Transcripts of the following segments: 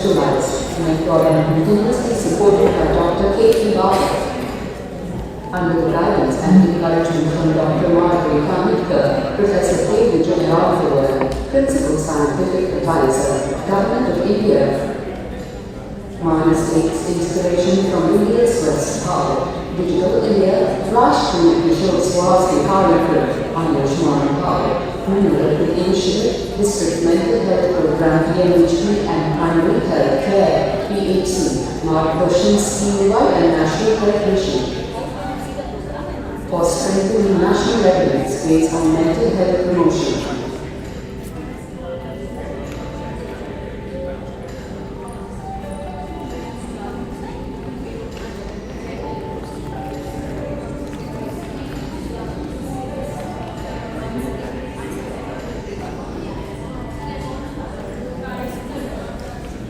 mentored and continuously supported by Dr. K. Under the guidance and encouragement from Dr. Margaret Kamikar, Professor K. Vijayaraghavan, Principal Scientific Advisor, Government of India. MANAS takes inspiration from India's West Power, Digital India, Rashtriya Kishore Swasthya कार्यक्रम, Ayushman Power, Renewable Initiative, District Mental Health Program PMHP and Primary Health Care PHC, Margdarshan Scheme-wide and National Health Mission. For strengthening national evidence based on mental health promotion.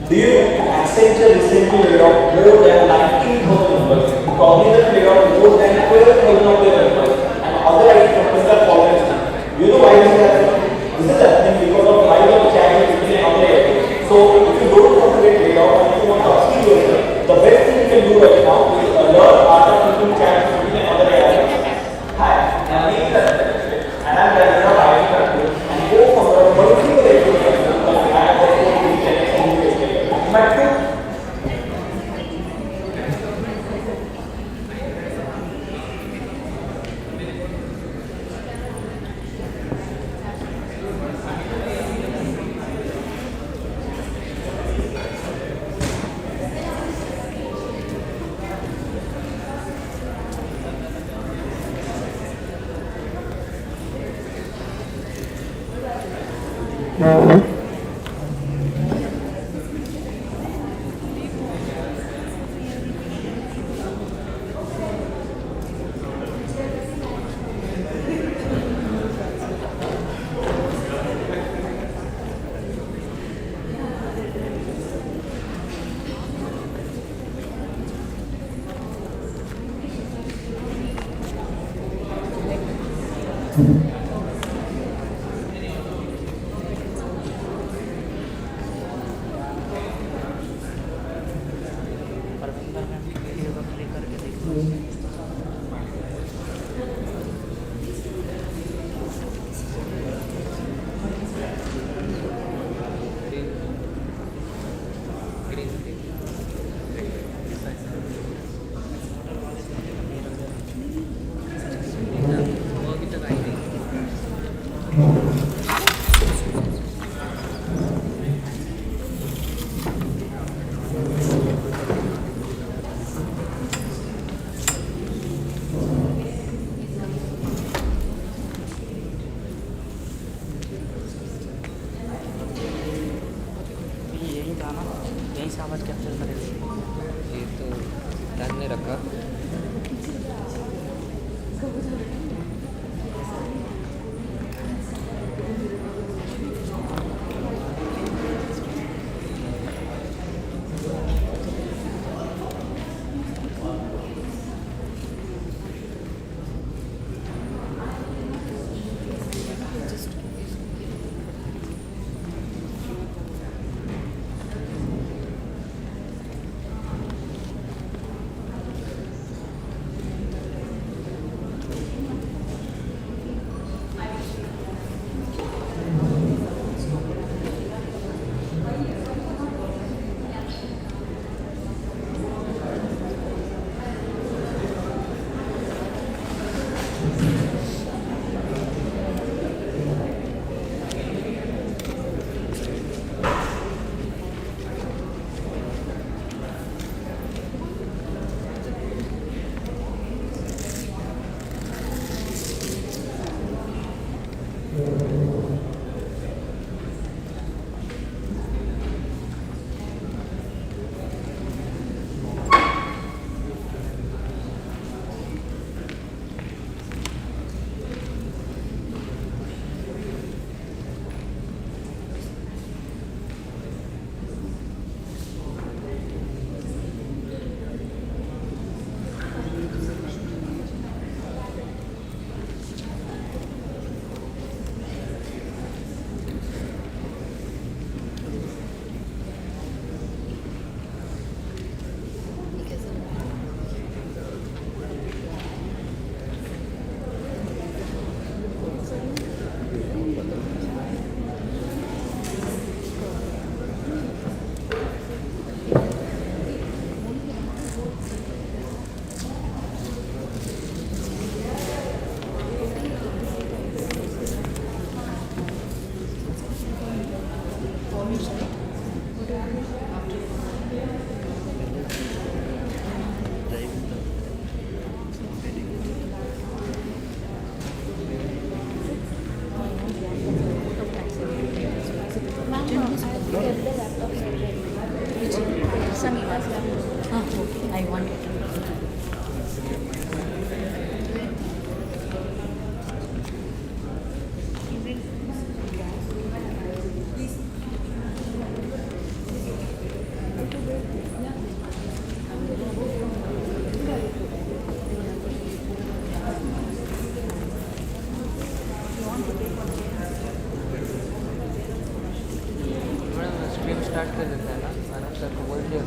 Do you Accenture recently laid off more than 19,000 employees? Cognizant laid off more than 12,000 of their employees, and other IT companies are following suit. You know why this is happening? This is happening because of rise of ChatGPT and other AI. So if you don't want to get laid off and if you want to upskill yourself, the best thing you can do right now is learn art of using ChatGPT and other AI. Hi, my name is Astoria, and I'm director of IT Control and co-founder of multiple education companies like आवाज capture करेगा ये तो ध्यान नहीं रखा Okay, I want it. Madam stream start कर देते हैं ना मैडम सर को बोल दिया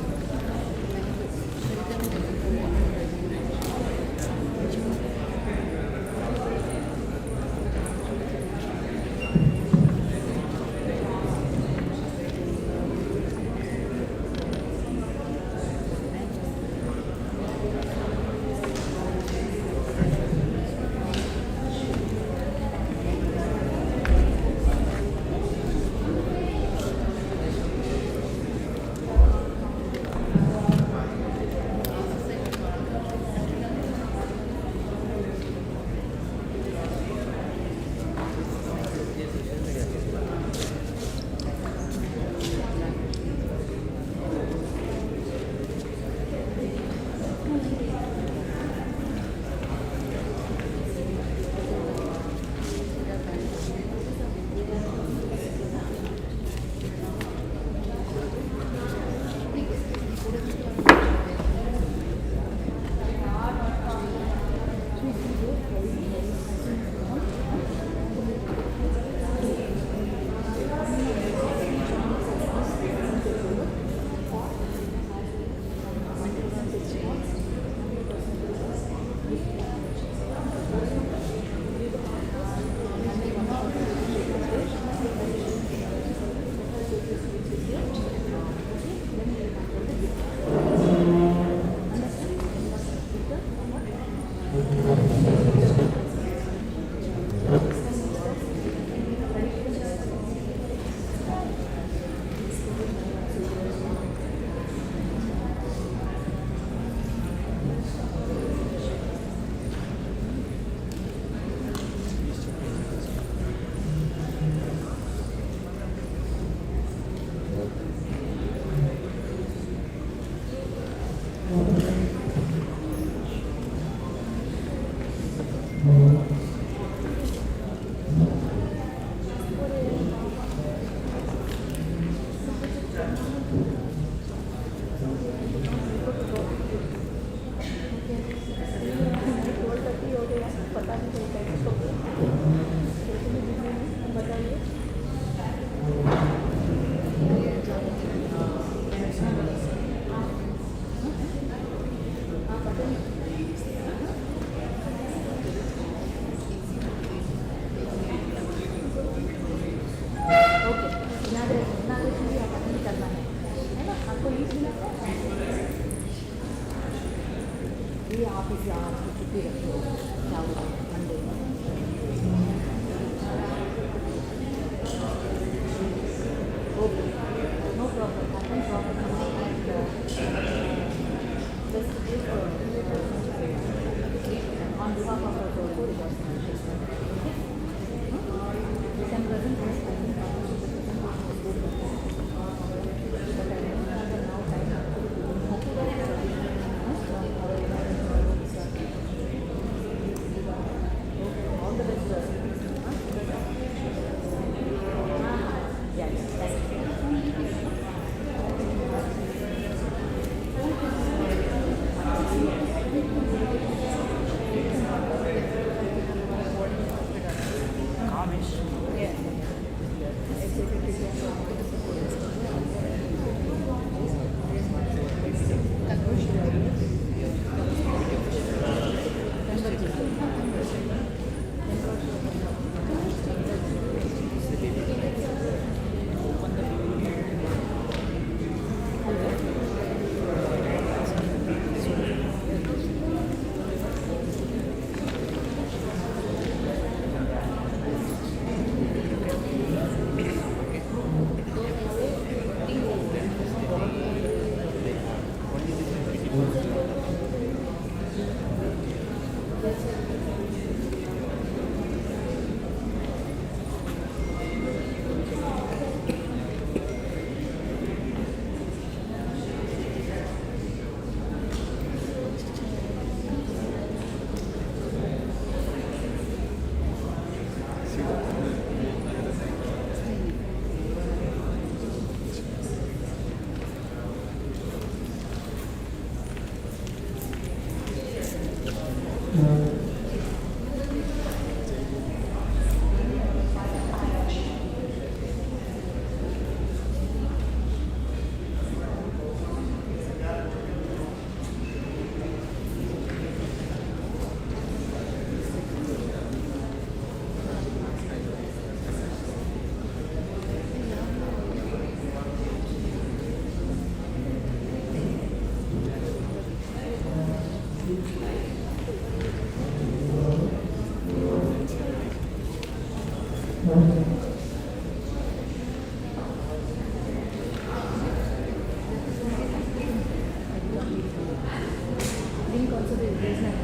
14%.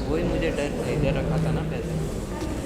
वही मुझे डर इधर रखा था ना पहले।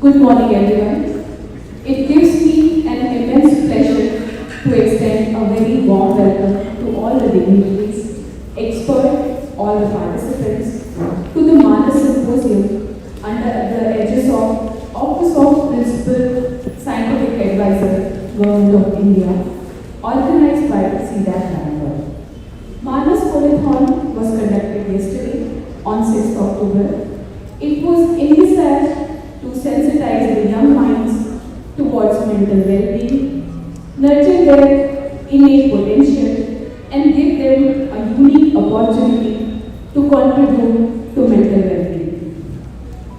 Good morning, everyone. It gives me an immense pleasure to extend a very warm welcome to all the dignitaries, experts, all the participants, to the MANAS Symposium under the aegis of Office of Principal Scientific Advisor, Government of India, organized by C-DAC Bangalore. MANAS Polython was conducted yesterday on 6th October. It was envisaged to sensitize the young minds towards mental well-being, nurture their innate potential, and give them a unique opportunity to contribute to mental well-being.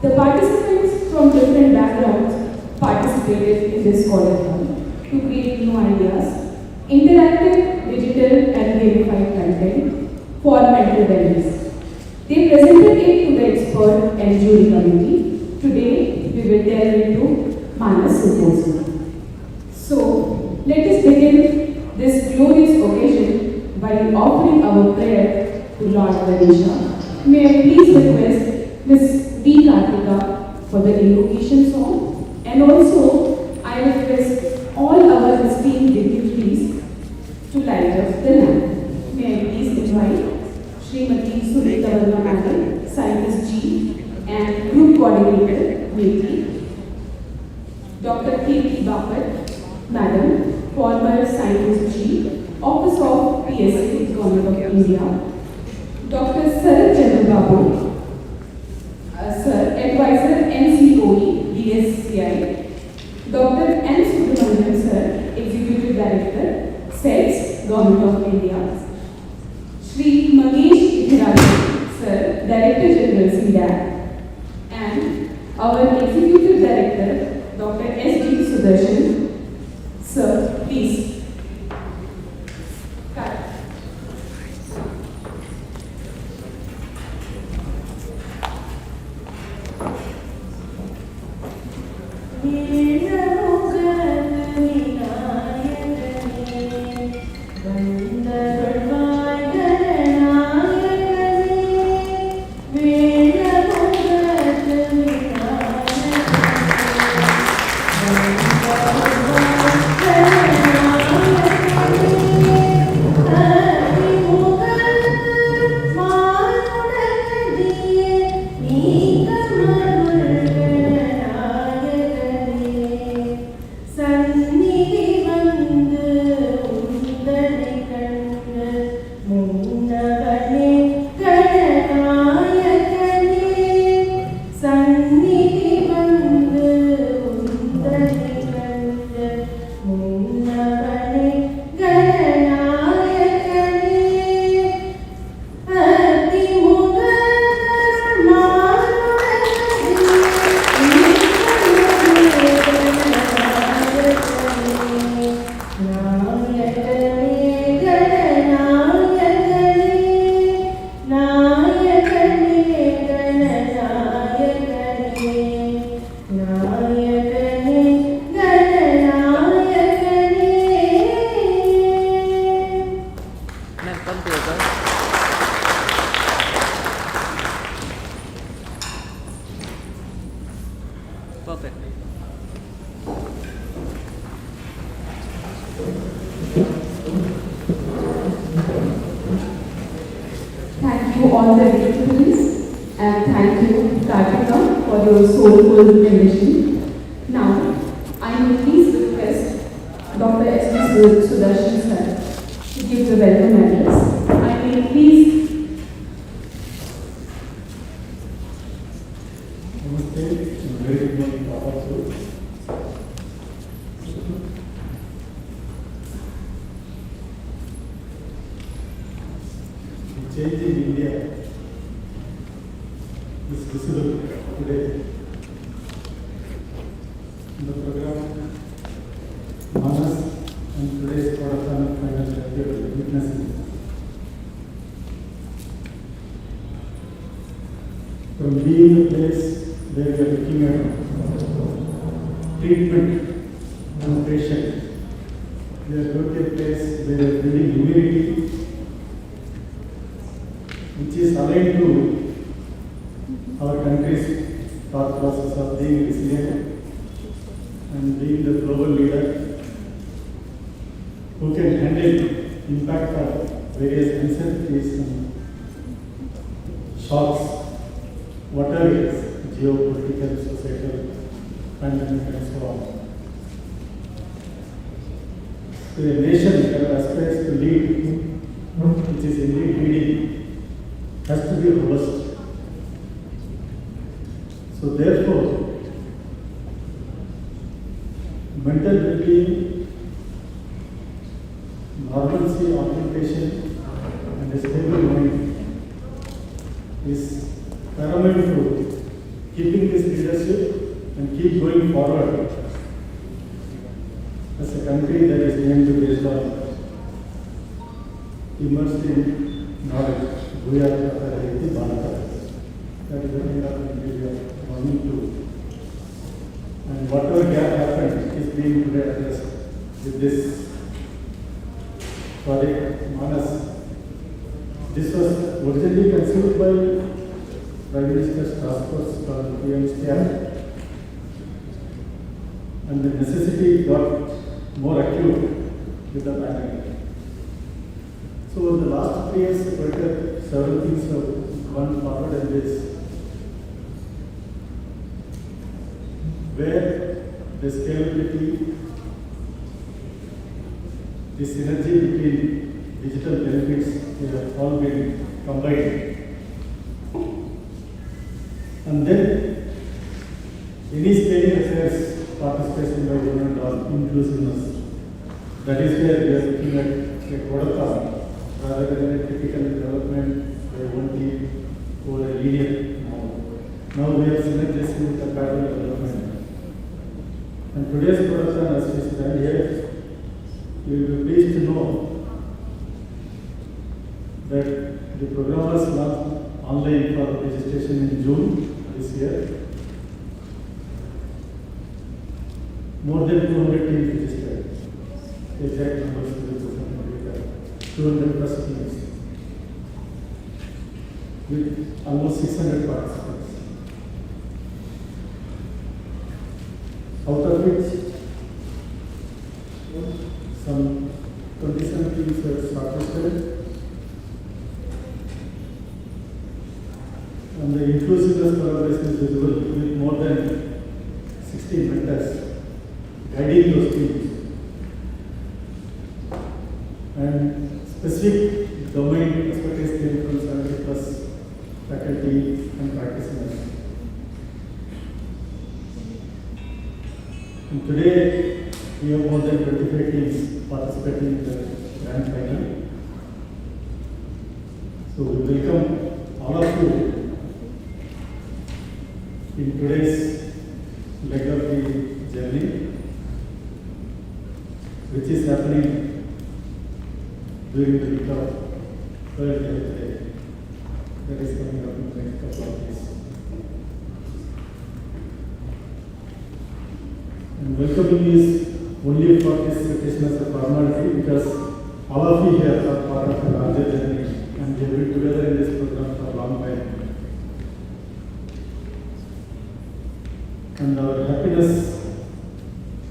The participants from different backgrounds participated in this colloquium to create new ideas, interactive, digital, and gamified content for mental wellness. They presented it to the expert and jury committee. Today, we will delve into MANAS Symposium. So, let us begin this glorious occasion by offering our prayer to Lord Ganesha. May I please request Ms. V. Kartika for the invocation song, and also I request all our esteemed dignitaries to light up the lamp. May I please invite Srimati Sunita Verma Madam, Scientist G, and Group Coordinator, Niti, Dr. K.T. Bapat, Madam, former Scientist G, Office of PSC, Government of India, Dr. Sarat Chandra Babu, Sir, Advisor, NCOE, DSCI, Dr. N. Subramanian, Sir, Executive Director, SETS, Government of India, Shri Mangesh Ithiraju, Sir, Director General, C-DAC, and our Executive Director, Dr. S.D. Sudarshan. Sir, please. Cut. Perfect. Thank you all the dignitaries and thank you Kartika for your soulful rendition. Now, I will please request Dr. S. Sudarshan sir to give the welcome address. I will please Very good morning to all of you. The change in India is visible today. In the program, MANAS and today's Production Financial Activity witnessing. From being a place where we are looking at treatment on patient, we are going to a place where we are building immunity, which is aligned to our country's thought process of being resilient and being the global leader who can handle impact of various uncertainties and shocks, whatever it is, geopolitical, societal, pandemic and so on. So a nation that aspires to lead, which is indeed leading, has to be robust. So therefore, mental well-being, normalcy, orientation, and a stable mind is paramount to keeping this leadership and keep going forward as a country that is named based on immersed in knowledge. We are the Bharata. That is the kind of we are wanting to. And whatever gap happened is being today addressed with this project, MANAS. This was originally conceived by Prime Minister's task force called PMCR, and the necessity got more acute with the pandemic. So over the last 3 years, several things have gone forward, and this where the scalability, the synergy between digital benefits have all been combined. And then any scaling affairs participation by one and all, inclusiveness. That is where we are looking at a protocol rather than a typical development where one team or a linear model. Now we are synergizing with the parallel development. And today's production, as we stand here, you will be pleased to know that the program was launched online for registration in June this year. More than 200 teams registered. The exact numbers will be presented later. 200 plus teams with almost 600 participants. Out of which, some 27 teams were shortlisted, and the inclusiveness collaboration is visible with more than 16 mentors guiding those teams, and specific domain expertise came from 70 plus faculty and practitioners. And today, we have more than 25 teams participating in the grand final. So we welcome all of you in today's leg of the journey, which is happening during the week of World Health Day. That is coming up in the next couple of days. And welcoming is only for this occasion as a formality, because all of you here are part of a larger journey and we have been together in this program for a long time. And our happiness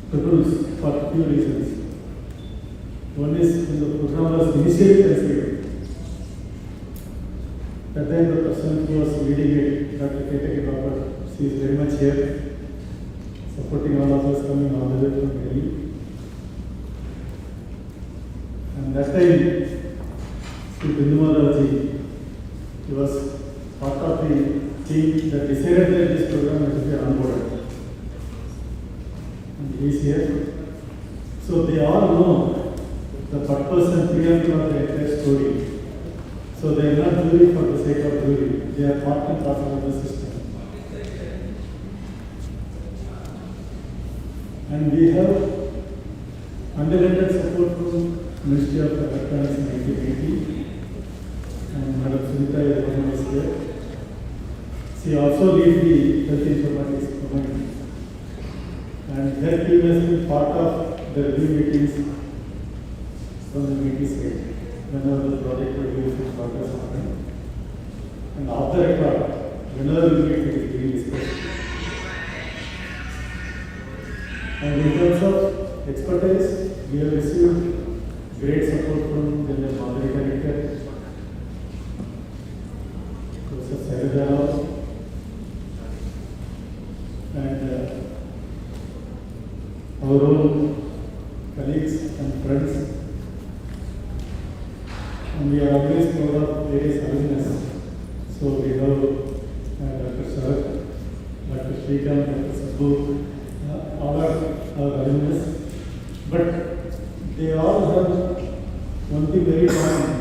triples for few reasons. One is when the program was initially conceived, at the end the person who was leading it, Dr. K. she is very much here, supporting all of us coming all the way from Delhi. And that time, Sri Bindumadavji, he was part of the team that decided that this program has to be onboarded. And he is here. So they all know the purpose and preamble of the entire story. So they are not doing for the sake of doing. They are part and parcel of the system. And we have undivided support from Ministry of Electronics in 1980, and Madam Sunita is here. She also leads the health informatics domain, and her team has been part of the review meetings from the meeting side, whenever the project reviews and progress happen. And off the record, whenever we meet, it is being discussed. And in terms of expertise, we have received great support from the Madhuri Director, Professor Sairajara, and our own colleagues and friends. And we are always proud of various alumnus. So we have Dr. Sharat, Dr. Shrikant, Dr. Sabbu, all our alumnus. But they all have one thing very common,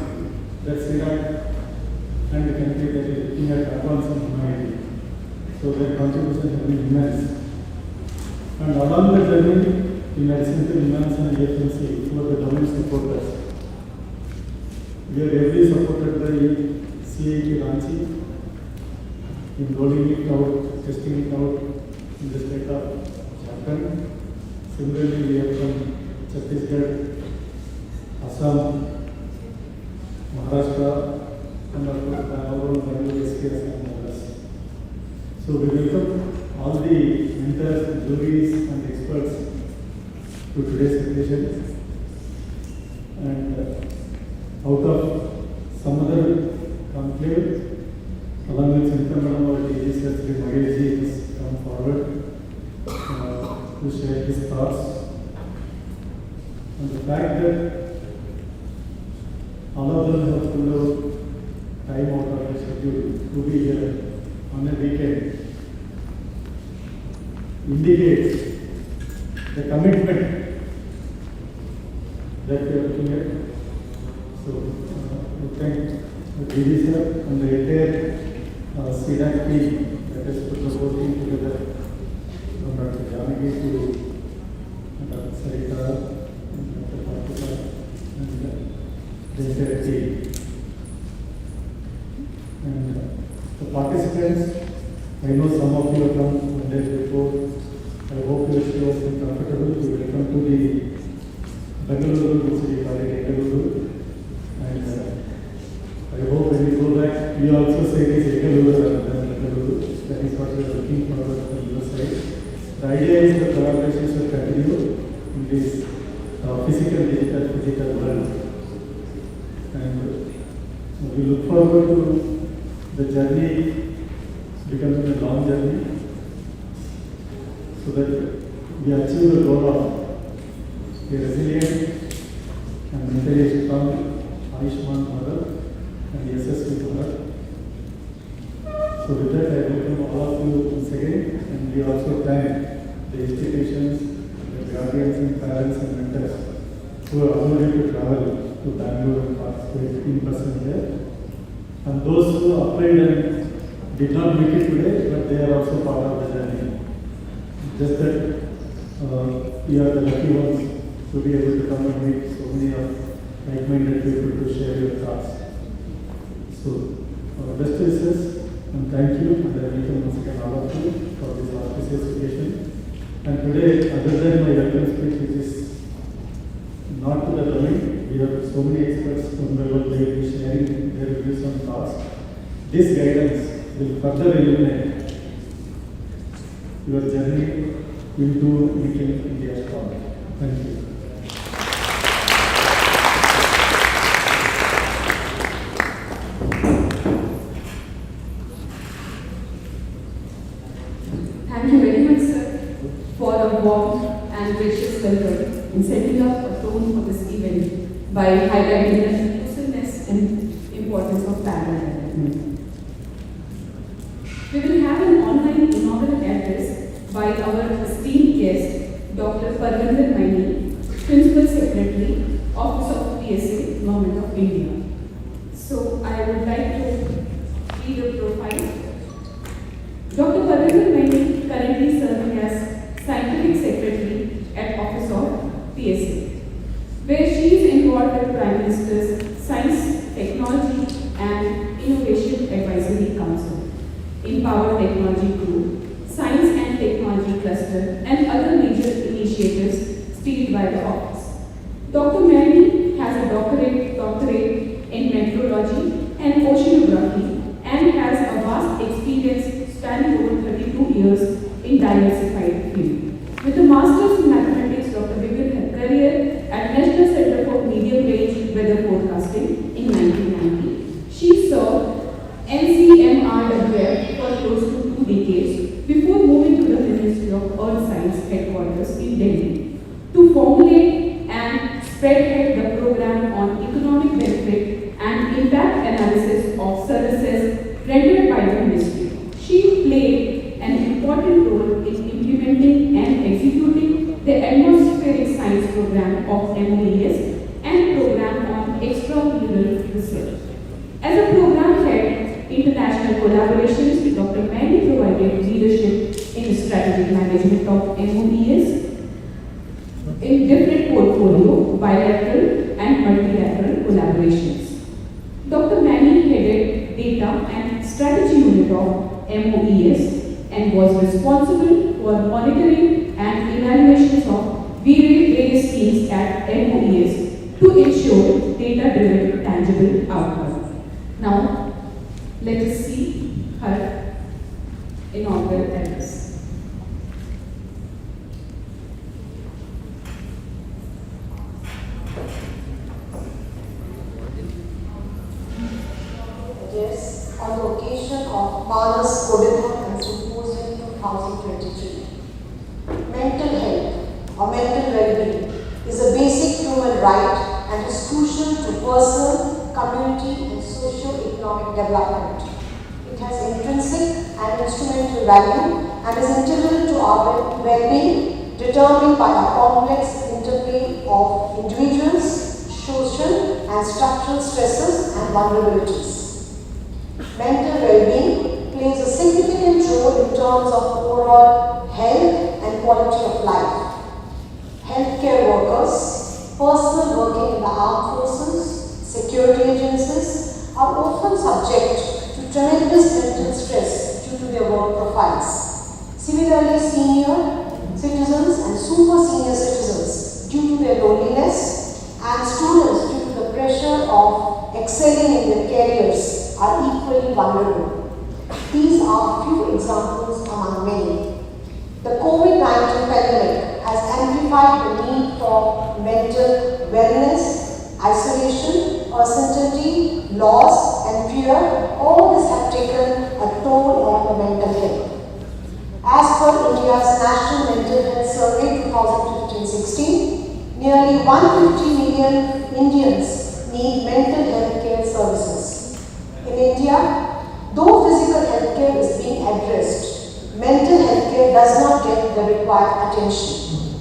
that C-DAC and the country that is looking at advanced in humanity. So their contribution has been immense. And along the journey, in addition to immense and efficiency, who are the domain supporters, we are heavily supported by CIT Ranchi in rolling it out, testing it out in the state of Jharkhand. Similarly, we have from Chhattisgarh, Assam, Maharashtra, and of course our own Bengaluru, SKS and others. So we welcome all the mentors, juries and experts to today's occasion. And out of some other conclave, along with Sunita Madam, our DG Sri Mahesh has come forward to share his thoughts. And the fact that all of them have pulled out time out of their schedule to be here on a weekend indicates the commitment that we are looking at. So, we thank the DD sir and the entire C-DAC team that has put the whole team together, from Dr. Janaki to Sarita, and Dr. Kartika, and the entire team. And the participants, I know some of you have come one day before. I hope you feel comfortable to welcome to the Bengaluru, which we call it Inaugural. And I hope when we go back, we also say it is Inaugural rather than Bengaluru. That is what we are looking for on the side. The idea is the collaboration should continue in this physical world. And we look forward to the journey becoming a long journey, so that we achieve the goal of a resilient and mentally strong Ayushman mother and SSV mother. So with that, I welcome all of you once again, and we also thank the institutions, the guardians and parents and mentors who are allowed to travel to Bangalore and participate in person here, and those who applied and did not make it today, but they are also part of the journey. Just that we are the lucky ones to be able to come and meet so many of like-minded people to share your thoughts. So, best wishes and thank you, and I welcome once again all of you for this auspicious occasion. And today, other than my welcome speech, which is not to the domain, we have so many experts from the world, they will be sharing their views and thoughts. This guidance will further illuminate your journey into making India strong. Thank you. Thank you very much, sir, for a warm and gracious welcome in setting up a tone for this event by highlighting the inclusiveness and importance of family. We will have an online inaugural address by our esteemed guest, Dr. Parvinder Maini, Principal Secretary, Office of PSA, Government of India. So I would like to read a profile. Dr. Parvinder Maini currently serving as Scientific Secretary at Office of PSA, where she is involved with Prime Minister's Science, Technology and Innovation Advisory Council, Empower Technology Group, Science and Technology Cluster, and other major initiatives steered by the office. Dr. Maini has a doctorate in meteorology and oceanography and has a vast experience spanning over 32 years in diversified field. With a master's in mathematics, Dr. began her career at National Center for Medium Range Weather Forecasting in 1990. She served NCMRWF for close to 2 decades before moving to the Ministry of Earth Science headquarters in Delhi to formulate and spearhead the program on economic benefit and impact analysis of services rendered by the ministry. She played an important role in implementing and executing the atmospheric science program of MOES and program on extramural research. As a program head, international collaborations, Dr. Maini provided leadership in strategic management of MOES in different portfolio, bilateral and multilateral collaborations. Dr. Maini headed data and strategy unit of MOES and was responsible for monitoring and evaluations of various schemes at MOES to ensure data-driven tangible outcomes. Now, let us see her inaugural address. Yes, on the occasion of MANAS and Symposium 2023. Mental health or mental well-being is a basic human right and is crucial to personal, community and socio-economic development. It has intrinsic and instrumental value and is integral to our well-being, determined by a complex interplay of individuals, social and structural stresses and vulnerabilities. Mental well-being plays a significant role in terms of overall health and quality of life. Healthcare particularly senior citizens and super senior citizens due to their loneliness, and students due to the pressure of excelling in their careers are equally vulnerable. These are few examples among many. The COVID-19 pandemic has amplified the need for mental wellness, isolation, uncertainty, loss, and fear. All this have taken a toll on the mental health. As per India's National Mental Health Survey 2015-16, nearly 150 million Indians need mental health care services. In India, though physical health care is being addressed, mental health care does not get the required attention.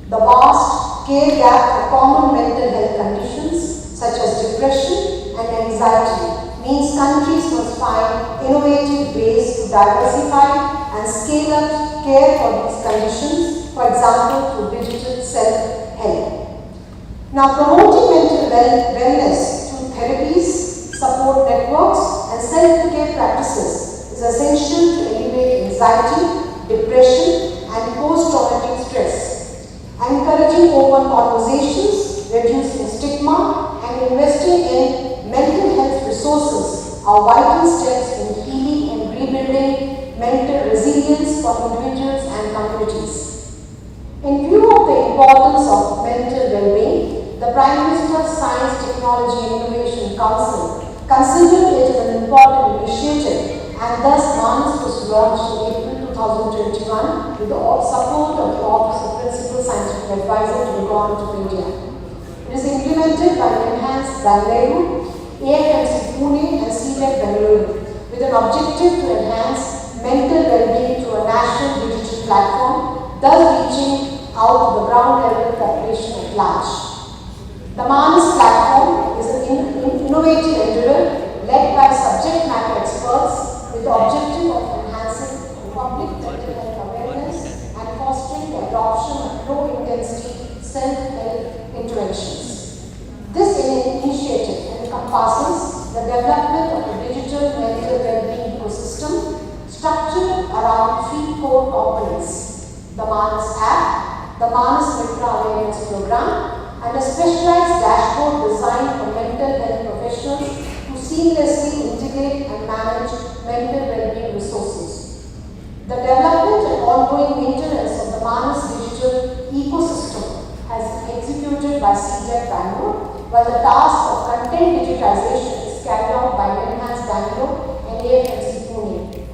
The vast care gap for common mental health conditions such as depression and anxiety means countries must find innovative ways to diversify and scale up care for these conditions, for example through digital self-help. Now, promoting mental wellness through therapies, support networks and self-care practices is essential to alleviate anxiety, depression and post-traumatic stress. Encouraging open conversations, reducing stigma and investing in mental health resources are vital steps in healing and rebuilding mental resilience for individuals and communities. In view of the importance of mental well-being, the Prime Minister's Science, Technology and Innovation Council considered it an important initiative, and thus MANAS was launched in April 2021 with the support of the Office of Principal Scientific Advisor to the Government of India. It is implemented by Enhanced Bengaluru, AFMC Pune and C-DAC Bengaluru with an objective to enhance mental well-being through a national digital platform, thus reaching out to the ground level population at large. The MANAS platform is an innovative endeavor led by subject matter experts with the objective of enhancing public mental health awareness and fostering the adoption of low-intensity self-help interventions. This initiative encompasses the development of a digital mental well-being ecosystem structured around three core components: the MANAS app, the MANAS Mitra Awareness Program, and a specialized dashboard designed for mental health professionals to seamlessly integrate and manage mental well-being resources. The development and ongoing maintenance of the MANAS digital ecosystem has been executed by C-DAC Bangalore, while the task of content digitization is carried out by Enhanced Bangalore and AFMC Pune.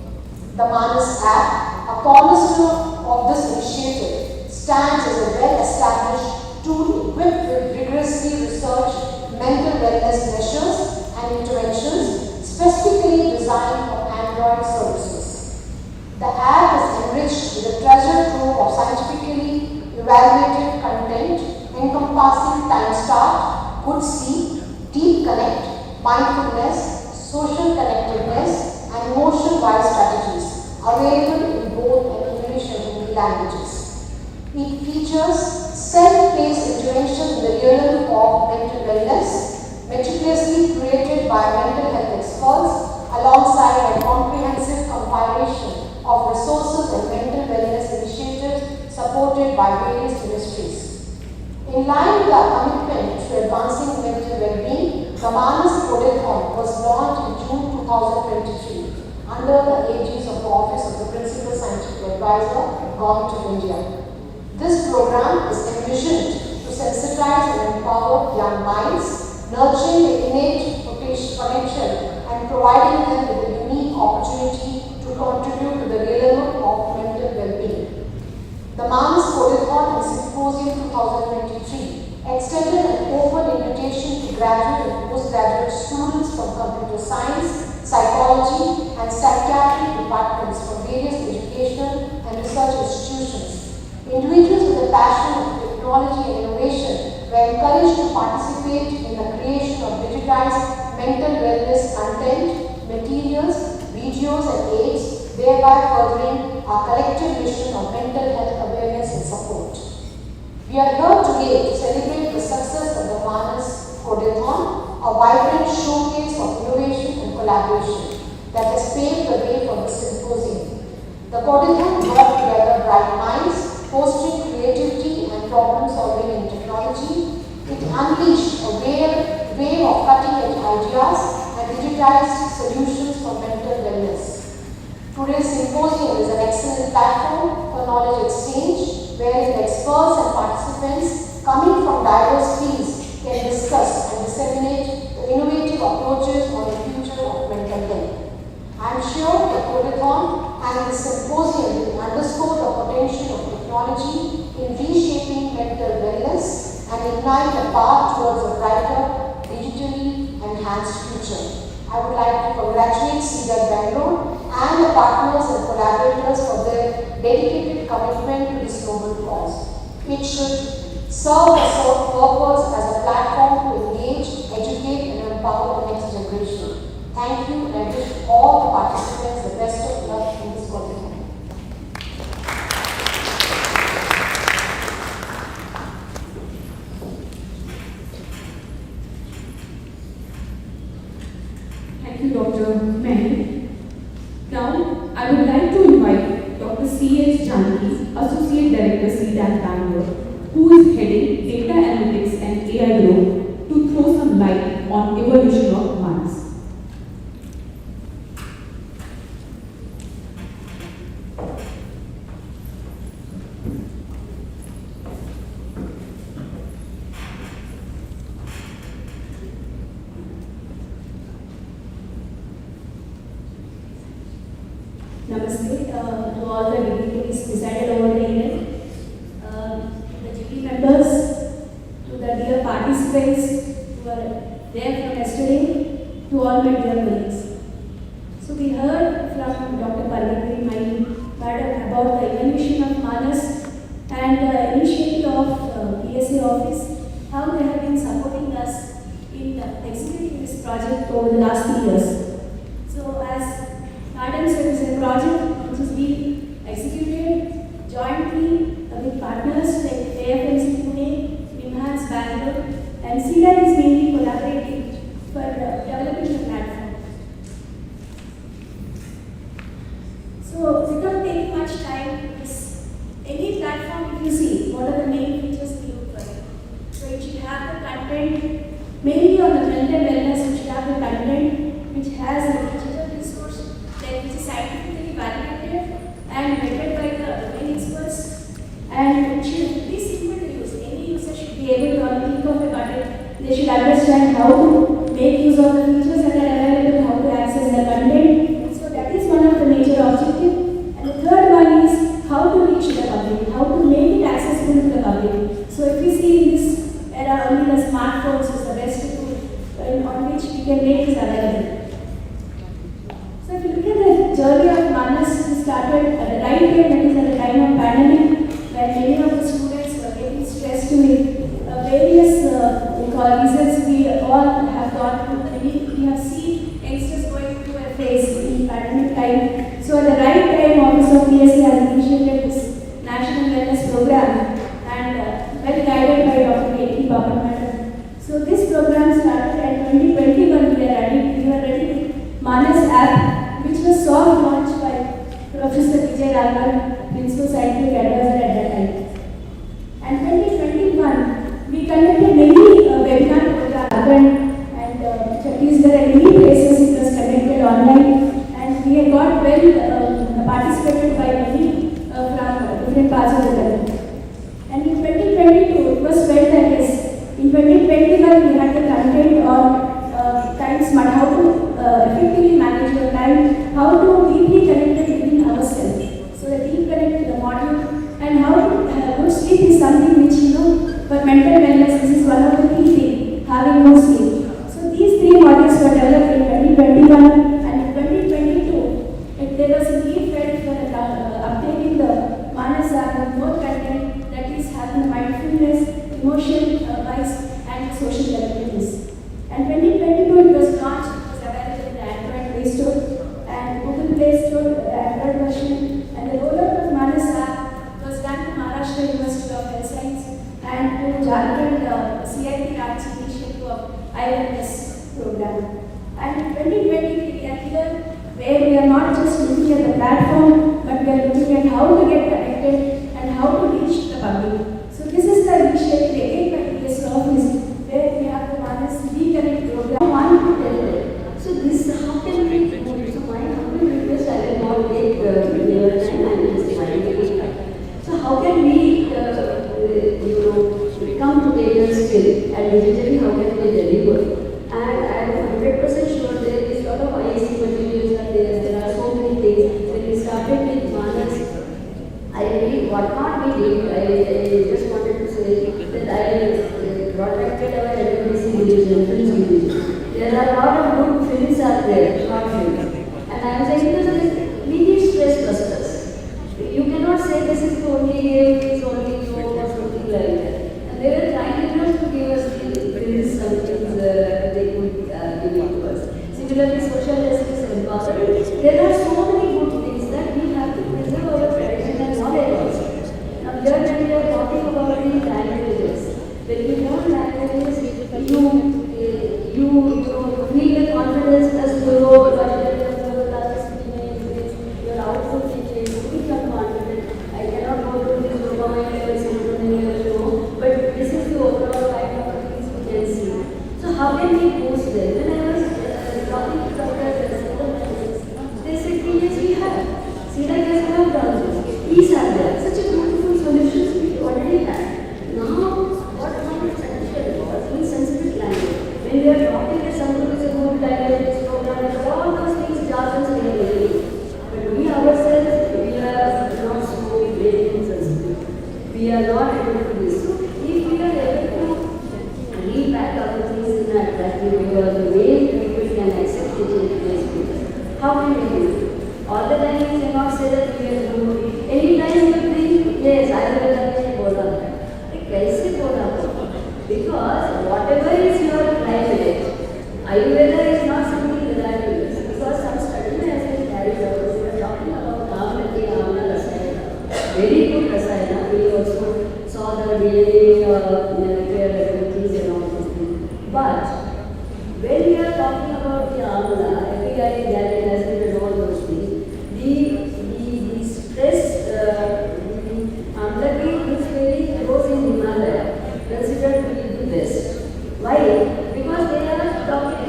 The MANAS app, a cornerstone of this initiative, stands as a well-established tool equipped with rigorously researched mental wellness measures and interventions specifically designed for Android services. The app is enriched with a treasure trove of scientifically evaluated content encompassing time start, good sleep, deep connect, mindfulness, social connectedness, and emotion-wise strategies available in both English and Hindi languages. It features self-paced intervention in the realm of mental wellness, meticulously curated by mental health experts, alongside a comprehensive compilation of resources and mental wellness initiatives supported by various ministries. In line with our commitment to advancing mental well-being, the MANAS Codeathon was launched in June 2023 under the aegis of the Office of the Principal Scientific Advisor, Government of India. This program is envisioned to sensitize and empower young minds, nurturing the innate potential and providing them with a unique opportunity to contribute to the realm of mental well-being. The MANAS Codeathon and Symposium 2023 extended an open invitation to graduate and postgraduate students from computer science, psychology and psychiatry departments from various educational and research institutions. Individuals with a passion for technology and innovation were encouraged to participate in the creation of digitized mental wellness content, materials, videos and aids, thereby furthering our collective mission of mental health awareness and support. We are here today to celebrate the success of the MANAS Codeathon, a vibrant showcase of innovation and collaboration that has paved the way for the symposium. The Codeathon brought together strategized solutions for mental wellness. Today's symposium is an excellent platform for knowledge exchange, wherein experts and participants coming from diverse fields can discuss and disseminate the innovative approaches on the future of mental health. I am sure the Codeathon and the symposium will underscore the potential of technology in reshaping mental wellness and ignite a path towards a brighter, digitally enhanced future. I would like to congratulate C-DAC Bengaluru and the partners and collaborators for their dedicated commitment to this noble cause. It should serve as a purpose as a platform to engage, educate and empower the next generation. Thank you, and I wish all the participants the best of luck in this Codeathon. Thank you, Dr. Mehdi. Now, I would like to invite Dr. C.H. Janaki, Associate Director, C-DAC Bangalore, who is heading Data Analytics and AI Group, to throw some light on evolution of MANAS. Namaste to all the dignitaries presided over the event, the GP members, to the dear participants who are there from yesterday, to all my dear colleagues. So we heard from Dr. Valedictory, my madam, about the evolution of MANAS and the initiative of PSA office, how they have been supporting us in executing this project over the last 3 years. So as Madam said, it's a project which is being executed jointly with partners like AFMC Pune, Enhance Bangalore, and C-DAC is mainly collaborating for developing the platform. So without taking much time, any platform if you see, what are the main features we look for? So it should have the content, mainly on the mental wellness, it should have the content which has a digital resource, which is scientifically validated and vetted by the domain experts, and it should be simple to use. Any user should be able to, on the click of a button, they should understand how to make use of the features that are available, how to access the content. So that is one of the major objectives. And the third one is how to reach the public, how to make it accessible to the public. So if we see in this era, only the smartphones is the best tool on which we can make this available. So if you look at the journey of MANAS, we started at the right time, that is at the time of pandemic, where many of the students were getting stressed with various reasons we all have gone through. We have seen youngsters going through a phase in pandemic time. So at the right time, Office of PSA has initiated this National Wellness Program and well guided by Dr. A.T. Baban Madam. So this program started at 2021, we were ready with MANAS app, which was soft launched by Professor Vijay Raghavan, Principal Scientific Advisor at that time. And 2021, we conducted many webinar programs and Chhattisgarh and many places it was conducted online, and we had got well participated by many from different parts of the country. And in 2022, it was felt that yes, in 2021 we had the content on time smart, how to effectively manage your time, how to deeply connect within ourselves. So the deep connect to the module, and how to good sleep is something which for mental wellness, this is one of the key things, having good sleep. So these 3 modules were developed in 2021, and in 2022, there was a need felt for updating the MANAS app with more content that is having mindfulness, emotion-wise, and social capabilities. And 2022 it was launched, it was available in the Android Play Store and Google Play Store, the Android version, and the rollout of MANAS app was done to Maharashtra University of Health Science and to Jharkhand CIT Ranchi initiative of ILS program. And in 2023 we are here where we are not just looking at the platform, but we are looking at how to get connected and how to reach the public. So this is the initiative again by PSA office, where we have the MANAS Reconnect program 1 to 10. So this physically and digitally how can they deliver. And I am 100% sure there is a lot of ISC materials are there. There are so many things. When we started with MANAS, I really, what not we did, I just wanted to say that I protected our LMDC division, films division. There are a lot of good films are there, short films. And I am saying because we need stress busters. You cannot say this is the only game, it's only joke or something like that. And they were trying enough to give us these some things they could give it to us. Similarly, social justice and empowerment. There are so many good things that we have to preserve our tradition and knowledge also. Now here when we are talking about the languages, when you learn languages, you feel the confidence as you grow, your output changes, you become confident. I cannot go through this dopamine levels in but this is the overall kind of things we can see. So how can we boost them? When I was talking to doctors, they said, yes, we have. C-DAC has have done this. These are there. Such a beautiful solutions we already have. Now, what kind of essential was in Sanskrit language? When we are talking that Sanskrit is a good language, this program, all those things, jargons we are learning. But we ourselves, we are not so great in Sanskrit. We are not able to do this. So, if we are able to read back our things in an attractive way or the way people can accept it in place, how can we do it? All the time we cannot say that we are good. Anytime you think, yes, I will again bola. Kaise bola? Because whatever is your climate, Ayurveda is not something miraculous. Because some study has been carried out. We are talking about Kamati Amna Rasayana. Very good Rasayana. We also saw the DNA laboratories and all these things. But when we are talking about the Amla, epigalic acid and all those things, the stress, the Amlaki is very grows in Himalaya, considered to be the best. Why? Because they are talking,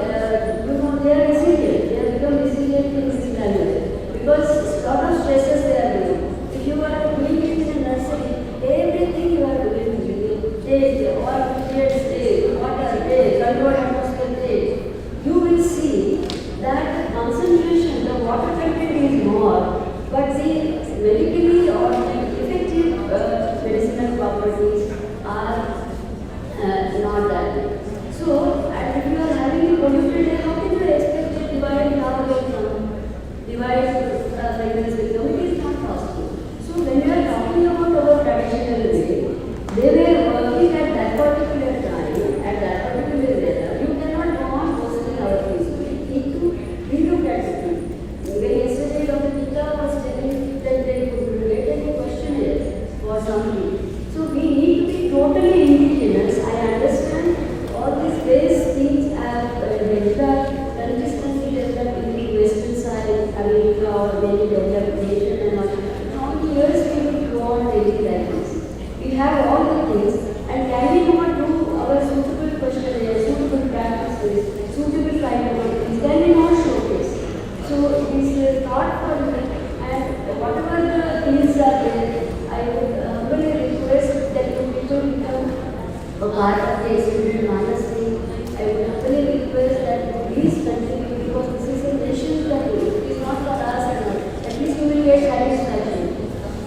they are resilient. They have become resilient in this language. Because a lot of stresses they are doing. If you are doing it in a nursery, everything you are doing, take all periods, take water, take controlled atmosphere, take, you will see that the concentration, the water content is more, but the medically or effective medicinal properties are not that good. So, and if you are having a polluted air, how can you expect to divide now divide like this victim? It is not possible. So, when you are talking about our traditional way, they were working at that particular time, at that particular weather. You cannot go on posting our things. We need to relook at it. When yesterday Dr. Gita was telling that they could relate any questionnaire for something. So we need to be totally indigenous. I understand all these base things have consistently developed in the western side, America or many developed nation and all. How many years we will go on daily like this? We have all the things, and can we not do our suitable questionnaire, suitable practices, suitable kind of things? Can we not showcase? So it is thought for me, and whatever the things are there, I would humbly request that you people become a part of the student MANAS thing. I would humbly request that you please continue, because this is a nation that it is not for us and all. At least you will get satisfaction.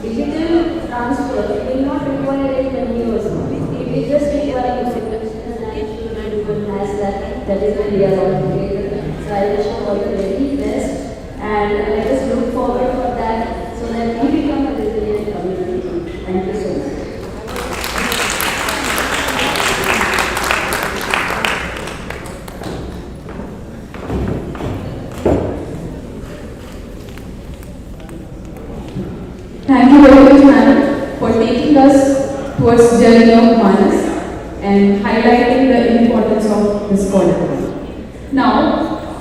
Digital transfer will not require any money or something. It will just require you and everyone has that. That is why we are all together. So I wish you all the very best, and let us look forward for that so that we become a resilient community. Thank you so much. Thank you very much, madam, for taking us towards the journey of MANAS and highlighting the importance of this quality. Now,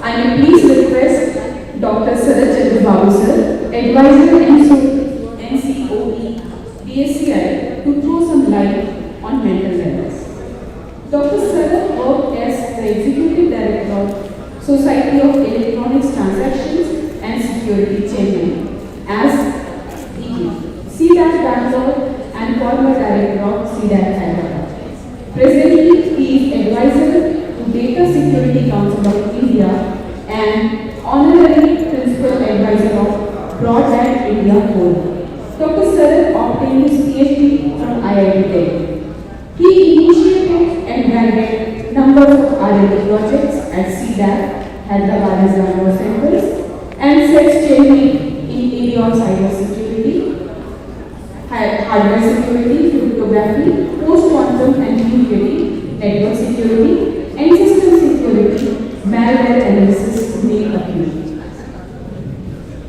I may please request Dr. Saraj Chandrababu sir, advisor NCOE, DSCI, to throw some light on mental wellness. Dr. Saraj worked as the Executive Director of Society of Electronics Transactions and Security Chairman, as C-DAC Bangalore and former Director of C-DAC Hyderabad. Presently, is advisor to Data Security Council of India and honorary principal advisor of Broadband India Board. Dr. Sarath obtained his PhD from IIT Delhi. He initiated and guided numbers of R&D projects at C-DAC, Hyderabad Examiner Centers, and sets training in area of cyber security, hardware security, cryptography, post-quantum and security, network security, and system security, malware analysis, to name a few.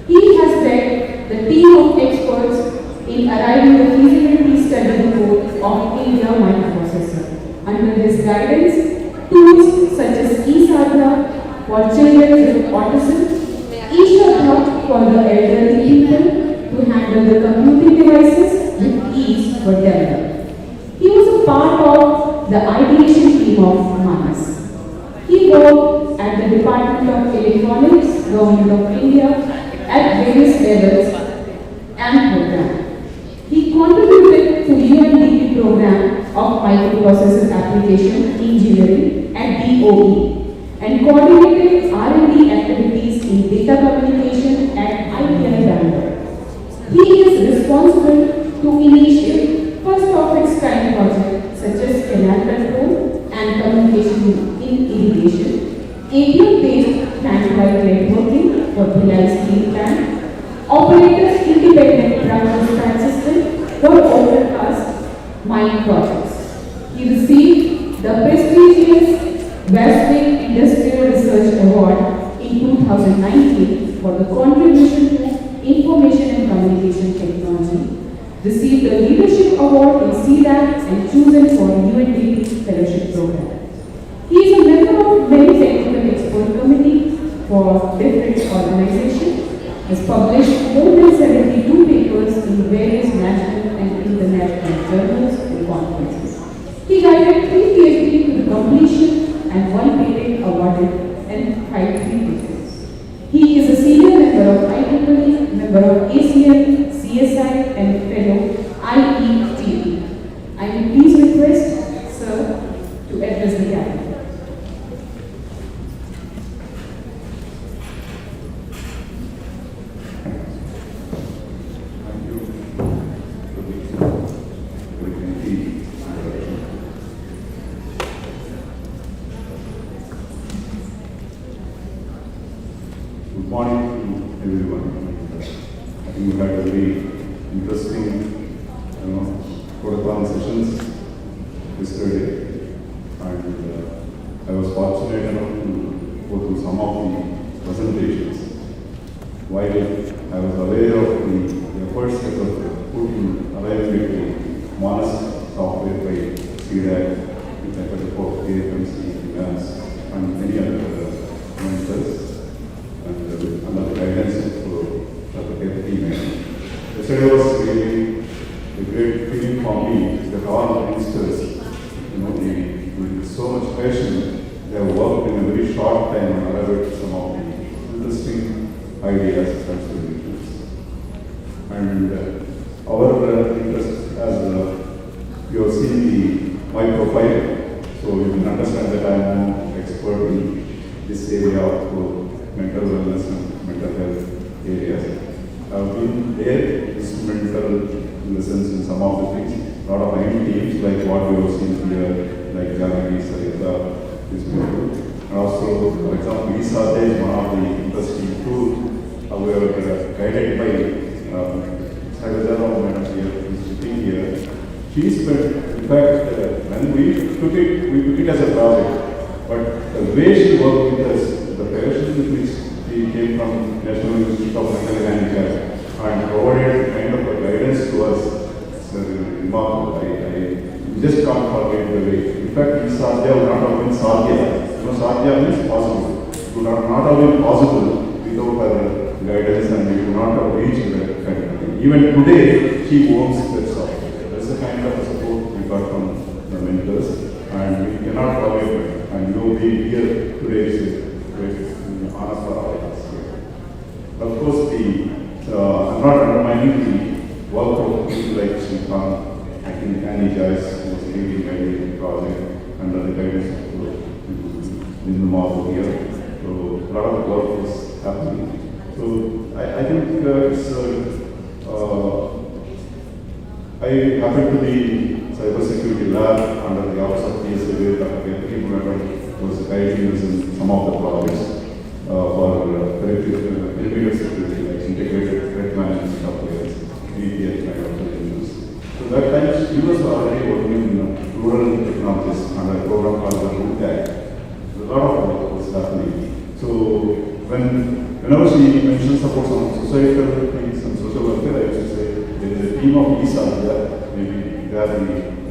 He has led the team of experts in arriving the feasibility study report of India microprocessor. Under his guidance, tools such as E-Sadhya for children with autism, E-Shraddha for the elderly people to handle the computing devices with ease were developed. He was a part of the ideation team of MANAS. He worked at the Department of Electronics, Government of India at various levels and programs. He contributed to UNDP program of microprocessor application engineering at DOE and coordinated R&D activities in data communication at ITI Bangalore. He is responsible to initiate first of its kind projects such as canal control and communication in irrigation, APM-based plant-wide networking for Bhilai steel plant, operators independent ground dispatch system for overcast mine projects. He received the prestigious Westwing Industrial Research Award in 2019 for the contribution to information and communication technology, received a leadership award in C-DAC and chosen for UNDP fellowship program. He is a member of many technical expert committees for different organizations, has published more than 72 papers in various national and international journals and conferences. He guided 3 PhD to the completion and 1 patent awarded and 5 patents. He is a senior member of IEEE, member of ACM, CSI and fellow IETE. I will please request Sir to address the gathering. Good morning to everyone. I think we had a very interesting, protocol sessions yesterday, and I was fortunate enough to go through some of the presentations. While I was aware of the efforts that were put in availability, MANAS software by C-DAC, with the help of AFMC, MANAS, and many other mentors, and under the guidance of Dr. K. Yesterday was really a great feeling for me that all youngsters, with so much passion, they have worked in a very short time and arrived at some of the interesting ideas and solutions. And our interest, as you have seen my profile, so you can understand that I am an expert in this area of mental wellness and mental health areas. I have been there instrumental in the sense in some of the things. A lot of IM teams like what we have seen here, like Janaki, Sarita, these people. And also, for example, E-Sadhya is one of the interesting tools we are guided by Sagadara Madam here, who is sitting here. She spent, in fact, when we took it as a project, but the way she worked with us, the passion with which she came from National Institute of Mechanical and provided kind of a guidance to us, it's remarkable. I just can't forget the way. In fact, E-Sadhya would not have been Sadhya. Sadhya means possible. It would not have been possible without her guidance, and we would not have reached that kind of thing. Even today, she owns that software. That's the kind of support we got from the mentors, and we cannot forget it. And being here today is a great honor for all of us here. Of course, I'm not undermining the work of people like Shilpan. I think Annie Joyce was leading the project, under the guidance of the model here. So a lot of work is happening. So I think I happened to the cybersecurity lab under the office of PSA where Dr. Valedictory was guiding us in some of the projects for perimeter security, like integrated threat management software, ETL kind of things. So that time he was already working in rural technologies under a program called the C-DAC. A lot of work was happening. So whenever she mentions about some societal things and social welfare, I used to say there is a team of ESA there, maybe they are the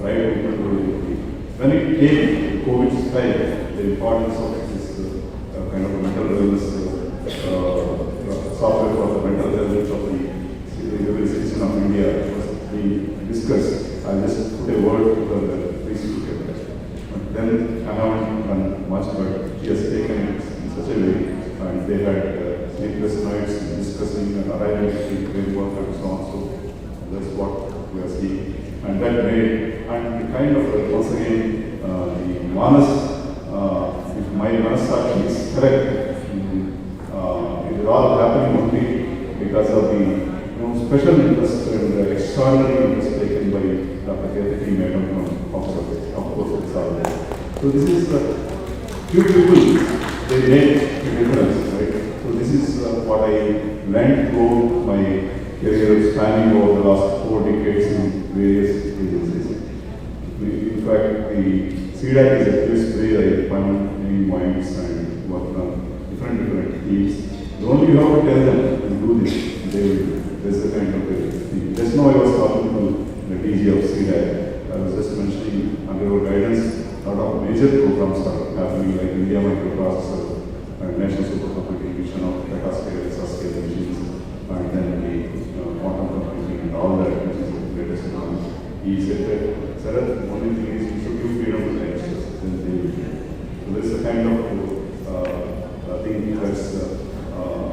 right people to do it. When it came, COVID time, the importance of this kind of mental wellness software for the mental health of the citizen of India was being discussed. I just put a word to her, please look at that. But then I haven't done much, but she has taken it in such a way, and they had sleepless nights discussing and arriving at the framework and so on. So that's what we are seeing. And that made, and kind of once again, the MANAS, if my MANAS is correct, it is all happening only because of the special interest and extraordinary interest taken by Dr. Valedictory Madam from Oxford. Of course, it's all there. So this is few people, they make a difference, right? So this is what I learned through my career spanning over the last 4 decades in various agencies. In fact, the C-DAC is a place where I find many minds and work on different teams. The only you have to tell them to do this, they will do. That's the kind of thing. Just now I was talking to the DG of C-DAC. I was just mentioning under our guidance, a lot of major programs are happening like India Microprocessor and National Supercomputing Mission of Petascale, Exascale machines, and then the quantum computing and all that, which is the latest one. He said that, Sarath, the only thing is you should give freedom to the youngsters, then they will do. So there's a kind of thing that's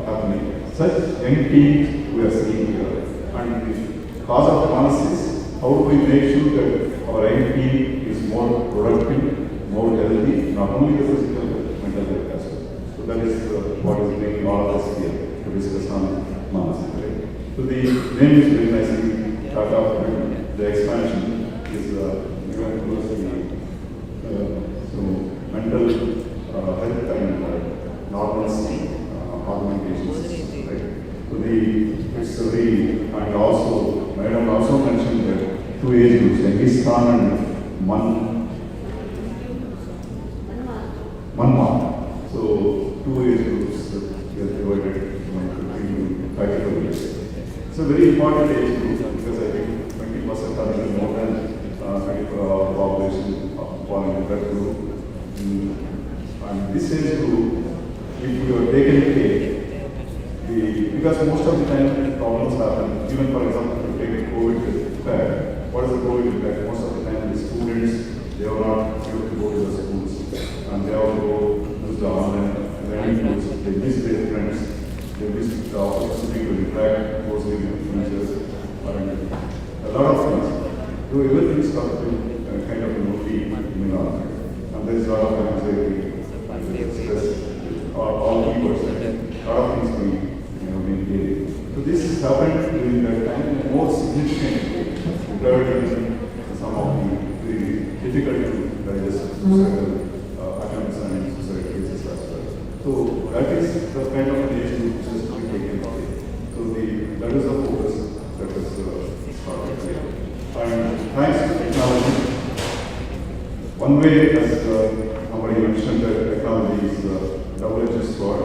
happening. Such young teams we are seeing here. And the cause of analysis, how do we make sure that our young team is more productive, more healthy, not only the physical but mental health as well. So that is what is making all of us here to discuss on MANAS. Right? So the name is very nicely thought of, and the expansion is given to us so mental health and normalcy augmentations. Right? So it's very, and also, Madam also mentioned that 2 age groups, Engistan and Manma. So 2 age groups we are divided into practical years. It's a very important age group because I think 20% are even more than population falling in that group. And this age group, if you are taken care, because most of the time problems happen, even for example, if you take a COVID impact, what is the COVID impact? Most of the time the students, they are not able to go to the schools and they have to go use the online learning tools, they miss their friends, they miss the opportunity to interact closely with teachers, and a lot of things. So everything is got to kind of be environment. And there is a lot of anxiety, stress, all keywords, a lot of things being so this has happened during that time more significantly compared to some of the difficult to digest attempts and suicide cases as well. So that is the kind of age group which has to be taken away. So that is the focus that is started here. And thanks to technology, one way as somebody mentioned that technology is a double-edged sword.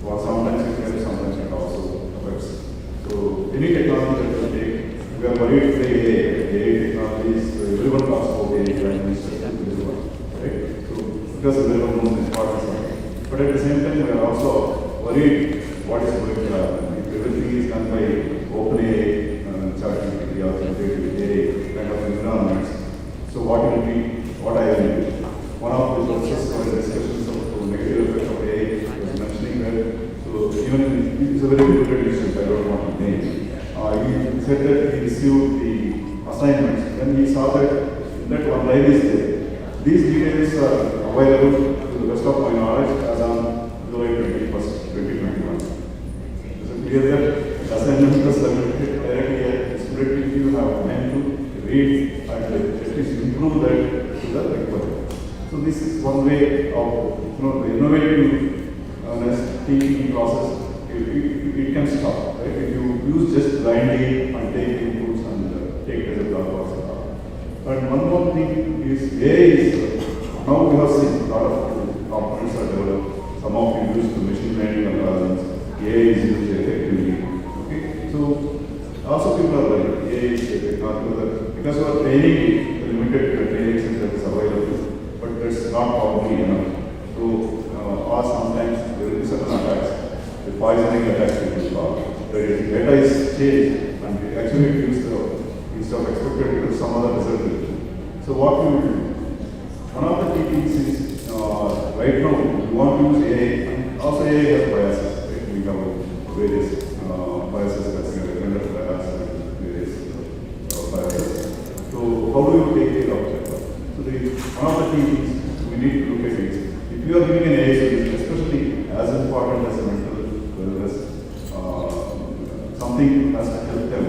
Or sometimes it helps, sometimes it also affects. So any technology that we take, we are worried with AI technology is everyone talks about AI, right? So because everyone knows the importance of it. But at the same time, we are also worried what is going to happen. If everything is done by OpenAI, ChatGPT, or generative AI kind of environments, so what will be, what I will do? One of the processes or discussions of the negative effect of AI was mentioning that, so even it's a very good tradition, I don't want to name. He said that he received the assignments. Then he saw that one line is there. These details are available to the best of my knowledge as on July 21st, 2021. Is it clear that assignment plus directly a student if you have time to read and at least improve that to the requirement. So this is one way of the innovative teaching process. It can stop, right? If you use just blindly and take inputs and take as a block. And one more thing is AI is now we have seen a lot of components are developed. Some of you use the machine learning algorithms. AI is used effectively. Okay, so also people are like AI is technology because we are training the limited training that is available, but that's not probably enough. So or sometimes there will be certain attacks, the poisoning attacks people call. That is data is changed and we actually use the instead of expected to some other result. So what we will do? One of the key things is right now we want to use AI, and also AI has biases. Right? We have various biases, gender bias and various biases. So how do you take care of that? So one of the key things we need to look at is if you are giving an AI solution, especially as important as a mental wellness, something has to help them.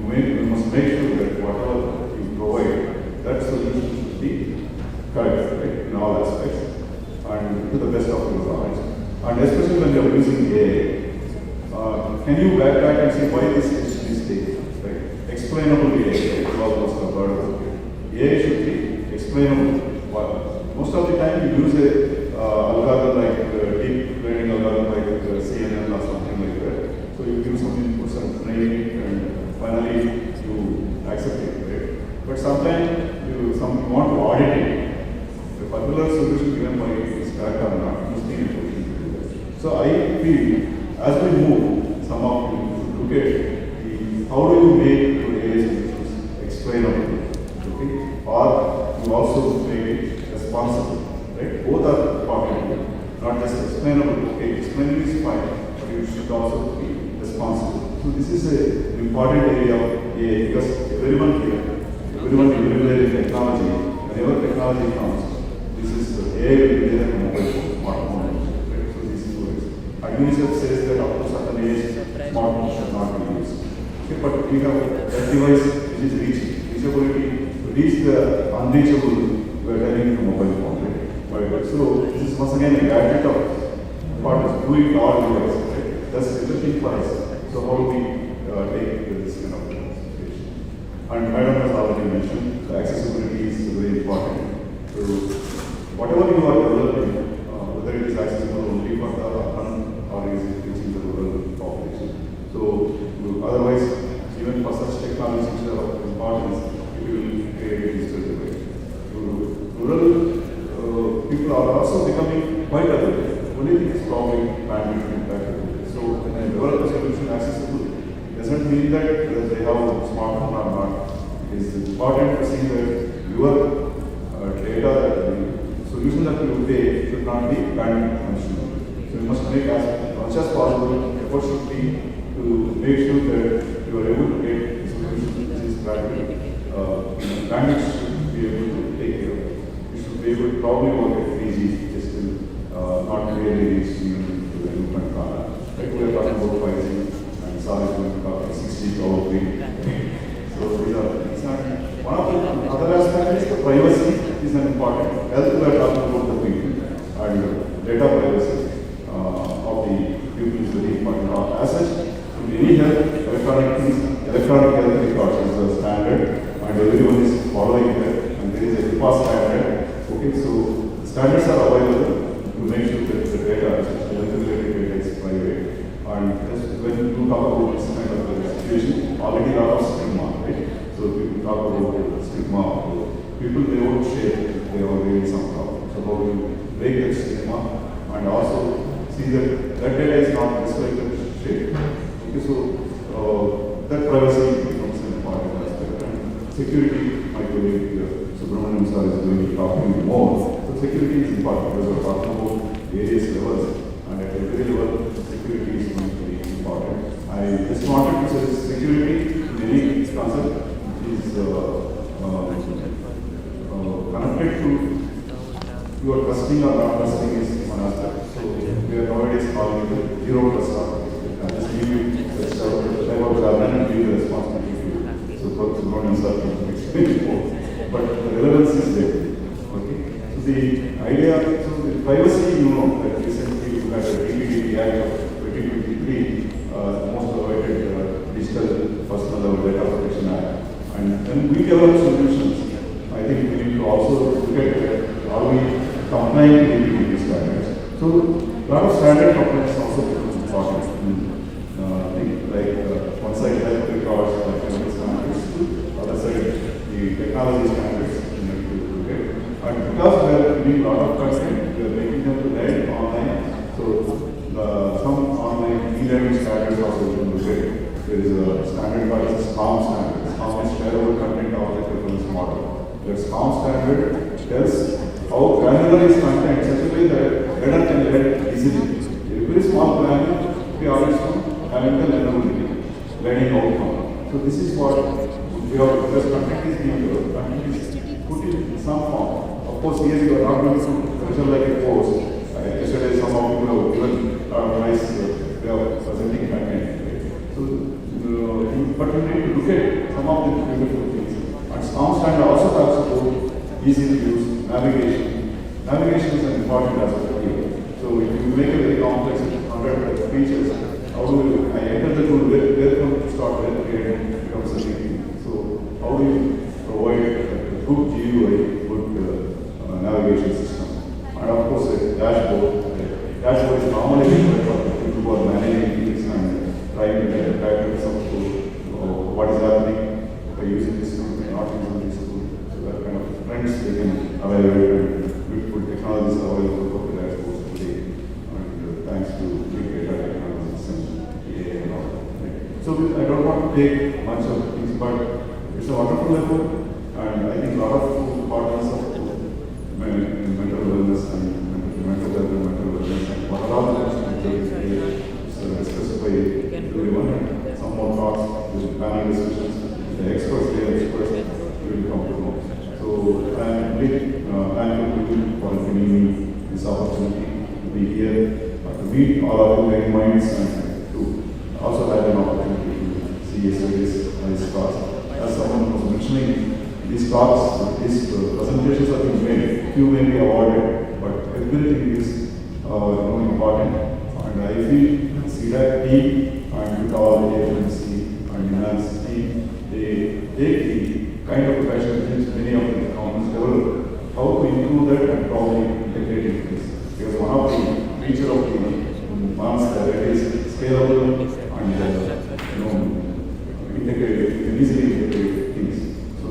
You must make sure that whatever you provide, that solution should be correct, right, in all aspects and to the best of your knowledge. And especially when you are using AI, can you backtrack and say why this decision is taken? Right? Explainable AI, right? Almost a word of it. AI should be explainable. Most of the time you use a algorithm like deep learning algorithm like CNN or something like that. So you give some inputs and train it and finally you accept it, right? But sometimes you want to audit it. The particular solution given by it is correct or not, you still need to do that. So I feel as we move, some of you should look at how do you make your AI solutions explainable, okay? Or you also make it responsible, right? Both are important, not just explainable. Okay, explaining is fine, but you should also be responsible. So this is an important area of AI because everyone here, everyone in technology, whenever technology comes, this is AI will be there in mobile phone, smartphone, right? So this is what it is. Administrator says that up to certain age, smartphone should not be used. Okay, but we have that device which is reachability, to reach the unreachable, we are telling the mobile phone, right? So this is once again a gadget of what is doing all devices, right? That's everything for us. So how do we take this kind of situation? And Madam has already mentioned the accessibility is very important. So whatever you are developing, whether it is accessible only for the urban or is it reaching the rural population. So otherwise, even for such technologies which are of importance, it will create a digital divide. Rural people are also becoming quite available. Only thing is probably bandwidth impact. So when I develop a solution accessible, it doesn't mean that they have a smartphone or not. It is important to see that your data, the solution that you take should not be bandwidth consuming. So you must make as much as possible. Effort should be to make sure that you are able to get a solution which is bandwidth. Bandwidth should be able to take care of it. You should be able to probably work at 3G, just not really reach even to the movement corner. Like we are talking about 5G and solid going to 6G probably. So these are things. One of the other aspects is the privacy is an important. Health we are talking about the people and data privacy of the people is very important. As such, in any health, electronic health records is a standard and everyone is following that and there is a HIPAA standard. Okay, so standards are available to make sure that the data, health-related data is private. And when you talk about this kind of situation, already a lot of stigma, right? So people talk about stigma, people they won't share if they are doing some problem. So how do you break that stigma and also see that that data is not displayed and shared. Okay, so that privacy becomes an important aspect. And security, my colleague Subramaniam sir is going to be talking more. So security is important because we're talking about various levels and at every level security is going to be important. I just wanted to say security in any concept is connected to trusting or not trusting is one aspect. So we are nowadays calling it zero trust architecture. And just give it the type of governance and give the responsibility to you. So for don't insult me, explain more. But the relevance is there. Okay. So the idea, so the privacy, you know, that recently you had a DPDP Act of 2023, the most awaited digital personal level data protection act. And when we develop solutions, I think we need to also look at how we comply with DPDP standards. So a lot of standard compliance also becomes important. One side health records, like chemical standards, other side the technology standards we need to look at. And because we are doing a lot of content, we are making them to learn online. So some online e-learning standards also we can look at. There is a standard called as SCOM standard. SCOM is shareable content object reference model. The SCOM standard tells how granular is content such a way that learner can learn easily. A very small granular, we always having the learning outcome. So this is what we have, because content is being put in some form. Of course, here you are not going to measure like a course. Yesterday, some of you have given nice way of presenting content. So, but you need to look at some of the beautiful things. And SCOM standard also talks about easy to use navigation. Navigation is an important aspect here. So if you make a very complex 100 features, how do you, I enter the tool, where from to start, where to end becomes a big thing. So how do you provide a good GUI, good navigation system? And of course a dashboard. Dashboard is normally used for people who are managing things and trying to get back to some tool, what is happening by using this tool, not using this tool. So that kind of trends they can evaluate and beautiful technologies are available for the dashboards today. And thanks to big data technologies and AI and all that. So I don't want to take much of things, but it's a wonderful effort, and I think a lot of partners of mental wellness and mental health and mental wellness and what are all the things we take today discussed by everyone, and some more talks, the panel discussions, the experts, will come to know. So I'm really thankful to you for giving me this opportunity to be here, to meet all of you like minds, and to also have an opportunity to see yesterday's nice talks. As someone was mentioning, these talks, these presentations have been made, few may be awarded, but everything is important. And I feel C-DAC team and with all the agency and MANAS team, they take the kind of passion which many of the governments develop, how to improve that and probably integrate into this. Because one of the feature of the MANAS that it is scalable and integrated, easily integrated things. So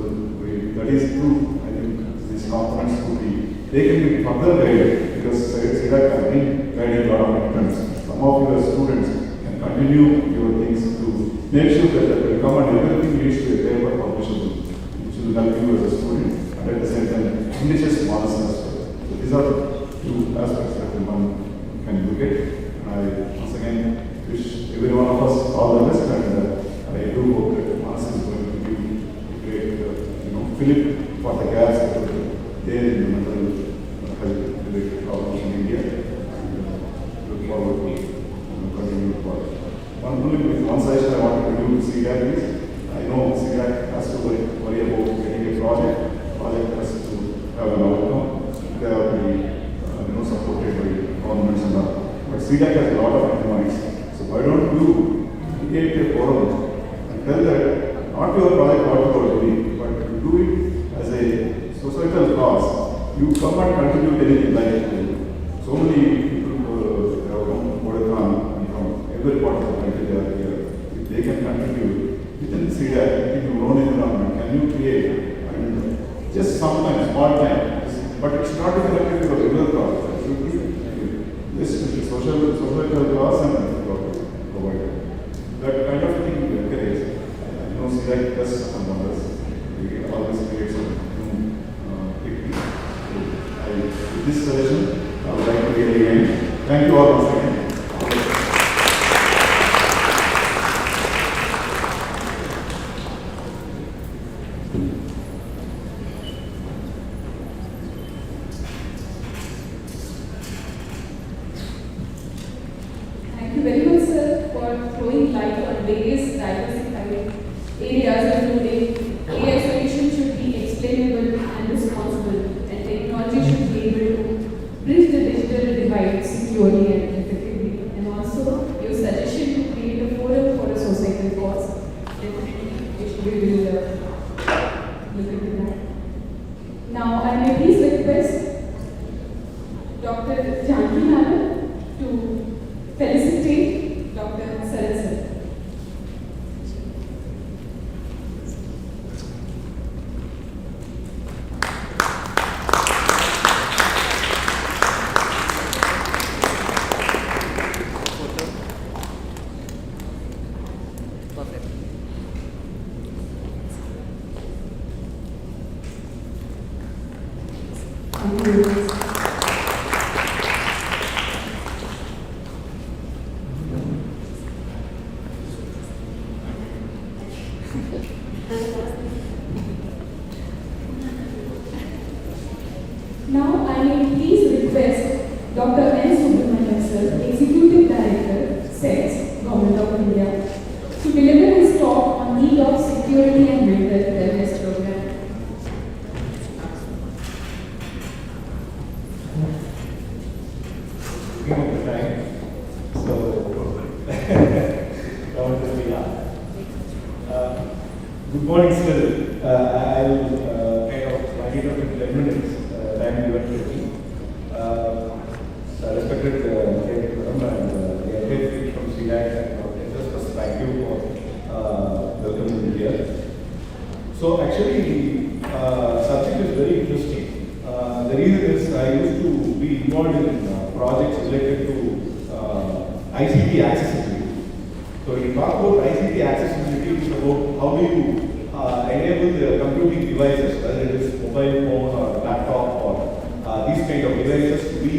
that is true. I think these components could be, they can be further guided, because C-DAC has been guiding a lot of interns. Some of your students can continue your things to make sure that they will come and everything leads to a paper publishable, which will help you as a student, and at the same time enriches MANAS as well. So these are two aspects that one can look at. I once again wish every one of us all the best, and I do hope that MANAS is going to be a great fillip for the gaps that are there in the mental health related problems in India, and look forward to continue to work. One suggestion I want to do to C-DAC is, I know C-DAC has to worry about getting a project has to have an outcome. They have to be supported by governments and all. But C-DAC has a lot of economics. So why don't you create a forum and tell that not your project what you are doing, but you do it as a societal cause. You come and contribute anything like so many people have come to Kodaikanal and from every part of the country they are here. If they can contribute within C-DAC, within your own environment, can you create and just sometimes, small time, but it's not connected to a regular cause. It should be this social cause and provided. That kind of thing we encourage. I know C-DAC does some wonders. We always create some techniques. With this suggestion, I would like to really end. Thank you all once again. look into that. Now, I may please request Dr. Janki Madam to felicitate Dr. Sarat sir. Now I may please request Dr. N. Subramanian sir, Executive Director, SETS, Government of India, to deliver his talk on need of security and mental wellness program. Good morning, sir. I'll kind of wind it up in 10 minutes. Time given to me. Respected Madam and the entire team from C-DAC and just thank you for welcoming me here. So actually, subject is very interesting. The reason is I used to be involved in projects related to ICT accessibility. So when you talk about ICT accessibility, it's about how do you enable the computing devices, whether it is mobile phone or laptop or these kind of devices to be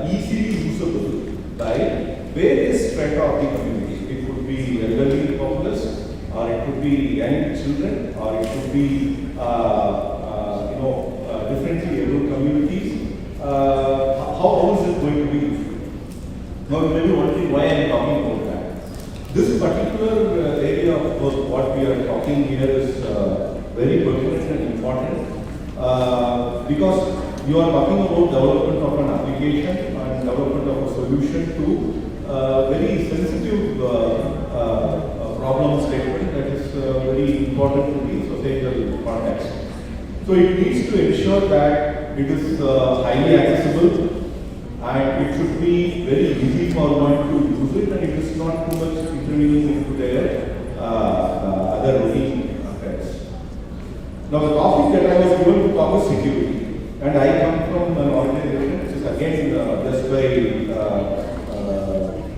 easily usable by various strata of the community. It could be elderly populace, or it could be young children, or it could be differently able communities. How is it going to be useful? Now you may be wondering why I am talking about that. This particular area of what we are talking here is very pertinent and important because you are talking about development of an application and development of a solution to very sensitive problem statement that is very important to the societal context. So it needs to ensure that it is highly accessible and it should be very easy for one to use it and it is not too much intervening into their other routine affairs. Now the topic that I was given to talk is security. And I come from an organization which is again blessed by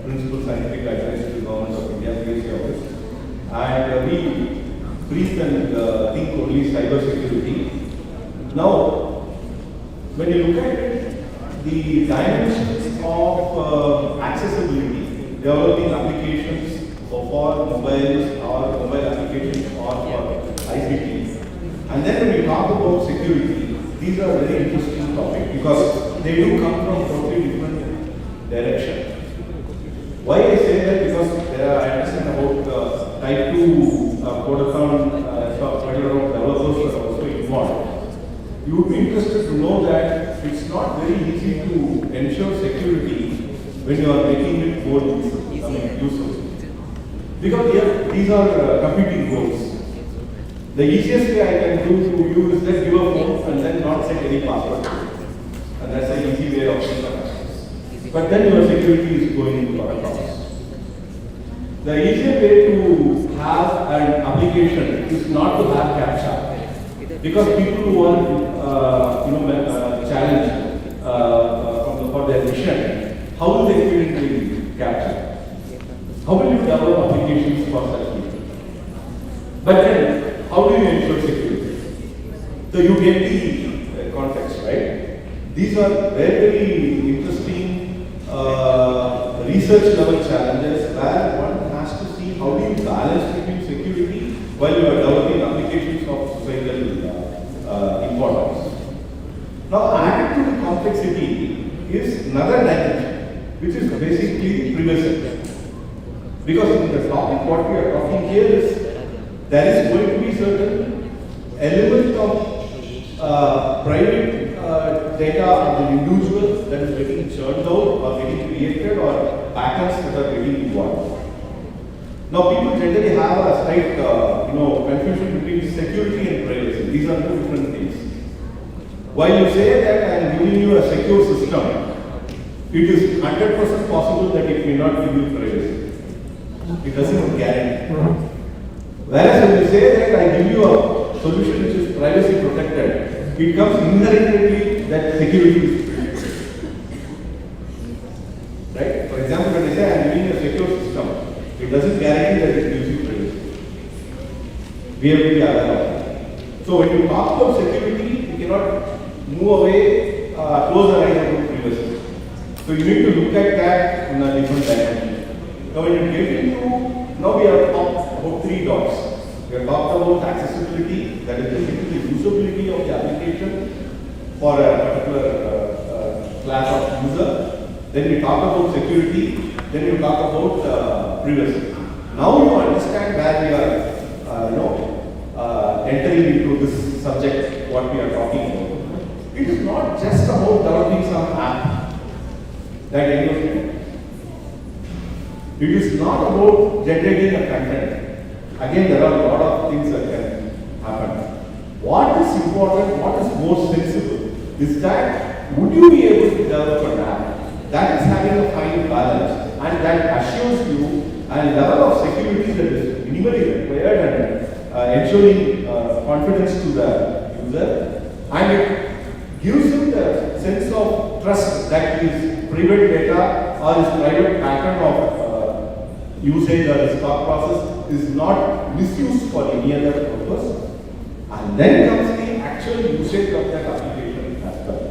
Principal Scientific Advice to the Government of India, PSC office. And we breathe and think only cyber security. Now, when you look at it, the dimensions of accessibility, developing applications for mobiles or mobile applications or for ICT. And then when we talk about security, these are very interesting topics because they do come from totally different directions. Why I say that? Because I understand about type 2 codeathon, quite a lot of developers are also involved. You would be interested to know that it's not very easy to ensure security when you are making it more useful. Because here, these are competing goals. The easiest way I can do to you is just give a phone and then not set any password. And that's an easy way of doing access. But then your security is going into a process. The easier way to have an application is not to have CAPTCHA. Because people who are challenged for their mission, how will they fit into CAPTCHA? How will you develop applications for such people? But then, how do you ensure security? So you get the context, right? These are very interesting research level challenges where one has to see how do you balance between security while you are developing applications of societal importance. Now added to the complexity is another dimension which is basically privacy. Because in the topic what we are talking here is there is going to be certain element of private data of the individual that is getting churned out or getting created or patterns that are getting involved. Now people generally have a slight confusion between security and privacy. These are two different things. While you say that I am giving you a secure system, it is 100% possible that it may not give you privacy. It doesn't guarantee. Whereas when you say that I give you a solution which is privacy protected, it comes inherently that security is protected. Right? For example, when I say I am giving you a secure system, it doesn't guarantee that it gives you privacy. We have to be aware of that. So when you talk about security, you cannot move away, close the eyes about privacy. So you need to look at that in a different dimension. Now when you get into, now we have talked about three dots. We have talked about accessibility, that is basically the usability of the application for a particular class of user. Then we talk about security, then we talk about privacy. Now you understand where we are entering into this subject, what we are talking about. It is not just about developing some app that anyone can. It is not about generating a content. Again, there are a lot of things that can happen. What is important, what is more sensible, is that would you be able to develop an app that is having a fine balance and that assures you a level of security that is minimally required and ensuring confidence to the user, and it gives him the sense of trust that his private data or his private pattern of usage or his thought process is not misused for any other purpose. And then comes the actual usage of that application as well.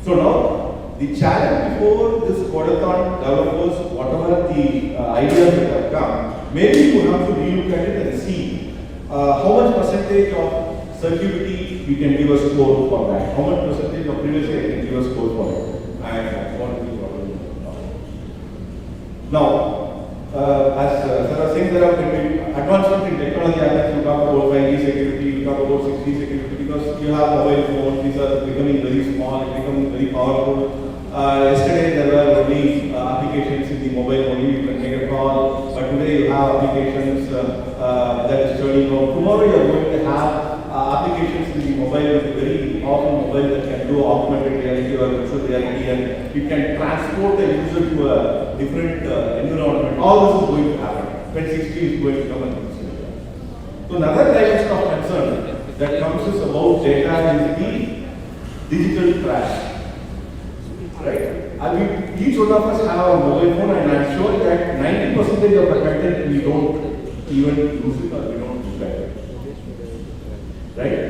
So now, the challenge before this Codathon developers, whatever the ideas that have come, maybe you have to relook at it and see how much percentage of security we can give a score for that, how much percentage of privacy I can give a score for it, and what is the problem. Now, as Sir was saying, there are advancements in technology. You talk about 5G security, you talk about 6G security, because you have mobile phones, these are becoming very small, becoming very powerful. Yesterday there were only applications in the mobile only, you can make a call, but today you have applications that is turning on. Tomorrow you are going to have applications in the mobile with a very powerful mobile that can do augmented reality or virtual reality, and you can transport the user to a different environment. All this is going to happen when 6G is going to come and consider. So another dimension of concern that comes is about data is the digital trash. Right? I mean, each one of us have a mobile phone, and I'm sure that 90% of the content we don't even use it or we don't look at it. Right?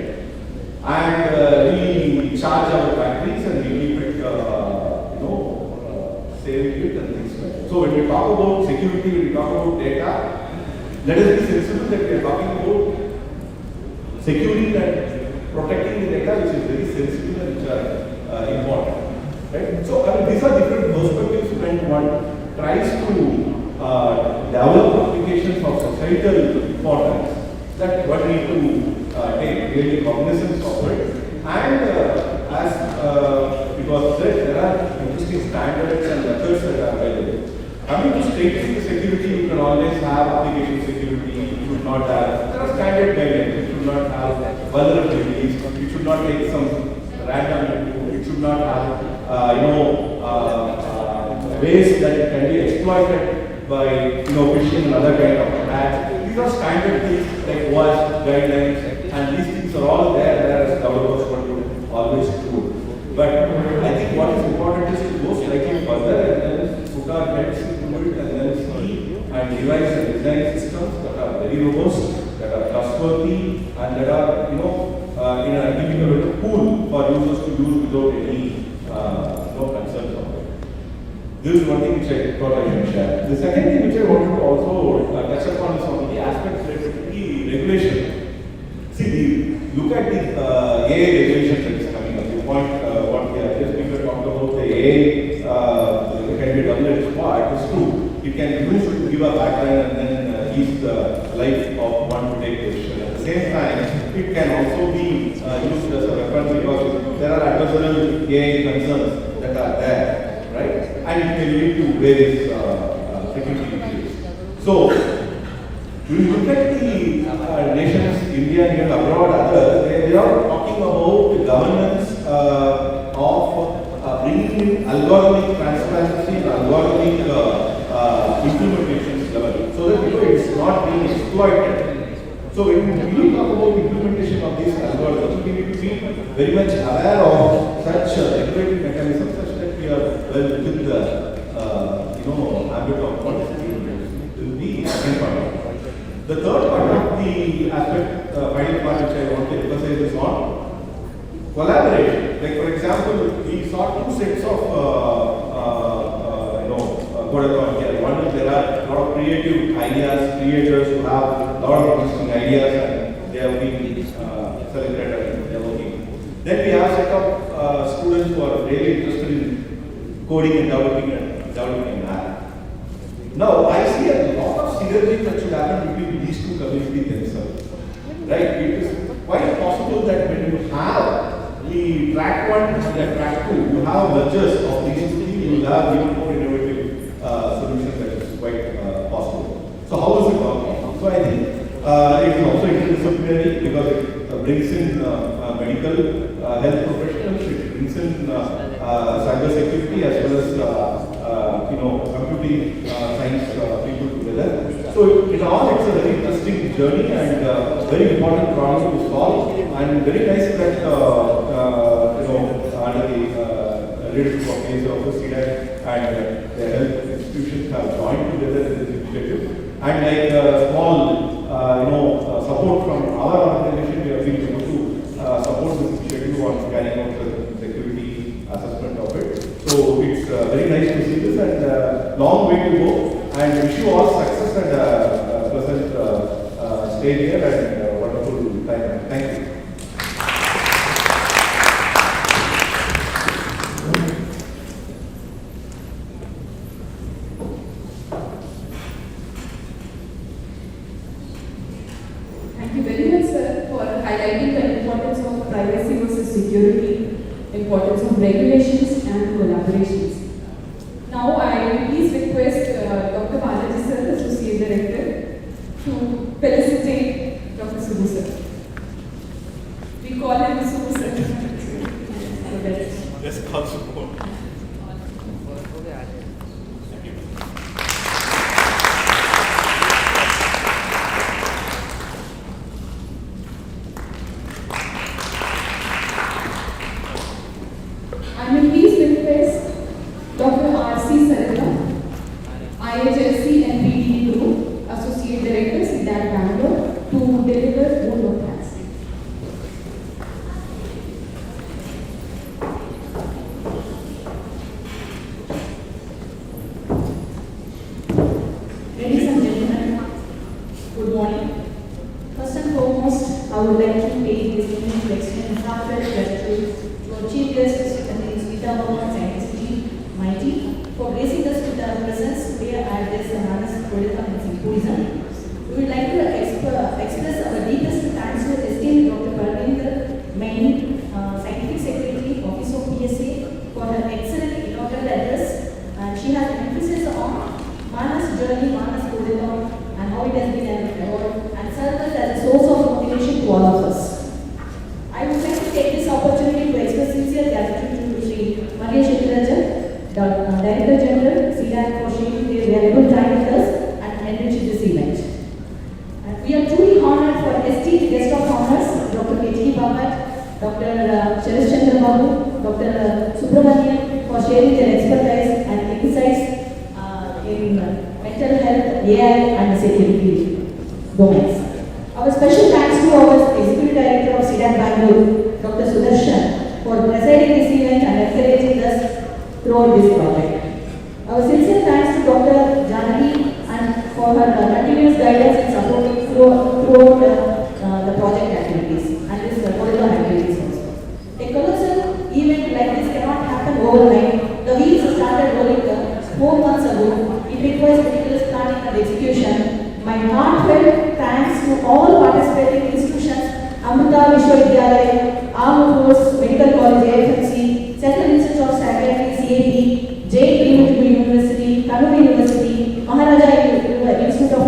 And we charge our batteries and we keep it, saving it and things like that. So when we talk about security, when we talk about data, let us be sensible that we are talking about securing and protecting the data, which is very sensible and which are important. Right? So these are different perspectives when one tries to develop applications of societal importance, that one need to take really cognizance of it. And as it was said, there are interesting standards and methods that are available. Coming to straight security, you can always have application security, you should not have, there are standard guidelines, you should not have vulnerabilities, you should not take some random input, you should not have ways that it can be exploited by phishing and other kind of attacks. These are standard things like WASP guidelines, and these things are all there as developers want to always do. But I think what is important is to go slightly further and then put our heads into it and then see and devise and design systems that are very robust, that are trustworthy, and that are giving a little pool for users to use without any concerns of it. This is one thing which I thought I should share. The second thing which I wanted to also touch upon is on the aspects related to the regulation. See, look at the AI regulation that is coming up. The point what we have just talked about, the AI can be double-edged sword. It's true. It can use to give a background and then ease the life of one to take position. At the same time, it can also be used as a weapon because there are adversarial AI concerns that are there, right? And it can lead to various security issues. So, when you look at the nations, India and abroad, others, they are talking about governance of bringing in algorithmic transparency and algorithmic implementations level, so that it's not being exploited. So when we talk about implementation of these algorithms, we need to be very much aware of such regulating mechanisms such that we are well within the ambit of policy will be the second part. The third part of the aspect, final part which I want to emphasize is on collaboration. Like for example, we saw two sets of Codathon here. One is there are a lot of creative ideas, creators who have a lot of interesting ideas and they have been celebrated and they are working. Then we have set of students who are really interested in coding and developing an app. Now I see a lot of synergy that should happen between these two communities themselves. Right? It is quite possible that when you have the track 1 and the track 2, you have mergers of these two things, you will have even more innovative solutions that is quite possible. So how is it working? So I think it is also interdisciplinary because it brings in medical health professionals, it brings in cyber security as well as computing science people together. So in all, it's a very interesting journey and very important problem to solve. And very nice that under the leadership of C-DAC and the health institutions have joined together in this initiative. And like small support from our organization, we have been able to support this initiative on carrying out the security assessment of it. So it's very nice to see this and long way to go. And wish you all success and pleasant stay here and wonderful time. Thank you. Thank you very much, sir, for highlighting the importance of privacy versus security, importance of regulations and collaborations. Now, I will please request Dr. Balaji, sir, Associate Director, to felicitate Dr. Subbu, sir. We call him Subbu, sir. Let's call Subbu. I will please request Dr. R.C. Sarita, IHSC and PDE Group, Associate Director, C-DAC Bangalore, to deliver vote of thanks. Ladies and gentlemen, good morning. First and foremost, I would like to take this moment to extend heartfelt gratitude to our Chief Guest, for gracing us with our presence today at this MANAS Symposium. We would like to express our deepest thanks to esteemed Dr. Parvinder Main, Scientific Secretary, Office of PSA, for her excellent inaugural address. She has emphasis on MANAS journey, MANAS Codathon, and how it has been an award and served as a source of motivation to all of us. I would like to take this opportunity to express sincere gratitude to Sri Maria Shetirajan, Director General, C-DAC, for sharing their valuable time with us and enriching this event. And we are truly honored for esteemed guest of honors, Dr. K.G. Bhagat, Dr. Sharath Chandra Babu, Dr. Subramanian, for sharing their expertise and insights in mental health, AI, and security domains. Our special thanks to our Executive Director of C-DAC Bangalore, Dr. Sudarshan, for presiding this event and encouraging us throughout this project. Our sincere thanks to Dr. Janaki and for her continuous guidance and support throughout the project activities and this Codathon activities also. A colossal event like this cannot happen overnight. The wheels started rolling 4 months ago. It requires meticulous planning and execution. My heartfelt thanks to all participating institutions, Amrita Vishwavidyalaya, Armed Force Medical College, AFMC, Central Institute of Psychiatry, CAP, Jain University, Kannur University, Maharaja Institute of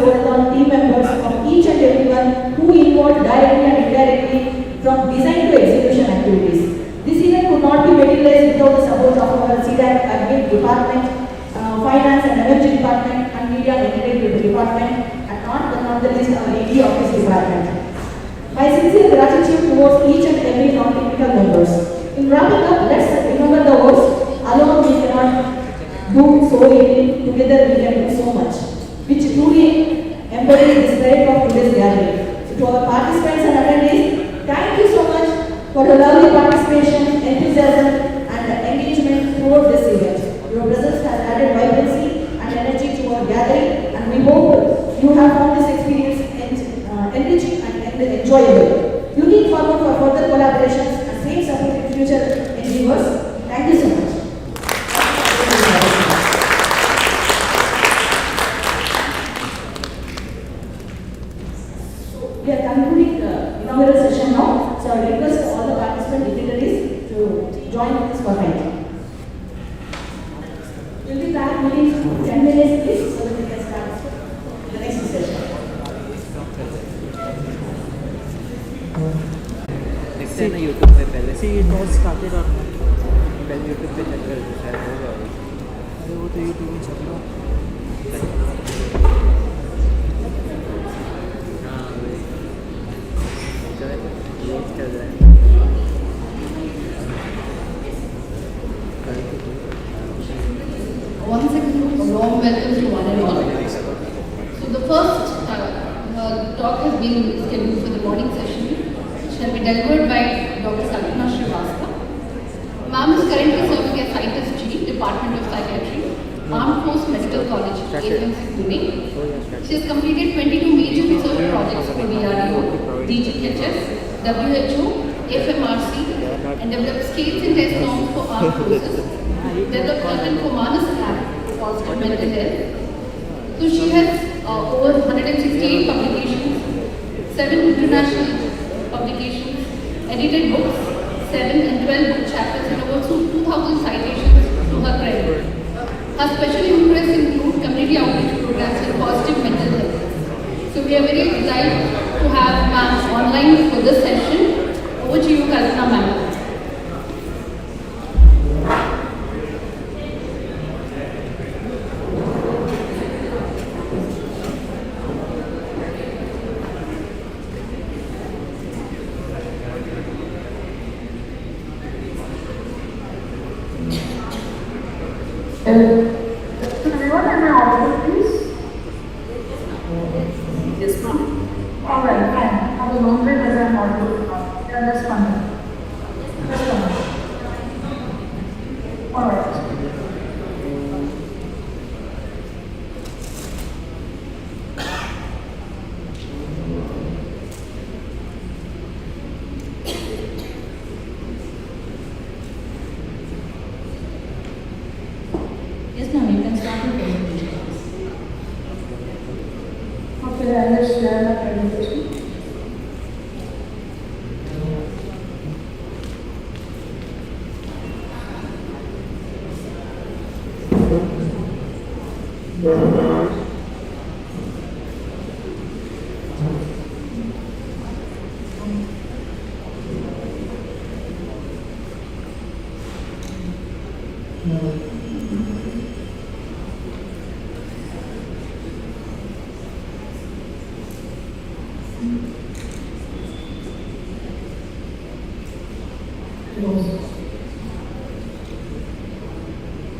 Kodathon team members of each and everyone who involved directly and indirectly from design to execution activities. This event could not be materialized without the support of our C-DAC admin department, finance and energy department, and media and entertainment department, and not the least our AD office department. My sincere gratitude towards each and every non-technical members. In wrapping up, let's remember the words, alone we cannot do so little, together we can do so much, which truly embodies the spirit of today's gathering. So to our participants and attendees, thank you so much for your lovely participation, enthusiasm and engagement throughout this event. Your presence has added vibrancy and energy to our gathering, and we hope you have found this experience enriching and enjoyable. Looking forward for further collaborations and same support in future endeavors. Thank you so much. We are concluding the inaugural session now, so I request all the participant dignitaries to join in this format. We'll be back within 10 minutes, please, so that we can start the next session. देखते हैं ना YouTube पे पहले से ये toss started और पहले YouTube पे चल रहा है शायद होगा अरे वो तो यूट्यूब में चल रहा हाँ ये चल रहा है Once again, a warm welcome to one and all. So the first talk has been scheduled for the morning session, shall be delivered by Dr. Salina Srivastava. Ma'am is currently serving as Scientist Chief, Department of Psychiatry, Armed Force Medical College, AFMC Pune. She has completed 22 major research projects for DRDO, DGHS, WHO, FMRC, and developed scales and test norms for armed forces, developed content for MANAS app for positive mental health. So she has over 168 publications, 7 international publications, edited books, 7 and 12 book chapters, and over 2,000 citations to her credit. Her special interests include community outreach programs and positive mental health. So we are very excited to have ma'am online for this session. Over to you, Kalpana ma'am. Everyone, am I audible, please? Yes, ma'am. All right, fine. I was wondering whether I'm audible. Yeah, that's fine. That's fine. All right. Yes, ma'am, you can start your presentation. Okay, then let's share my presentation.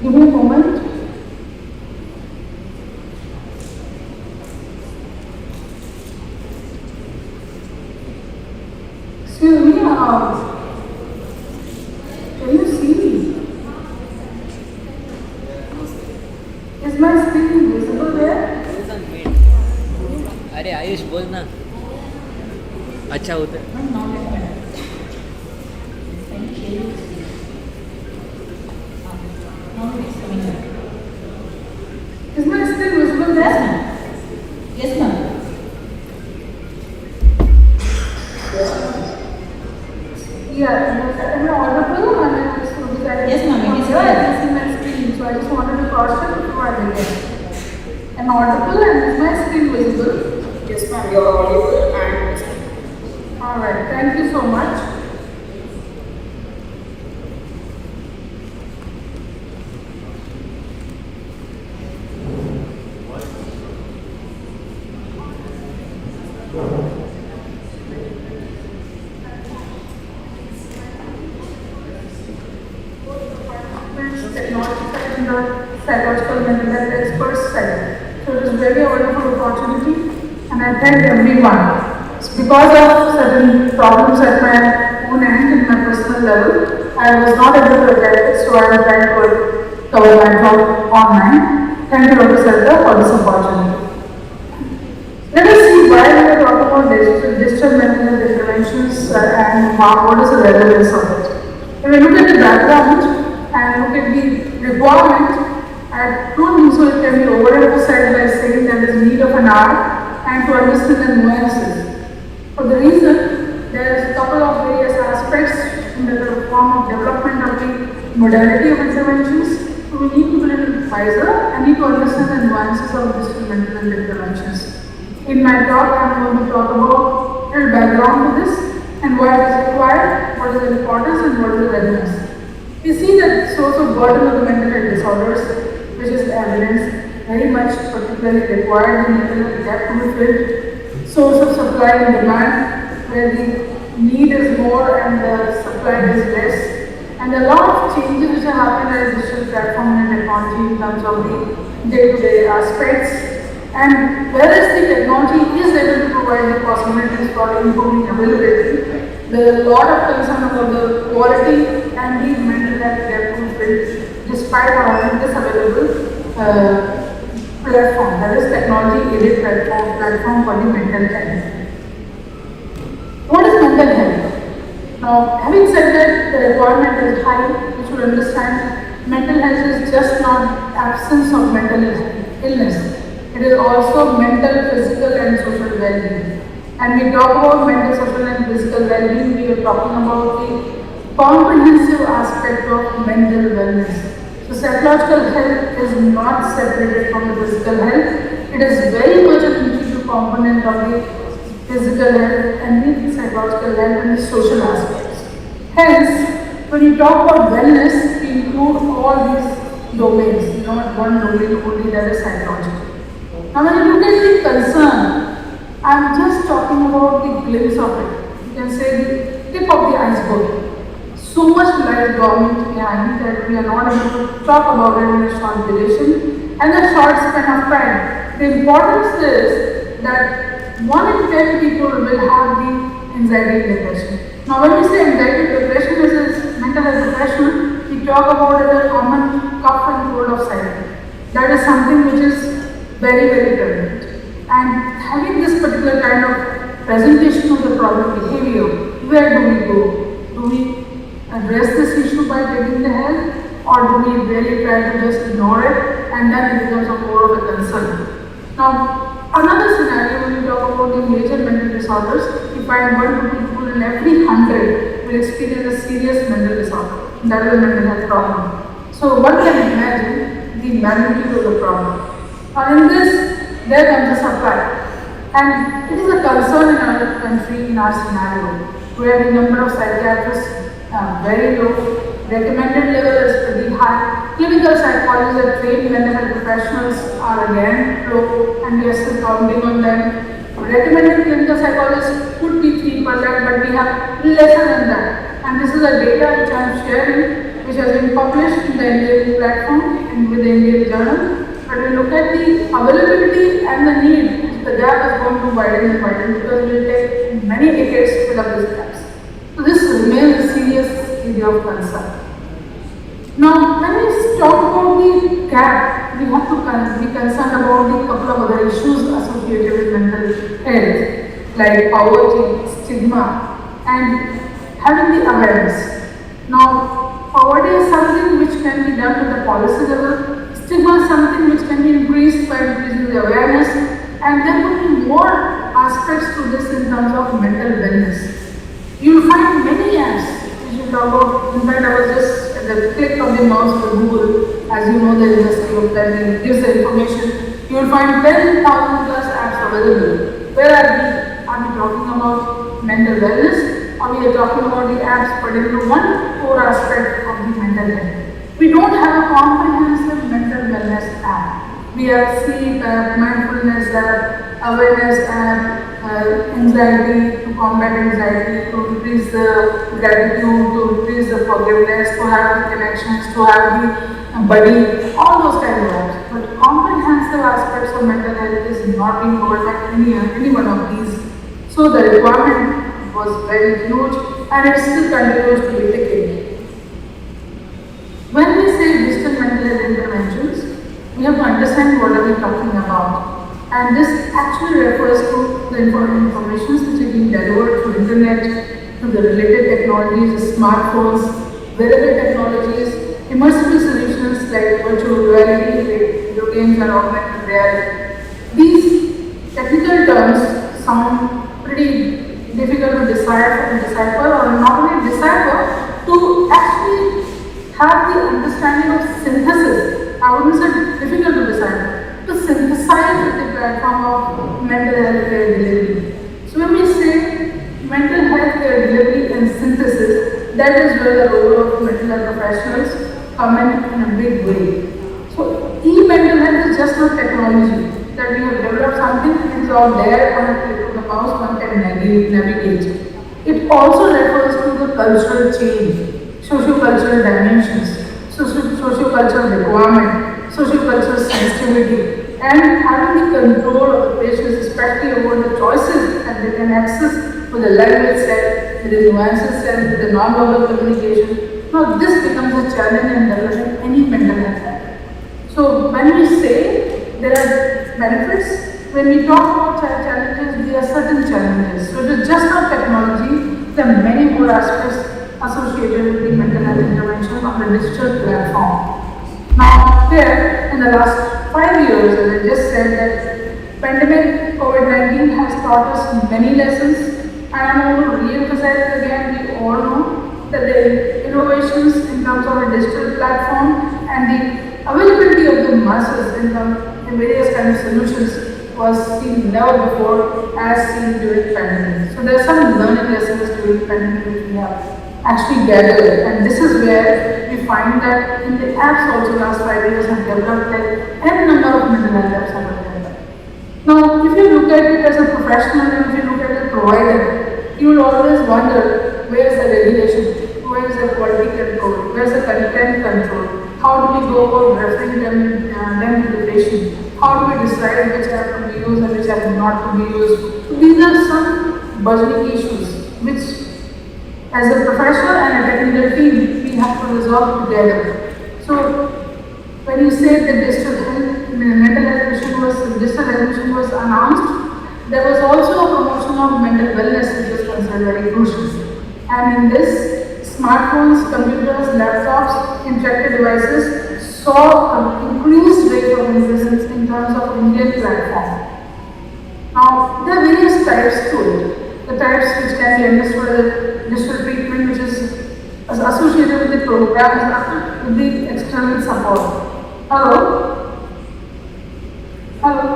Give me a moment. Excuse me, can you see me? Is my screen visible there? अरे आयुष बोल ना अच्छा होता है Is my screen visible there? Yes, ma'am. Yeah, am I audible? Yes, ma'am, it is clear. I clear. can see my screen, so I just wanted to cross check before I begin. Am I audible and is my screen visible? Yes, ma'am, you are audible and all right. Thank you so much. Psychological mental health experts side. So it is very wonderful opportunity and I thank everyone. Because of certain problems at my own end in my personal level, I was not able to attend it, so I am trying to cover my talk online. Thank you, Dr. Sarda, for this opportunity. Let us see why we are talking about digital mental health interventions and what is the relevance of it. If we look at the background and look at the requirement, I don't think so it can be overemphasized by saying that there is need of an hour and to understand the nuances. For the reason, there is a couple of various aspects in the form of development of the modality of interventions. So we need to be a little wiser and need to understand the nuances of digital mental health interventions. In my talk, I am going to talk about a little background to this and why it is required, what is the importance and what is the relevance. We see that source of burden of the mental health disorders, which is evidence, very much particularly required in mental health gap to be filled. Source of supply and demand, where the need is more and the supply is less. And a lot of changes which have happened as digital platform and technology in terms of the day-to-day aspects. And whereas the technology is able to provide the possibilities for improving availability, there is a lot of concern about the quality and the mental health gap to be filled despite having this available platform, that is technology-aided platform for the mental health. What is mental health? Now, having said that the requirement is high, you should understand mental health is just not absence of mental illness. It is also mental, physical and social well-being. And we talk about mental, social and physical well-being, we are talking about the comprehensive aspect of mental wellness. So psychological health is not separated from the physical health. It is very much an integral component of the physical health and the psychological health and the social aspects. Hence, when you talk about wellness, we include all these domains, not one domain only, that is psychology. Now when you look at the concern, I am just talking about the glimpse of it. You can say the tip of the iceberg. So much light government behind that we are not able to talk about it in a short duration and a short span of time. The importance is that 1 in 10 people will have the anxiety and depression. Now when we say anxiety and depression, this is mental health depression, we talk about it as a common cough and cold of silence. That is something which is very, very prevalent. And having this particular kind of presentation of the problem behavior, where do we go? Do we address this issue by getting the help, or do we really try to just ignore it and then it becomes more of a concern? Now, another scenario when we talk about the major mental disorders, we find 1 to 2 people in every 100 will experience a serious mental disorder. That is a mental health problem. So one can imagine the magnitude of the problem. And in this, there comes the supply. And it is a concern in our country, in our scenario, where the number of psychiatrists are very low, recommended level is pretty high, clinical psychologists and trained mental health professionals are again low, and we are still counting on them. Recommended clinical psychologists could be 3%, but we have lesser than that. And this is a data which I am sharing, which has been published in the Indian platform and with the Indian journal. But we look at the availability and the need, the gap is going to widen and widen because it will take many decades to fill up these gaps. So this remains a serious area of concern. Now, when we talk about the gap, we have to be concerned about the couple of other issues associated with mental health, like poverty, stigma, and having the awareness. Now, poverty is something which can be done at the policy level. Stigma is something which can be increased by increasing the awareness, and there will be more aspects to this in terms of mental wellness. You will find many apps which you talk about. In fact, I was just at the click of the mouse for Google, as you know the industry of that gives the information. You will find 10,000 plus apps available, where wellness, or we are talking about the apps pertaining to one core aspect of the mental health. We don't have a comprehensive mental wellness app. We have sleep app, mindfulness app, awareness app, anxiety, to combat anxiety, to increase the gratitude, to increase the forgiveness, to have the connections, to have the buddy, all those kind of apps. But comprehensive aspects of mental health is not being covered by any one of these. So the requirement was very huge and it still continues to be the case. When we say digital mental health interventions, we have to understand what are we talking about. And this actually refers to the information which is being delivered through internet, through the related technologies, smartphones, wearable technologies, immersive solutions like virtual reality, video games and augmented reality. These technical terms sound pretty difficult to decipher or not only decipher, to actually have the understanding of synthesis. I wouldn't say difficult to decipher, to synthesize the platform of mental health care delivery. So when we say mental health care delivery and synthesis, that is where the role of mental health professionals come in a big way. So e-mental health is just not technology that we have developed something, it is all there on a click of the mouse, one can navigate. It also refers to the cultural change, socio-cultural dimensions, socio-cultural requirement, socio-cultural sensitivity, and having the control of the patients, especially over the choices that they can access with the language set, with the nuances set, with the non-verbal communication. Now this becomes a challenge in developing any mental health. So when we say there are benefits, when we talk about challenges, there are certain challenges. So it is just not technology, there are many more aspects associated with the mental health intervention on the digital platform. Now here, in the last 5 years, as I just said, that pandemic COVID-19 has taught us many lessons, and I'm going to re-emphasize it again. We all know that the innovations in terms of a digital platform and the availability of the masses in various kind of solutions was seen never before as seen during pandemic. So there are some learning lessons during pandemic which we have actually gathered, and this is where we find that in the apps also last 5 years have developed like n number of mental health apps have developed. Now if you look at it as a professional and if you look at the provider, you will always wonder where is the regulation, where is the quality control, where is the content control, how do we go about referring them to the patient, how do we decide which app to be used and which app not to be used. So these are some burgeoning issues which as a professional and a technical team, we have to resolve together. So, when you say the digital health mission was announced, there was also a promotion of mental wellness which was considered very crucial. And in this, smartphones, computers, laptops, interactive devices saw an increased rate of interest in terms of Indian platform. Now, there are various types to it. The types which can be understood as digital treatment, which is associated with the programs with the external support. Hello? Hello?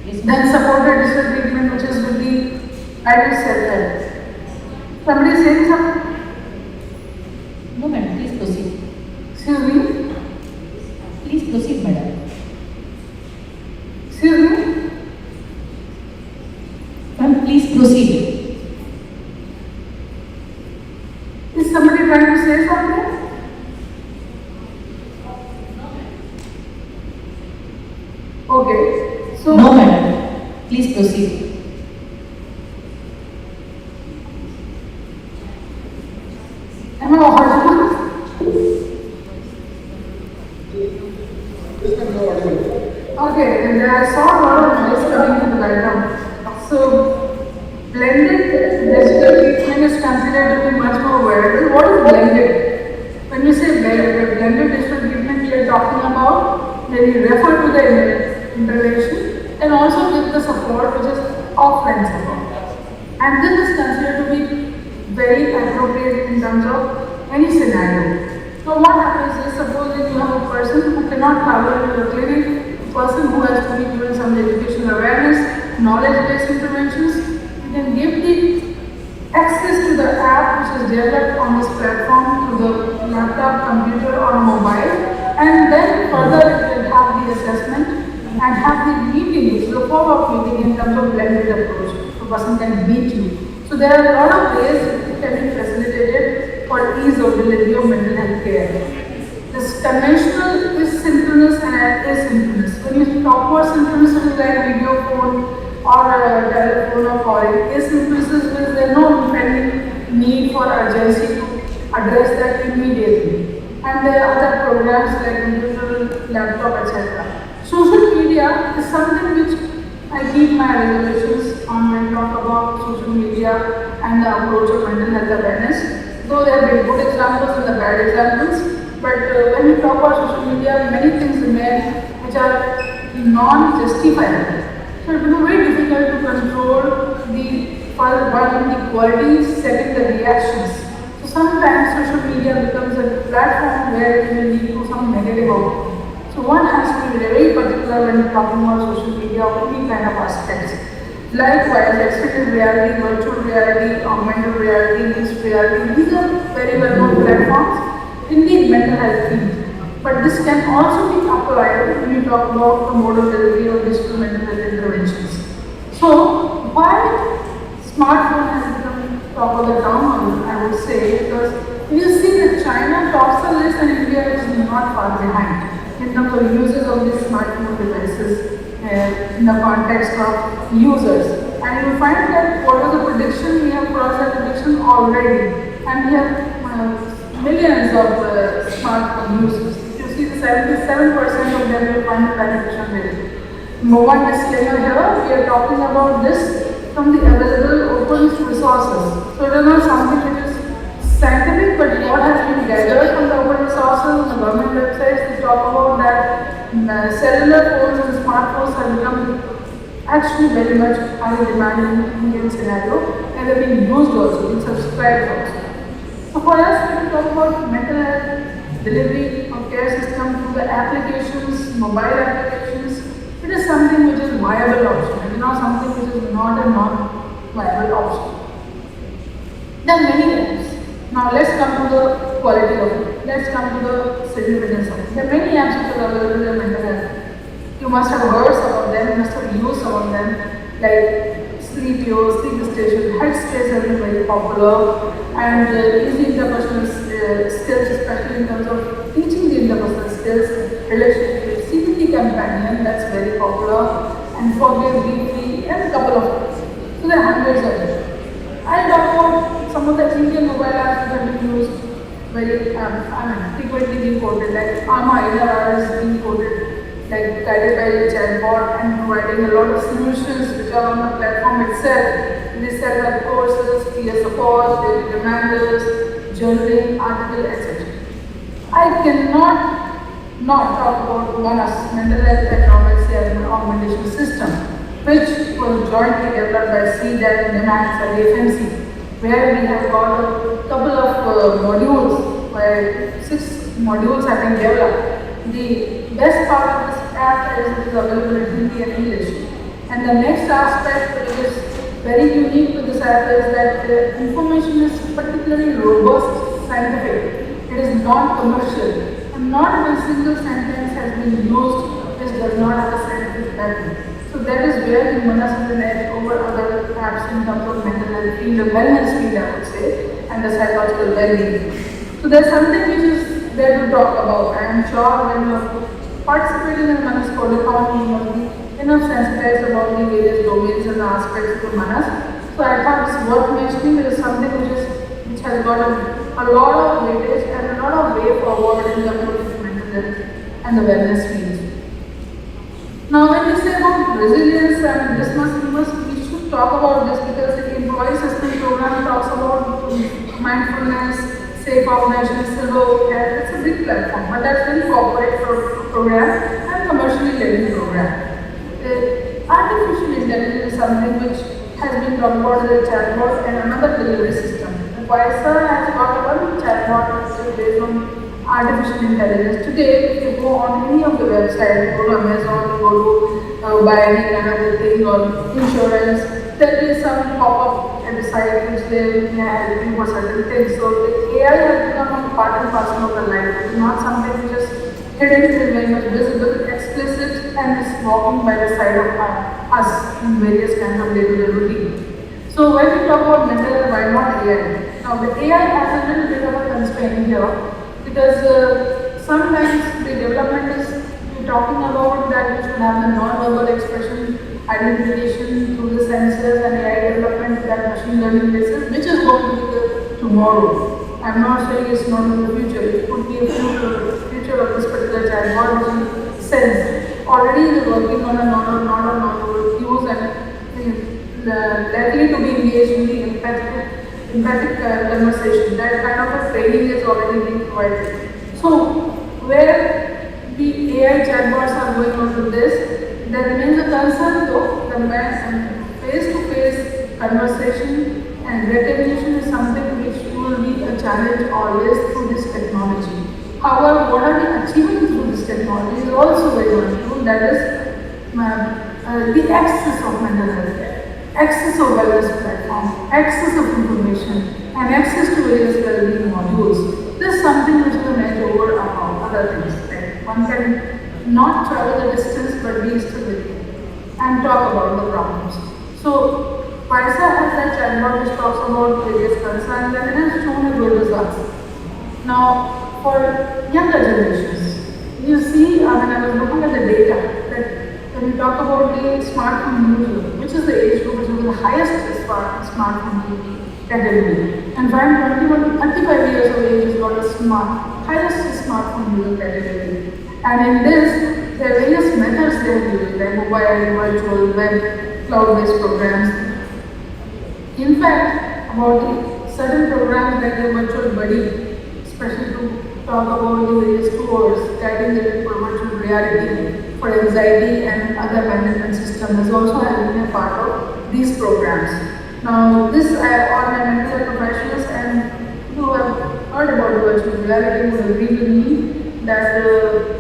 Then supported digital treatment, which is with the adult self-help. Somebody saying something? No, madam, please proceed. Excuse me? Please proceed, madam. Excuse me? Ma'am, please proceed. Is somebody trying to say something? Okay. So No, madam. Please proceed. am I audible? Okay, and I saw a lot of noise coming from the background. So, blended digital treatment is considered to be much more wearable. What is blended? When we say blended digital treatment, we are talking about when we refer to the intervention and also give the support which is offline support. And this is considered to be very appropriate in terms of any scenario. So what happens is, suppose if you have a person who cannot travel to the clinic, a person who has to be given some educational awareness, knowledge-based interventions, you can give developed on this platform through the laptop, computer or mobile, and then further it will have the assessment and have the meeting, the follow-up meeting in terms of blended approach. The person can meet you. So there are a lot of ways it can be facilitated for ease of delivery of mental health care. This conventional is synchronous and asynchronous. When you talk about synchronous, it is like video phone or telephone or calling. Asynchronous is there is no impending need for urgency to address that immediately. And there are other programs like computer, laptop, etc. Social media is something which I keep my reservations on when I talk about social media and the approach of mental health awareness. Though there have been good examples and the bad examples. But when we talk about social media, many things remain which are non-justifiable. So it becomes very difficult to control the quality, second the reactions. So sometimes social media becomes a platform where you will lead to some negative outcome. So one has to be very particular when talking about social media or any kind of aspects. Likewise, extended reality, virtual reality, augmented reality, mixed reality, these are very well-known platforms in the mental health field. But this can also be applied when you talk about the mode of delivery of digital mental health interventions. So, why smartphone has become top of the town, I would say, because you see that China tops the list and India is not far behind in terms of users of these smartphone devices in the context of users. And you find that what was the prediction, we have crossed that prediction already. And we have millions of smartphone users. If you see the 77% of them will find the penetration rate. One disclaimer here, we are talking about this from the available open resources. So it is not something which is scientific, but what has been gathered from the open resources, the government websites, they talk about that cellular phones and smartphones have become actually very much high demand in the Indian scenario, and they're being used also, being subscribed also. So for us, when we talk about mental health delivery of care system through the applications, mobile applications, it is something which is viable option. It is not something which is not a non-viable option. There are many apps. Now let's come to the quality of it. Let's come to the significance of it. There are many apps which are available in mental health. You must have heard some of them, you must have used some of them, like Sleepio, Sleep Station, Headspace has been very popular, and easy interpersonal skills, especially in terms of teaching the interpersonal skills, relationships, CBT Companion, that's very popular, and Forgive, Be Free, and a couple of others. So there are hundreds of them. I'll talk about some of the Indian mobile apps that have been used very frequently being quoted, like Inaugural is being quoted, like guided by the chatbot and providing a lot of solutions which are on the platform itself. They set up courses, peer support, daily reminders, journaling, article, etc. I cannot not talk about MANAS, Mental Health Economics and Augmentation System, which was jointly developed by C-DAC, MANAS and FMC, where we have got a couple of modules, where 6 modules have been developed. The best part of this app is it is available in Hindi and English. And the next aspect which is very unique to this app is that the information is particularly robust, scientific. It is non-commercial. And not a single sentence has been used which does not have a scientific backing. So that is where the MANAS has an edge over other apps in terms of mental health field, the wellness field I would say, and the psychological well-being. So there's something which is there to talk about. I am sure when you are participating in MANAS Codecathon, you must be enough sensitized about the various domains and aspects of MANAS. So I thought it's worth mentioning. It is something which has got a lot of weightage and a lot of way forward in terms of mental health and the wellness field. Now when we say about resilience, and we should talk about this because the employee assessment program talks about mindfulness, safe organization, silver care. It's a big platform, but that's very corporate program and commercially led program. Artificial intelligence is something which has been talked about as a chatbot and another delivery system. The Pfizer has got one chatbot which is based on artificial intelligence. Today, if you go on any of the websites, go to Amazon, go to buy any kind of thing or insurance, there will be some pop-up at the site which they may help you for certain things. So the AI has become a part and parcel of the life. It is not something which is hidden, it is very much visible, explicit, and is walking by the side of us in various kinds of day-to-day routine. So when we talk about mental health, why not AI? Now the AI has a little bit of a constraint here because sometimes the development is talking about that we should have the non-verbal expression identification through the sensors and AI development that machine learning basis, which is going to be the tomorrow. I'm not saying it's not in the future, it could be a future of this particular chatbot which in sense already is working on a non-verbal cues and likely to be engaged in the empathic conversation. That kind of a training is already being provided. So, where the AI chatbots are going on to this, there remains a concern though, the face-to-face conversation and recognition is something which will be a challenge always through this technology. However, what are we achieving through this technology is also very wonderful, that is the access of mental health care, access of wellness platform, access of information, and access to various well-being modules. This is something which is an edge over other things. One can not travel the distance but be still with you and talk about the problems. So, PISA has that chatbot which talks about various concerns and it has shown good results. Now, for younger generations, you see, I was looking at the data that when we talk about the smartphone user, which is the age group which is the highest smartphone category, and find 21 to 35 years of age is what is highest smartphone user category. And in this, there are various methods they have used, like mobile, virtual, web, cloud-based programs. In fact, about the certain programs like the virtual buddy, especially to talk about the various tours, guiding the virtual reality for anxiety and other management systems is also having a part of these programs. Now, this all my mental health professionals and people who have heard about virtual reality would agree with me that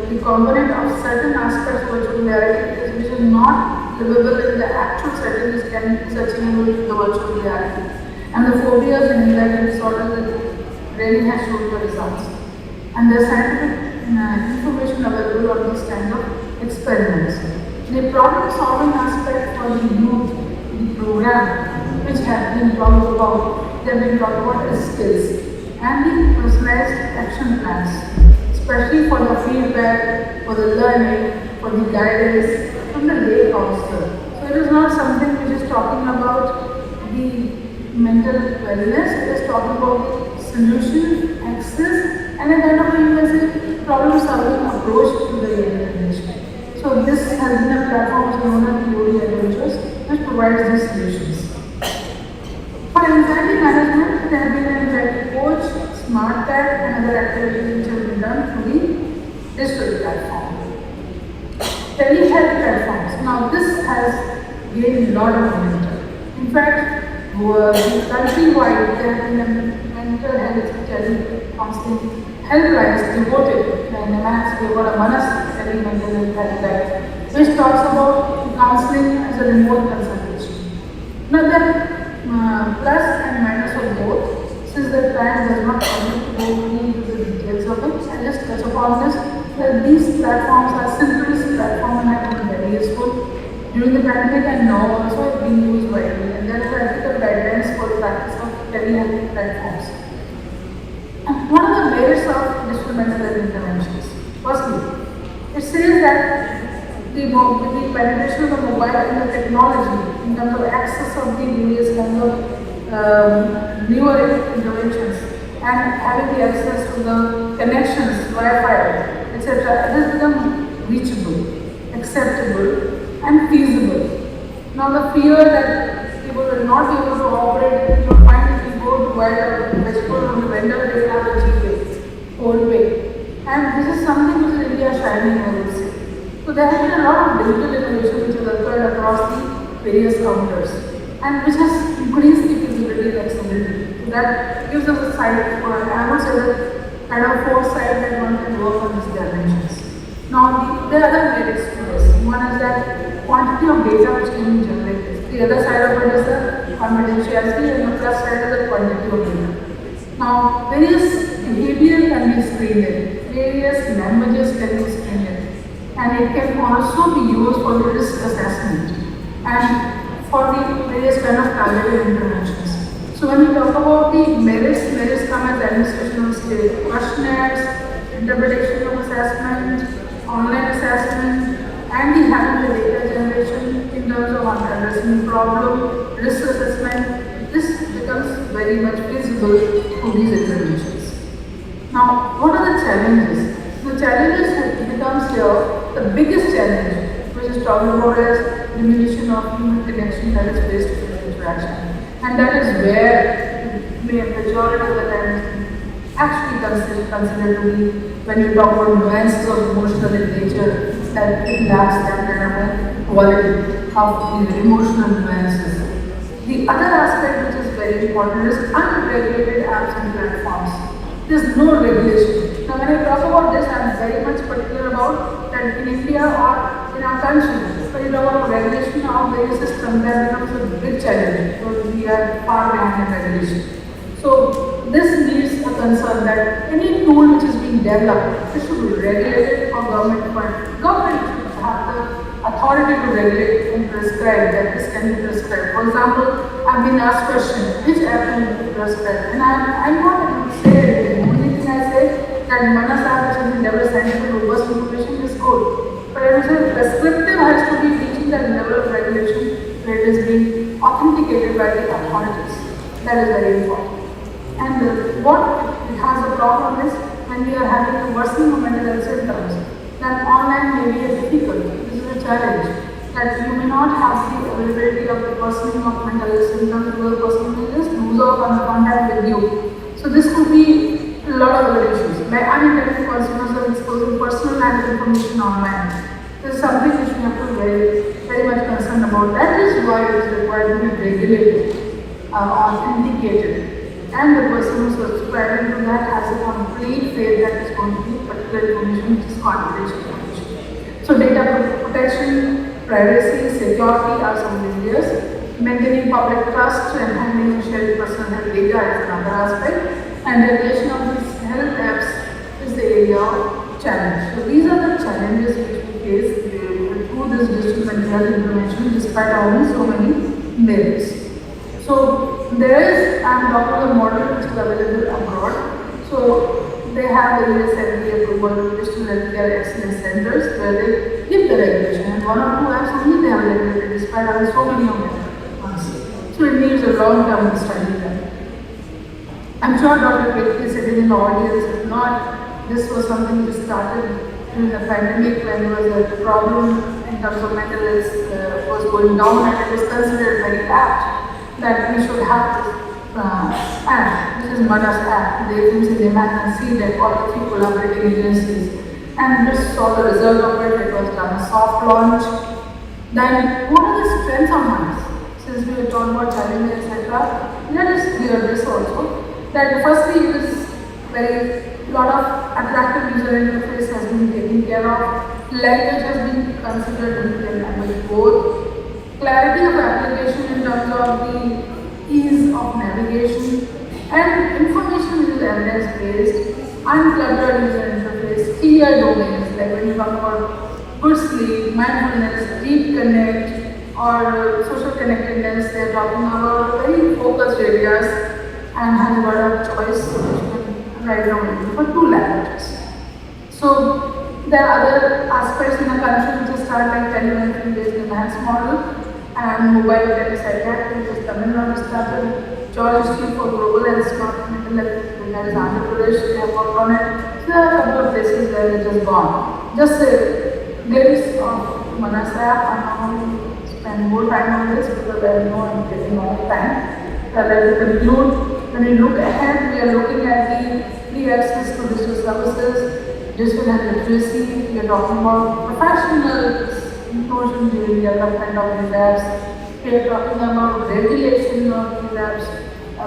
the component of certain aspects of virtual reality is which is not livable in the actual settings can be achievable with the virtual reality. And the phobias and anxiety disorders really has shown the results. And the scientific information available on these kinds of experiments. The problem solving aspect for the youth, the program which have been talked about, they have been talked about as skills and the personalized action plans, especially for the feedback, for the learning, for the guidance from the lay counselor. So it is not something which is talking about the mental wellness, it is talking about the solution, access, and a kind of, you can say, problem-solving approach to the young generation. So this has been a platform which is known as TOD Adventures, which provides these solutions. For anxiety management, there have been an anxiety coach, smart tag, and other activities which have been done through the digital platform. Telehealth platforms. Now this has gained a lot of momentum. In fact, countrywide there have been a mental health counseling helplines devoted, like MANAS, we have got a MANAS mental health helpline, which talks about counseling as a remote consultation. Now then, plus and minus of both, since the time does not permit to go into the details of it, I just touch upon this, that these platforms are simplest platform and have been very useful during the pandemic and now also it's being used widely, and there are ethical guidelines for the practice of telehealth platforms. And what are the layers of digital mental health interventions? Firstly, it says that the penetration of the mobile and the technology in terms of access of the various kinds of newer interventions and having the access to the connections, Wi-Fi, etc. It has become reachable, acceptable, and feasible. Now the fear that people will not be able to operate, you will find if you go to buy a vegetable from the vendor, they will have a cheap way, old way. And this is something which is India shining, I would say. So there has been a lot of digital innovation which has occurred across the various counters and which has increased the feasibility and accessibility. So that gives us a sight for, I would say, that kind of foresight that one can work on these dimensions. Now, there are other merits to this. One is that quantity of data which can be generated. The The other side of it is the confidentiality, and the plus side is the quantity of data. Now, various behavior can be screened in, various languages can be screened in, and it can also be used for the risk assessment and for the various kind of targeted interventions. So when we talk about the merits come as administrational state, questionnaires, interpretation of assessment, online assessment, and the having the data generation in terms of addressing the problem, risk assessment. This becomes very much feasible for these interventions. Now, what are the challenges? The challenges becomes here, the biggest challenge, which is talking about as diminution of human connection that is face-to-face interaction. And that is where the majority of the time actually considered to be, when you talk about nuances of emotional in nature, that it lacks that kind of a quality of the emotional nuances. The other aspect which is very important is unregulated apps and platforms. There is no regulation. Now when I talk about this, I am very much particular about that in India or in our country. When you talk about regulation of various systems, that becomes a big challenge because we are far behind in regulation. So this needs a concern that any tool which is being developed, it should be regulated or government funded. Government should have the authority to regulate and prescribe that this can be prescribed. For example, I've been asked question, which app can be prescribed? And I'm not able to say anything. The only thing I say that MANAS app which has been developed scientific robust information is good. But I would say prescriptive has to be reaching that level of regulation where it is being authenticated by the authorities. That is very important. And what it has a problem is when we are having a worsening of mental health symptoms, then online may be a difficulty. This is a challenge that you may not have the availability of the worsening of mental health symptoms because the person may just lose off on the contact with you. So this could be a lot of other issues, like unintended consequences of exposing personal and information online. This is something which we have to be very much concerned about. That is why it is required to be regulated, authenticated. And the person who is subscribing to that has a complete faith that is going to be particular information which is confidential information. So data protection, privacy, security are some areas. Maintaining public trust and handling and sharing personal health data is another aspect. And regulation of these health apps is the area of challenge. So these are the challenges which we face through this digital mental health information despite having so many merits. So there is, I am talking about a model which is available abroad. So they have various FDA approval digital healthcare excellence centers where they give the regulation, and one or two apps only they have regulated despite having so many of them. So it needs a long-term study there. I'm sure Dr. Ketki is sitting in the audience. If not, this was something which started during the pandemic when there was a problem in terms of mental health was going down, and it was considered very apt that we should have this app. This is MANAS app. The agency, the MANAS, C-DAC, all three collaborating agencies. And just saw the result of it. It was done a soft launch. Then what are the strengths of MANAS? Since we were talking about challenges, etc., let us clear this also. That firstly, it is very lot of attractive user interface has been taken care of. Language has been considered in the language both. Clarity of application in terms of the ease of navigation and information which is evidence-based, uncluttered user interface, clear domains, like when you talk about good sleep, mindfulness, deep connect, or social connectedness, they are talking about very focused areas and has got a choice solution right now for 2 languages. So there are other aspects in the country which is start like telemedicine based enhanced model and mobile telepsychiatry, which is Tamil Nadu started, Joint Institute for Global and Smart Mental Health, that is Andhra Pradesh, they have worked on it. So there are a couple of places where it has gone. Just a glimpse of MANAS app. I'm not going to spend more time on this because I know I'm getting all the time. I'd like to conclude. When we look ahead, we are looking at the free access to digital services, digital health literacy. We are talking about professional inclusion during development of these apps. We are talking about regulation of these apps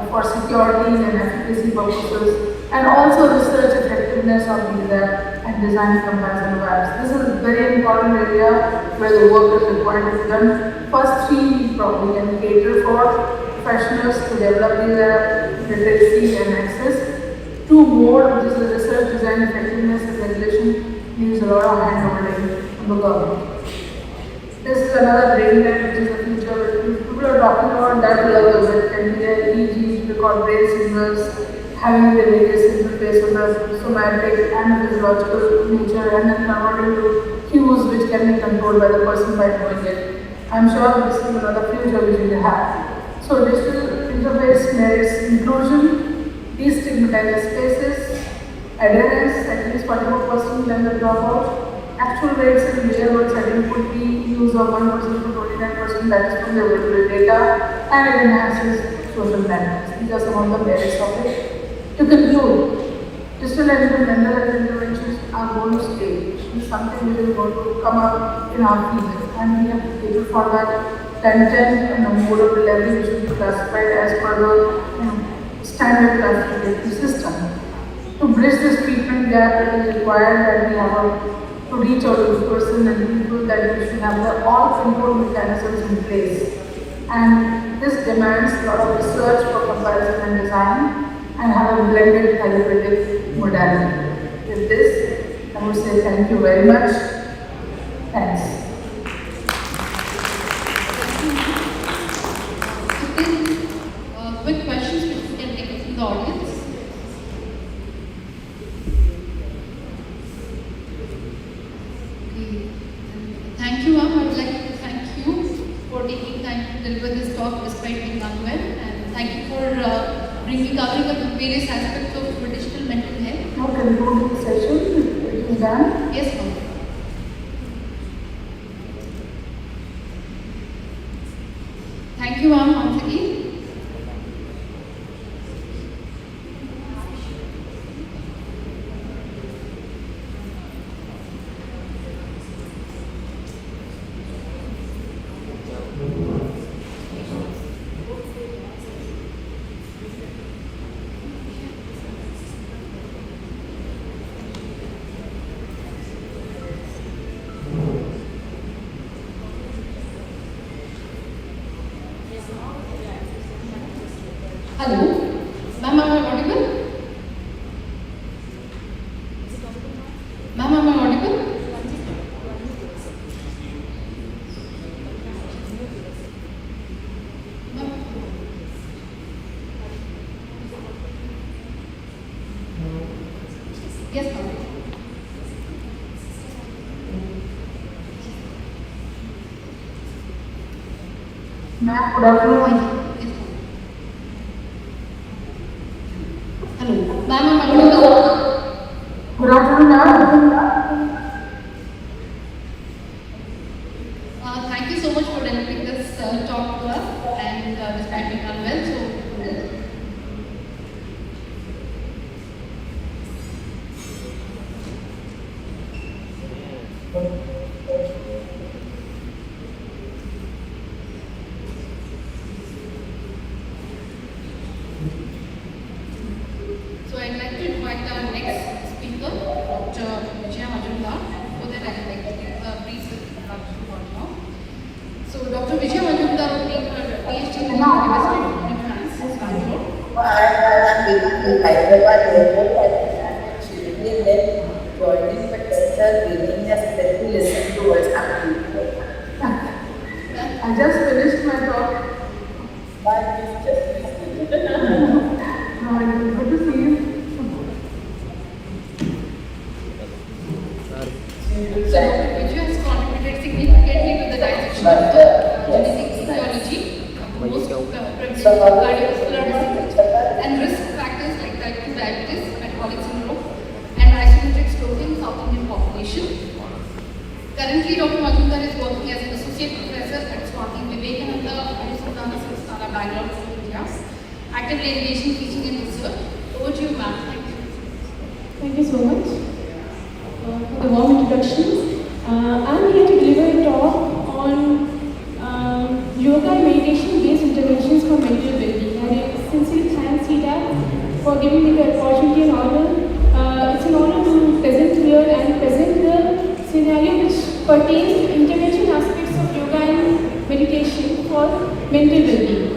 for security and efficacy purposes, and also research effectiveness of these apps and design comparison of apps. This is a very important area where the work is required to be done. First three we probably can cater for professionals to develop their literacy and access. Two more, which is the research, design, effectiveness and regulation, needs a lot of hand-holding from the government. This is another brain lab, which is the future. People are talking about that level, that can be an EEG, record brain signals, having the various signals based on the somatic and physiological nature, and then converting to cues which can be controlled by the person by doing it. I'm sure this is another future which we have. So digital interface merits inclusion, destigmatized spaces, adherence, at least 44% than the dropout. Actual rates in real world setting could be use of 1% to 29%, that is from the available data, and it enhances social dynamics. These are some of the merits of it. To conclude, digital and mental health interventions are going to stay. This is something which is going to come up in our field, and we have to cater for that. Content and the mode of delivery which should be classified as per the standard classification system. To bridge this treatment gap, it is required that we have to reach out to the person and people, that we should have the all control mechanisms in place. And this demands a lot of research for comparison and design, and have a blended therapeutic modality. With this, I would say thank you very much. Thanks. Quick questions which we can take from the audience. Okay. Thank you, ma'am. I would like to thank you for taking time to deliver this talk despite being unwell, and thank you for covering up the various aspects of digital mental health. Now concluding the session, it is done. Yes, ma'am. Thank you, ma'am, once again. Hello, ma'am, am I audible? Ma'am, am I audible? Yes, ma'am. Ma'am, good afternoon. Hello, ma'am, am I audible? Good afternoon, ma'am. Thank you so much for delivering this talk to us, and despite being unwell, so. So I'd like to invite our next speaker, Dr. For that I'd like to give a brief introduction for now. So Dr. Vijaya Majumdar obtained her PhD in University of France, Bangalore. I am in Hyderabad airport and she really left joining professor giving us that to listen to what's happening. I just finished my talk. But it's just No, it's good to see you. So Dr. Vijaya has contributed significantly to the dissection of genetic physiology, most prevalent cardiovascular diseases, and risk factors like type 2 diabetes, metabolic syndrome, and isometric stroke in South Indian population. Currently, Dr. Majumdar is working as an associate professor at Swati Vivekananda Sanstana, Bangalore, India, actively engaged in teaching and research. Over to you, ma'am. Thank you. Thank you so much for the warm introductions. I'm here to deliver a talk on yoga and meditation-based interventions for mental well-being. I sincerely thank C-DAC for giving me the opportunity and honor. It's an honor to present here and present the scenario which pertains to intervention called mental well-being.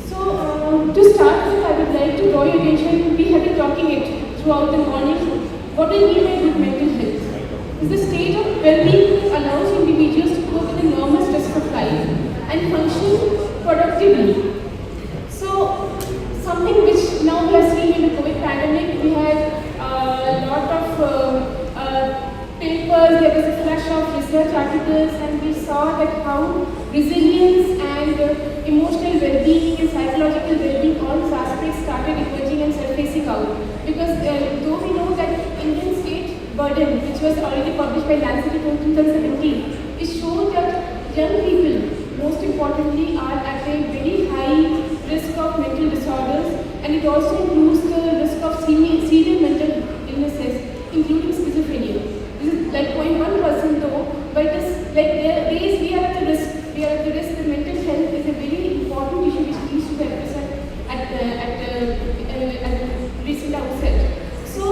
So to start with, I would like to draw your attention. We have been talking it throughout the morning. What do we mean by good mental health? Is the state of well-being allows individuals to cope with the normal stress of life and function productively. So something which now we are seeing in the COVID pandemic, we had a lot of papers, there was a flash of research articles, and we saw that how resilience and emotional well-being and psychological well-being, all these aspects started emerging and surfacing out. Because though we know that Indian state burden, which was already published by Nancy in 2017, it showed that young people, most importantly, are at a very high risk of mental disorders, and it also includes the risk of severe mental illnesses, including schizophrenia. This is like 0.1% though, but it is like we are at the risk. We are at the risk. The mental health is a very important issue which needs to be addressed at the recent outset. So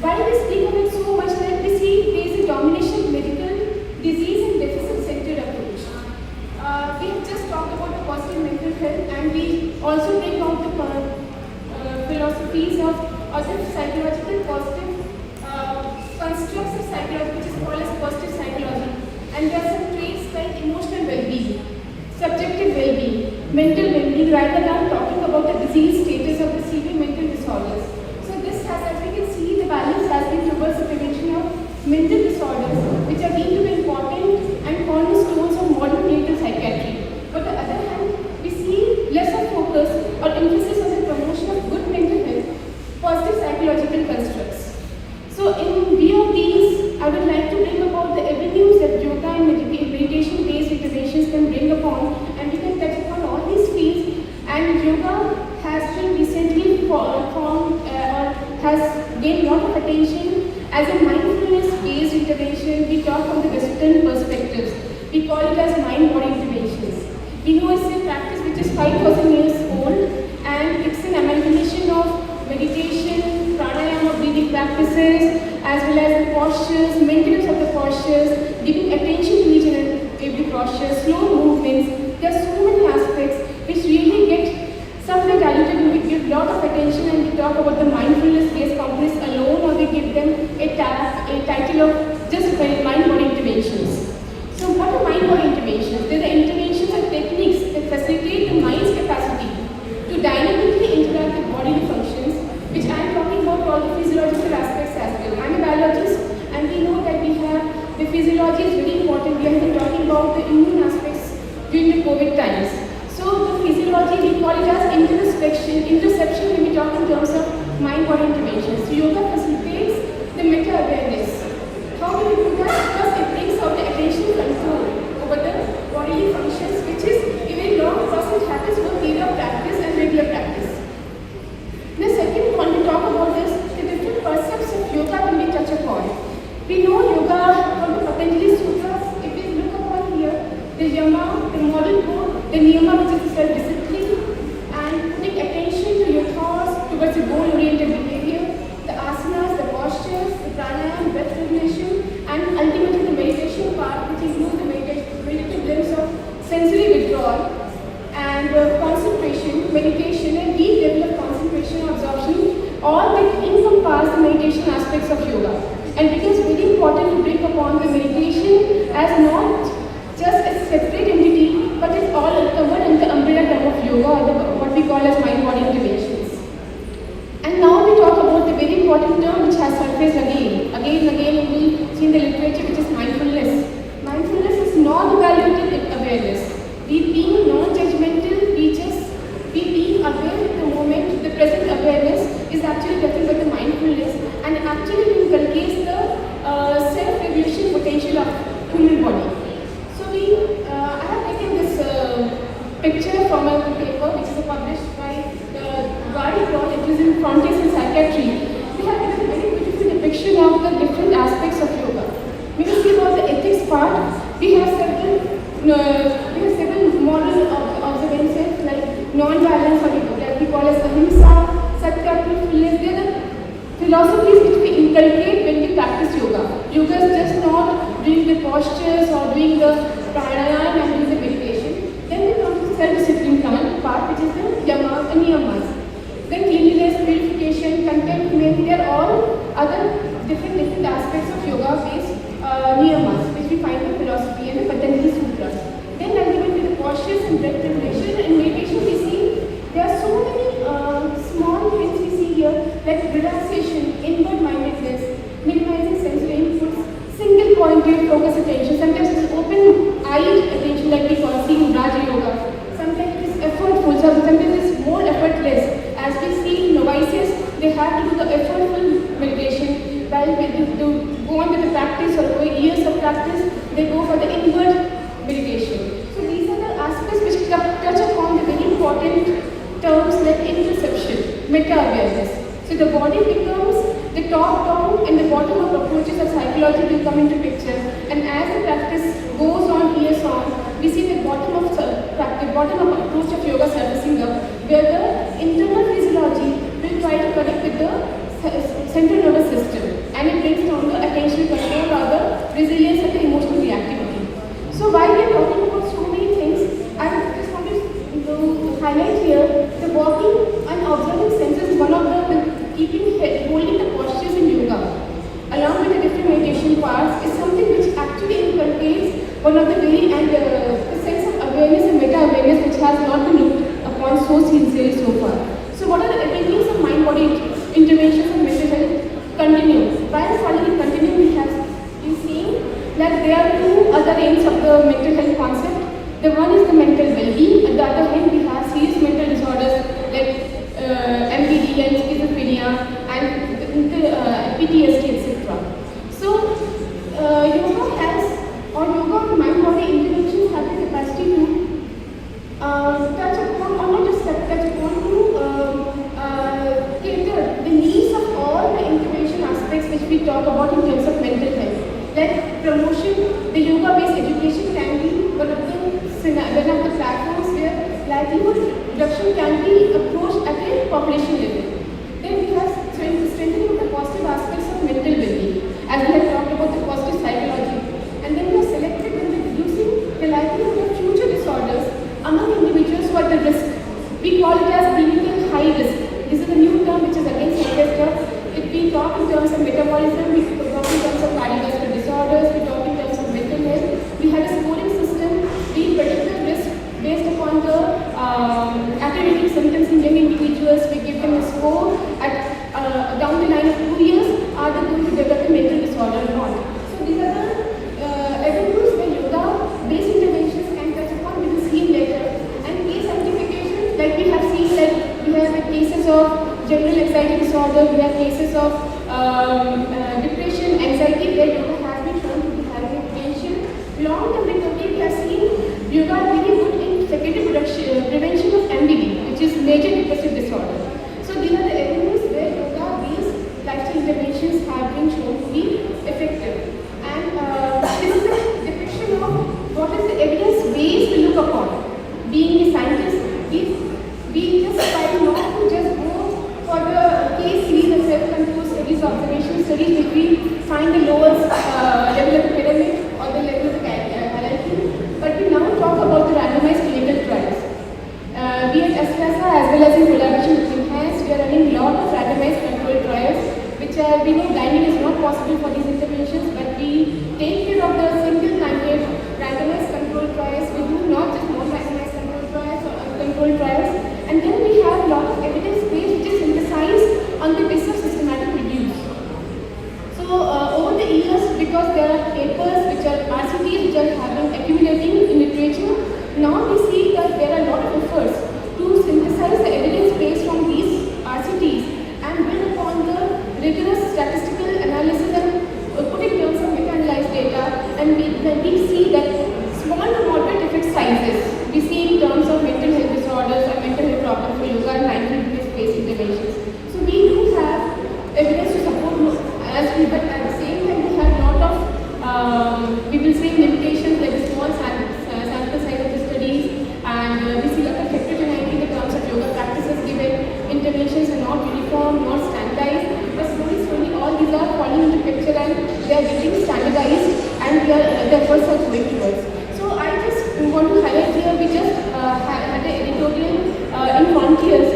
why do we speak of it so much? That we see there is a domination of medical disease and deficit-centered approach. We have just talked about the positive mental health, and we also bring out the philosophies of other psychological positive constructs of psychology, which is called as positive psychology. And there are some traits like emotional well-being, subjective well-being, mental well-being, rather than talking about the disease status of the severe mental disorders. So this has, as we can see, the balance has been towards the prevention of mental disorders, which are deemed to be important and cornerstones of modern clinical psychiatry. But on the other hand, we see lesser focus or emphasis on the promotion of good mental health, positive psychological constructs. So in view of these, I would like to bring about the avenues that yoga and meditation-based interventions can bring upon, and we can touch upon all these fields. And yoga has been recently formed or has gained a lot of attention as a mindfulness-based intervention. We talk from the Western perspectives. We call it as mind-body interventions. We know it's a practice which is 5,000 years old, and it's an amalgamation of meditation, pranayama, breathing practices, as well as the postures, maintenance of the postures, giving attention to each and every posture, slow movements. There are so many aspects which really get somewhere diluted, and we give a lot of attention and we talk about the mindfulness-based components alone, or we give them a title of just mind-body interventions. So what are mind-body interventions? They're the interventions and techniques that facilitate the mind's capacity to dynamically interact with bodily functions, which I am talking about all the physiological aspects as well. I'm a biologist, and we know that we have the physiology is very important. We have been talking about the immune aspects during the COVID times. So the physiology, we call it as interception when we talk in terms of mind-body interventions. So yoga facilitates the meta-awareness. How do we do that? Because it brings out the attention control over the bodily functions, which is a very long process. It happens over period of practice and regular practice. The second point we talk about is the different concepts of yoga when we touch upon. We know yoga from the Patanjali Sutras. If we look upon here, the yama, the model code, the niyama, which is self-discipline, and putting attention to your thoughts towards a goal-oriented behavior, the asanas, the postures, the pranayama, breath regulation, and ultimately the meditation part, which includes the meditative glimpse of sensory withdrawal and concentration, meditation, and deep level of concentration or absorption, all that encompass the meditation aspects of yoga. And it is very important to bring upon the meditation as not just a separate entity, but it's all covered in the umbrella term of yoga, or what we call as mind-body interventions. And now we talk about the very important term which has surfaced again and again we see in the literature, which is mindfulness. Mindfulness is non-evaluative awareness. We being non-judgmental, we being aware of the moment, the present awareness is actually nothing but the mindfulness, and actually inculcates the self-regulation potential of human body. So I have taken this picture from a paper which is published by Valedictory, it is in Frontiers in Psychiatry. We have given a very beautiful depiction of the different aspects of yoga. When we see about the ethics part, we have several moral observances like non-violence, or that we call as ahimsa, satya, truthfulness. They are the philosophies which we inculcate when we practice yoga. Yoga is just not doing the postures or doing the pranayama and doing the meditation. near must. Then cleanliness, purification, contentment, they are all other different aspects of yoga based near must, which we find in philosophy and the Patanjali Sutras. Then ultimately the postures and breath regulation and meditation we see, there are so many small things we see here, like relaxation, inward mindedness, minimizing sensory inputs, single pointed focus attention. Sometimes it is open-eyed attention like we call seeing Raja Yoga. Sometimes it is effortful, sometimes it is more effortless. As we see novices, they have to do the effortful meditation. While to go on with the practice or go years of practice, they go for the inward meditation. So these are the aspects which touch upon the very important terms like interoception, meta-awareness. So the body becomes the top down and the bottom up approaches of psychology will come into picture. And as the practice goes on, years on, we see the bottom up approach of yoga surfacing up, where the internal physiology will try to connect with the central nervous system, and it brings down the attention control or the resilience and the emotional reactivity. So while we are talking about so many things, I just want to highlight here the walking and observing senses is one of the holding the postures in yoga, along with the different meditation parts, is something which actually inculcates one of the very the sense of awareness and meta-awareness which has not been looked upon so sincerely so far. So what are the techniques of mind-body interventions and mental health? Continue. While following continue, we have been seeing that there are two other aims of the mental health concept. The one is the mental well-being, and the other hand we have serious mental disorders like MPD and schizophrenia and PTSD, etc. So yoga has, or yoga and mind-body interventions have the capacity to touch upon, or not just touch upon, to cater the needs of all the intervention aspects which we talk about in terms of mental health. Like promotion, the yoga-based education can be one of the platforms where likelihood reduction can be approached at a population level. Then we have strengthening of the positive aspects of mental well-being, as we have talked about the positive psychology. And then we have selected when we're reducing the likelihood of future disorders among individuals who are at the risk. We call it as clinical high risk. This is a new term which is again suggested. If we talk in terms of metabolism, we talk in terms of cardiovascular disorders, we talk in terms of mental health. We have a scoring system. We predict the risk based upon the activating symptoms in young individuals. We give them a score at down the line of 2 years, are they going to develop a mental disorder or not. So these are the avenues where yoga-based interventions can touch upon. We will see later. And case identification, like we have seen, like we have cases of general anxiety disorder, we have cases of depression, anxiety, where yoga has been shown to be having potential. Long-term recovery, we have seen yoga very good in secondary prevention of MBD, which is major depressive disorder. So these are the avenues where yoga-based lifestyle interventions have been shown to be effective. And this is a depiction of what is the evidence base we look upon. Being a scientist, we just try not to just go for the case series and self-controlled studies, observation studies, which we find the lowest level of the pyramid or the level of the hierarchy. But we now talk about the randomized clinical trials. We at Astoria, as well as in collaboration with Enhance, we are running a lot of randomized controlled trials, which we know blinding is not possible for these interventions, but we take care of the single-minded randomized controlled trials. We do not just non-randomized controlled trials or uncontrolled trials. And then we have a lot of evidence base which is synthesized on the basis of systematic reviews. So over the years, because there are papers which are RCTs which are accumulating in literature, now we see that there are a lot of efforts to synthesize the evidence base from these RCTs and build upon the rigorous statistical analysis and put in terms of meta-analyzed data. And we see that small to moderate effect sizes we see in terms of mental health disorders or mental health problems for yoga and mindfulness-based interventions. So we do have evidence to support but at the same time we have a lot of, we will say, limitations like the small sample size of the studies, and we see a lot of heterogeneity in the terms of yoga practices given. Interventions are not uniform, not standardized, but slowly all these are falling into picture and they are getting standardized and the efforts are going towards. So I just want to highlight here, we just had an editorial in Frontiers,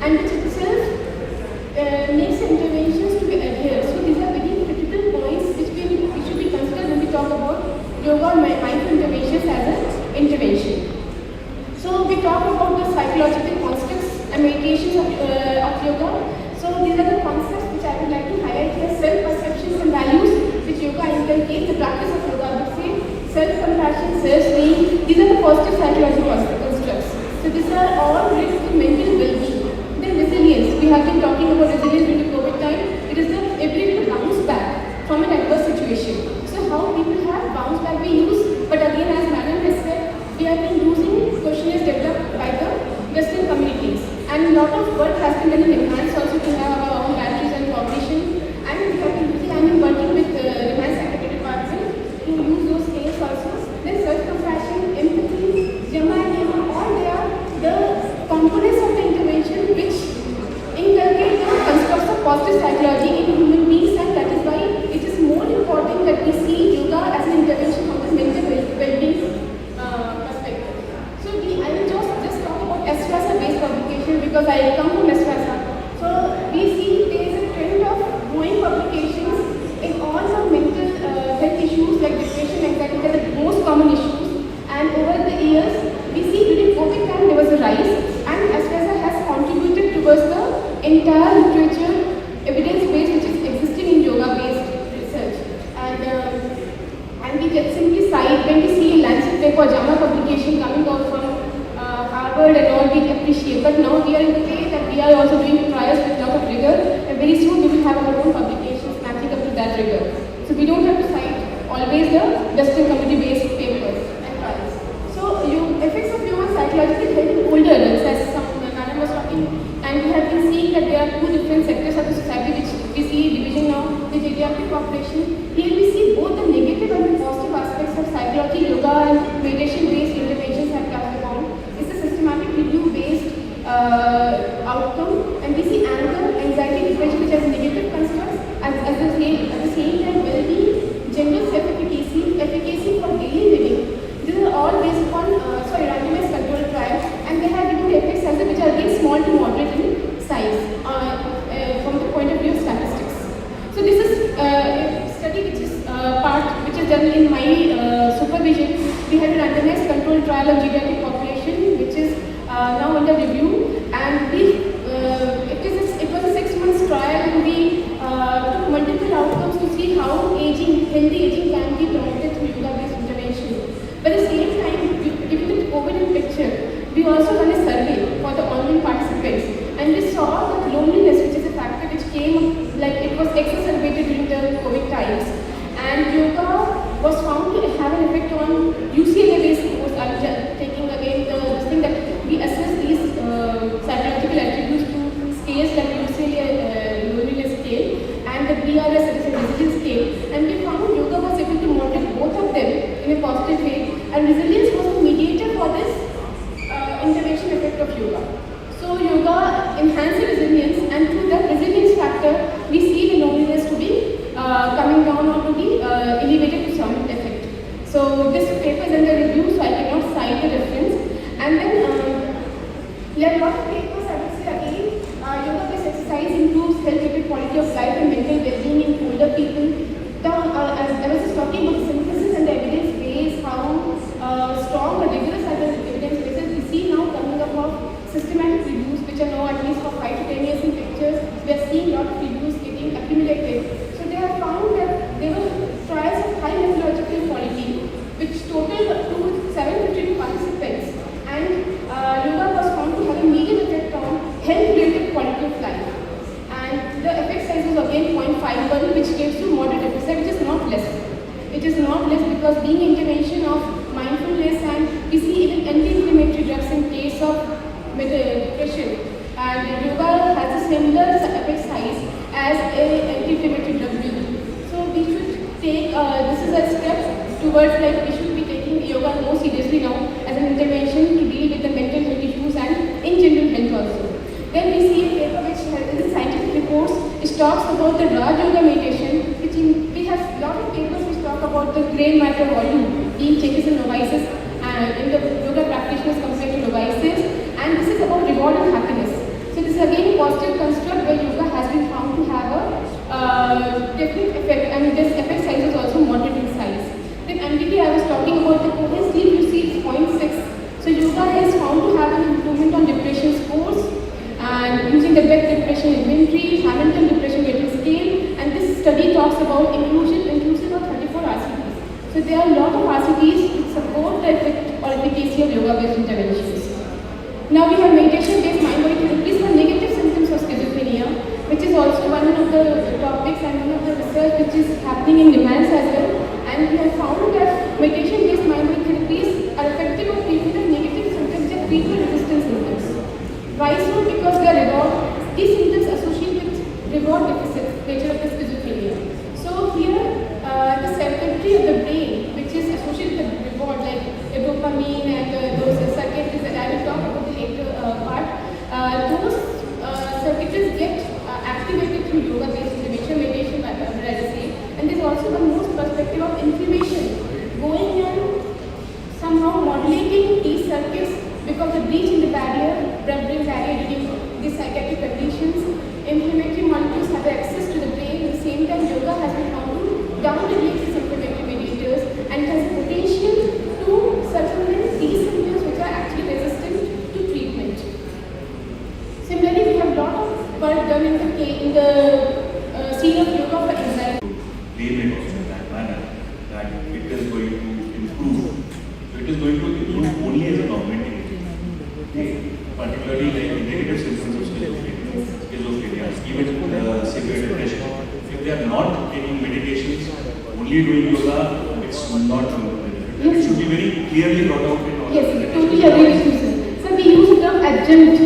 and which itself makes interventions to be adhered. So these are very critical points which we should be considered when we talk about yoga or mindful interventions as an intervention. So we talk about the psychological constructs and meditations of yoga. So these are the concepts which I would like to highlight here: self-perceptions and values, which yoga inculcates. The practice of yoga, I would say, self-compassion, self-esteem. These are the positive psychological constructs. So these are all related to mental well-being. Then resilience. We have been talking about resilience during the COVID time. It is the ability to bounce back from an adverse situation. So how people have bounced back, we use, but again, as Madam has said, we have been using questionnaires developed by the Western communities. And a lot of work has been done in enhance also to have our own batteries and cognition. And we have been using, I mean, working with the enhanced academic department to use those scales also. Then self-compassion, empathy, Jama and Yama, all they are the components of the intervention which inculcate the constructs of positive psychology in human beings, and that is why it is more important that we see yoga as an intervention from the mental well-being perspective. So I will just talk about Astoria-based publication because I come from Astoria. So we see there is a trend of growing publications in all the mental health issues like depression, anxiety, they are the most common issues. And over the years, we see during COVID time there was a rise, and Astoria has contributed towards the entire literature, evidence-based, which is existing in yoga-based research. And we get simply cite when we see Lancet paper, JAMA publication coming out from Harvard and all, we appreciate. But now we are in the phase that we are also doing trials with a lot of rigor, and very soon we will have our own publications matching up to that rigor. So we don't have to cite always the Western community-based papers and trials. So effects of human psychological health in older adults, as Madam was talking, and we have been seeing that there are two different sectors of the society which we see division now, the geriatric population. Here we see both the negative and the positive aspects of psychology, yoga and meditation-based interventions have come upon. It's a systematic review-based outcome, and we see anger, anxiety, depression, which has negative constructs, at the same time well-being, general self-efficacy, efficacy for daily living. These are all based upon randomized controlled trials, and they have given the effects as which are again small to moderate in size from the point of view of statistics. So this is a study which is done in my supervision. We had a randomized controlled trial of geriatric population, which is now under review, and it was a 6 months trial, and we took multiple outcomes to see how healthy aging can be promoted through yoga-based intervention. But at the same time, given the COVID in picture, we also done a survey for the online participants, and we saw that loneliness, which is a factor which came, like it was exacerbated during the COVID times. And yoga was found to have an effect on UCLA-based course. I'm taking again this thing that we assess these psychological attributes to scales like UCLA loneliness scale and the BRS, that is a resilience scale. And we found yoga was able to moderate both of them in a positive way, and resilience was the mediator for this intervention effect of yoga. So yoga enhances resilience, and through that resilience factor, we see the loneliness to be coming down or to be elevated to some effect. So this paper is under review, so I cannot cite the reference. And then there are a lot of papers, I would say again, yoga-based exercise improves health-related quality of life and mental well-being in older people. As I was just talking about the synthesis and the evidence base, how strong or rigorous are the evidence bases. We see now coming up of systematic reviews, which are now at least for 5 to 10 years in pictures. We are seeing a lot of reviews getting accumulated. So they have found that there were trials of high methodological quality, which totaled up to 752 participants, and yoga was found to have a median effect on health-related quality of life. And the effect size was again 0.51, which gives you moderate effect size, which is not less. It is not less because being intervention of mindfulness, and we see even anti-inflammatory drugs in case of depression. And yoga has a similar effect size as an anti-inflammatory drug will do. So we should take this is a step towards, like, we should be taking yoga more seriously now as an intervention to deal with the mental health issues and in general health also. Then we see a paper which has in scientific reports, it talks about the Raj Yoga meditation, which we have a lot of papers which talk about the gray matter volume being changes in novices and in the yoga practitioners compared to novices, and this is about reward and happiness. So this This is again a positive construct where yoga has been found to have a definite effect, and this effect size is also moderate in size. Then MDT, I was talking about the cohort sleep, you see it's 0.6. So yoga is found to have an improvement on depression scores, and using the Beck depression inventory, Hamilton depression rating scale, and this study talks about inclusion of 34 RCTs. So there are a lot of RCTs to support the effect or efficacy of yoga-based interventions. Now we have meditation-based mind-body therapies for negative symptoms of schizophrenia, which is also one of the topics and one of the research which is happening in demands as well. And we have found that meditation-based mind-body therapies are effective at treatment of negative symptoms and treatment-resistant symptoms. Why so? Because these symptoms associate with reward deficit nature of the schizophrenia. So here, the circuitry of the brain, which is associated with reward, like the dopamine and those circuitries that I will talk about the later part, those circuitries get activated through yoga-based intervention, meditation, as I say. And there's also the most perspective of inflammation, going and somehow modulating these circuits because the breach in the blood-brain barrier during these psychiatric conditions. Inflammatory molecules have access to the brain. At the same time, yoga has been found to down-regulate these inflammatory mediators and has the potential to circumvent these symptoms which are actually resistant to treatment. Similarly, we have a lot of work done in the scene of yoga for anxiety. Claim it also in that manner that it is going to improve. So it is going to improve only as an augmenting agent, particularly like negative symptoms of schizophrenia, even severe depression. If they are not taking medications, only doing yoga, it's not it should be very clearly brought out in all. Yes, totally agree with you, sir. So we use the term adjunct.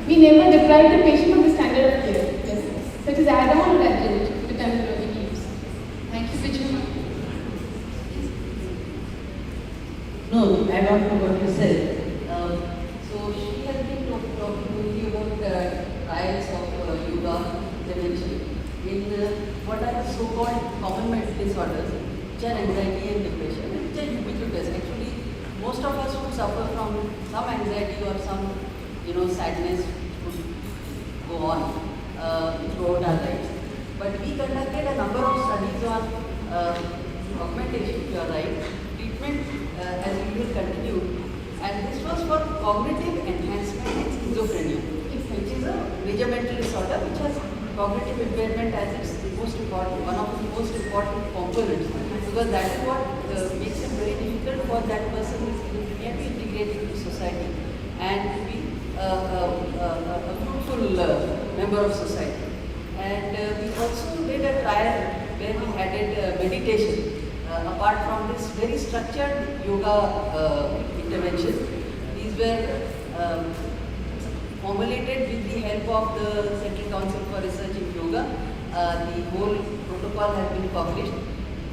We never deprive the patient of the standard of care. Yes. So it is add-on or adjunct to terminology we use. Thank you, Vijay. No, add on to what you said. So she has been talking to you about trials of yoga intervention in what are the so-called common mental disorders, which are anxiety and depression, which are ubiquitous. Actually, most of us would suffer from some anxiety or some, sadness would go on throughout our lives. But we conducted a number of studies on augmentation, you are right, treatment as usual continued, and this was for cognitive enhancement in schizophrenia, which is a major mental disorder which has cognitive impairment as its most important, one of the most important components, because that is what makes it very difficult for that person with schizophrenia to integrate into society and to be a fruitful member of society. And we also did a trial where we added meditation. Apart from this very structured yoga intervention, these were formulated with the help of the Central Council for Research in Yoga. The whole protocol has been published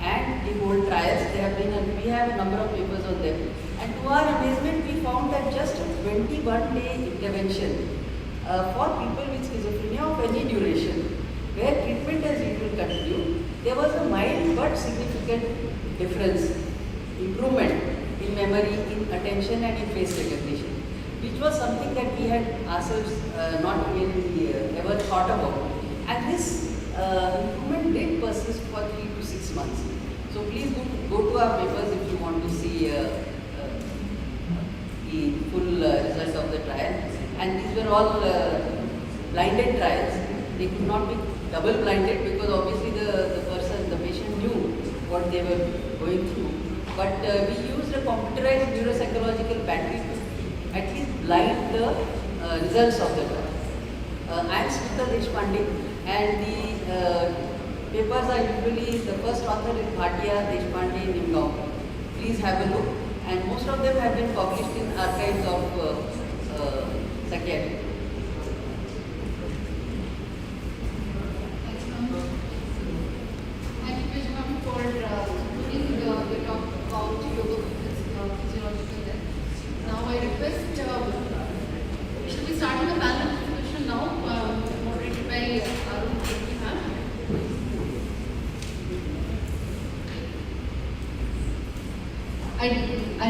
and the whole trials, we have a number of papers on them. And to our amazement, we found that just a 21-day intervention for people with schizophrenia of any duration, where treatment as usual continued, there was a mild but significant difference, improvement in memory, in attention and in face recognition, which was something that we had ourselves not really ever thought about. And this improvement did persist for 3 to 6 months. So please go to our papers if you want to see the full result of the trial. And these were all blinded trials. They could not be double blinded because obviously the patient knew what they were going through. But we used a computerized neuropsychological battery to at least blind the results of the trial. I am Smita Deshpande, and the papers are usually, the first author is Bhatia, Deshpande, Inaugural. Please have a look, and most of them have been published in archives of psychiatry. Now I request, should we start with the panel discussion now, moderated by Arun Ma'am? I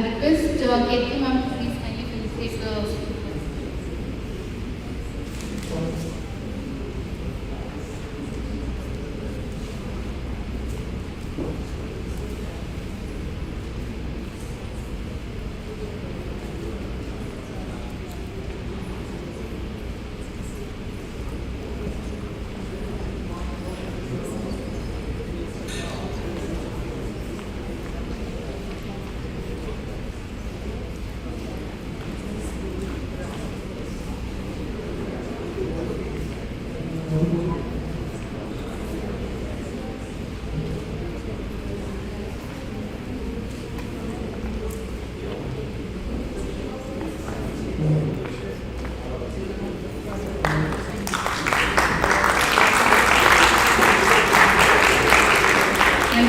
request Katie Ma'am to please kindly facilitate the Thank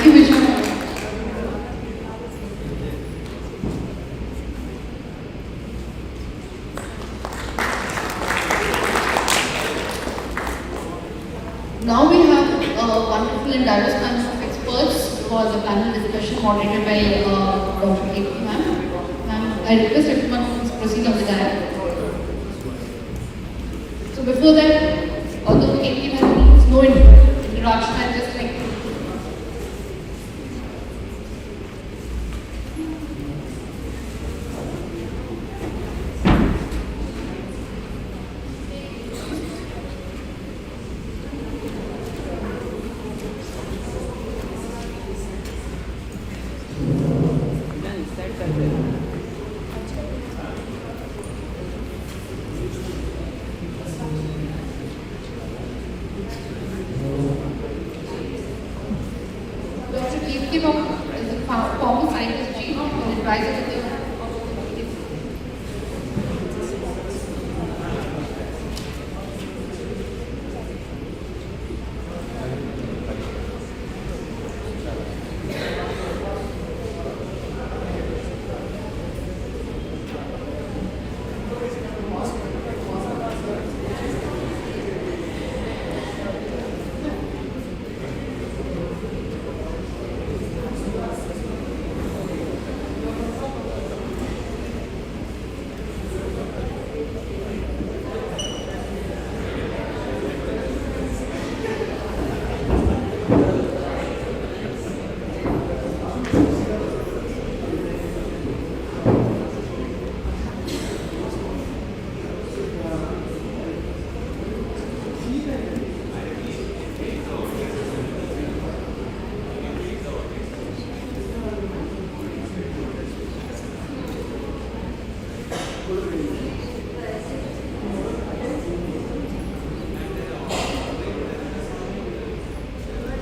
you, Vishnu. Now we have a wonderful and diverse panel of experts for the panel discussion moderated by Dr. K.P. ma'am. Ma'am, I request everyone to proceed on the dial. So before that, although K.P. ma'am needs no introduction, I just like to Dr. K.P. ma'am is a former scientist, chief and advisor to the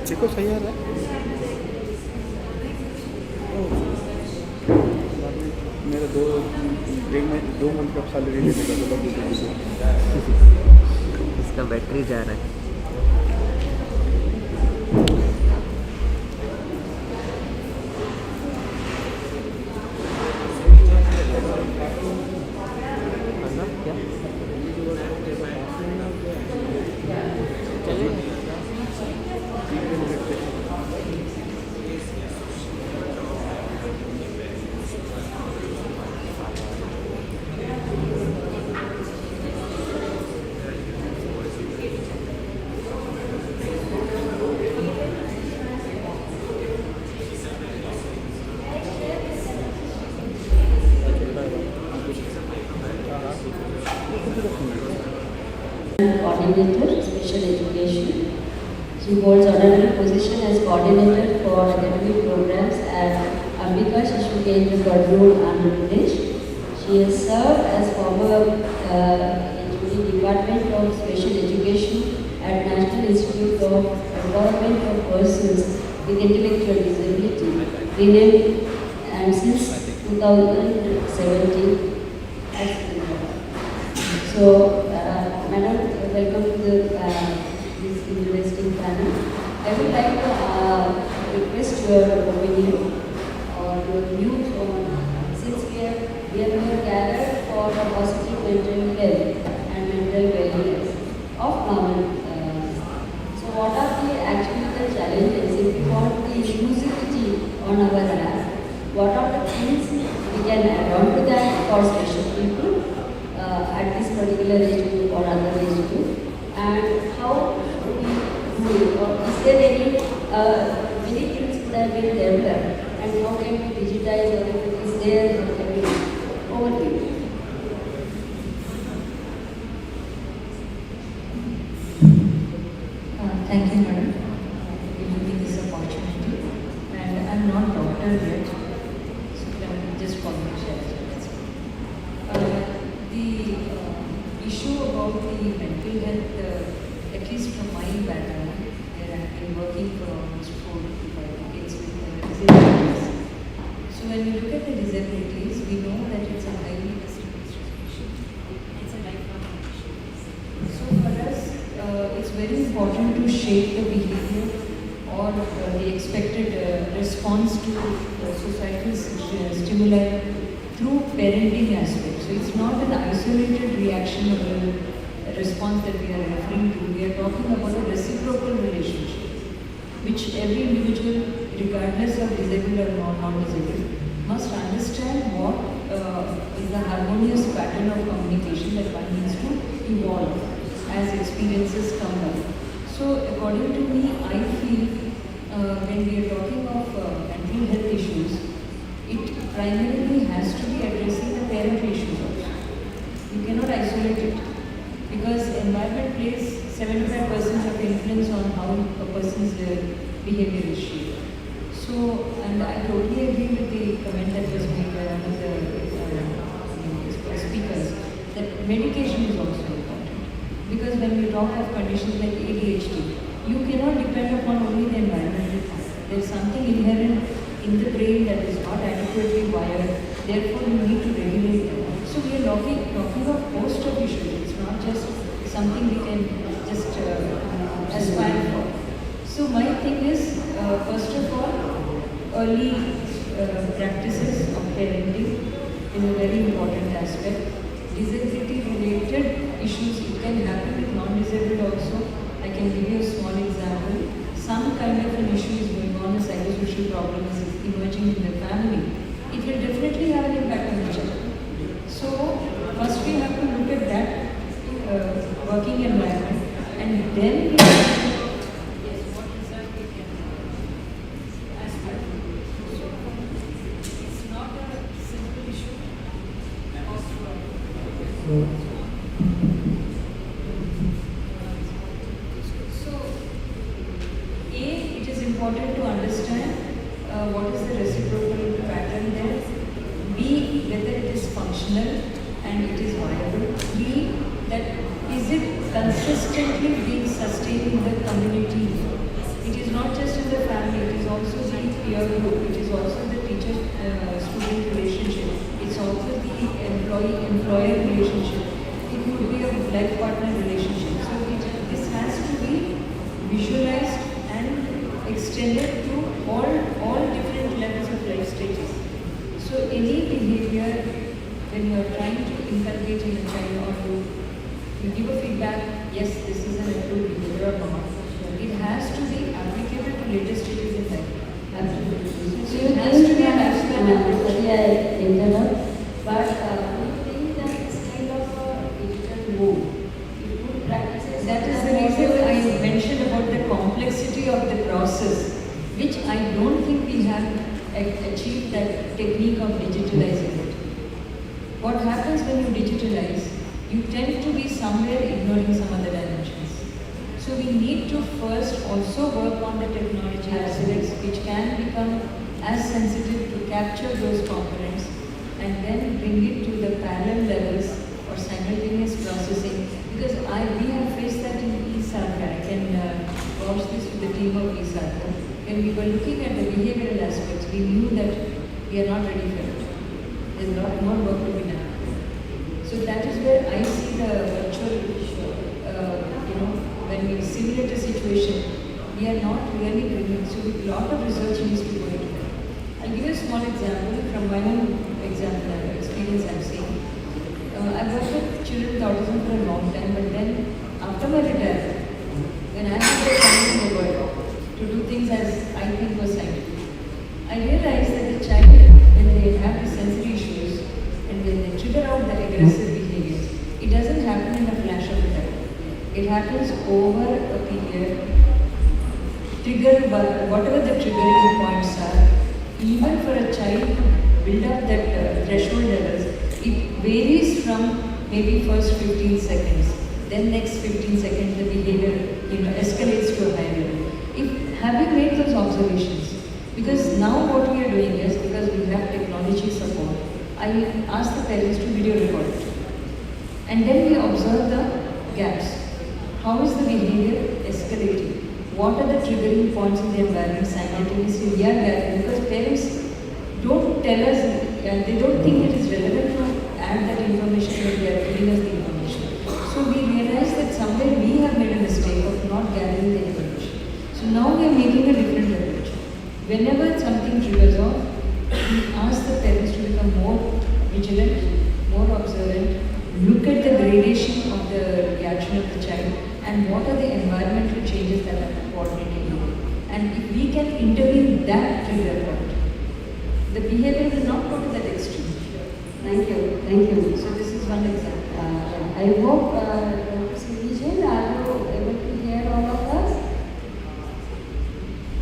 देखो सही आ रहा है। मेरा 2 month का salary ले लेगा इसका battery जा रहा है। Coordinator, Special Education. She holds honorary position as Coordinator for Academic Programs at Ambika Shishu Kendra, Bengaluru, Andhra Pradesh. She has served as former HOD Department of Special Education at National Institute of Empowerment of Persons with Intellectual Disability, renamed and since 2017 as so, Madam, welcome to this interesting panel. I would like to request your opinion or your views on, since we are here gathered for the positive mental health and mental wellness of common. So, what are the actually the challenges if we want the inclusivity on our lab? What are the things we can add on to that for special people? At this particular age group or other age group, and how should we do it, or is there any many things could have been developed, and how can we digitize, or if it is there, can we overview? Thank you, madam, for giving me this opportunity. And I'm not doctor yet, so can I just follow the share? The issue about the mental health, at least when we look at the disabilities, we know that it's a highly distinguished issue. It's a lifelong condition. So for us, it's very important to shape the behavior or the expected response to societal stimuli through parenting aspects. So it's not an isolated reaction or a response that we are referring to. We are talking about a reciprocal relationship, which every individual, regardless of disabled or non-disabled, must understand what is the harmonious pattern of communication that one needs to evolve as experiences come down. So according to me, I feel when we are talking of mental health issues, it primarily has to be addressing the parental issues also. You cannot isolate it because environment plays 75% of influence on how a person's behavior is shaped. So, and I totally agree with the comment that was made by one of the speakers, that medication is also important. Because when we talk of conditions like ADHD, you cannot depend upon only the environmental factor. There is something inherent in the brain that is not adequately wired, therefore you need to regulate it. So we are talking of host of issues. It's not just something we can just aspire for. So my thing is, first of all, early practices of parenting is a very important aspect. Disability related issues, it can happen with non-disabled also. I can give you a small example. Some kind of an issue is going on, a psychosocial problem is emerging in the family. It will definitely have an impact on the child. So first we have to look at that working environment, and then we have to what result we can aspire. So it's not a simple issue of important to understand what is the reciprocal pattern there. B, whether it is functional and it is viable. B, that is it consistently being sustained in the community. It is not just in the family, it is also the peer group, it is also the teacher-student relationship, it's also the employee-employer relationship. It would be a life partner relationship. So this has to be visualized and extended to all different levels of life stages. So any behavior, when you are trying to inculcate in a child, or you give a feedback, yes, this is an approved behavior or not, it has to be applicable to later stages in life. Absolutely. So it has to be a lifespan approach. But I think that it's kind of a digital move. That is the reason I mentioned about the complexity of the process, which I don't think we have achieved that technique of digitalizing it. What happens when you digitalize, you tend to be somewhere ignoring some other dimensions. So we need to first also work on the technology aspects which can become as sensitive to capture those components and then bring it to the parallel levels or simultaneous processing. Because we have faced that in C-DAC. I can vouch this with the team of C-DAC. When we were looking at the behavioral aspects, we knew that we are not ready for it. There's a lot more work to be done. So that is where I see the virtual, when we simulate a situation, we are not really bringing. So a lot of research needs to go into that. I'll give you a small example from my own experience I'm seeing. I've worked with children with autism for a long time, but then after my retirement, when I had the time in the world to do things as I think was scientific, I realized that the child, when they have the sensory issues and when they trigger out the aggressive behaviors, it doesn't happen in a flash of a time. It happens over a period. Whatever the triggering points are, even for a child to build up that threshold levels, it varies from maybe first 15 seconds, then next 15 seconds the behavior escalates to a higher level. Have you made those observations? Because now what we are doing is, because we have technology support, I ask the parents to video record it. And then we observe the gaps. How is the behavior escalating? What are the triggering points in the environment simultaneously we are gathering? Because parents don't tell us, they don't think it is relevant to add that information when they are giving us the information. So we realize that somewhere we have made a mistake of not gathering the information. So now we are making a different approach. Whenever something triggers off, we ask the parents to become more vigilant, more observant, look at the gradation of the reaction of the child and what are the environmental changes that are coordinating. And if we can intervene that trigger point, the behavior will not go to that extreme. Thank you, thank you. So this is one example. I hope Dr. Vijay, are you able to hear all of us?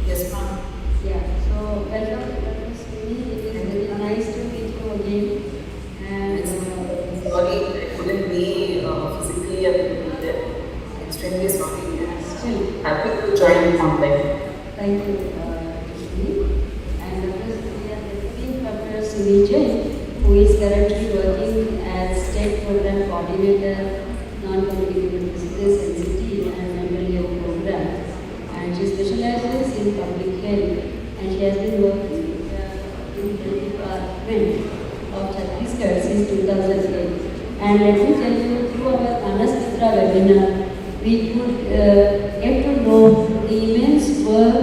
Yes, ma'am. Yeah, so welcome to Dr. Srini. It is very nice to meet you again. And sorry, I couldn't be physically available there. Extremely sorry. Still happy to join online. Thank you, Srini. And Dr. Srini, who is currently working as State Program Coordinator, Non-Communicable Diseases, NCT, and Mental Health Program. And she specializes in public health, and she has been working in the department of Chhattisgarh since 2008. And let me tell you, through our MANAS webinar, we could get to know the immense work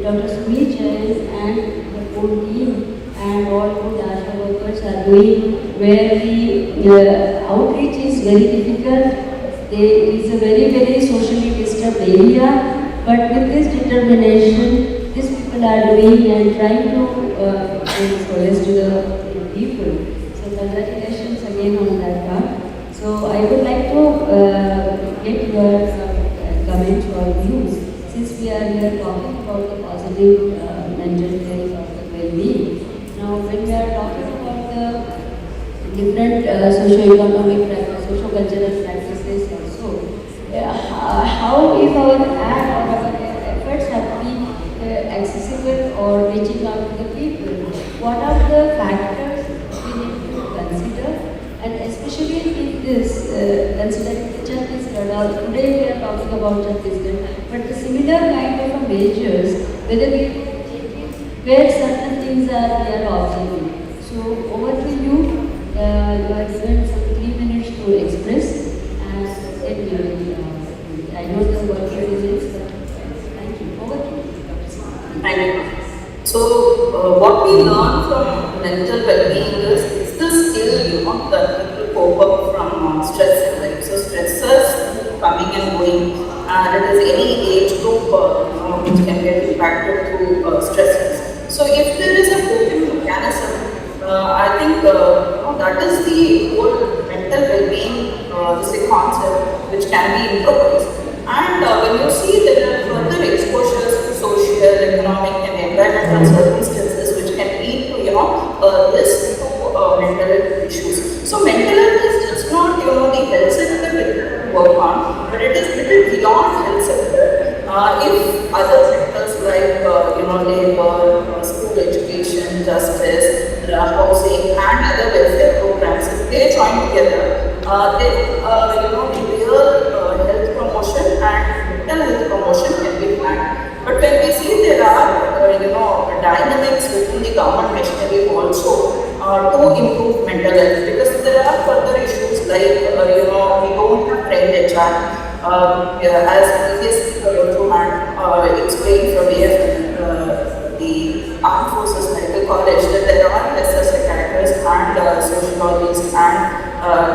Dr. Sumi Jain and the whole team and all good ASHA workers are doing, where the outreach is very difficult. There is a very socially disturbed area, but with this determination, these people are doing and trying to bring solace to the people. So congratulations again on that part. So I would like to get your comments or views, since we are here talking about the positive mental health of the well-being. Now, when we are talking about the different socio-economic practices, socio-cultural practices also, how if our ad or our efforts have been accessible or reaching out to the people, what are the factors we need to consider? And especially in this, considering the Chhattisgarh, today we are talking about Chhattisgarh, but the similar kind of measures, whether we where certain things we are observing. So over to you, you are given some 3 minutes to express, and then we will, I know the work is, but thank you. Over to you. Thank you. So what we learn from mental well-being is the skill, that people cope up from stress in life. So stressors coming and going, and it is any age group which can get impacted through stresses. So if there is a coping mechanism, I think that is the whole mental well-being concept which can be improvised. And when you see there are further exposures to social, economic and environmental circumstances which can lead to risk to mental health issues. So mental health is just not the health sector we work on, but it is little beyond health sector. If other sectors like labor, school education, justice, housing, and other welfare programs, if they join together, then the real health promotion and mental health promotion can be planned. But when we see there are dynamics within the government machinery also to improve mental health, because there are further issues like we don't have trained HR. As previous explained from the Armed Forces Medical College, that there are lesser psychiatrists and sociologists and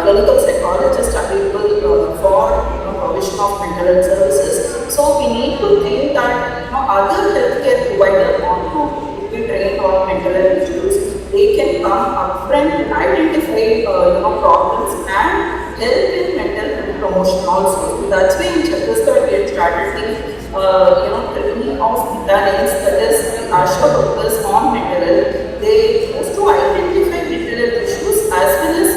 clinical psychologists available for provision of mental health services. So we need to think that other healthcare providers want to be trained on mental health issues. They can come upfront and identify problems and help in mental health promotion also. So that's why in Chhattisgarh we have started the training of MANAS, that is the ASHA workers on mental health. They used to identify mental health issues as well as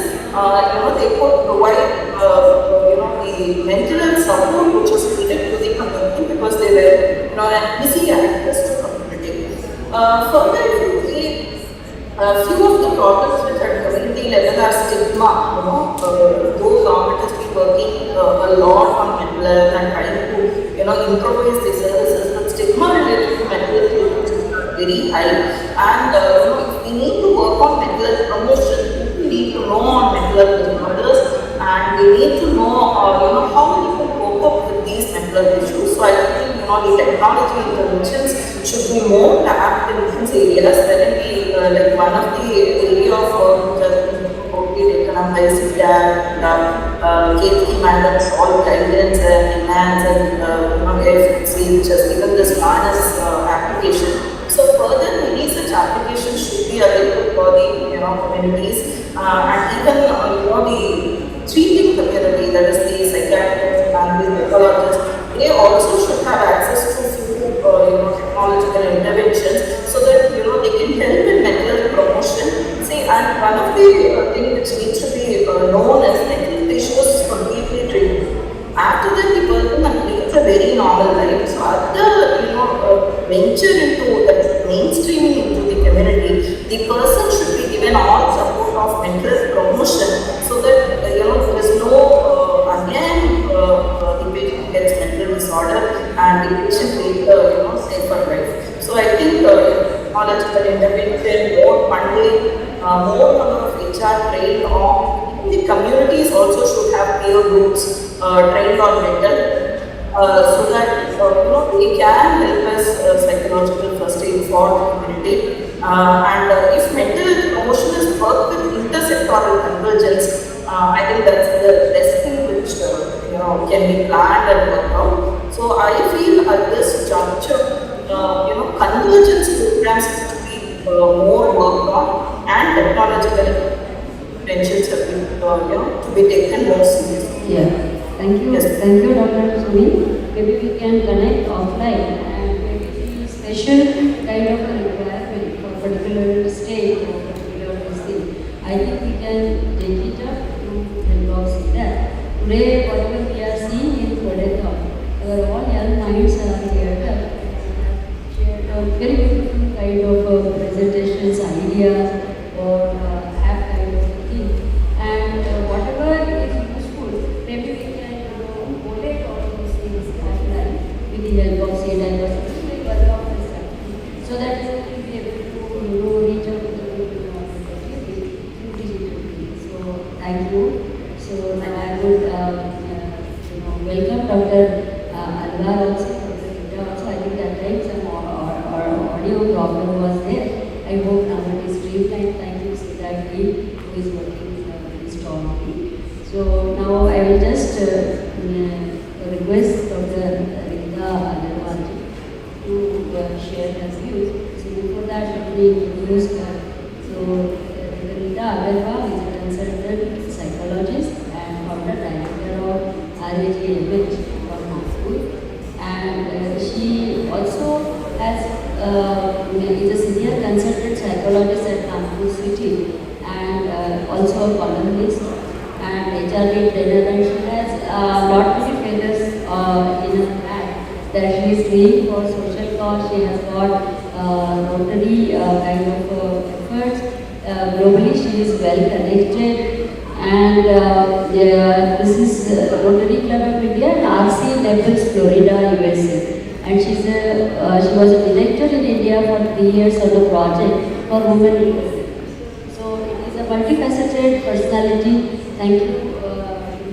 they could provide the mental health support which is needed to the community, because they were an easy access to community. Further, if you see few of the problems which at community level are stigma. Though government has been working a lot on mental health and trying to improvise the services, but stigma related to mental health is very high. And if we on mental health promotion, people need to know on mental health disorders, and they need to know, how people cope up with these mental health issues. So I think, the technology interventions should be more tapped in these areas. That will be like one of the area of work which has been totally taken up by C-DAC and KT Madam's all guidance and enhance and efficacy, which has given this MANAS application. So further, many such applications should be available for the communities and even the treating community, that is the psychiatrists and the psychologists. They also should have access to few technological interventions so that they can help in mental health promotion. See, and one of the things which needs to be known as mental issues completely treated. After that, the person leads a very normal life. So after venture into mainstreaming into the community, the person should be given all support of mental health promotion so that there is no again the patient gets mental disorder and the patient leads safer life. So I think knowledgeable intervention, more funding, more number of HR trained on the communities also should have peer groups trained on mental so that they can help us psychological first aid for the community. And if mental promotion is worked with intersectoral convergence, I think that's the best thing which can be planned and worked out. So I feel at this juncture, convergence programs have to be more worked on, and technological interventions have been to be taken more seriously. Yeah. Thank you. Yes. Thank you, Dr. Sumi. Maybe we can connect offline and maybe special kind of a requirement for particular state or particular thing. I think we can take it up to help us in that. Today, whatever we are seeing in Kodethon, our all young minds are here. Shared a very beautiful kind of presentations, ideas, or app kind of thing. And whatever is useful, maybe we can collect all those things offline with the help of C-DAC or something like that, so that we will be able to reach out to the people through digital means. So thank you. So now I would welcome Dr. Alvar also, Dr. Rita also. I think that time some audio problem was there. I hope now it is streamlined. Thank you, C-DAC team who is working very strongly. So now I will just request Dr. Rita Agarwal to share her views. So before that, let me introduce her. So Dr. Rita Agarwal is a consultant psychologist and founder director of RAGMH from Nagpur, and she also is a senior consultant psychologist at Nagpur City and also a columnist and HRD trainer, and she has lot many failures in her hat that she is doing for social cause. She has got Rotary kind of efforts. Globally, she is well connected, and this is Rotary Club of India and RC Naples, Florida, USA. And she was a director in India for 3 years on the project for women equality. So it is a multifaceted personality. Thank you for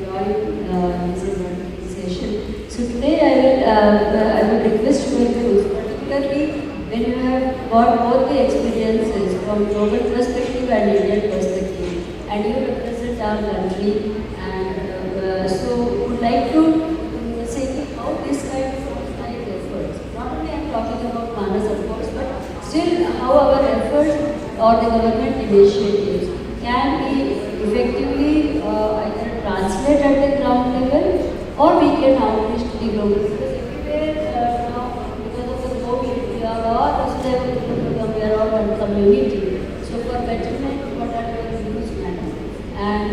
joining this session. So today I would request your views, particularly when you have got both the experiences from global perspective and Indian perspective, and you represent our country, and so would like to say how this kind of efforts, not only I am talking about MANAS of course, but still how our efforts or the government initiatives can be effectively either translate at the ground level, or we can outreach to the global, because everywhere now, because of the COVID, we are all we are all one community. So for betterment, what are your views, madam? And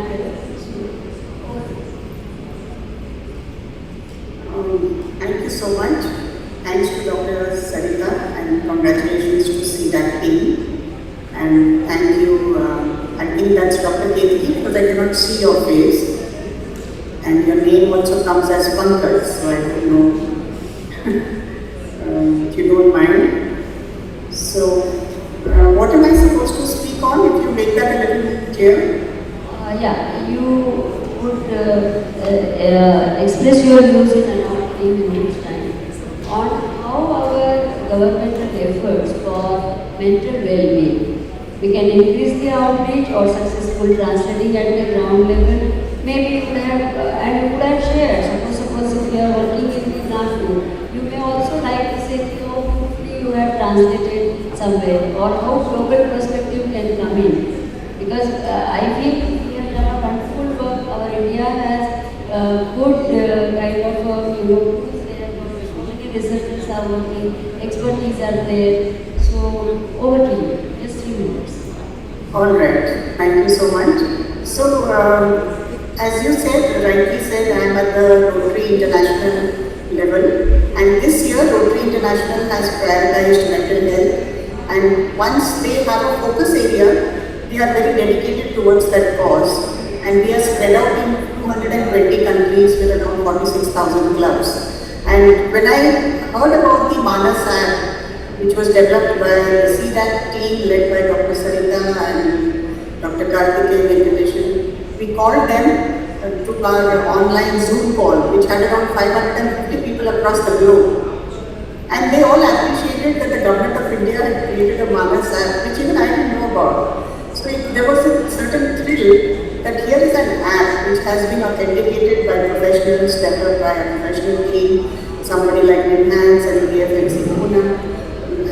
thank you so much. Thanks to Dr. Sarita and congratulations to C-DAC team. And thank you, I think that's Dr. Ketki because I cannot see your face. And your name also comes as Pankaj, so I don't know if you don't mind. So, what am I supposed to speak on? If you governmental efforts for mental well-being. We can increase the outreach or successful translating at the ground level. Maybe you would have, and you would have shared, suppose if you are working in the Nagpur, you may also like to say, how quickly you have translated somewhere, or how global perspective can come in. Because I feel we have done a wonderful work. Our India has good kind of, tools there, so many researchers are working, expertise are there. So, over to you, just 3 minutes. All right, thank you so much. So, as you said, rightly said, I am at the Rotary International level, and this year Rotary International has prioritized mental health, and once they have a focus area, we are very dedicated towards that cause, and we are spread out in 220 countries with around 46,000 clubs. And when I heard about the MANAS app, which was developed by the C-DAC team led by Dr. Sarita and Dr. Karthikeyan, we called them to our online Zoom call, which had around 550 people across the globe. And they all appreciated that the government of India had created a MANAS app, which even I didn't know about. So there was a certain thrill that here is an app which has been authenticated by professionals, developed by a professional team, somebody like MANAS and VFX in Pune.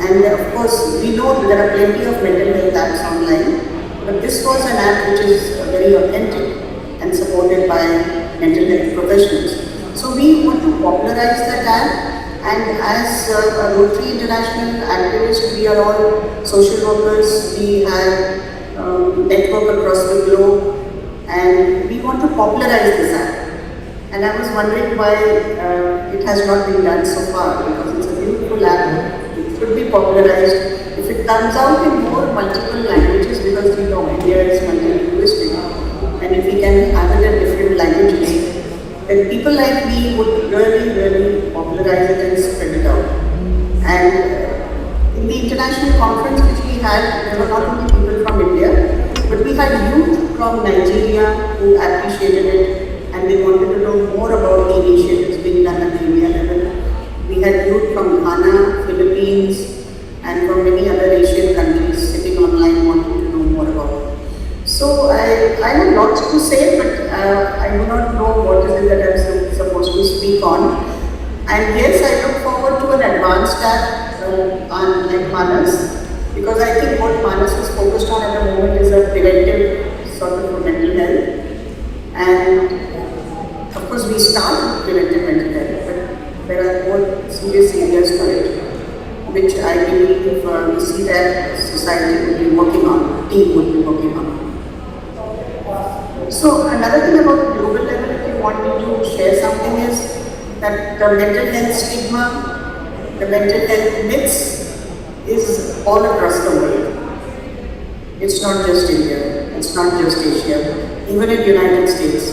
And of course, we know that there are plenty of mental health apps online, but this was an app which is very authentic and supported by mental health professionals. So we want to popularize that app, and as a Rotary International activist, we are all social workers, we have network across the globe, and we want to popularize this app. And I was wondering why it has not been done so far, because it's a beautiful app. It should be popularized. If it comes out in more multiple languages, because you know India is multi-linguistic, and if we can have it in different languages, then people like me would really popularize it and spread it out. And in the international conference which we had, there were not only people from India, but we had youth from Nigeria who appreciated it, and they wanted to know more about the initiatives being done at the India level. We had youth from Ghana, Philippines, and from many other Asian countries sitting online wanting to know more about it. So I have lots to say, but I do not know what is it that I'm supposed to speak on. And yes, I look forward to an advanced app on like MANAS, because I think what MANAS is focused on at the moment is a preventive sort of mental health. And of course we start with preventive mental health, but there are more serious areas for it, which I believe the C-DAC society would be working on, team would be working on. So another thing about the global level, if you want me to share something, is that the mental health stigma, the mental health myths is all across the world. It's not just India, it's not just Asia, even in the United States.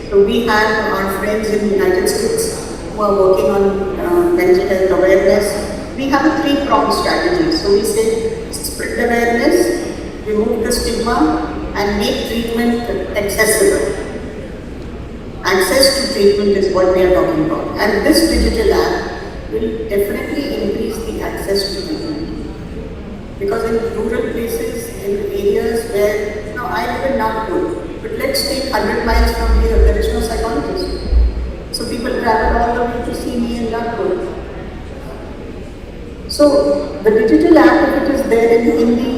So we have our friends in the United States who are working on mental health awareness. We have a 3-pronged strategy. So we say spread awareness, remove the stigma, and make treatment accessible. Access to treatment is what we are talking about. And this digital app will definitely increase the access to treatment. Because in rural places, in areas where, now I live in Nagpur, but let's take 100 miles from here, there is no psychologist. So people travel all the way to see me in Nagpur. So the digital app, if it is there in Hindi,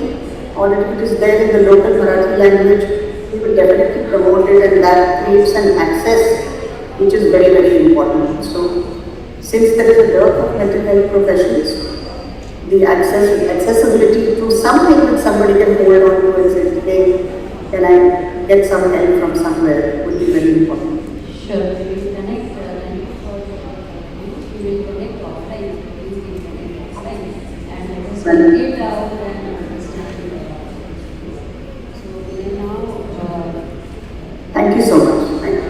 or if it is there in the local Marathi language, we will definitely promote it, and that creates an access which is very, very important. So since there is a dearth of mental health professionals, the accessibility to something that somebody can hold on to and say, hey, can I get some help from somewhere, would be very important. Sure, we will connect, we will connect offline, we will connect offline, and let us work it out and understand it. So we will now... Thank you so much. Thank you.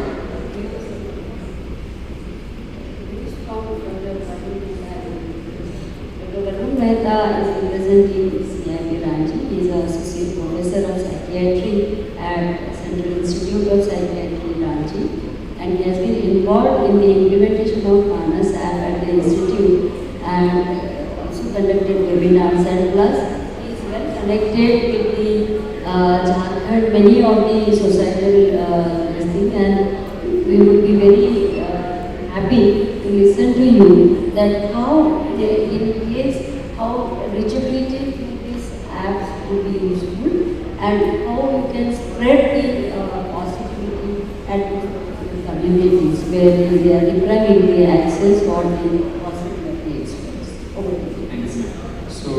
Mehta is representing CIP Ranchi. He is an associate professor of psychiatry at Central Institute of Psychiatry Ranchi, and he has been involved in the implementation of MANAS app at the institute, and also conducted webinars, and plus he is well connected with the Jharkhand, many of the societal this thing, and we would be very happy to listen to you that how in case how reachability through these apps would be useful and how you can spread the positivity at the communities where they are depriving the access for the positivity experience. Thank you. So,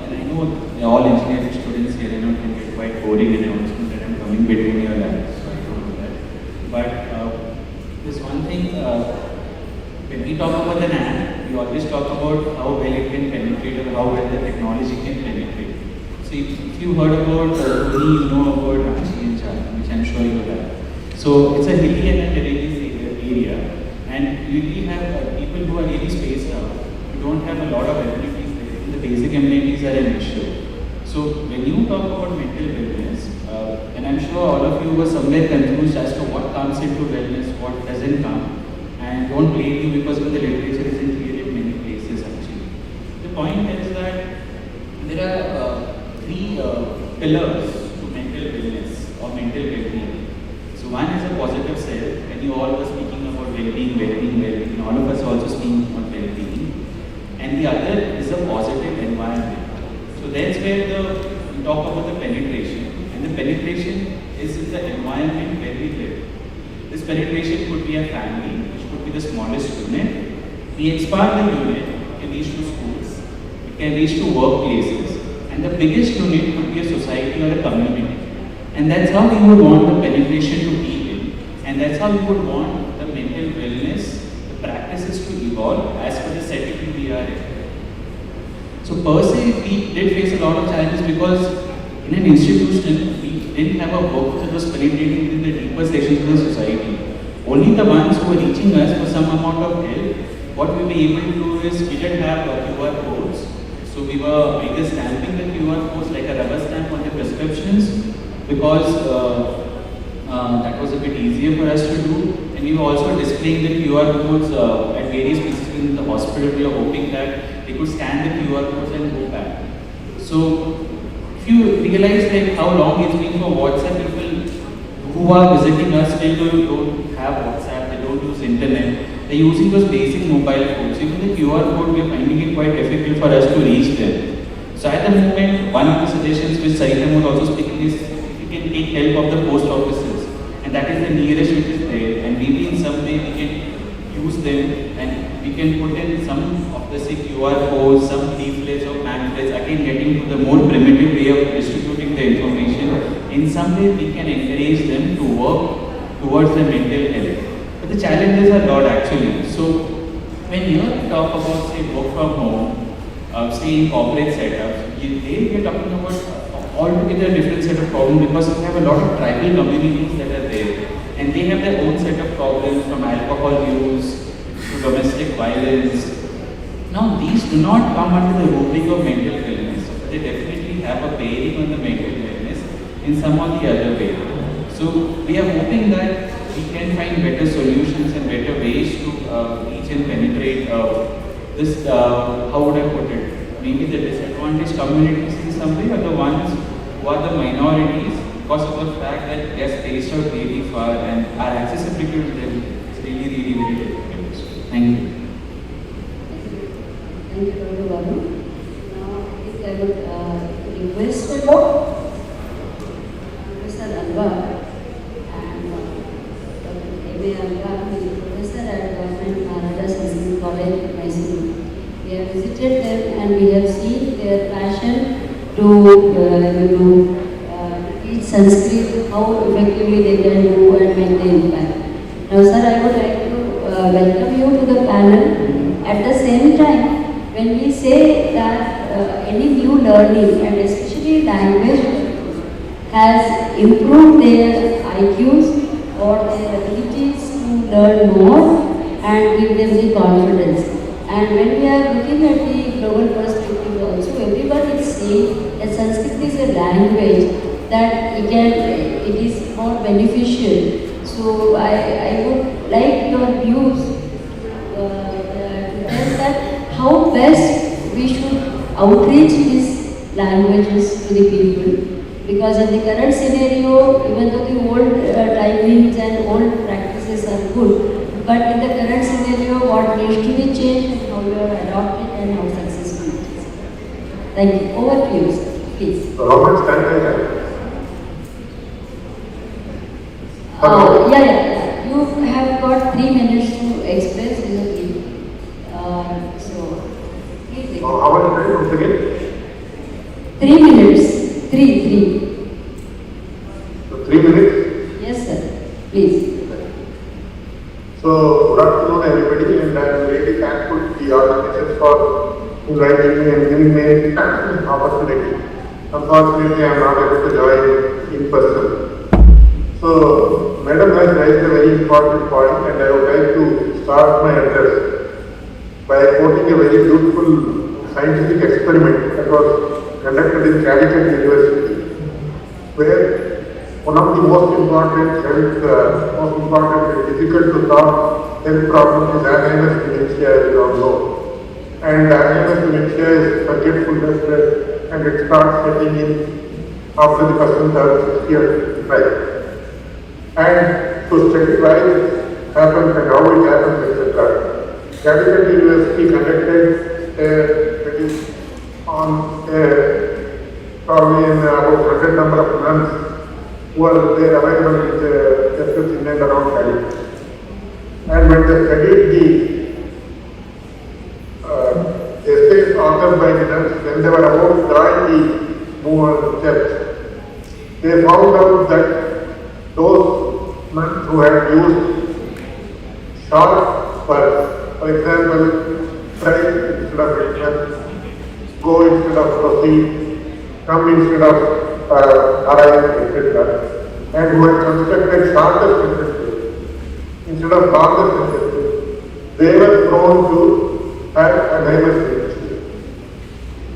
and I know all engineering students here, can get quite boring and announcement that I'm coming between your laps, so I don't know that. But this one thing, when we talk about an app, we always talk about how well it can penetrate or how well the technology can penetrate. So if you heard about you know about Ranchi and Jharkhand, which I'm sure you have. So it's a hilly and a terrain area, and you really have people who are really spaced out, who don't have a lot of amenities there. The basic amenities are an issue. So when you talk about mental wellness, and I'm sure all of you were somewhere confused as to what comes into wellness, what doesn't come, and don't blame you because of the literature isn't clear in many places actually. The point is that there are three pillars to mental wellness or mental well-being. So one is a positive self, and you all were speaking about well-being, and all of us also speaking about well-being. And the other is a positive environment. So that's where we talk about the penetration. And the penetration is in the environment where we live. This penetration could be a family, which could be the smallest unit. We expand the unit, it can reach to schools, it can reach to workplaces, and the biggest unit could be a society or a community. And that's how we would want the penetration to be in, and that's how we would want the mental wellness, the practices to evolve as per the setting we are in. So per se, we did face a lot of challenges because in an institution, we didn't have a book that was penetrating in the deeper sections of the society. Only the ones who were reaching us for some amount of help, what we were able to do is we didn't have QR codes. So we were either stamping the QR codes like a rubber stamp on the prescriptions because that was a bit easier for us to do. And we were also displaying the QR codes at various places in the hospital. We were hoping that they could scan the QR codes and go back. So if you realize like how long it's been for WhatsApp, people who are visiting us still don't have WhatsApp, they don't use internet. They're using those basic mobile phones. Even the QR code, we are finding it quite difficult for us to reach them. So at the moment, one of the suggestions which Sarita was also speaking is we can take help of the post offices, and that is the nearest which is there, and maybe in some way we can use them and we can put in some of the QR codes, some leaflets or pamphlets, again getting to the more primitive way of distributing the information. In some way we can encourage them to work towards the mental health. But the challenges are a lot actually. So when you talk about say work from home, say in corporate setups, we are talking about altogether different set of problems because we have a lot of tribal communities that are there, and they have their own set of problems from alcohol use to domestic violence. Now these do not come under the rubric of mental illness, but they definitely have a bearing on the mental illness in some or the other way. So we are hoping that we can find better solutions and better ways to reach and penetrate this, how would I put it, maybe the disadvantaged communities in some way, or the ones who are the minorities because of the fact that they are spaced out really far and our accessibility to them is really, really very difficult. Thank you. Thank you, Dr. Babu. Now, I would request Professor Alva and Dr. A.B. Alva, who is Professor at Government MANAS Nursing College, Mysuru. We have visited them and we have seen their passion to teach Sanskrit, how effectively they can do and make the impact. Now, sir, I would like to welcome you to the panel. At the same time, when we say that any new learning and especially language has improved their IQs or their abilities to learn more and give them the confidence. And when we are looking at the global perspective also, everybody is saying that Sanskrit is a language that it is more beneficial. So I would like your views to tell that how best we should outreach these languages to the people. Because in the current scenario, even though the old timings and old practices are good, but in the current scenario, what needs to be changed and how you have adopted and how successful it is. Thank you. Over to you, sir. Please. So how much time I have? Yeah. You have got 3 minutes to express your view. So, please. How much time once again? 3 minutes. 3. So 3 minutes? Yes, sir. Please. So, good afternoon everybody, and I am really thankful to the organizers for inviting me and giving me an opportunity. Unfortunately, I am not able to join in person. So, Madam has raised a very important point, and I would like to start my address by quoting a very beautiful scientific experiment that was conducted in Calicut University, where one of the most important and difficult to solve health problem is Alzheimer's dementia, as we all know. And Alzheimer's dementia is forgetfulness, and it starts setting in after the person turns 60 or 65. And to study why it happens and how it happens, etc. Calicut University conducted a study on probably in about 100 number of nuns who are there available with churches in and around Calicut. And when they studied the essays authored by the nuns, when they were about to join the church, they found out that those nuns who had used short words, for example, try instead of return, go instead of proceed, come instead of arrive, etc. And who had constructed shorter sentences instead of longer sentences, they were prone to have Alzheimer's dementia.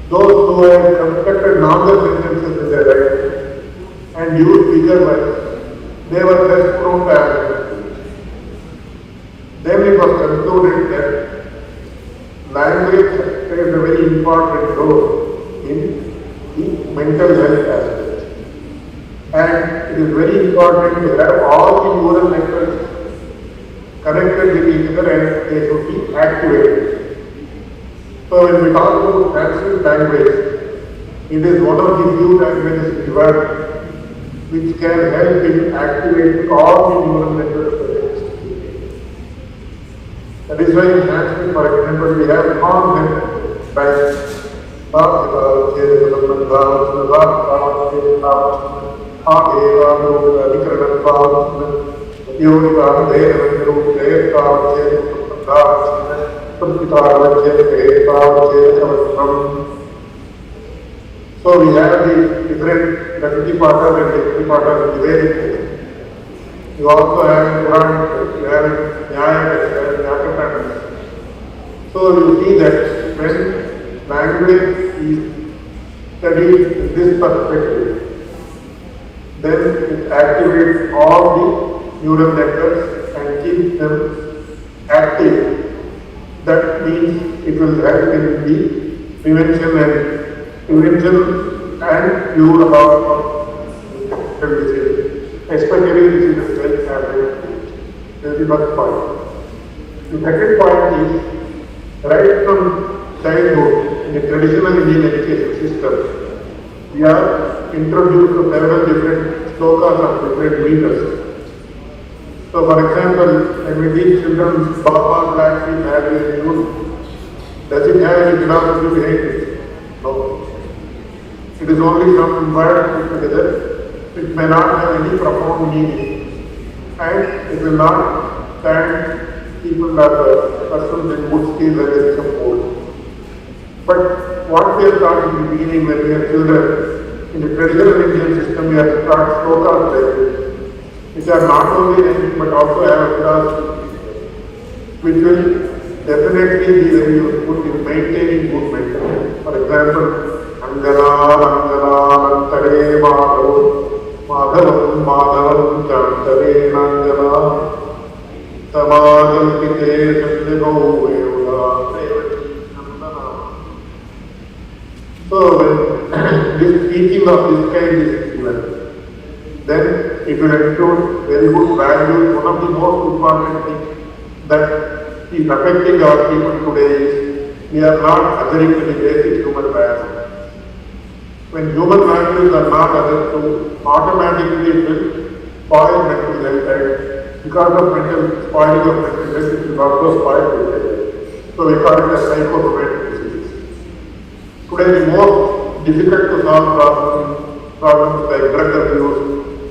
Those who had constructed longer sentences in their life and used bigger words, they were less prone to Alzheimer's dementia. Then it was concluded that language plays a very important role in the mental health aspect. And it is very important to have all the neural networks connected with each other and they should be activated. So when we talk about natural language, it is one of the few languages in the world which can help in activating all the neural networks that exist. That is why in Sanskrit, for example, we have long like so we have the different Gati Patas and Gati Patas in the Vedic. You also have Quran, you have Nyaya, you have Nyakatanas. So you see that when language is studied in this perspective, then it activates all the neural networks and keeps them active. That means it will help in the prevention and cure of diseases, especially diseases like Alzheimer's. This is the first point. The second point is, right from childhood, in the traditional Indian education system, we are introduced to several different slokas of different meters. So, for example, when we teach children Baba Black Sheep have this news, does it have any philosophy behind it? No. It is only some words put together. It may not have any profound meaning, and it will not stand people as persons in good skills and they become old. But what we are taught in the beginning when we are children, in the traditional Indian system, we are taught slokas like this, which are not only rhyming but also have a philosophy, which will definitely be very useful in maintaining good mental health. For example, Angala, Antare, Madhavam, Chantare, Angala, Samadam, Pite, Sandevo, Veda, this teaching of this kind is given, then it will ensure very good values. One of the most important things that is affecting our people today is we are not adhering to the basic human values. When human values are not adhered to, automatically it will spoil mental health, and because of spoiling of mental health, it will also spoil mental health. So we call it as psychosomatic disease. Today the most difficult to solve problems like drug abuse,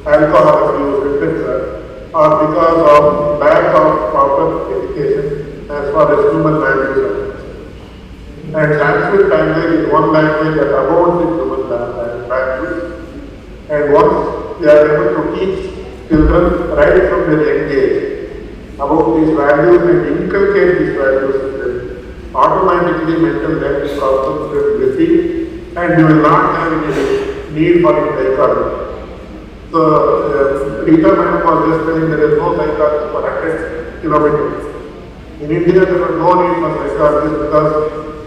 alcohol abuse, etc. are because of lack of proper education as far as human values are concerned. And Sanskrit language is one language that abounds in human values. And once we are able to teach children right from their young age about these values and inculcate these values in them, automatically mental health problems will recede and you will not have any need for a psychologist. So, Rita Madam was just telling there is no psychologist for 100 kilometers. In India, there was no need for psychologists because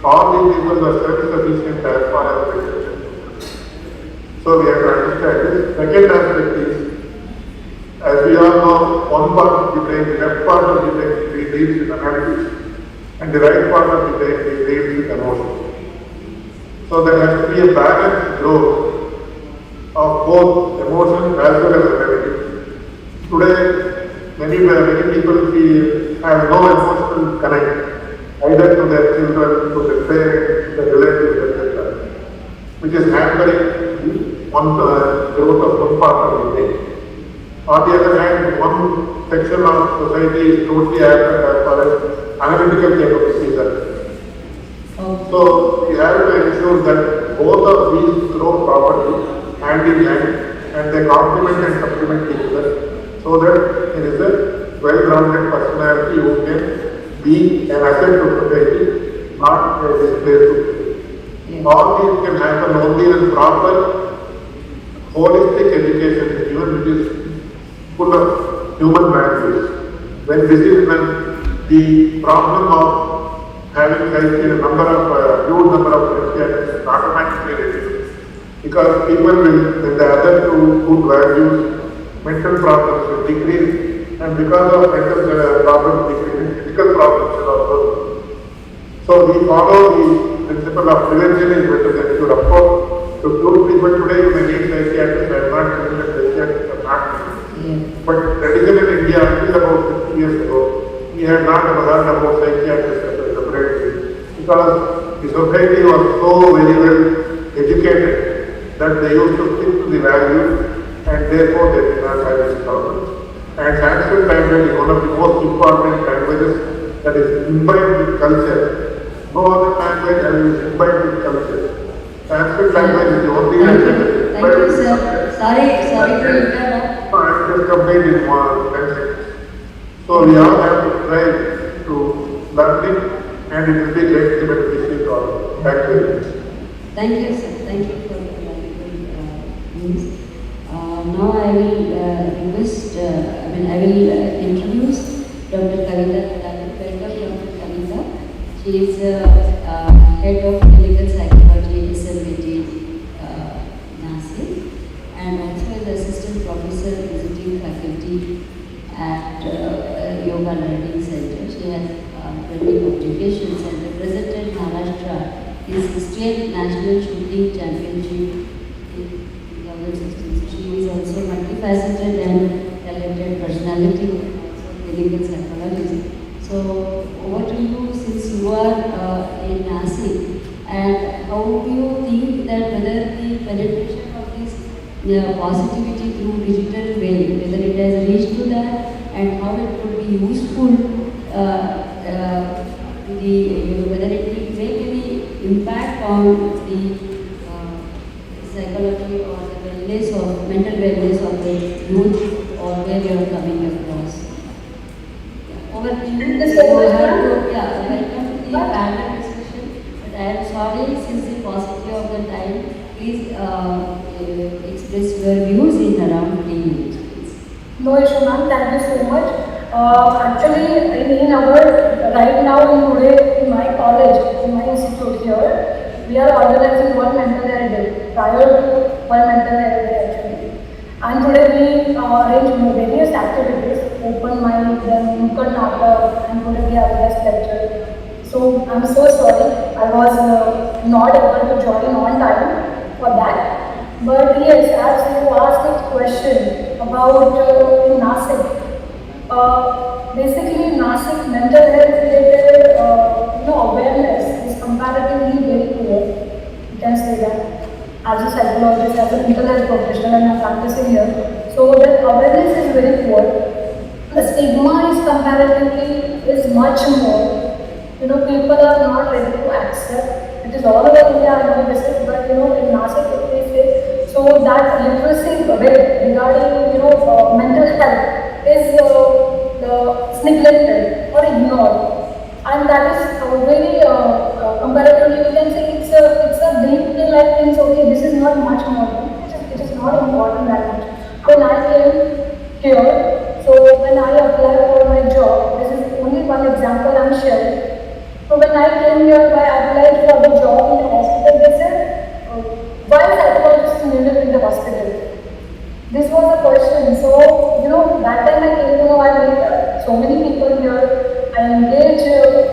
all these people are self-sufficient as far as education. So we have to understand this. Second aspect is, as we all know, one part of the brain, the left part of the brain deals with analysis, and the right part of the brain deals with emotion. So there has to be a balanced growth of both emotion as well as analytics. Today, many people have no emotional connect either to their children, to their parents, to their relatives, etc., which is hampering growth of one part of the brain. On the other hand, one section of society is totally absent as far as analytical capabilities are concerned. So we have to ensure that both of these grow properly, hand in hand, and they complement and supplement each other, so that there is a well-rounded personality who can be an asset to society, not a display to society. All these can happen only when proper holistic education is given, which is full of human values. When the problem of having a huge number of psychiatrists automatically reduced, because people will, when the other two good values, mental problems will decrease, and because of mental problems decreasing, physical problems will also. So we follow the principle of prevention is better than cure. Of course, to cure people today, you may need psychiatrists. I am not saying that psychiatrists are not needed. But traditionally in India, until about 50 years ago, we had not ever heard about psychiatrists as a separate thing, because the society was so very well educated that they used to stick to the values, and therefore they did not have this problem. And Sanskrit language is one of the most important languages that is imbibed with culture. No other language is imbibed with culture. Sanskrit language is the only language that is imbibed with culture. Sorry to interrupt. I just complete in 10 seconds. So we all have to try to learn it, and it will be greatly beneficial to all. Thank you. Thank you, sir. Thank you for the valuable news. Now I will I will introduce Dr. Kavita. Welcome, Dr. Kavita. She is head of clinical psychology, disability, Nashik, and also is assistant professor visiting faculty at Yoga Learning Center. She has 20 publications and represented Maharashtra in 16th National Shooting Championship in 2016. She is also multifaceted and talented personality, also clinical psychologist. So over to you, since you are in Nashik, and how do you think that whether the penetration of this positivity through digital way, whether it has reached to that, and how it would be useful, whether it will make any impact on the psychology or the wellness or mental wellness of the youth, or where you are coming across. Over to you. Welcome to the panel discussion. But I am sorry, since the paucity of the time, please express your views in around 10 minutes, please. No issue, ma'am. Thank you so much. Actually, in our right now in my college, in my institute here, we are organizing one mental health day prior to one mental health day actually. And today we arrange various activities, open mic, then nukkad natak, and today we have a guest lecture. So I'm so sorry, I was not able to join on time for that. But yes, as you asked a question about in Nasik, basically Nasik mental health related awareness is comparatively very poor. You can say that as a psychologist, as a mental health professional, and I'm practicing here. So that awareness is very poor. The stigma is comparatively is much more. People are not ready to accept. It is all over India, I know this is, but in Nasik if we say, so that literacy rate regarding mental health is neglected or ignored, and that is very comparatively we can say it's a day-to-day life things. Okay, this is not much more. It is not important that much. When I came here, so when I applied for my job, this is only one example I'm sharing. So when I came here, I applied for the job in the hospital. They said, why psychologists needed in the hospital? This was the question. So, that time I came to know I met so many people here. I engage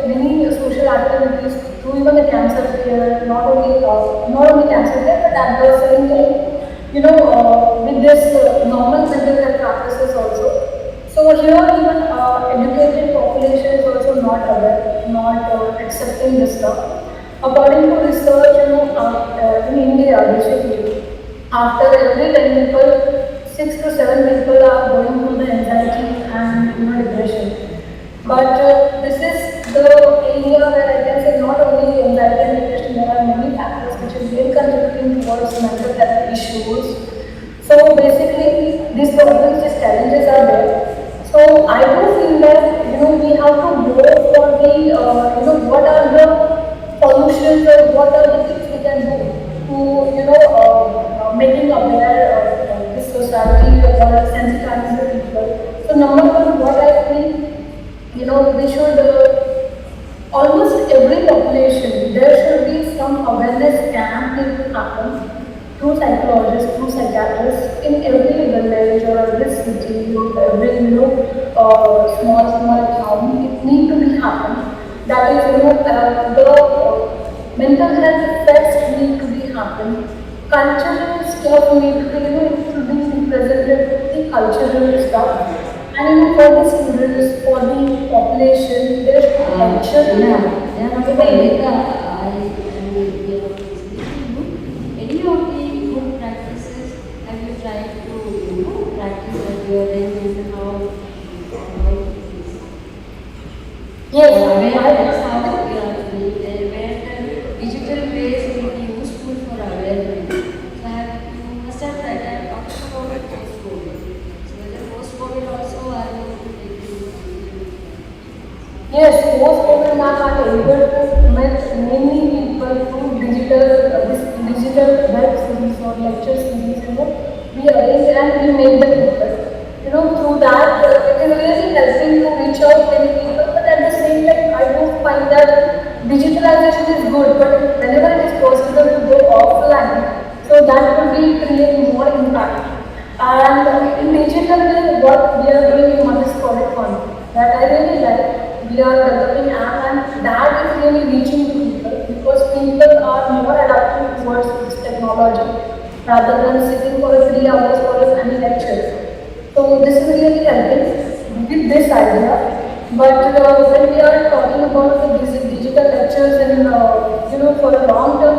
many social activities through even the cancer care, not only cancer care, but at the same time, with this normal mental health practices also. So here even educated population is also not aware, not accepting this stuff. According to research, in India basically, after every 10 people, 6 to 7 people are going through the anxiety and depression. But this is the area where I can say not only anxiety and depression, there are many factors which is really contributing towards mental health issues. So basically, these problems, these challenges are there. So I do feel that we have to go for the what are the solutions or what are the things we can do to making aware this society or sensitizing the people. So number one, what I think we should almost every population there should be some awareness camp that happen through psychologists, through psychiatrists in every village or every city, every small town. It needs to be happen. That is, the mental health fest need to be happen. Cultural stuff need to be, it should be presented the cultural stuff. And for the students, for the population, there should be lecture. Any of the good practices have you tried to practice at your end and how yes, awareness, how where the digital ways will be useful for awareness. So you must have tried that. Talking about post-COVID. So whether post-COVID also are yes, post-COVID now are able to meet many people through digital web series or lecture series. We arrange and we make the people. Through that, it is really helping to reach out many people. But at the same time, I do find that digitalization is good, but whenever it is possible to go offline, so that will be create more impact. And in digital way, what we are doing in MANAS College Fund, that I really like. We are developing app and that is really reaching to people because people are more adapting towards this technology rather than sitting for 3 hours for any lecture. So this is really helping with this idea. But when we are talking about the digital lectures and for a long term,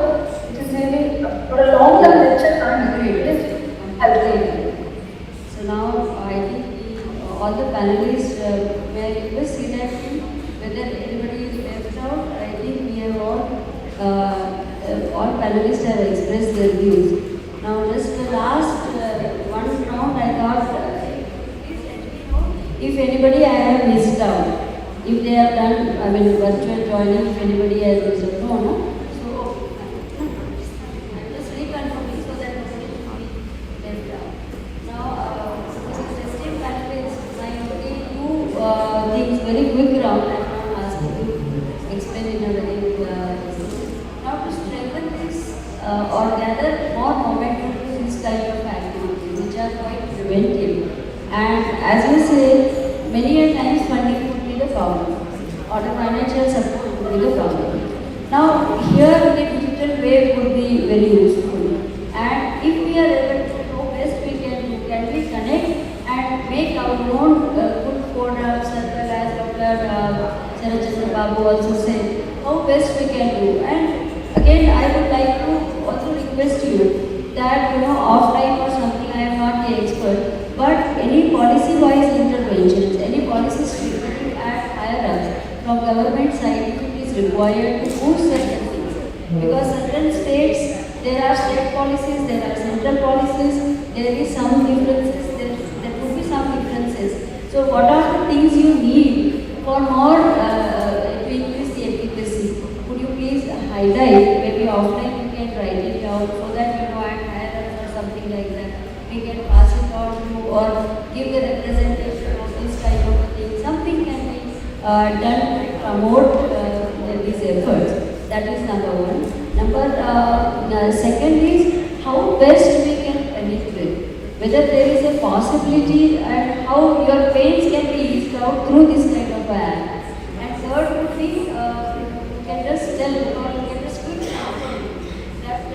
it is really for a long term lecture can't be great. It is helping. So now I think all the panelists were in the C-DAC team, whether anybody is left out, I think we have all panelists have expressed their views. Now just the last one round I thought if anybody I have missed out, if they have done, virtual joining, if anybody has missed out, no. So I'm just reconfirming so that nobody should be left out. Now, esteemed panelists, I only two things, very quick round. I'm not asking you to explain in a very now to strengthen or gather more momentum to this kind of activities, which are quite preventive. And as you say, many a times funding could be the problem, or the financial support could be the problem. Now, here the digital way could be very useful. And if we are able to know best we can we connect and make our own good forum circle, as Dr. Sarachandra Babu also said, how best we can do. And again, I would like to also request you that, offline or something, I am not the expert, but any policy-wise interventions, any policy statement at higher ups from government side, if it is required to boost certain things. Because certain states, there are state policies, there are central policies, there is some differences, there could be some differences. So what are the things you need for more to increase the efficacy? Could you please highlight, maybe offline you can write it down so that at higher ups or something like that, we can pass it on to or give the representation of this type of thing. Something can be done to promote these efforts. That is number one. Second is how best we can penetrate. Whether there is a possibility and how your pains can be eased out through this kind of app. And third would be, you can just tell or you can just quickly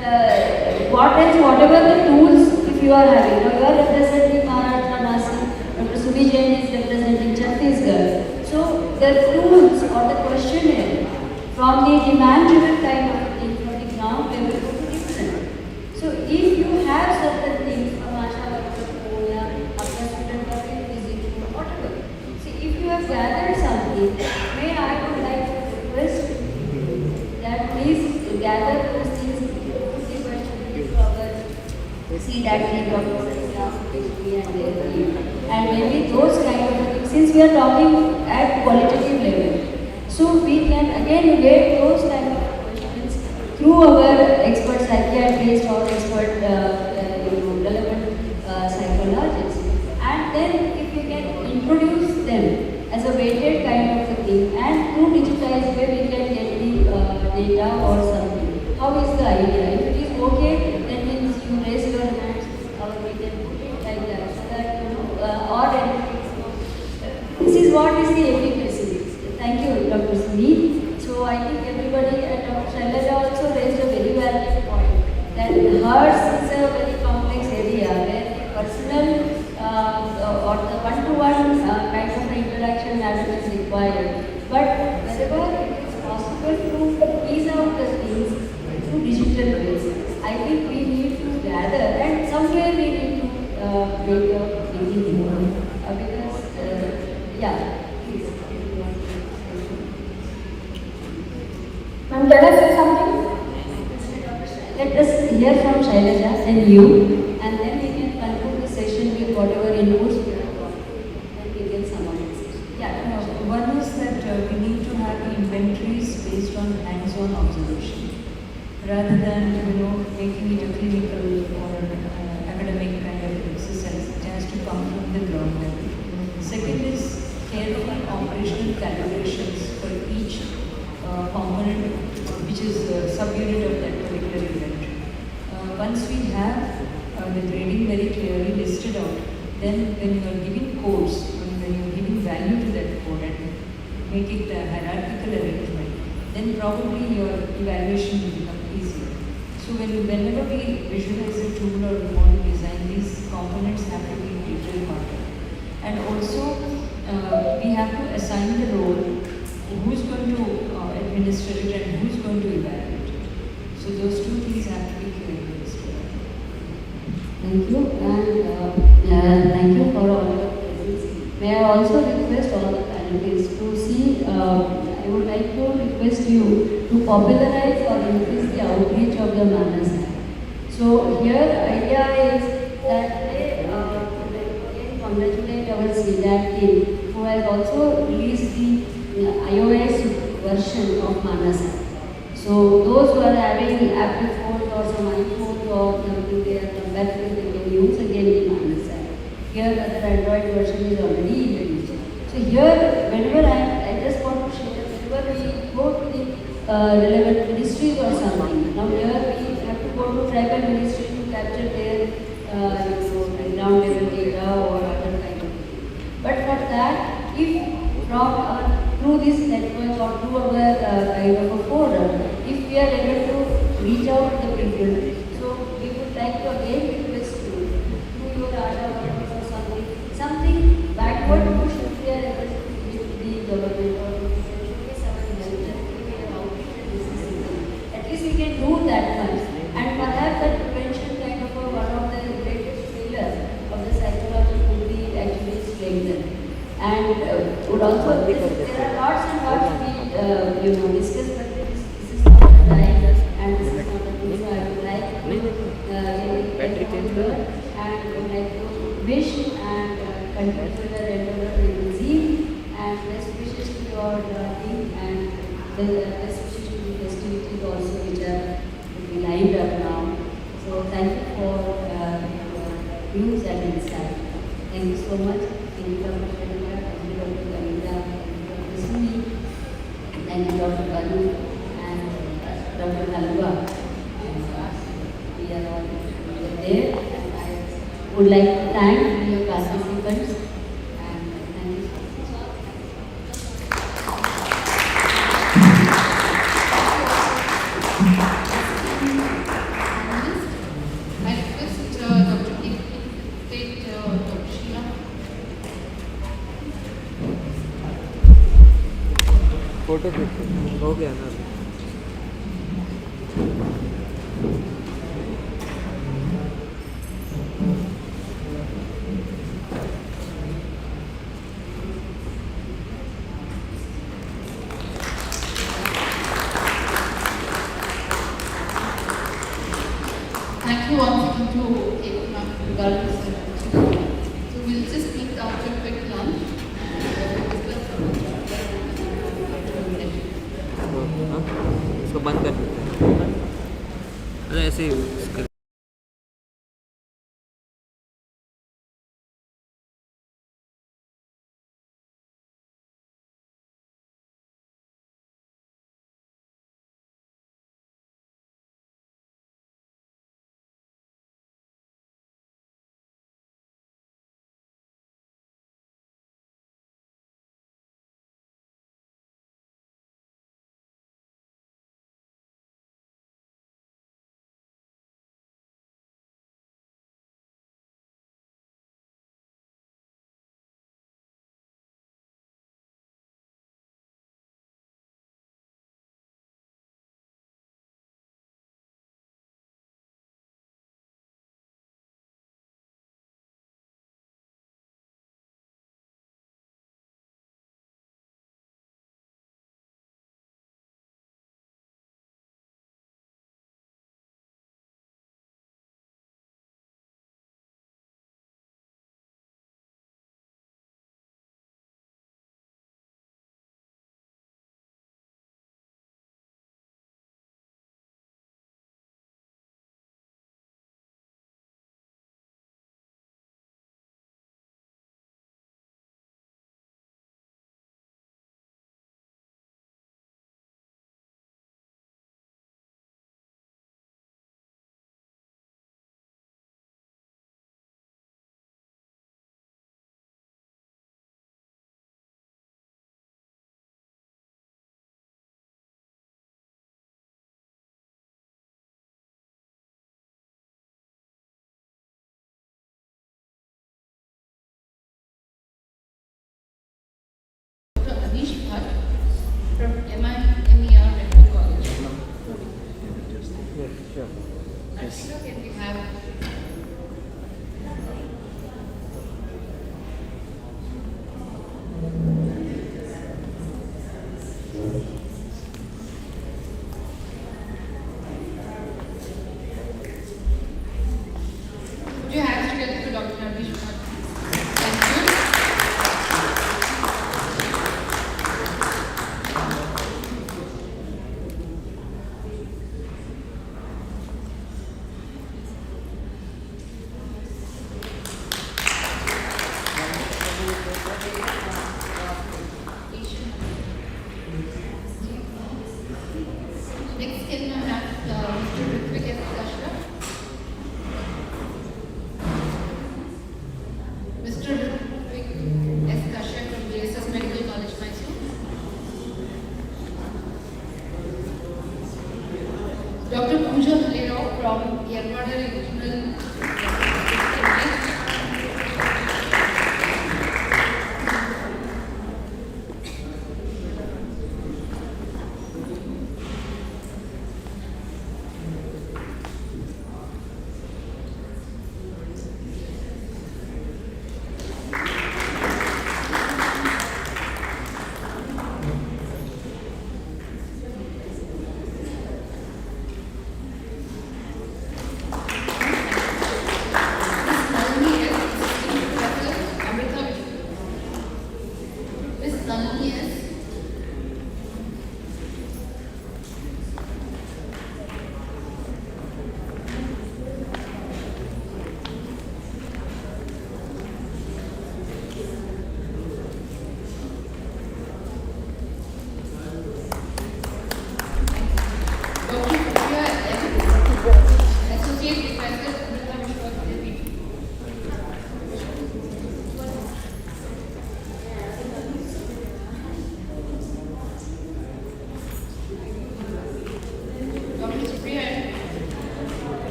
that whatever the tools, if you are having, you are representing MANAS, Dr. Sumi Jain is representing Chhattisgarh. So the tools or the questionnaire from the demand-driven kind of thing from the ground level could be different. So if you have certain things from Asha Worker or after student working visit, whatever. See, if you have gathered something, I would like to request that please gather those things to our C-DAC team, and maybe those kind of things, since we are talking at qualitative level. So we can again get those kind of questions through our expert psychiatrists or expert relevant psychologists. And then if we can introduce them as a weighted kind of a thing, and through digitized way we can get the data or something. How is the idea? If it is okay, then means you raise your hands or we can put it like that so that or anything. This is what is the efficacy. Thank you, Dr. Sumi. So I think everybody and Dr. Shailaja also raised a very valid point that hers is a very complex area where the personal or the one-to-one kind of interaction is required. But wherever it is possible to ease out the things through digital ways, I think we need to gather and somewhere we need to make a meeting because, yeah. Ma'am, can I say something? Let us hear from Shailaja and you, and then we can conclude the session with whatever inputs we have got. Then we can sum up the session. Yeah. One is that we need to have inventories based on hands-on observation, rather than making it a clinical or academic kind of exercise. It has to come from the ground level. Second is careful operational calibrations for each component which is subunit of that particular event. Once we have the grading very clearly listed out, then when you are giving codes, when you are giving value to that code and make it a hierarchical arrangement, then probably your evaluation will become easier. So whenever we visualize a tool or we want to design, these components have to be detailed marked. And also we have to assign the role, who is going to administer it and who is going to evaluate it. So those two things have to be clearly listed. Thank you, and thank you for all your presence. May I also request all the panelists to see, I would like to request you to popularize or increase the outreach of the MANAS. So here idea is that they again congratulate our C-DAC team who has also released the iOS version of MANAS. So those who are having Apple phones or some iPhones or something they are compatible, they can use again the MANAS app. Here the Android version is already introduced. So here whenever I just want to share, whenever we go to the relevant ministries or something, now here we have to go tribal ministry to capture their ground level data or other kind of data. But for that, if through this network or through our kind of a forum, if we are able to reach out to the people, so we would like to again request you, through your art or something backward push if we are able to give the government or we can showcase our intelligence, we can outreach and business. At least we can do that much. And perhaps that prevention kind of one of the greatest pillars of the psychology would be actually strengthened. And would also, there are lots and lots we discuss, but this is not the time and this is not the thing. So I would like to and would like to wish and continue further endeavor in zeal and best wishes to your team and the best wishes to the festivities also which are to be lined up now. So thank you for your views and insight. Thank you so much. Thank you, Dr. Sharika. Thank you, Dr. Kalida. Thank you, Dr. Sumi. Thank you, Dr. Balu and Dr. Halwa. We are all there. And I would like to thank your participants. And thank you so much. I request Dr. K to take Dr. Sheila. Photo हो गया ना Thank you once again to everyone regarding this opportunity. So we'll just meet after a quick lunch. इसको बंद कर देते हैं अरे ऐसे ही Dr. Pooja Halera from Yerwada Regional.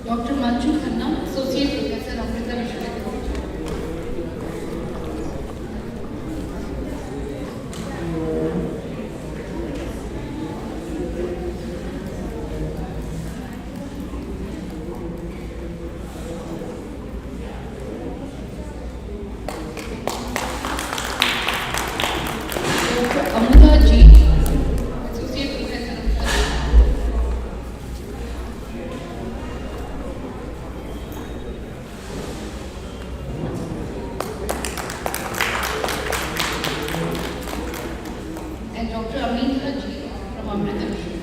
Dr. Manju Khanna, Associate Professor, Amrita Vishwakarma. Dr. Amrita Ji, Associate Professor. And Dr. Amrita Ji from Amrita Vishwakarma.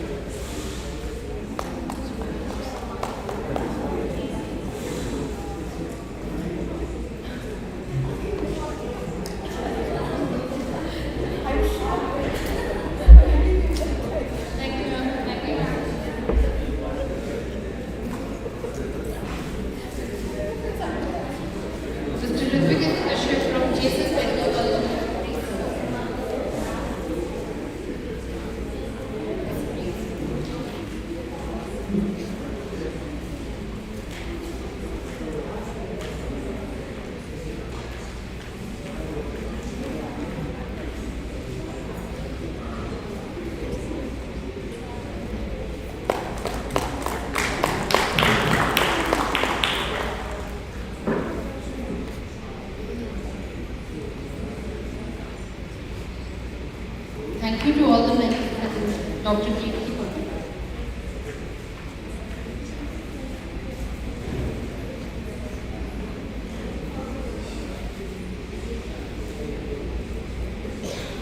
Thank you to all the members present. Dr. G.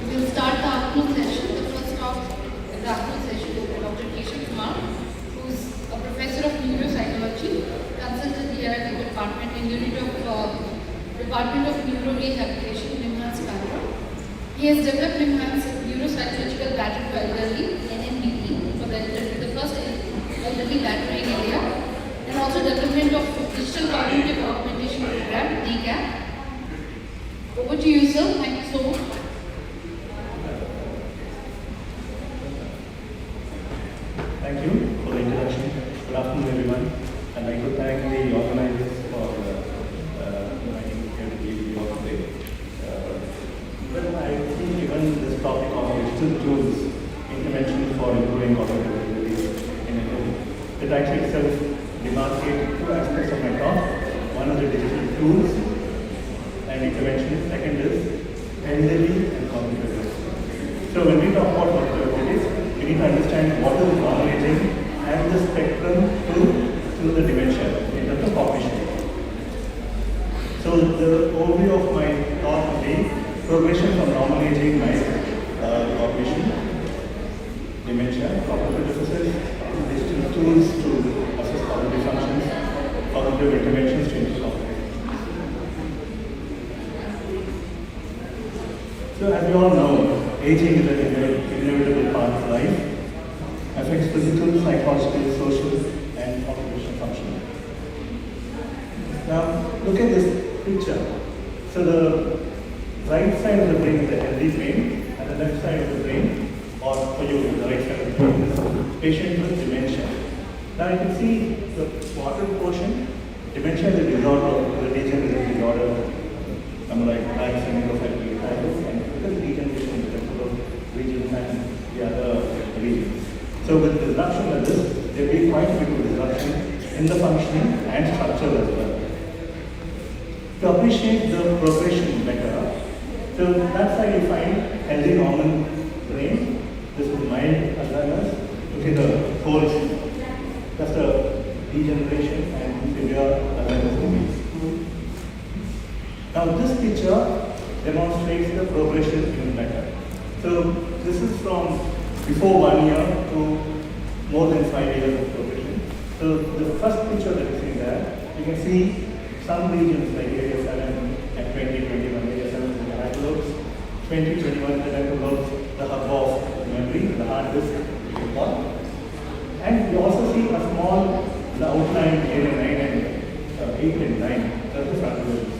We'll start the afternoon session. The first talk in the afternoon session is by Dr. Keshav Kumar, who's a professor of neuropsychology, consultant here at the department in unit of Department of Neurorehabilitation, NIMHANS, Bangalore. He has developed NIMHANS Neuropsychological Battery for Elderly, NNBT, for the first elderly battery in India, and also development of Digital Cognitive Augmentation Program, C-DAC. Over to you, sir. Thank you so much. Thank you for the introduction. Good afternoon, everyone. I'd like to thank the organizers for inviting me here to give you all today. Well, I think given this topic of digital tools, intervention for improving cognitive abilities in India, it actually itself demarcates two aspects of my talk. One is the digital tools and intervention. Second is elderly and cognitive abilities. So when we talk about cognitive abilities, we need to understand what is normal aging and the spectrum to the dementia in terms of cognition. So the overview of my talk will be progression from normal aging by cognition, dementia, cognitive deficit, digital tools to assess cognitive function, Now, look at this picture. So the right side of the brain is the healthy brain, and the left side of the brain, or for you, the right side of the brain is patient with dementia. Now you can see the bottom portion, dementia is a disorder, the degenerative disorder, like Alzheimer's and neuropsychological, and because of degeneration in the temporal region and the other regions. So with disruption like this, there will be quite a bit of disruption in the functioning and structure as well. To appreciate the progression better, so that side you find healthy normal brain, this is mild Alzheimer's, look at the folds, that's the degeneration and severe Alzheimer's disease. Now this picture demonstrates the progression even better. So this is from before 1 year to more than 5 years of progression. So the first picture that you see there, you can see some regions like area 7 and 20, 21, area 7 is the parietal lobes, 20, 21 the temporal lobes, the hub of memory, the hard disk, we call. And you also see a small outline area 9 and 8 and 9, that's the frontal lobes.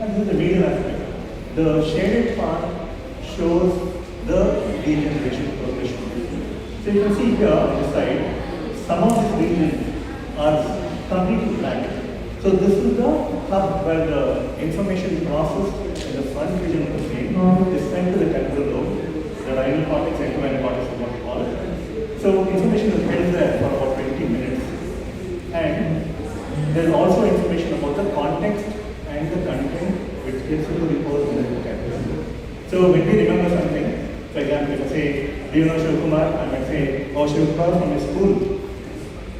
And this is the medial aspect. The shaded part shows the degeneration progression. So you can see here on the side, some of these regions are completely black. So this is the hub where the information is processed in the front region of the brain is sent to the temporal lobe, the rhinal cortex, entorhinal cortex is what we call it. So information is held there for about 20 minutes. And there is also information about the context and the content which gets into the repose in the vocabulary. So when we remember something, for example, if I say, do you know Shiv Kumar? I might say, oh, Shiv Kumar from his school.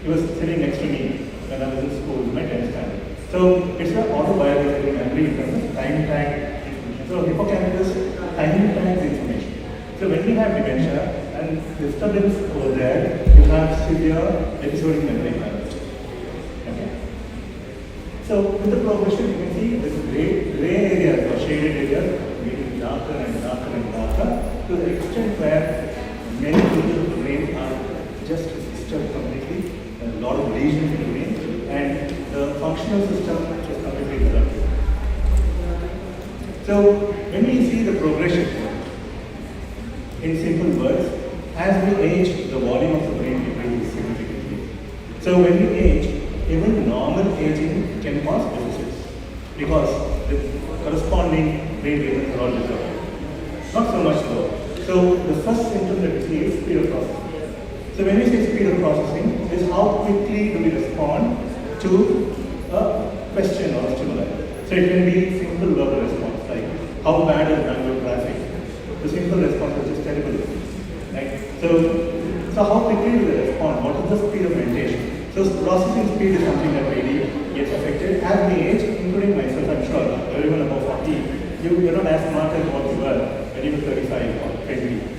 He was sitting next to me when I was in school, my 10th standard. So it's an autobiographical memory in terms of time tag information. So hippocampus time tags information. So when we have dementia and disturbance over there, you have severe episodic memory damage. Okay. So with the progression, you can see this gray area or shaded area getting darker and darker and darker to the extent where many people of the brain are just disturbed completely, a lot of lesions in the brain, and the functional system is completely disrupted. So when we see the progression, in simple words, as we age, the volume of the brain decreases significantly. So when we age, even normal aging can cause deficits because the corresponding brain regions are all disturbed. Not so much so. So the first symptom that we see is speed of processing. So when we say speed of processing, is how quickly do we respond to a question or a stimuli. So it can be simple verbal response, like how bad is Bangalore traffic? The simple response is just terrible. Right? So how quickly do they respond? What is the speed of mentation? So processing speed is something that really gets affected as we age, including myself, I'm sure, everyone above 40, you're not as smart as what you were when you were 35 or 20.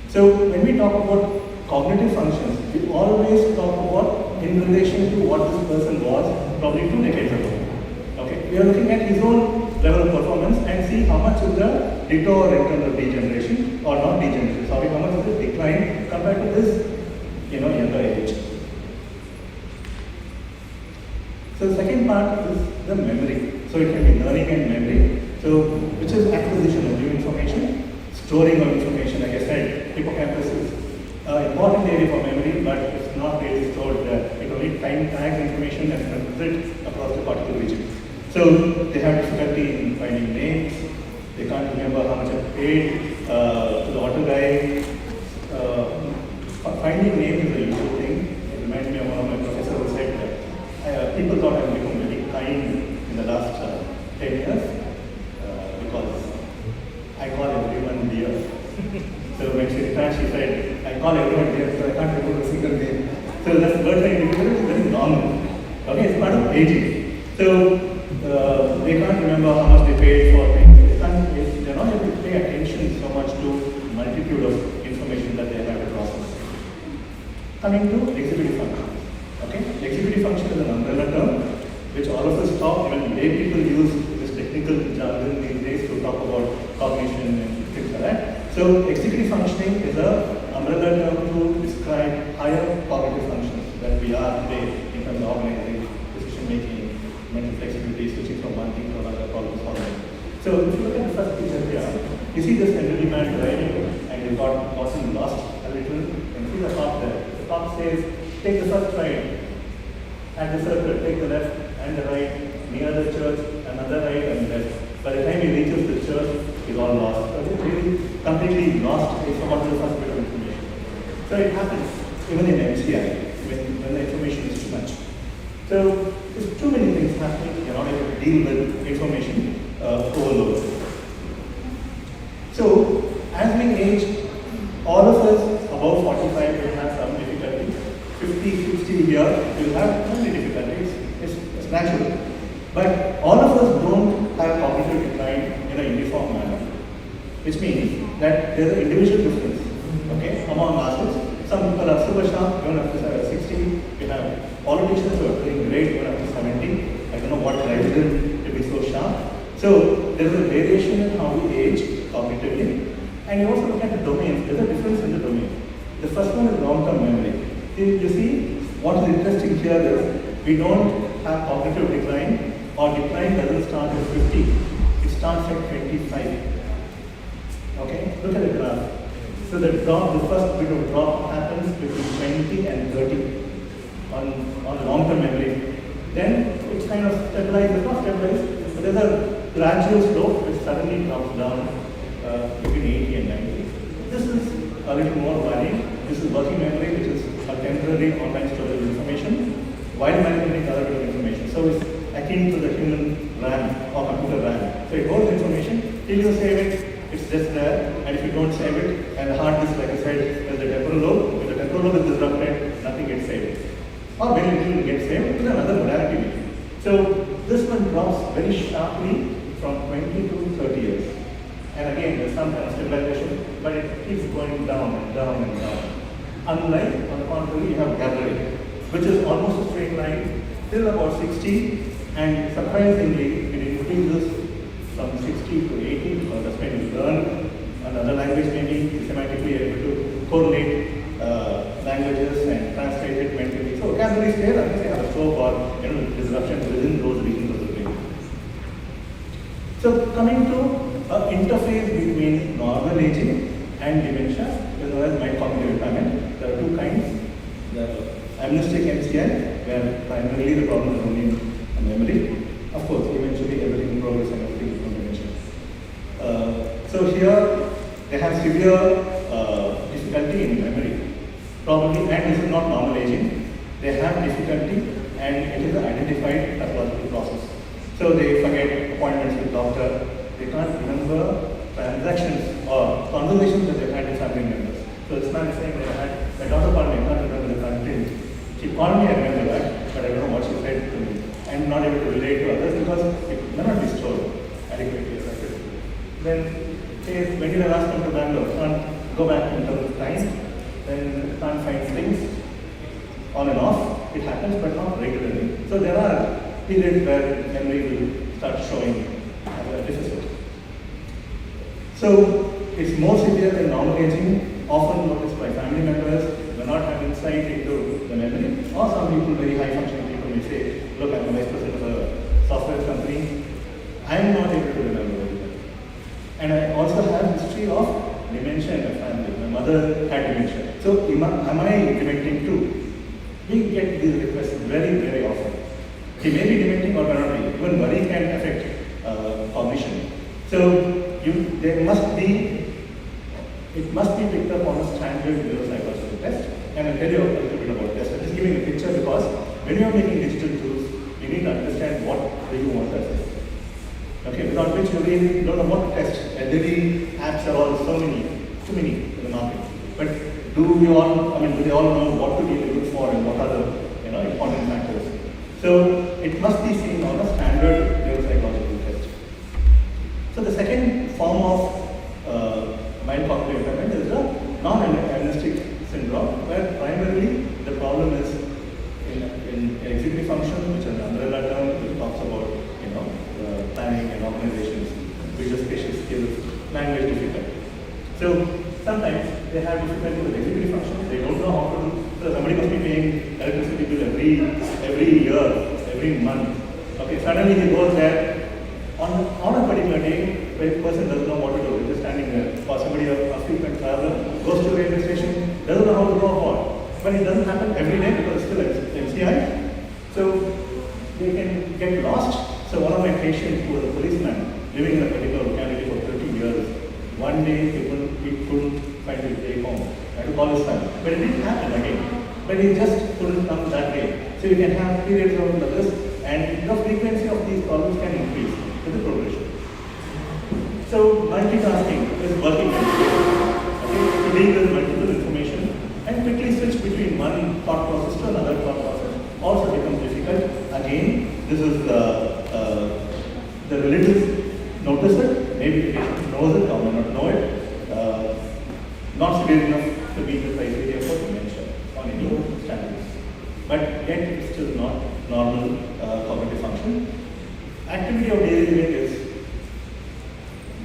So when we talk about cognitive functions, we always talk about in relation to what this person was probably 2 decades ago. Okay, we are looking at his own level of performance and see how much is the detour in terms of degeneration or not degeneration. Sorry, how much is the decline compared to this, younger age. So the second part is the memory. So it can be learning and memory. So which is acquisition of new information, storing of information. Like I said, hippocampus is an important area for memory, but it's not really stored there. It only time tags information and transmits it across the cortical region. So they have difficulty in finding names. They can't remember how much I paid to the auto guy. Finding names is a usual thing. It reminds me of one of my professors who said that people thought I've become very kind in the last 10 years because I call everyone dear. So when she retired, she said, I call everyone dear, so I can't remember a single name. So that's word-like individual is very normal. Okay, it's part of aging. So they can't remember how much they paid for things. They're not able to pay attention so much to multitude of information that they have to process. Coming to executive functions. Okay, executive function is an umbrella term which all of us talk, even lay people use this technical jargon these days to talk about cognition and things like that. So executive functioning is an umbrella term to describe higher cognitive functions that we are today in terms of organizing, decision making, mental flexibility, switching from one thing to another, problem solving. So if you look at the first picture here, you see this elderly man driving and you've got gotten lost a little, and see the top there. The top says, take the first right, at the circle, take the left and the right, near the church, another right and left. By the time he reaches the church, he's all lost. So he's really completely lost is what the first bit of information. So it happens even in MCI when the information is too much. So there's too many things happening, you're not able to deal with information overload. So as we age, all of us above 45 will have some difficulty. 50, 60 here will have many difficulties. It's natural. But all of us don't have cognitive decline in a uniform manner, which means that there's an individual difference, okay, among ourselves. Some people are super sharp, even after 60. We have politicians who are doing great even after 70. I don't know what drives them to be so sharp. So there is a variation in how we age cognitively. And you also look at the domains. There's a difference in the domain. The first one is long-term memory. You see, what is interesting here is we don't have cognitive decline, or decline doesn't start at 50. It starts at 25. Okay? Look at the graph. So the first bit of drop happens between 20 and 30 on long-term memory. Then it kind of stabilizes, not stabilizes, but there's a gradual slope which suddenly drops down between 80 and 90. This is a little more worrying. This is working memory, which is a temporary online storage of information, while manipulating other bit of information. So it's akin to the human RAM or computer RAM. So it holds information till you save it. It's just there, and if you don't save it, and the hard disk, like I said, there's the temporal lobe. If the temporal lobe is disrupted, nothing gets saved. Or very little gets saved, it's another modality. So this one drops very sharply from 20 to 30 years. And again, there's some kind of stabilization, but it keeps going down and down and down. Unlike, on the contrary, you have gathering, which is almost a straight line till about 60, and surprisingly, it increases from 60 to 80, because that's when you learn another language, maybe systematically able to correlate languages and translate it mentally. So vocabulary stays unless you have a stroke or disruption within those regions of the brain. So coming to an interface between normal aging and dementia, as well as mild cognitive impairment. There are two kinds. The amnestic MCI, where primarily the problem is only in memory. Of course, eventually everything in progress and everything is from dementia. So here they have severe difficulty in memory. Probably, and this is not normal aging, they have difficulty and it is an identified pathological process. So they forget appointments with doctor, they can't remember transactions or conversations that they've had with family members. So this man is saying that I had, my daughter called me, I can't remember the content. She called me, I remember that, but I don't know what she said to me. I'm not able to relate to others because it may not be stored adequately as I could. Then, say, when did I last come to Bangalore? Can't go back in terms of time. Then can't find things on and off. It happens, but not regularly. So there are periods where memory will start showing as a deficit. So it's more severe than normal aging, often noticed by family members. They're not having insight into the memory. Or some people, very high functioning people, may say, look, I'm a vice president of a software company. I'm not able to remember very well. And I also have history of dementia in my family. My mother had dementia. So am I dementing too? We get these requests very, very often. He may be dementing or may not be. Even worry can affect cognition. So it must be picked up on a standard neuropsychological test. And I'll tell you a little bit about this. I'm just giving a picture because when you're making digital tools, you need to understand what do you want to assess. Okay, without which you really don't know what to test. LED apps are all too many in the market. But do they all know what to really look for and what are the important factors? So it must be seen on a standard neuropsychological test. So the second form of mild cognitive impairment is the non-amnestic syndrome, where primarily the problem is in executive function, which is an umbrella term which talks about planning and organizations, visual spatial skills, language difficulty. So sometimes they have difficulty with executive function, they don't know how to do. So somebody must be paying electricity bill every year, every month, Okay, suddenly he goes there on a particular day where the person doesn't know what to do. He's just standing there. Or somebody, a frequent traveler, goes to a railway station, doesn't know how to go about. But it doesn't happen every day because it's still MCI. So they can get lost. So one of my patients who was a policeman living in a particular locality for 30 years, one day he couldn't find his way home. I had to call his son. But it didn't happen again. But he just couldn't come that day. So you can have periods of this, and the frequency of these problems can increase with the progression. So multitasking is working to deal with multiple information and quickly switch between one thought process to another thought process also becomes difficult. Again, this is the relatives notice it, maybe the patient knows it or may not know it, not severe enough to be the criteria for dementia on any standards. But yet it's still not normal cognitive function. Activity of daily living is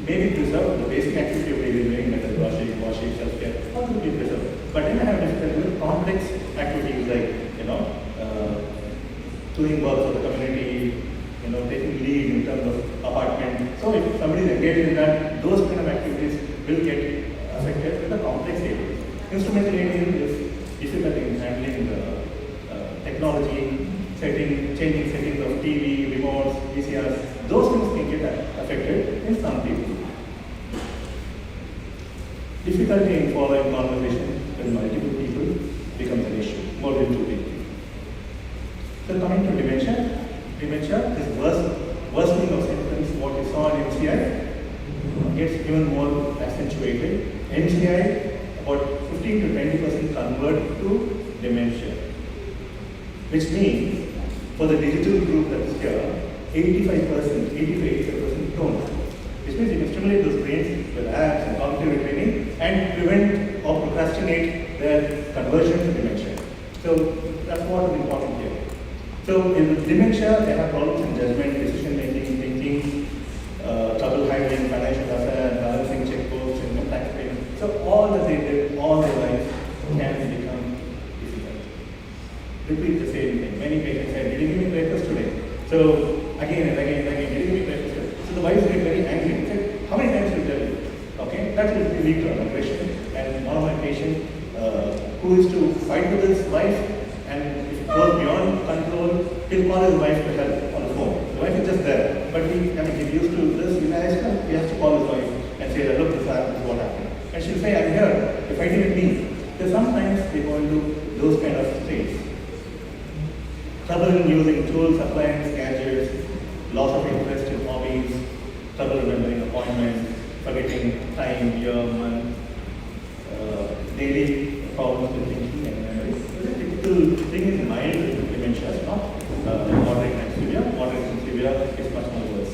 maybe preserved, the basic activity of daily living, that is washing, self-care, all will be preserved. But then I have difficulty with complex activities like, doing work for the community, taking lead in terms of apartment. So if somebody is engaged in that, those kind of activities will get affected with the complex areas. Instrumental area is difficult in handling the technology, changing settings of TV, remotes, VCRs. Those things can get affected in some people. Difficulty in following conversation with multiple people becomes an issue, more than two people. So coming to dementia is worsening of symptoms, what we saw in MCI gets even more accentuated. MCI, about 15 to 20% convert to dementia, which means for the digital group that is here, 85% don't. Which means you can stimulate those brains with apps and cognitive retraining and prevent or procrastinate their conversion to dementia. So that's what is important here. So in dementia, they have problems in judgment, decision making, thinking, trouble handling, financial affairs, balancing checkbooks, income tax payments. So all that they did all their life can become difficult. Repeat the same thing. Many patients say, "Did you give me breakfast today?" So again and again and again, "Did you give me breakfast today?" So the wives get very angry. They say, "How many times will I tell you?" Okay, that will lead to an aggression. And one of my patients who is to fight with his wife, and if it goes beyond control, he'll call his wife to help on the phone. The wife is just there, but he's used to this. He has to call his wife and say, "Look, this is what happened." And she'll say, "I'm here. You're fighting with me." So sometimes they go into those kind of states. Trouble in using tools, appliances, gadgets, loss of interest in hobbies, trouble remembering appointments, forgetting time, year, month, daily problems with thinking and memory. The typical thing is mild dementia, not moderate and severe. Moderate and severe is much more worse.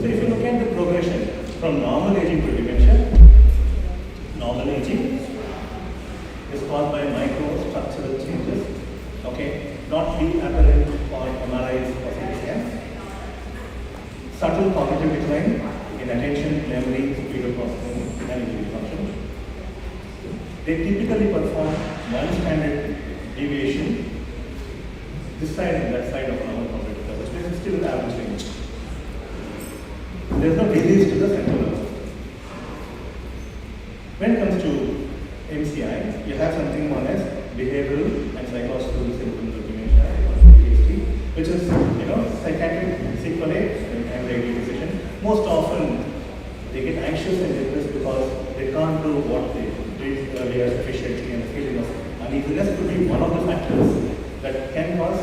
So if you look at the progression from normal aging to dementia, normal aging is caused by microstructural changes, not be apparent on MRIs or CT scans. Subtle cognitive decline in attention, memory, speed of processing, and executive function. They typically perform one standard deviation, this side and that side of normal cognitive level, which is still average range. There is no disease to the central nervous system. When it comes to MCI, you have something known as behavioral and psychological symptoms of dementia, which is psychiatric sequelae and anxiety decision. Most often they get anxious and depressed because they can't do what they did earlier sufficiently, and the feeling of uneasiness could be one of the factors that can cause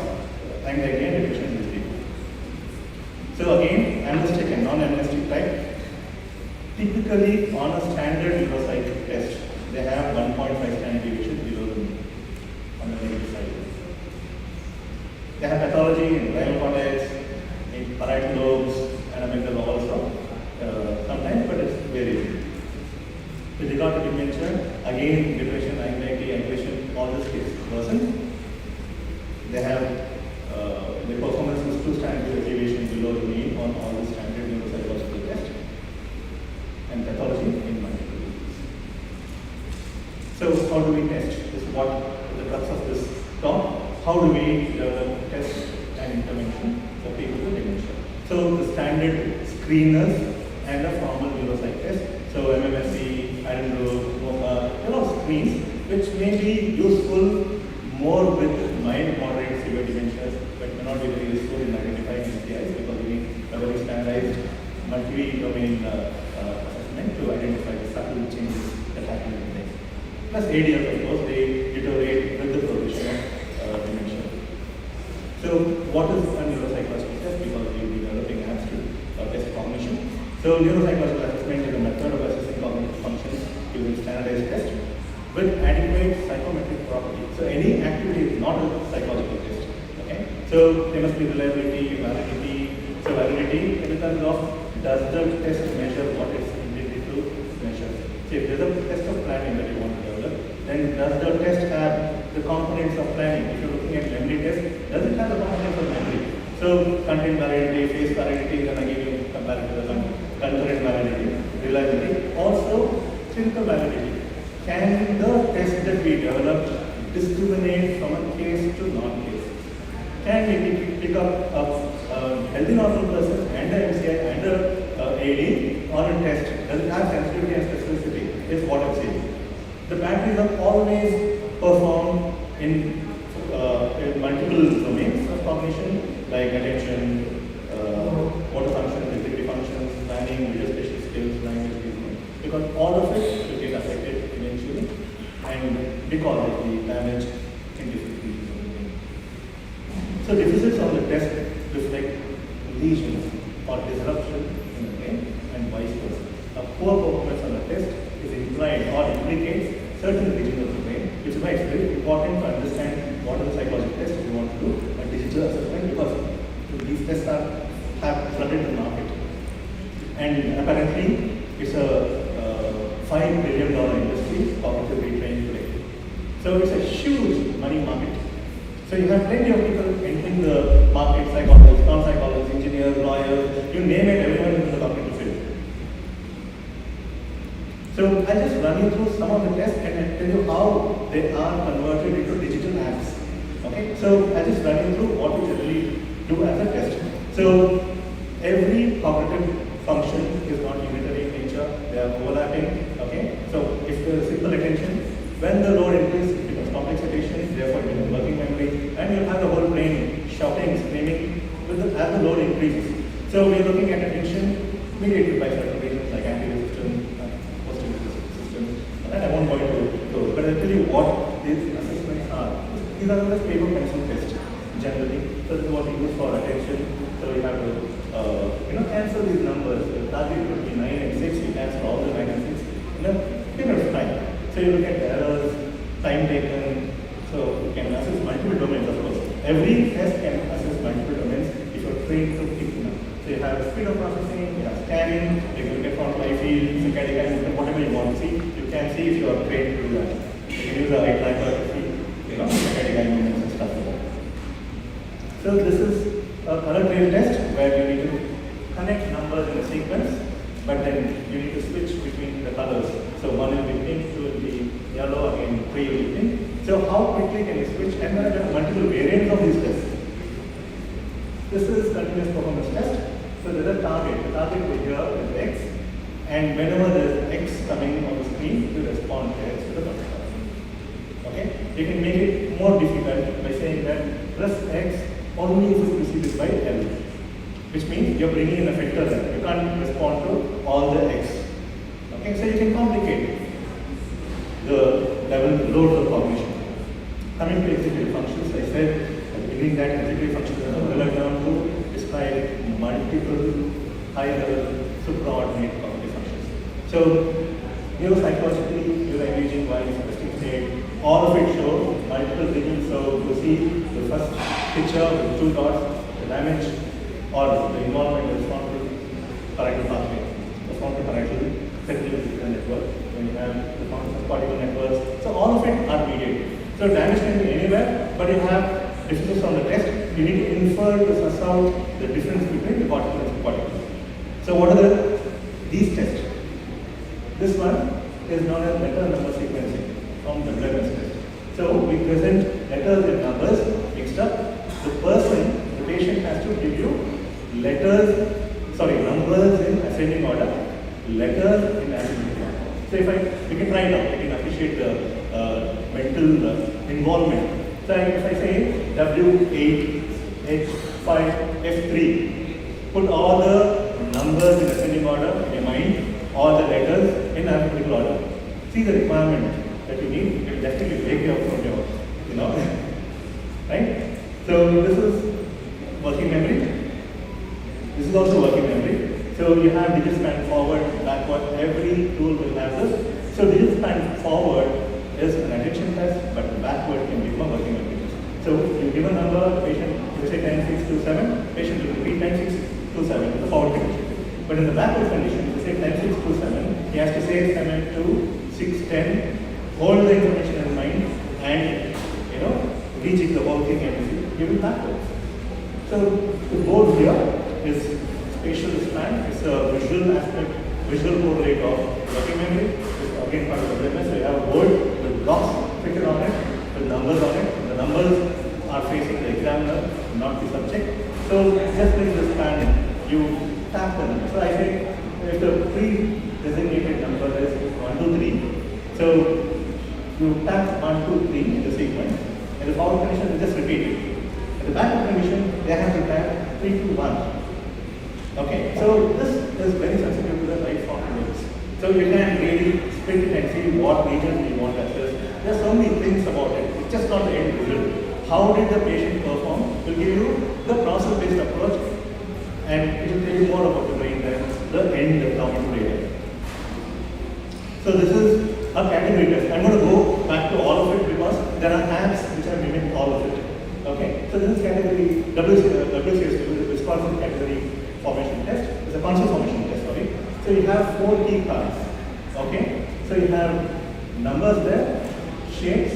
anxiety and depression in these people. So again, amnestic and non-amnestic type, typically on a standard neuropsychic test, they have 1.5 standard deviation below the mean on the negative side. They have pathology in spinal cortex, in parietal lobes, and amygdala also sometimes, but it's variable. With regard to dementia, again, depression, anxiety, aggression, all this gets worsened. They have the performance is 2 standard deviation below the mean on all the standard neuropsychological tests, and pathology in multiple diseases. So, how do we test? This is what the crux of this talk. How do we develop test and intervention? for people with dementia. So the standard screeners and a formal neuropsych test. So MMSE, Edinburgh, MOCA, there are screens which may be useful more with mild, moderate, severe dementias, but may not be very useful in identifying MCIs because we need a very standardized multi-domain assessment to identify the subtle changes that happen in the brain. Plus ADLs, of course, they deteriorate with the progression of dementia. So what is a neuropsychological test? Because we will be developing apps to test cognition. So neuropsychological assessment is a method of assessing cognitive functions using standardized tests with adequate psychometric property. So any activity is not a psychological test. Okay. So there must be reliability, validity. So validity in terms of does the test measure what it's intended to measure. So if there's a test of planning that you want to develop, then does the test have the components of planning? If you're looking at memory test, does it have the components of memory? So content validity, face validity, then I give you compared to the concurrent validity, reliability, also clinical validity. Can the test that we develop discriminate from a case to non-case? Can we pick up a healthy normal person and an MCI and an AD on a test? Does it have sensitivity and specificity? Is what I'm saying. The batteries are always performed in multiple domains of cognition, like attention, motor functions, executive functions, planning, visual spatial skills, language, reasoning, because all of it will get affected eventually, and because of the damage in different regions of the brain. So deficits on the test reflect lesions or disruption in the brain and vice versa. A poor performance on the test is implied or implicates certain regions of the brain, which is why it's very important to understand what are the psychological tests we want to do, a digital assessment, because these tests have flooded the market. And apparently, it's a $5 billion industry, cognitive retraining today. So it's a huge money market. So you have plenty of people entering the market, psychologists, non-psychologists, engineers, lawyers, you name it, everyone is in the cognitive field. So I just run you through some of the tests and I tell you how they are converted into digital apps. Okay, so I just run you through what we generally do as a test. So every cognitive function is not unitary in nature, they are overlapping. Okay, so if there is simple attention, when the load increases, it becomes complex attention, therefore it becomes working memory, and you'll have the whole brain shouting, screaming as the load increases. So we are looking at attention mediated by certain regions like anterior system, posterior system, and I won't go into those, but I'll tell you what these assessments are. These are the paper pencil tests generally. So this is what we use for attention. So we have to cancel these numbers. The target could be 9 and 6, you cancel all the 9 and 6 in a period of time. So you look at the errors, time taken, so you can assess multiple domains, of course. Every test can assess multiple domains if you're trained to pick them. So you have speed of processing, you have scanning, you can get from eye field, circadian, whatever you want to see, you can see if you are trained to do that. You can use the eye tracker to see, circadian movements and stuff like that. So this is a color trail test where you need to connect numbers in a sequence, but then you need to switch between the colors. So one will be pink, two will be yellow, again 3 will be pink. So how quickly can you switch? And there are multiple variants of these tests. This is continuous performance test. So there is a target. The target will here is X, and whenever there is X coming on the screen, you respond to X to the button. Okay? You can make it more difficult by saying that press X only if it's preceded by L, which means you're bringing in a filter there. You can't respond to all the X. Okay, so you can complicate the loads of cognition. Coming to executive functions, I said at the beginning that executive functions are boiled down to describe multiple high-level supraordinate cognitive functions. So neuropsychologically, neuroimaging, wise, resting state, all of it shows multiple regions. So you see the first picture with 2 dots, the damage or the involvement of the frontal parietal pathway, the frontal parietal central network, when you have the frontal cortical networks. So all of it are mediated. So damage can be anywhere, but you have differences on the test. You need to infer to suss out the difference between the cortical and subcortical. So what are these tests? This one is known as letter number sequencing from the Blevins test. So we present letters and numbers mixed up. The patient has to give you numbers in ascending order, letters in alphabetical order. So we can try it out, we can appreciate the mental involvement. So if I say W8, H5, F3, put all the numbers in ascending order in your mind, all the letters in alphabetical order. See the requirement that you need, it will definitely wake you up from your, right? So this is working memory. This is also working memory. So you have digit span forward, backward, every tool will have this. So digit span forward is an attention test, but backward can become a working memory test. So you give a number, patient will say 10, 6, 2, 7, patient will repeat 10, 6, 2, 7 in the forward condition. But in the backward condition, if you say 10, 6, 2, 7, he has to say 7, 2, 6, 10, hold the information in mind and, reaching the whole thing and give it backwards. So the board here is spatial span, it's a visual aspect, visual correlate of working memory. It's again part of the business. So you have a board with blocks printed on it, with numbers on it. The numbers are facing the examiner, not the subject. So just like the span, you tap the number. So I think if the pre-designated number is 1, 2, 3, so you tap 1, 2, 3 in the sequence. In the forward condition, you just repeat it. In the backward condition, they have to tap 3, 2, 1. Okay, so this is very sensitive to the right form notes. So you can really split it and see what regions you want to access. There are so many things about it. It's just not the end result. How did the patient perform? Will give you the process-based approach, and it will tell you more about the brain than the end dominant brain. So this is a category test. I'm going to go back to all of it because there are apps which have mimicked all of it. Okay, so this is category WCS, Wisconsin category formation test. It's a conscious formation test, sorry. So you have 4 key cards. Okay, so you have numbers there, shapes,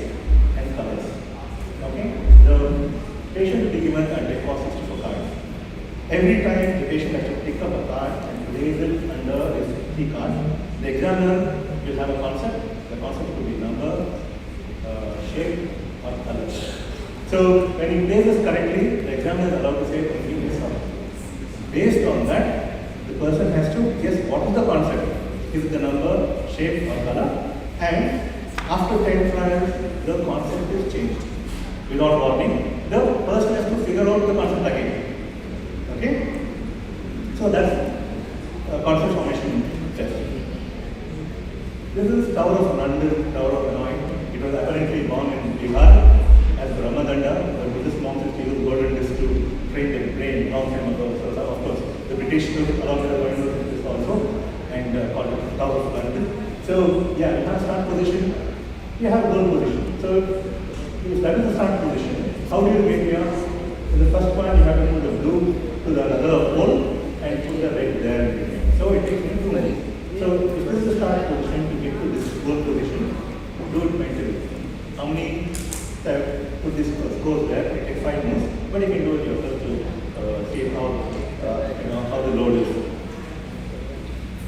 and colors. Okay, the patient will be given a deck of 64 cards. Every time the patient has to pick up a card and place it under his key card, the examiner will have a concept. The concept could be number, shape, or color. So when he places correctly, the examiner is allowed to say only yes or no. Based on that, the person has to guess what is the concept. Is it the number, shape, or color? And after 10 trials, the concept is changed. Without warning, the person has to figure out the concept again. Okay? So that's a concept formation test. This is Tower of London, Tower of Hanoi. It was apparently born in Bihar as Ramadanda. The Buddhist monks used to use golden disc to train the brain long time ago. So of course, the British took it along with the Roman this also and called it Tower of London. So yeah, you have start position, you have goal position. So if that is the start position, how do you make here? In the first one, you have to move the blue to the other pole and put the red there. So it takes 2 minutes. So if this is the start position to get to this goal position, do it mentally. How many put this scores there? It takes 5 minutes, but you can do it yourself to see how the load is.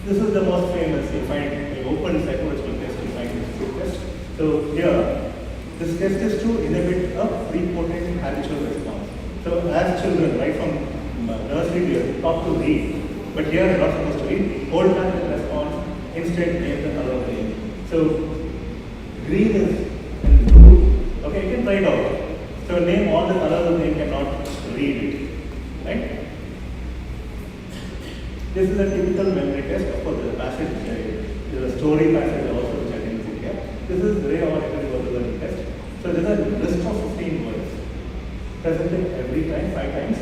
This is the most famous. You find the open psychological test. You find this test. So here, this test is to inhibit a prepotent habitual response. So as children, right from nursery, we are taught to read, but here we are not supposed to read. Hold back the response. Instead, name the color of the name. So green is blue. Okay, you can try it out. So name all the colors of the name, cannot read it. Right? This is a typical memory test. Of course, there's a passage, there's a story passage also which I didn't put here. This is very automatic learning test. So there's a list of 15 words presented every time, 5 times.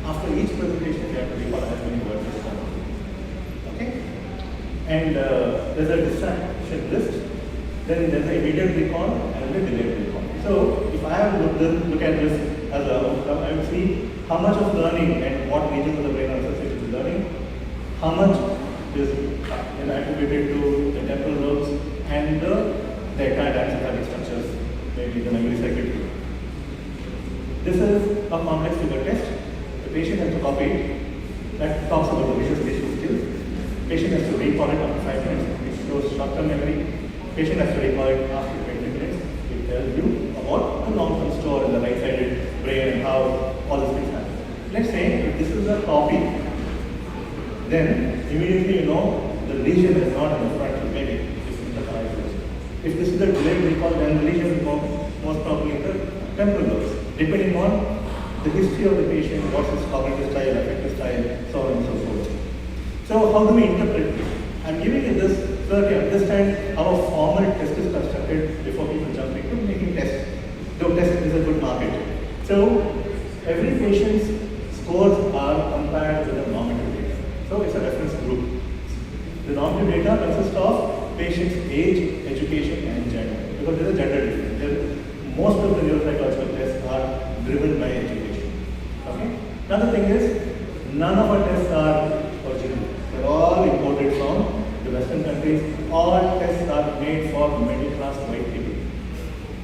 After each presentation, they have to recall as many words as possible. Okay? And there's a distraction list. Then there's an immediate recall and a delayed recall. So if I have look at this as a outcome, I will see how much of learning and what regions of the brain are associated with learning, how much is attributed to the temporal lobes and the entire encephalic structures, maybe the memory circuit. This is a complex figure test. The patient has to copy it. That talks about the visual spatial skills. Patient has to recall it after 5 minutes. It shows short-term memory. Patient has to recall it after 20 minutes. It tells you about the long-term store in the right-sided brain and how all these things happen. let's say if this is a copy, then immediately you know the lesion is not in the front, maybe it's in the horizon. If this is a delayed recall, then the lesion is most probably in the temporal lobes, depending on the history of the patient, what's his cognitive style, affective style, so on and so forth. So how do we interpret this? I'm giving you this so that you understand how a formal test is constructed before people jump into making tests. Though test is a good market. So every patient's scores are compared with the normative data. So it's a reference group. The normative data consists of patient's age, education, and gender. Because there's a gender difference. Most of the neuropsychological tests are driven by education. Okay? Another thing is, none of our tests are original. They're all imported from the Western countries. All tests are made for middle class white people.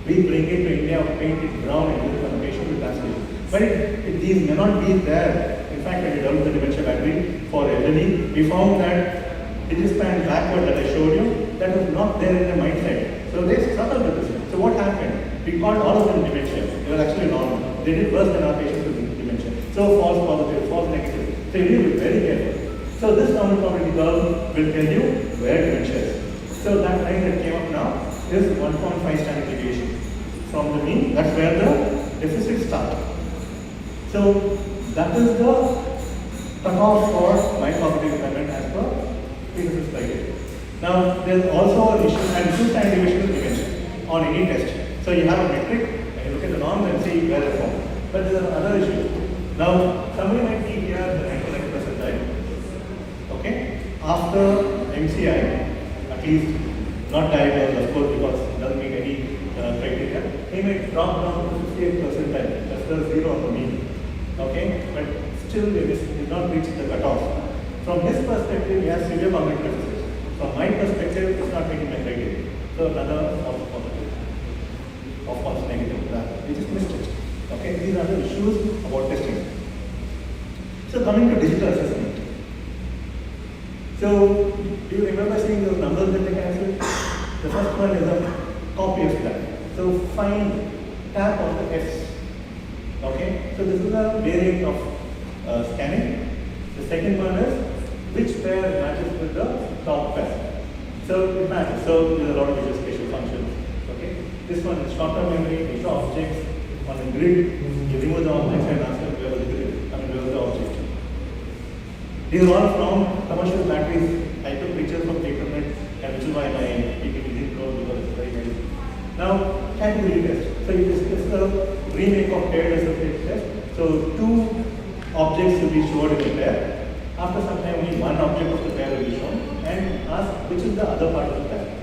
We bring it to India, paint it brown, and use it on the patient to translate. But these may not be there. In fact, when we developed the dementia battery for elderly, we found that digispan backward that I showed you, that was not there in their mindset. So they struggled with this. So what happened? We called all of them dementia. They were actually normal. They did worse than our patients with dementia. So false positive, false negative. So you need to be very careful. So this normal probability curve will tell you where dementia is. So that line that came up now is 1.5 standard deviation from the mean. That's where the deficit starts. So that is the cutoff for mind cognitive impairment as per previous criteria. Now there is also an issue, and 2 standard deviation is dementia on any test. So you have a metric, and you look at the norms and see where they fall. But there is another issue. Now somebody might be here at the 99th percentile. Okay, after MCI, at least not diagnosed, of course, because it doesn't meet any criteria, he may drop down to 58th percentile. That's the 0 on the mean. Okay, but still it did not reach the cutoff. From his perspective, he has severe cognitive deficits. From my perspective, it's not meeting my criteria. So another false positive, or false negative, we just missed it. Okay, these are the issues about testing. So coming to digital assessment. So do you remember seeing those numbers that they cancelled? The first one is a copy of that. So find, tap on the F's. Okay, so this is a variant of scanning. The second one is which pair matches with the top pair. So it matches. So there's a lot of visual spatial functions. Okay, this one is short-term memory. We show objects on a grid. You remove the objects and ask them where was the grid. Where was the object. These are all from commercial batteries. I took pictures from Papernet, and which is why my PPT didn't go because it's very heavy. Now, category test. So this is a remake of paired associated test. So 2 objects will be shown in the pair. After some time, only one object of the pair will be shown, and ask which is the other part of the pair.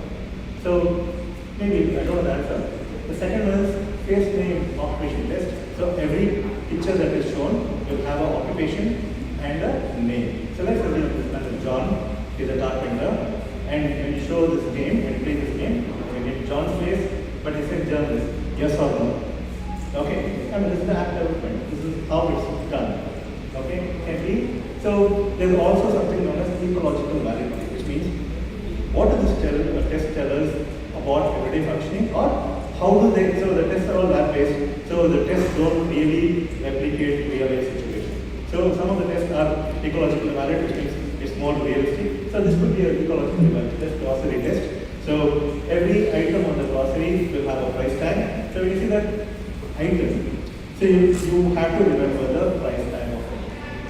So maybe I don't know the answer. The second one is face name occupation test. So every picture that is shown will have an occupation and a name. So let's assume this man is John, he's a carpenter, and when you show this game and play this game, you get John's face, but he says journalist, yes or no. Okay, I mean this is the app development. This is how it's done. Okay, can be. So there's also something known as ecological validity, which means what does this test tell us about everyday functioning, or how do they? So the tests are all lab-based. So the tests don't really replicate real-life situations. So some of the tests are ecological valid, which means it's more realistic. So this could be an ecological valid test, glossary test. So every item on the glossary will have a price tag. So you see that item. So you have to remember the price tag of it.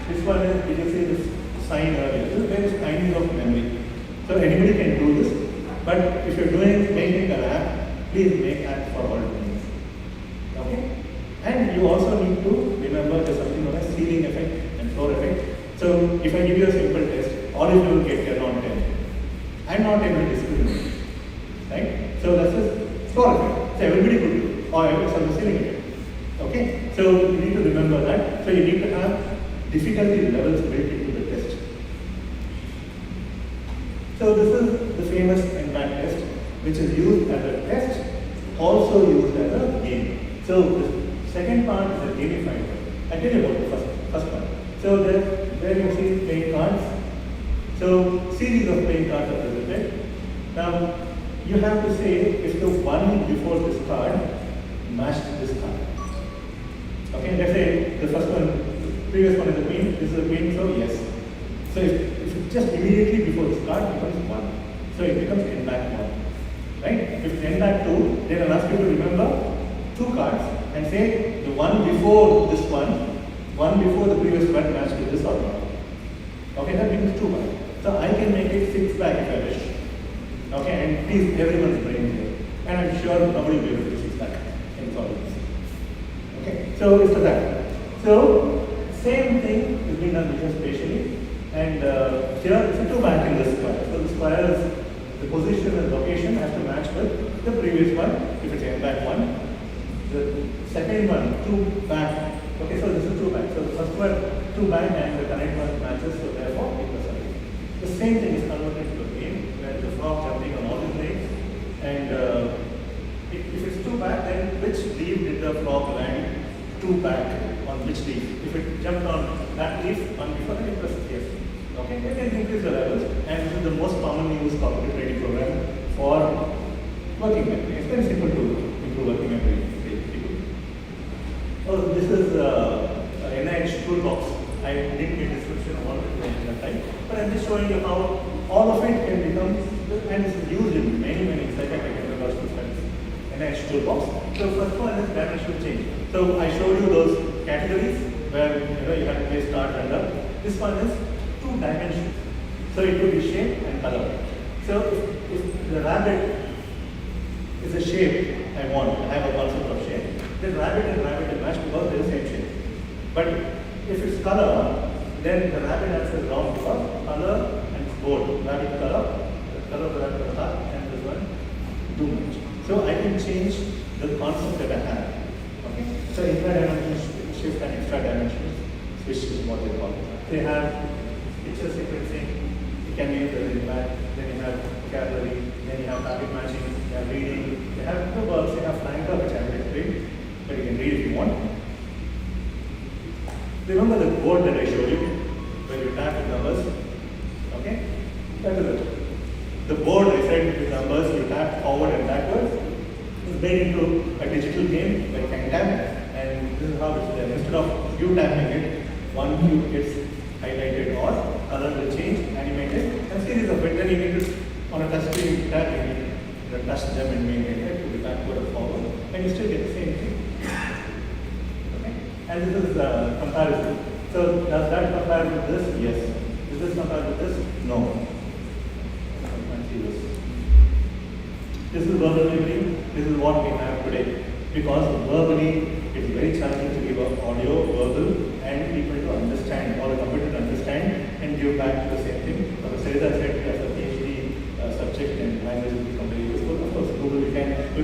This one is, you can see this sign earlier. This is various kinds of memory. So anybody can do this. But if you're making an app, please make app for all domains. Okay? And you also need to remember there's something known as ceiling effect and floor effect. So if I give you a simple test, all of you will get 10 on 10. I'm not able to discriminate. Right? So that's a floor effect. So everybody could do it. Or it's on the ceiling effect. Okay? So you need to remember that. So you need to have difficulty levels built into the test. So this is the famous NBAT test, which is used as a test, also used as a game. So the second part is a gamified one. I tell you about the first one. So there you see playing cards. So series of playing cards are presented. Now you have to say if the one before this card matched this card. Okay, let's say the first one, previous one is a queen, this is a queen, so yes. So if it's just immediately before this card becomes 1. So it becomes n back 1. Right? If it's n back 2, then I'll ask you to remember 2 cards and say the one before this one before the previous one matched to this or not. Okay, that becomes 2 back. So I can make it 6 back if I wish. Okay, and please everyone's brain here. And I'm sure nobody will be able to do 6 back in solvents. Okay, so it's that. So same thing is being done visual spatially, and here it's a 2 back in this square. So the square's the position and location has to match with the previous one if it's n back 1. The second one 2 back. Okay, so this is 2 back. So the first one 2 back and the current one matches. So therefore it was something. The same thing is converted to a game where the frog jumping on all the legs, and if it's 2 back, then which leaf did the frog land 2 back on which leaf? If it jumped on that leaf on before, then it was yes. Okay, then it increase the levels, and this is the most commonly used cognitive training program for working memory. It's very simple to improve working memory. Oh, this is NIH toolbox. I didn't get a description of all of it at that time, but I'm just showing you how all of it can become, and this is used in many psychiatric and neurological studies. NIH toolbox. So first one is dimensional change. So I showed you those categories where you have to place start and up. This one is 2 dimensions. So it could be shape and color. So if the rabbit is a shape I want, I have a concept of shape, then rabbit and rabbit will match because they are the same shape. But if it's color, then the rabbit answer is wrong because color and it's bold. Rabbit color, the color of the rabbit is dark, and this one too much. So I can change the concept that I have. Okay? So intra-dimensional shift and extra-dimensional switch is what they call it. They have picture sequencing, it can be the back, then you have vocabulary, then you have target matching, you have reading, they have the verbs, they have flanker, which I will explain, but you can read if you want. Remember the board that I showed you, where you tap with numbers? Okay? That is it. The board I said with numbers, you tap forward and backwards, is made into a digital game where you can tap, and this is how it's there. Instead of you tapping it, one cube gets highlighted or color will change, animated, and series of it. Then you need to, on a touch screen, tap, you need to touch them and maintain it to be backward or forward, and you still get the same thing. Okay? And this is comparison. So does that compare with this? Yes. Does this compare with this? No. This is verbal memory. This is what we have today. Because verbally, it's very challenging to give audio, verbal, and people to understand, or a computer to understand, and give back the same thing. Sarita said as a PhD subject in language will become very useful. Of course, Google, we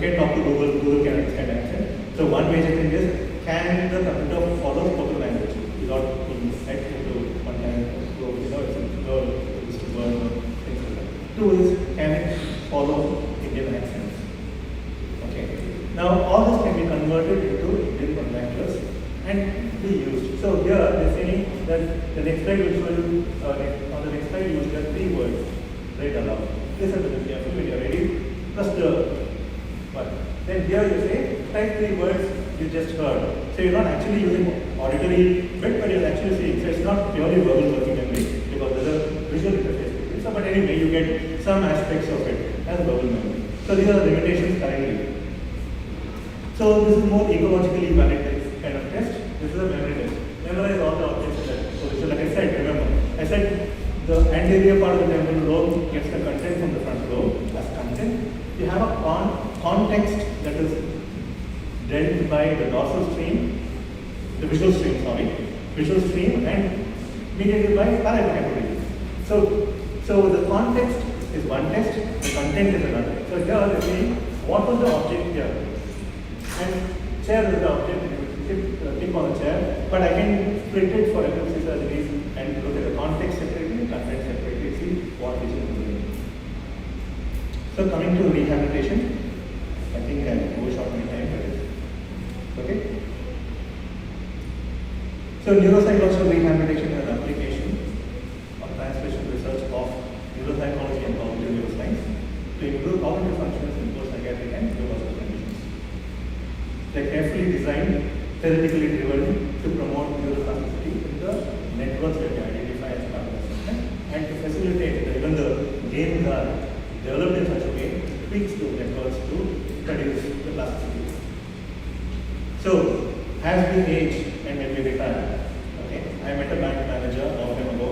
can talk to Google, Google can understand accent. So one major thing is, can the computer follow spoken language without being set into one kind of, it's a word or things like that. 2 is, can it follow Indian accents? Okay. Now all this can be converted into Indian vernaculars and be used. So here they are saying that the next slide will show you, on the next slide you will get 3 words read aloud. Listen to them carefully when you are ready. Press the button. Then here you say, type 3 words you just heard. So you're not actually using auditory bit, but you're actually seeing. So it's not purely verbal working memory because there's a visual interface between. So but anyway, you get some aspects of it as verbal memory. So these are the limitations currently. So this is more ecologically valid kind of test. This is a memory test. Memorize all the objects in that position. Like I said, remember, I said the anterior part of the temporal lobe gets the content from the front lobe as content. You have a context that is dealt by the dorsal stream, the visual stream, and mediated by parahypothalamic. So the context is one test, the content is another. So here they are saying, what was the object here? And chair is the object, click on the chair, but I can split it for epilepsy surgeries and look at the context separately, content separately, see what is doing. So coming to rehabilitation, I think I'll go short on time, but okay. So neuropsychological rehabilitation is an application of translation research of neuropsychology and cognitive neuroscience to improve cognitive functions in both psychiatric and neurological conditions. They are carefully designed, theoretically driven to promote neuroplasticity in the produce the plasticity. So, as we age and when we retire, okay, I met a bank manager a long time ago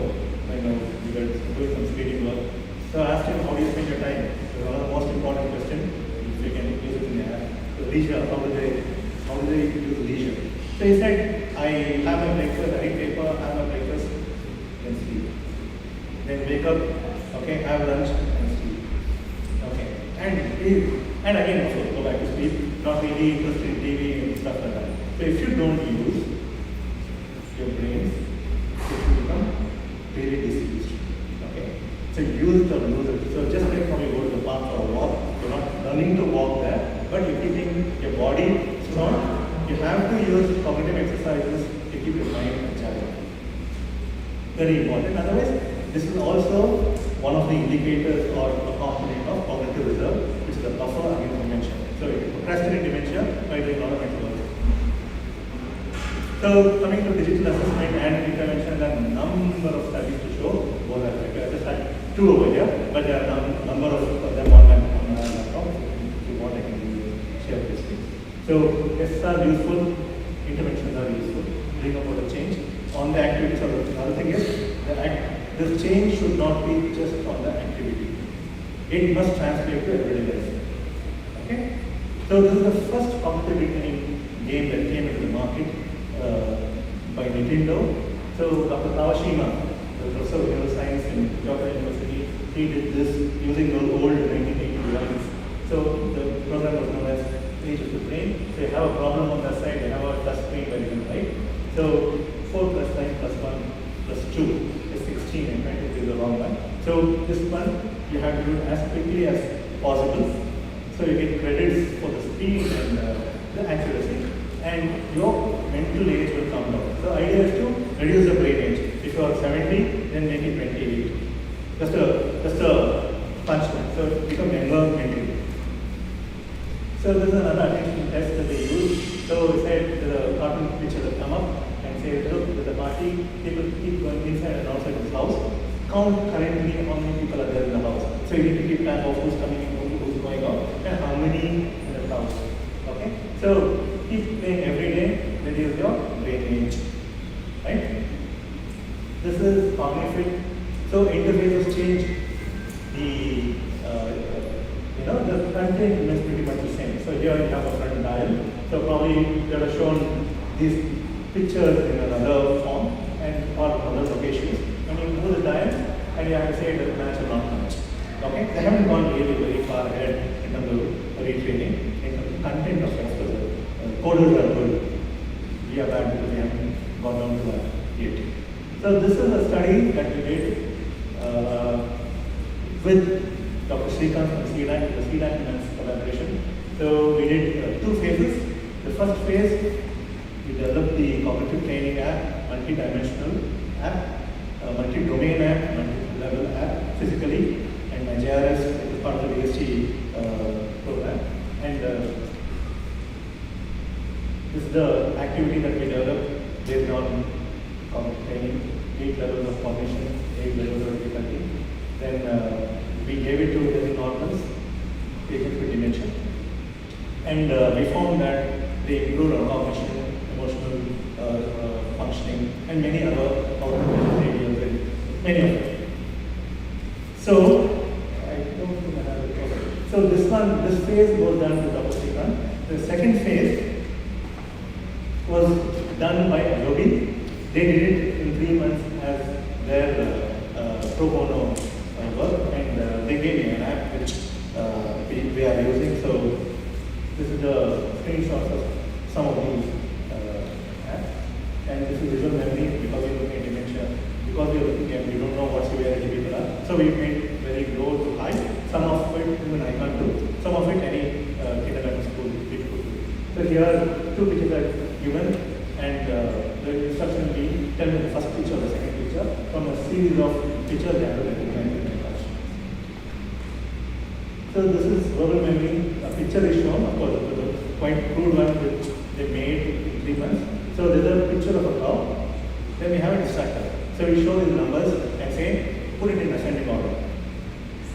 when we were doing some screening work. So I asked him, how do you spend your time? So one of the most important questions, if you can use it in the leisure, how do they use leisure? So he said, I have my breakfast, I read paper, have my breakfast, then sleep. Then wake up, okay, have lunch and sleep. Okay. And again also go back to sleep, not really interested in TV and stuff like that. So if you don't use your brains, it will become very diseased. Okay? So use the lose. So just like when you go to the park for a walk, you're not learning to walk there, but you're keeping your body strong. You have to use cognitive exercises to keep your mind agile. Very important. Otherwise, this is also one of the indicators or a component of cognitive reserve, which is a buffer against dementia. So you can procrastinate dementia by doing a lot of mental work. So coming to digital assessment and intervention, there are a number of studies to show both aspects. I just had two over here, but there are a number of them on my laptop. If you want, I can share this thing. So tests are useful, interventions are useful, bring about a change on the activity. So the other thing is the change should not be just on the activity. It must translate to everyday life. Okay? So this is the first cognitive retraining game that came into the market by Nintendo. So Dr. Kawashima, the professor of neuroscience in Kyoto University, he did this using those old 1980 devices. So the program was known as Age of the Brain. So you have a problem on that side, you have a touch screen where you can write. So 4 plus 9 plus 1 plus 2 is 16, and 20 is the wrong one. So this one you have to do it as quickly as possible. So you get credits for the speed and the accuracy, and your mental age will come down. So the idea is to reduce the brain age. If you are 70, then make it 28. Just a punchline. So become younger mentally. So this is another attention test that they use. So we said the cartoon picture will come up and say, look, there's a party, people keep going inside and outside this house. Count currently how many people are there in the house. So you need to keep track of who's coming in, who's going out, and how many in the house. Okay? So keep playing every day, reduce your brain age. Right? This is cognitive. So interfaces change. The content remains pretty much the same. So here you have a front dial. So probably they have shown these pictures in another form and or other locations. When you move the dial and you have to say does it match or not match. Okay? They haven't gone really very far ahead in terms of retraining. In terms of content of exposure. Coders are good. We are bad because we haven't gone down to that yet. So this is a study that we did with Dr. Srikanth from C-DAC, the C-DAC MANAS collaboration. So we did 2 phases. The first phase, we developed the cognitive training app, multi-dimensional app, multi-domain app, multi-level app, physically, and my JRS is part of the VST program. And this is the activity that we developed based on cognitive training, 8 levels of cognition, 8 levels of difficulty. Then we gave it to healthy normals, patients with dementia. And we found that they improved our cognition, emotional functioning, and many other cognitive areas, and many of them. So, I don't think I have it covered. So this phase was done with Dr. Srikanth. The second phase was done by Adobe. They did it in 3 months as their pro bono work, and they gave me an app which we are using. So this is the screenshots of some of these apps, and this is visual memory because we're looking at dementia. Because we're looking at, we don't know what severity people are, so we made very low to high. Some of it even I can't do. Some of it any kindergarten school could do. So here are 2 pictures are given, and the instruction will be tell me the first picture or the second picture from a series of pictures they have to recognize in the touch. So this is verbal memory. A picture is shown, of course, it was a quite crude one which they made in 3 months. So there's a picture of a cow. Then we have a distractor. So we show these numbers and say, put it in ascending order.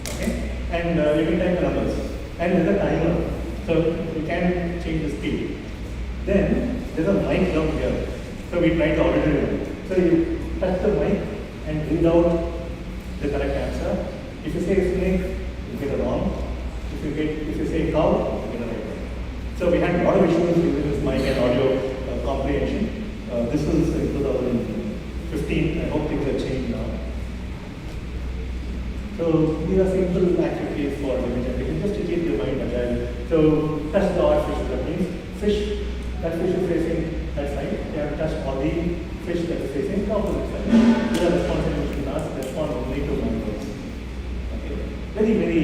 Okay? And you can type the numbers. And there's a timer. So we can change the speed. Then there's a mic down here. So we try the auditory one. So you touch the mic and read out the correct answer. If you say snake, you get it wrong. If you say cow, you get it right. So we had a lot of issues with this mic and audio comprehension. This was in 2015. I hope things have changed now. So these are simple activities for image generation, just to keep your mind agile. So touch the odd fish, that means fish, that fish is facing that side. You have to touch all the fish that is facing the opposite side. These are responsibility tasks, respond only to mangoes. Okay. Very, very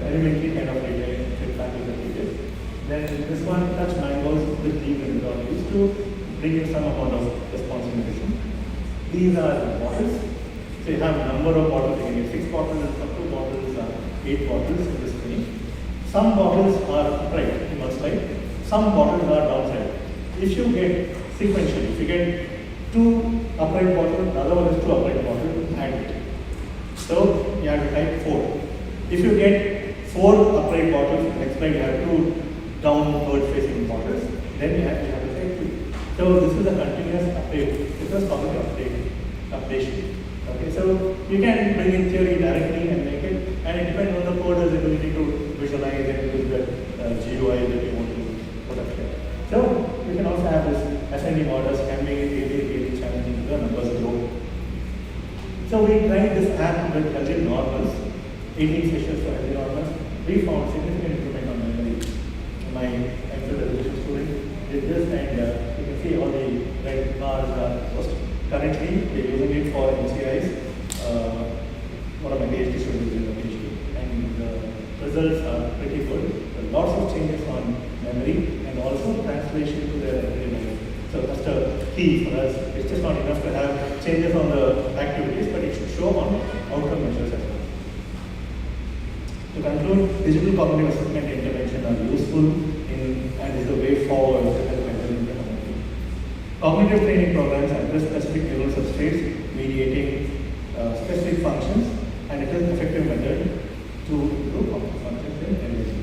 elementary kind of data that. Then this one, touch mangoes with leaves and are used to bring in some amount of responsibility. These are bottles. So you have a number of bottles, you can get 6 bottles, up to bottles, 8 bottles in this screen. Some bottles are upright in one slide, some bottles are downside. If you get sequentially, if you get 2 upright bottles, the other one is 2 upright bottles, add it. So you have to type 4. If you get 4 upright bottles, next slide you have 2 downward facing bottles, then you have to type 2. So this is a continuous update. This is called updation. Okay, so you can bring in theory directly and make it, and it depends on the coder's ability to visualize and use the GUI that you want to put up here. So you can also have this ascending orders can make it really challenging to the numbers grow. So we tried this app with healthy normals, 18 sessions for healthy normals. We found significant improvement on memory. My resolution student did this, and you can see all the red bars are posted. Currently, we are using it for NCIs. One of my PhD students is in the PhD, and the results are pretty good. There are lots of changes on memory and also translation to their everyday life. So that's the key for us. It's just not enough to have changes on the activities, but it should show on outcome measures as well. To conclude, digital cognitive assessment intervention are useful and is the way forward to help mental community. Cognitive training programs address specific neural substrates, mediating specific functions, and it is an effective method to improve cognitive functions in everything.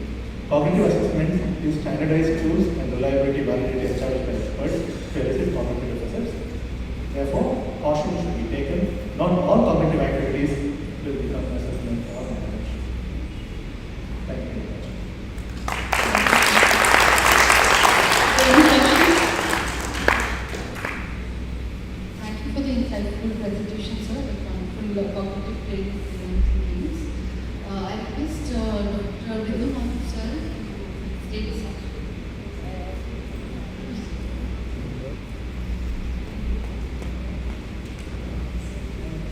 Cognitive assessments use standardized tools and reliability validity established by experts to elicit cognitive deficits. Therefore, caution should be taken. Not all cognitive activities will become assessment or intervention. Thank you very much. Thank you for the insightful presentation, sir, with wonderful cognitive training things. I request Dr. Vidhu, sir, state aside.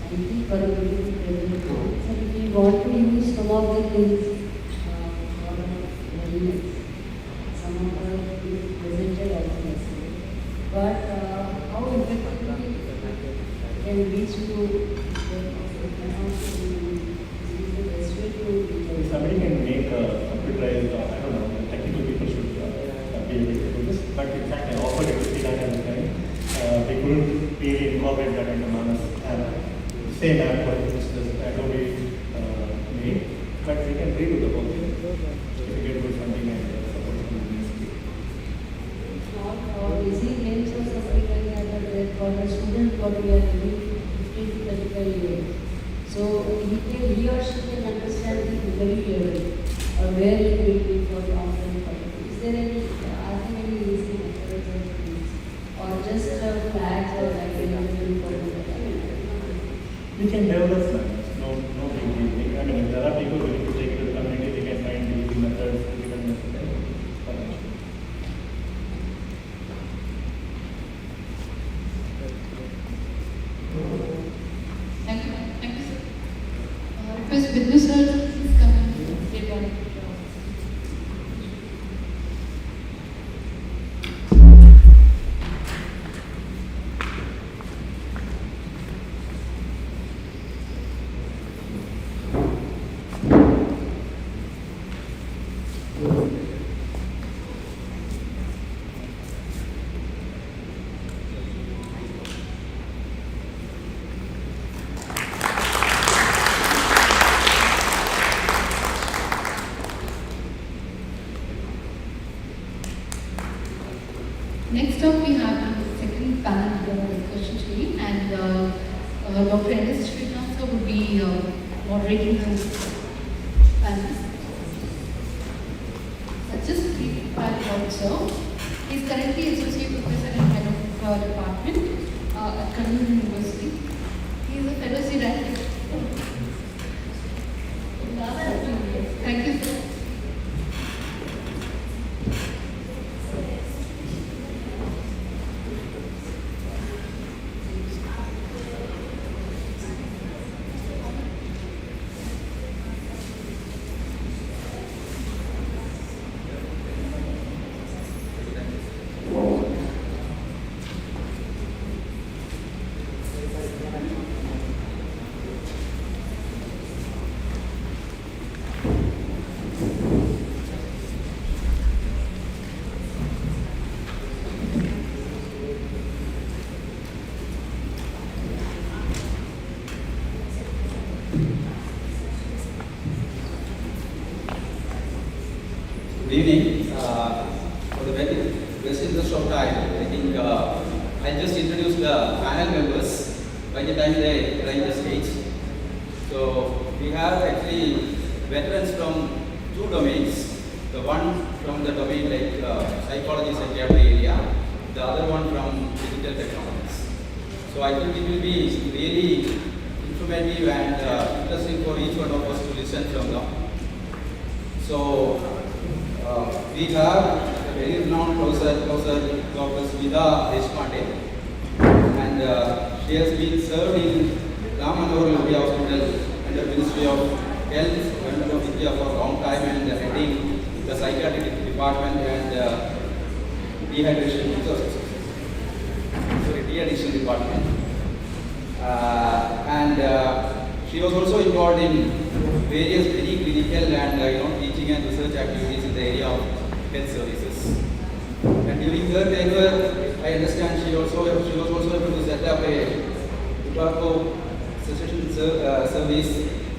Thank you for the beautiful presentation. So if we want to use some of the things some of the things presented also yesterday. But how effectively can reach to If somebody can make a computerized, I don't know, the technical people should be able to do this. But in fact, I offered it to C-DAC at the time. They couldn't really incorporate that into MANAS app. Same app which the Adobe made. But we can redo the whole thing if we get good funding and support from the university. It's not easy games or something like that for the student what we are doing 15 to 35 years. So he or she can understand it very clearly, or where it will be for offline quality. Is there any, are there any easy methods or things, or just flags or like for we can develop plans, no big deal. I mean, if there are people willing to take it to the community, they can find easy methods, given methods. Thank you. Thank you, sir. Request Vidhu, sir, please come and take on. Dr. N.S. Srinath will be moderating the panel. Just a brief about sir. He is currently Associate Professor and Head of Department at Bengaluru University. He is a fellow C-DAC. Thank you, sir. Good evening. For the very best interest of time, I think I'll just introduce the panel members by the time they arrive the stage. So we have actually veterans from two domains. The one from the domain like psychology, psychiatry area. The other one from digital technologies. So I think it will be really informative and interesting for each one of us to listen from them. So we have a very renowned professor, Dr. Smita Deshpande, and she has been served in Inaugural Hospital under Ministry of Health, Government of India for a long time and heading the psychiatric department and dehydration department. She was also involved in various very clinical and teaching and research activities in the area of health services. And during her tenure, I understand she was also able to set up a tobacco cessation service,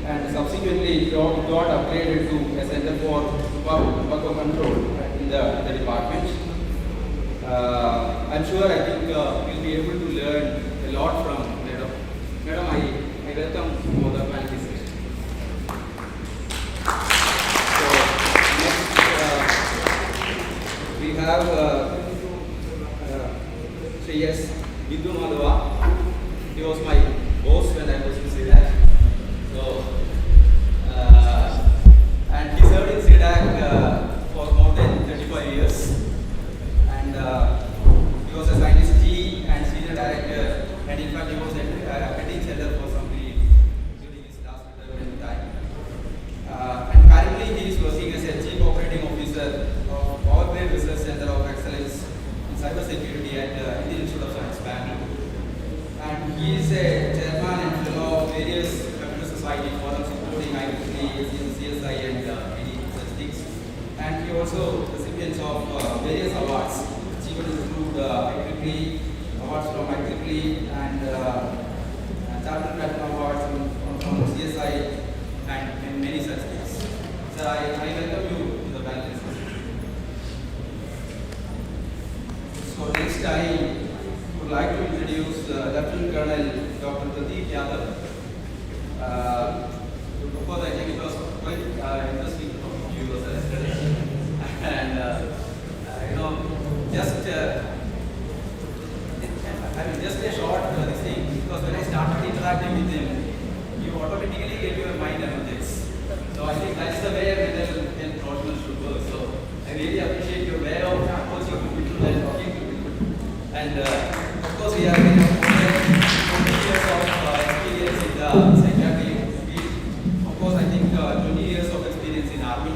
and subsequently it got upgraded to a center for tobacco control in the department. I'm sure I think we'll be able to learn a lot from Madam. Madam, I welcome for the panel discussion. So next we have Shreyas Bindu Madhava. He was my boss when I was in C-DAC. So and he served in C-DAC for more than 35 years. And he was a scientist G and senior director, and in fact he was heading center for some period during his last retirement time. And currently he is working as a chief operating officer of Power Grid Research Center of Excellence in Cybersecurity at Indian Institute of Science, Bengaluru. And he is a chairman and fellow of various computer society forums including IEEE, CSI and many such things. And he also recipients of various awards, which even include IEEE awards from IEEE and Chartered Platinum Awards from CSI and many such things. So I welcome you to the panel discussion. So next I would like to introduce Lieutenant Colonel Dr. Pradeep Yadav. Of course, I think it was quite interesting to talk to you yesterday. And just a short this thing, because when I started interacting with him, you automatically get your mind energized. So I think that's the way a mental health professional should work. So I really appreciate your way of approaching to people and talking to people. And of course, we have more than 20 years of experience in the psychiatry field. Of course, I think 20 years of experience in Army.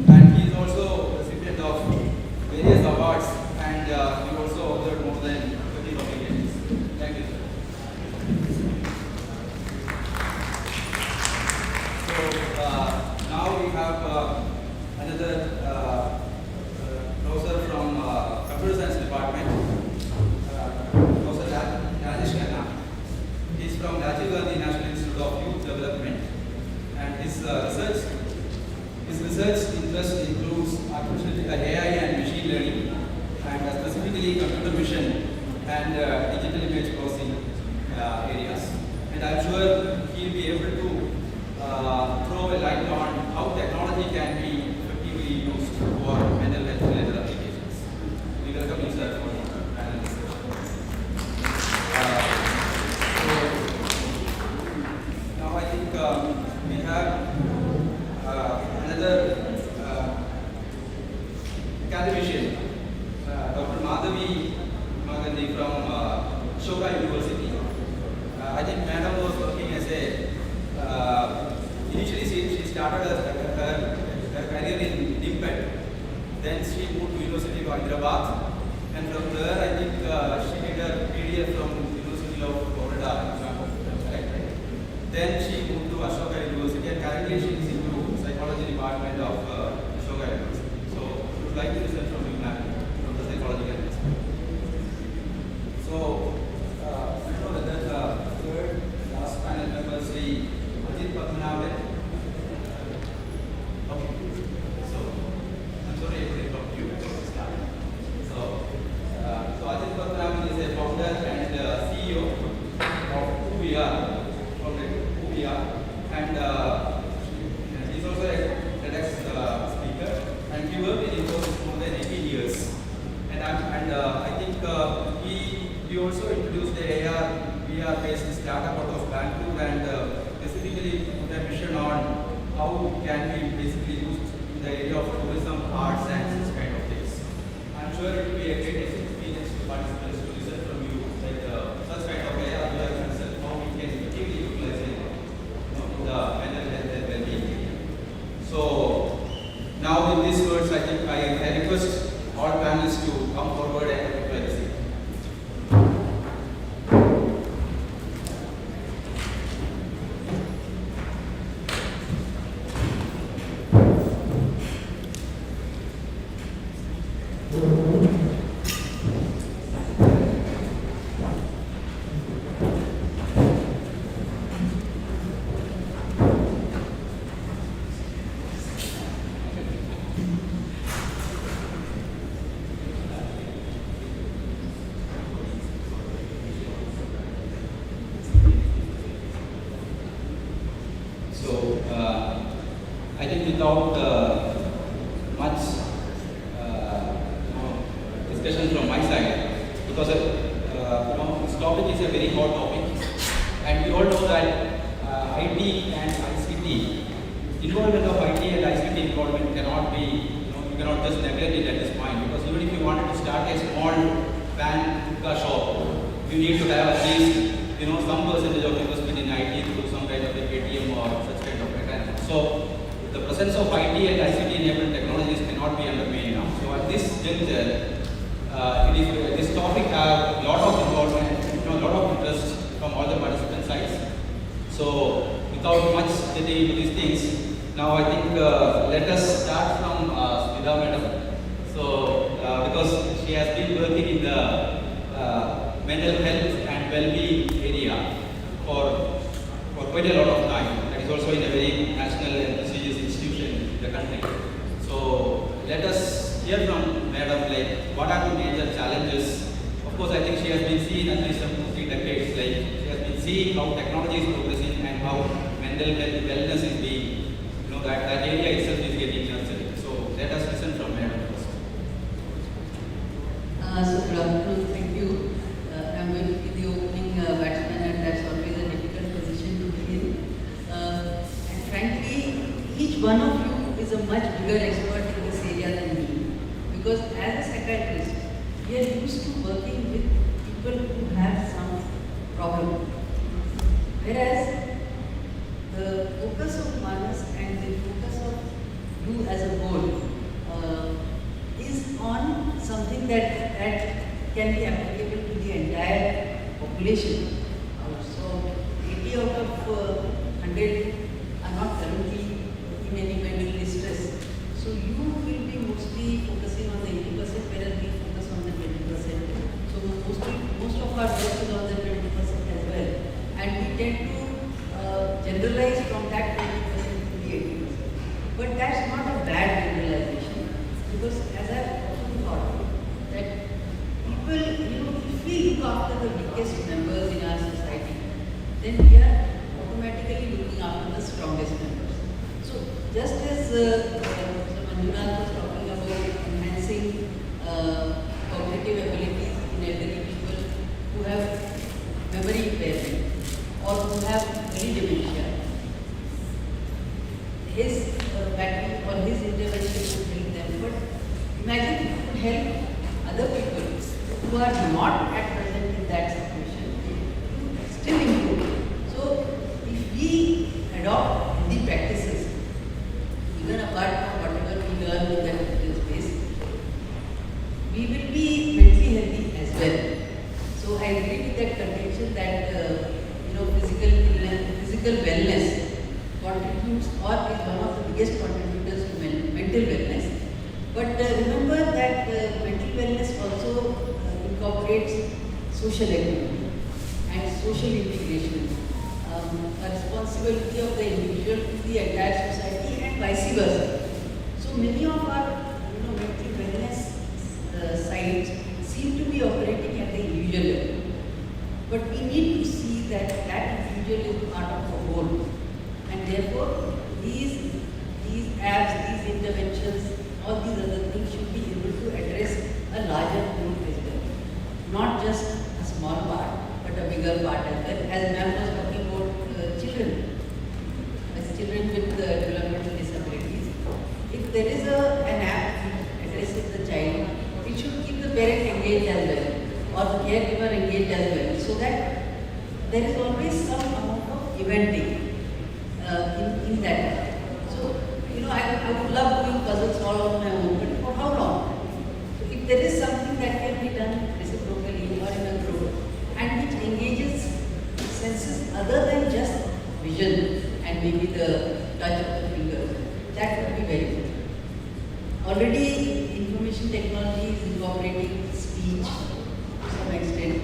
And he is also a recipient of various awards, and he also authored more than 30 publications. Thank you, sir. So now we have another professor from Computer Science Department, Professor Rajesh Khanna. He is from Rajiv Gandhi National Institute of Youth Development, and his research interest includes artificial AI and machine learning, and specifically computer vision and digital image processing areas. And and I'm sure he'll be able to throw a light on how technology can be effectively used for mental health related applications. We welcome you, sir, for the panel discussion. Now I think we have another academician, Dr. Madhavi Magandi from Ashoka University. I think Madam was working as a, initially she started her career in DIMPET, then she moved to University of Hyderabad, and from there I think she did her PDF from University of Florida. Then she moved to Ashoka University, and currently she is into psychology department of Ashoka University. So I would like to listen from you, ma'am, from the psychology aspect. So I know that the third last panel member is Ajit Padmanabhan. Okay. So I'm sorry I couldn't talk to you. So Ajit Padmanabhan is a founder and CEO of who we are. And he's also a TEDx speaker, and he worked in Infosys more than 18 years. And I think he also introduced the AR/VR based startup out of Bengaluru, and specifically put a mission on how can we basically use in the area of tourism, arts, and such kind of things. I'm sure it will be a great experience to participants to listen from you, like such kind of AR/VR concept, how we can effectively utilize it the mental health and well-being. So now with these words, I think I request all panelists to come forward and reply the same. I think without much discussion from my side, because this topic is a very hot topic, and we all know that IT and ICT, involvement of IT and ICT involvement cannot be, you cannot just neglect it at this point, because even if you wanted to start a small van hookah shop, you need to have at least some percentage of investment in IT through some kind of a ATM or such kind of mechanism. So the presence of IT and ICT enabled technologies cannot be undermined now. So at this juncture, this topic have a lot of involvement, a lot of interest from all the participant sides. So without much getting into these things, now I think let us start from Smita Madam. So because she has been working in the mental health and well-being area for quite a lot of time. That is also in a very national and prestigious institution in the country. So let us hear from Madam, like what are the major challenges. Of course, I think she has been seeing at least 2-3 decades, like she has been seeing how technology is progressing and how mental health wellness is being, that area itself is getting nurtured. So let us listen from Madam first. So good afternoon, thank you. I'm going to be the opening batsman, and that's always a difficult position to be in. And frankly, each one of you is a much bigger expert in this area than me. Because as a psychiatrist, we are used to working with people who have some problem. Whereas the focus of MANAS and the focus of you as a whole is on something that can be applicable to the entire population. So 80 out of 100 are not currently in any mental distress. So you will be mostly focusing on the 80%, whereas we focus on the 20%. So most of our work is on the 20% as well. And we tend to generalize from that 20% to the 80%. But that's not a bad generalization, because as I've often thought, that people, if we look after the weakest members in our society, then we are Just as Mr. Manjunath was talking about enhancing cognitive abilities in elderly people who have memory impairment or who have early dementia, his battle or his intervention would help them. But imagine it could help other people who are not at present in that situation to still improve. So if we adopt healthy practices, even apart from whatever we learn in that particular space, we will be mentally healthy as well. So I agree with that contention that physical wellness contributes or is one of the biggest contributors to mental wellness. But remember that mental wellness also incorporates social equity and social integration, a responsibility of the individual to the entire society and vice versa. So many of our mental wellness sites seem to be operating at the individual level. But we need to see that that individual is part of the whole. And therefore, these apps, these interventions, all these other things should be able to address a larger group as well. Not just a small part, but a bigger part as well. As ma'am was talking about children, as children with developmental disabilities, if there is an app which addresses the child, it should keep the parent engaged as well, or the caregiver engaged as well, so that there is always some amount of eventing in that. So, I would love doing puzzles all on my own, but for how long? So if there is something that can be done reciprocally or in a group and which engages senses other than just vision and maybe the touch of the fingers, that would be very good. Already information technology is incorporating speech to some extent,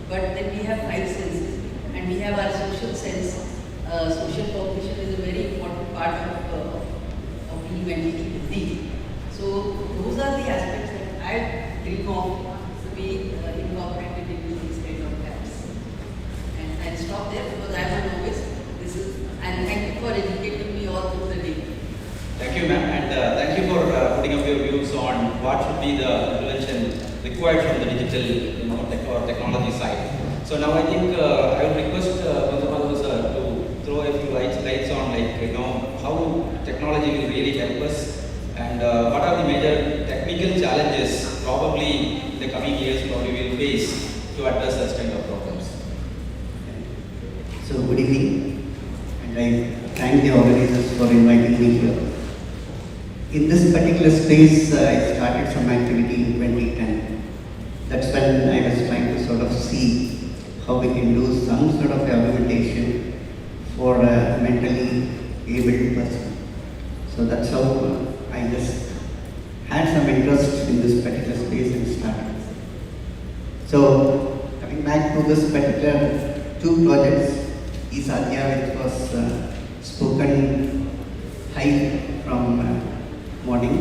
but then we have 5 senses and we have our social sense. Social cognition is a very important part of being mentally healthy. So those are the aspects that I dream of to be incorporated into these kind of apps. And I'll stop there because I am a novice. And thank you for educating me all through the day. Thank you, ma'am, and thank you for putting up your views on what should be the intervention required from the digital or technology side. So now I think I will request Bengaluru sir to throw a few lights on how technology will really help us and what are the major technical challenges probably in the coming years probably will face to address such kind of problems. So good evening, and I thank the organizers for inviting me here. In this particular space, I started some activity in 2010. That's when I was trying to sort of see how we can do some sort of augmentation for a mentally able person. So that's how I just had some interest in this particular space and started. So coming back to this particular 2 projects, Sadhya, which was spoken high from morning,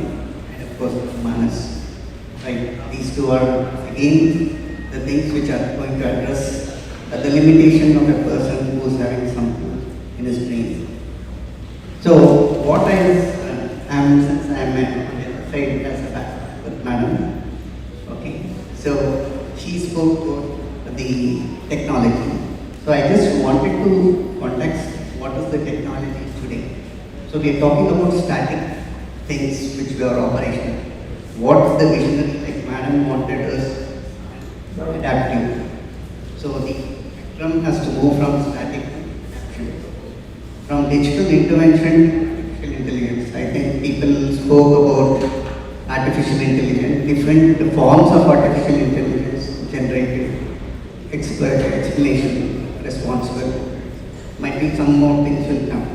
and of course MANAS. Right, these 2 are again the things which are going to address the limitation of a person who is having something in his brain. So what I am, since I am on the other side as a back with Madam, okay, so she spoke about the technology. So I just wanted to context what is the technology today. So we are talking about static things which were operational. What the visionary like Madam wanted us adaptive. So the spectrum has to move from static to action. From digital intervention to artificial intelligence. I think people spoke about artificial intelligence, different forms of artificial intelligence, generative, explanation, responsible. Might be some more things will come.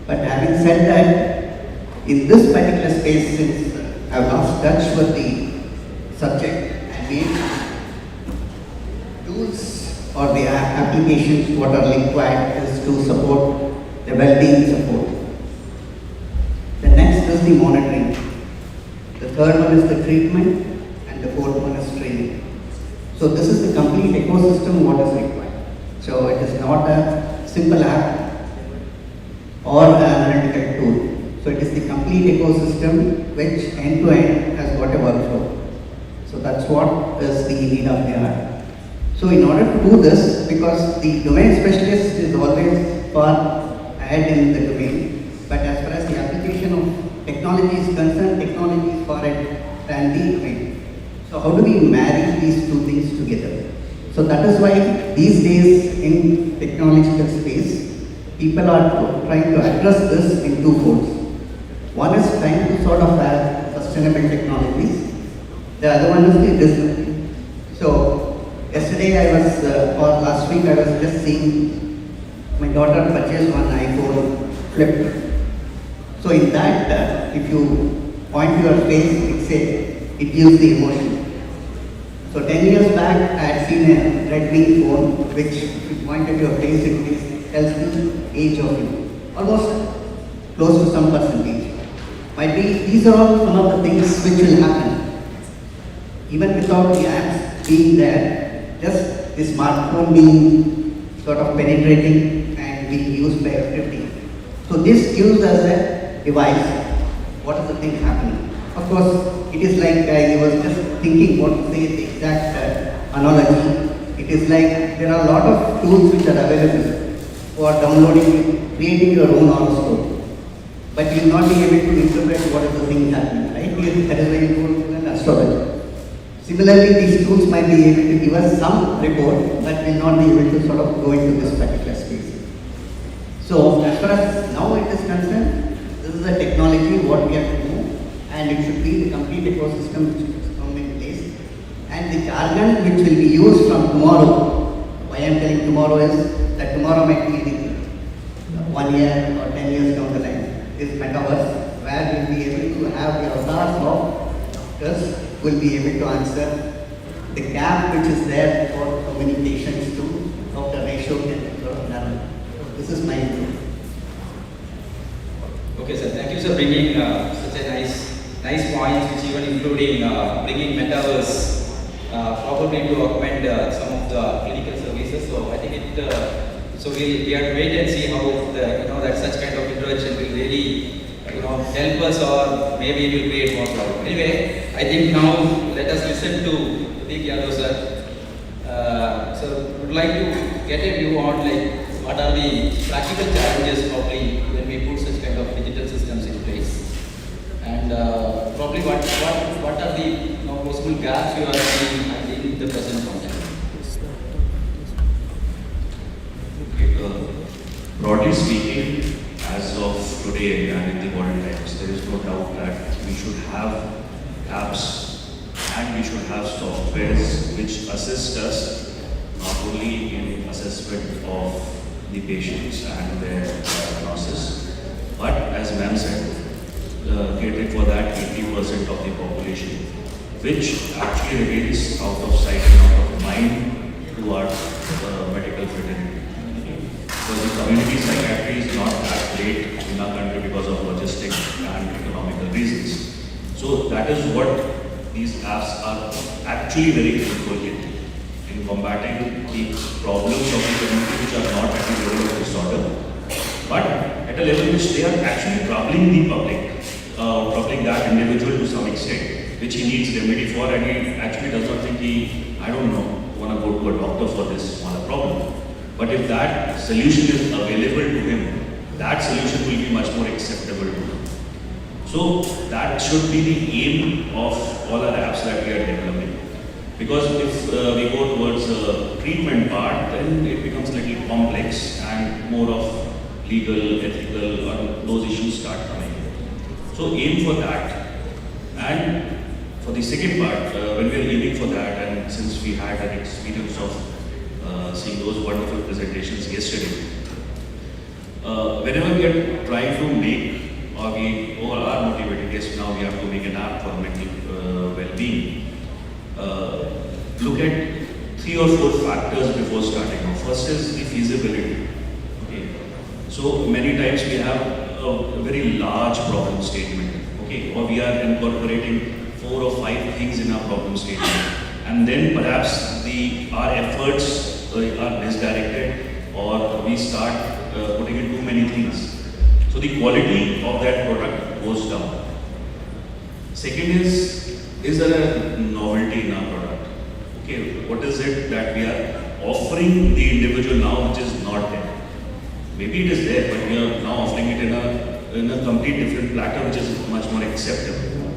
But having said that, in this particular space, since I've lost touch with the subject, I made tools or the applications what are required is to support the well-being support. The next is the monitoring. The third one is the treatment, and the fourth one is training. So this is the complete ecosystem what is required. So it is not a simple app or an analytical tool. So it is the complete ecosystem which end to end has got a workflow. So that's what is the need of the hour. So in order to do this, because the domain specialist is always far ahead in the domain, but as far as the application of technology is concerned, technology is far ahead than the domain. So how do we marry these two things together? So that is why these days in technological space, people are trying to address this in two folds. One is trying to sort of have sustainable technologies. The other one is the disruptive. So yesterday I was, or last week I was just seeing my daughter purchased one iPhone flip. So in that, if you point to your face, it gives the emotion. So 10 years back, I had seen a Redmi phone which, if you point at your face, it tells the age of you, almost close to some percentage. Might be, these are all some of the things which will happen. Even without the apps being there, just the smartphone being sort of penetrating and being used by everybody. So this gives us a device. What is the thing happening? Of course, it is like I was just thinking what to say the exact analogy. It is like there are a lot of tools which are available for downloading, creating your own horoscope. But you will not be able to interpret what is the thing happening, right? That is why you go to an astrologer. Similarly, these tools might be able to give us some report, but will not be able to sort of go into this particular space. So, as far as now it is concerned, this is a technology, what we have to do, and it should be the complete ecosystem which is come in place. And the jargon which will be used from tomorrow, why I am telling tomorrow is that tomorrow might be anything. 1 year or 10 years down the line is metaverse, where we will be able to have the avatars of doctors will be able to answer the gap which is there for so many patients to doctor ratio can sort of narrow. This is my view. Okay, sir. Thank you, sir, bringing such a nice points, which even including bringing metaverse probably to augment some of the clinical services. So I think it. So we have to wait and see how that such kind of intervention will really help us, or maybe it will create more problem. Anyway, I think now let us listen to Pradeep Yadav, sir. So would like to get a view on what are the practical challenges probably when we put such kind of digital systems in place, and probably what are the possible gaps you are seeing in the present context. Broadly speaking, as of today and in the modern times, there is no doubt that we should have apps and we should have softwares which assist us not only in assessment of the patients and their diagnosis, but as ma'am said, catering for that 80% of the population, which actually remains out of sight and out of mind to our medical fraternity. Because the community psychiatry is not that great in our country because of logistic and economical reasons. So that is what these apps are actually very helpful in combating the problems of the community which are not at the level of disorder, but at a level which they are actually troubling the public, troubling that individual to some extent, which he needs remedy for, and he actually does not think want to go to a doctor for this smaller problem. But if that solution is available to him, that solution will be much more acceptable to him. So that should be the aim of all our apps that we are developing. Because if we go towards the treatment part, then it becomes a little complex and more of legal, ethical, or those issues start coming. So aim for that. And for the second part, when we are aiming for that, and since we had an experience of seeing those wonderful presentations yesterday, whenever we are trying to make, or we all are motivated, yes, now we have to make an app for mental well-being, look at 3 or 4 factors before starting off. First is the feasibility. Okay. So many times we have a very large problem statement, okay, or we are incorporating 4 or 5 things in our problem statement, and then perhaps our efforts are misdirected, or we start putting in too many things. So the quality of that product goes down. Second is there a novelty in our product? Okay, what is it that we are offering the individual now which is not there? Maybe it is there, but we are now offering it in a complete different platter which is much more acceptable.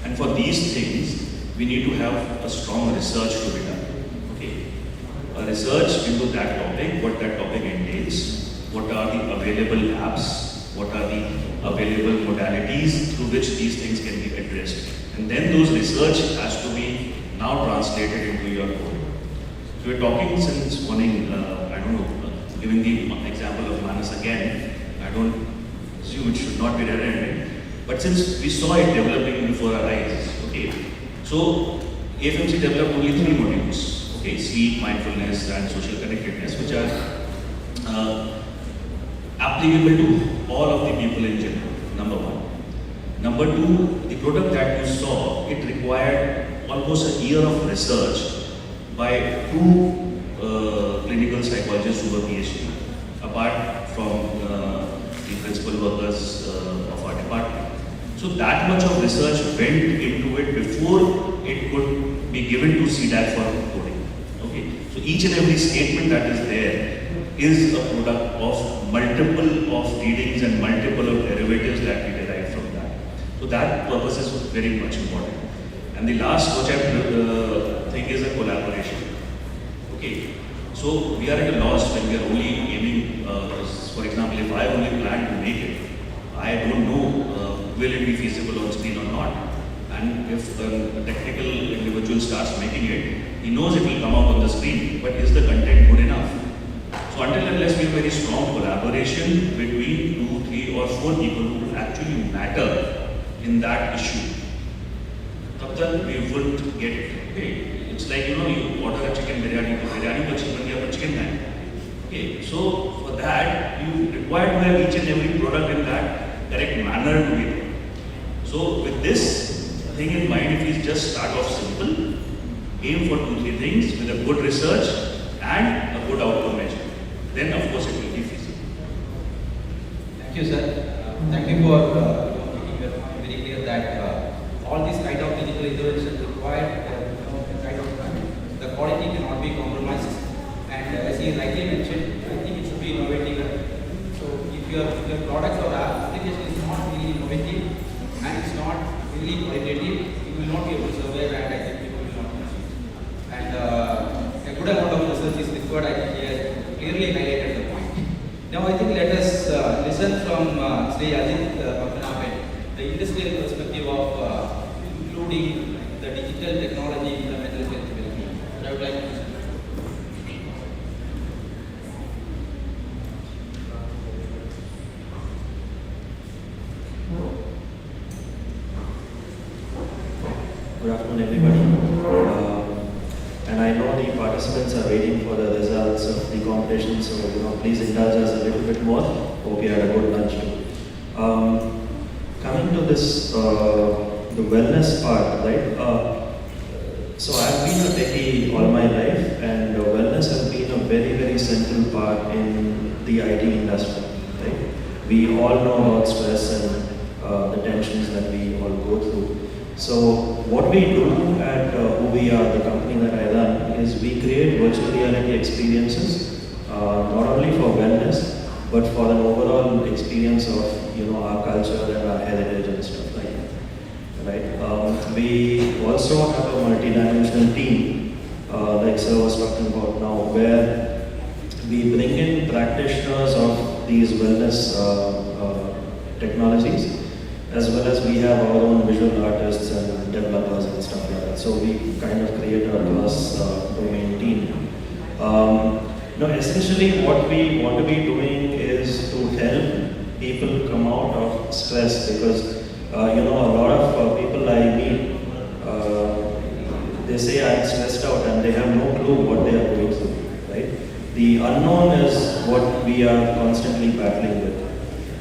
And for these things, we need to have a strong research to be done. Okay, a research into that topic, what that topic entails, what are the available apps, what are the available modalities through which these things can be addressed. And then those research has to be now translated into your code. So we're talking since morning, I don't know, giving the example of MANAS again, I don't assume it should not be redundant, but since we saw it developing before our eyes, okay, so AFMC developed only 3 modules, okay, sleep, mindfulness and social connectedness, which are applicable to all of the people in general, number 1. Number 2, the product that you saw, it required almost a year of research by 2 clinical psychologists who were PhD, apart from the principal workers of our department. So that much of research went into it before it could be given to C-DAC for coding. Okay, so each and every statement that is there is a product of multiple of readings and multiple of derivatives that we derive from that. So that purpose is very much important. And the last which I think is a collaboration. Okay, so we are at a loss when we are only aiming, for example, if I only plan to make it, I don't know will it be feasible on screen or not. And if a technical individual starts making it, he knows it will come out on the screen, but is the content good enough? So until unless we have very strong collaboration between 2, 3 or 4 people who actually matter in that issue, तब तक we wouldn't get it. Okay. It's like, you know, you order a chicken biryani, तो biryani को chicken बन गया, but chicken है. Okay, so for that you require to have each and every product in that correct manner to be there. So with this thing in mind, if we just start off simple, aim for 2, 3 things with a good research and a good outcome measure, then of course it will be feasible. Thank you, sir. Thank you for making it very clear that all these kind of digital interventions required the quality cannot be compromised, and as he rightly mentioned, I think it should be innovative. So if your product or application is not really innovative and it's not really qualitative, you will not be able to survive, and I think people will not use it. And a good amount of research is required. I think he has clearly highlighted the point. Now I think let us listen from Sri Ajit Pathanabhan, the industrial perspective of including the digital technology in the mental health well-being. I would like to listen. Good afternoon, everybody. And I know the participants are waiting for the results of the competition, so please indulge us a little bit more. Hope you had a good lunch too. Coming to this, the wellness part, right? So I've been a techie all my life, and wellness has been a very, very central part in the IT industry, right? We all know about stress and the tensions that we all go through. So what we do at OVR, the company that I run, is we create virtual reality experiences, not only for wellness, but for an overall experience of our culture and our heritage and stuff like that. Right? We also have a multidimensional team, like Sir was talking about now, where we bring in practitioners of these wellness technologies, as well as we have our own visual artists and developers and stuff like that. So we kind of create a cross-domain team. Essentially what we want to be doing is to help people come out of stress, because a lot of people I meet, they say I'm stressed out and they have no clue what they are going through, right? The unknown is what we are constantly battling with.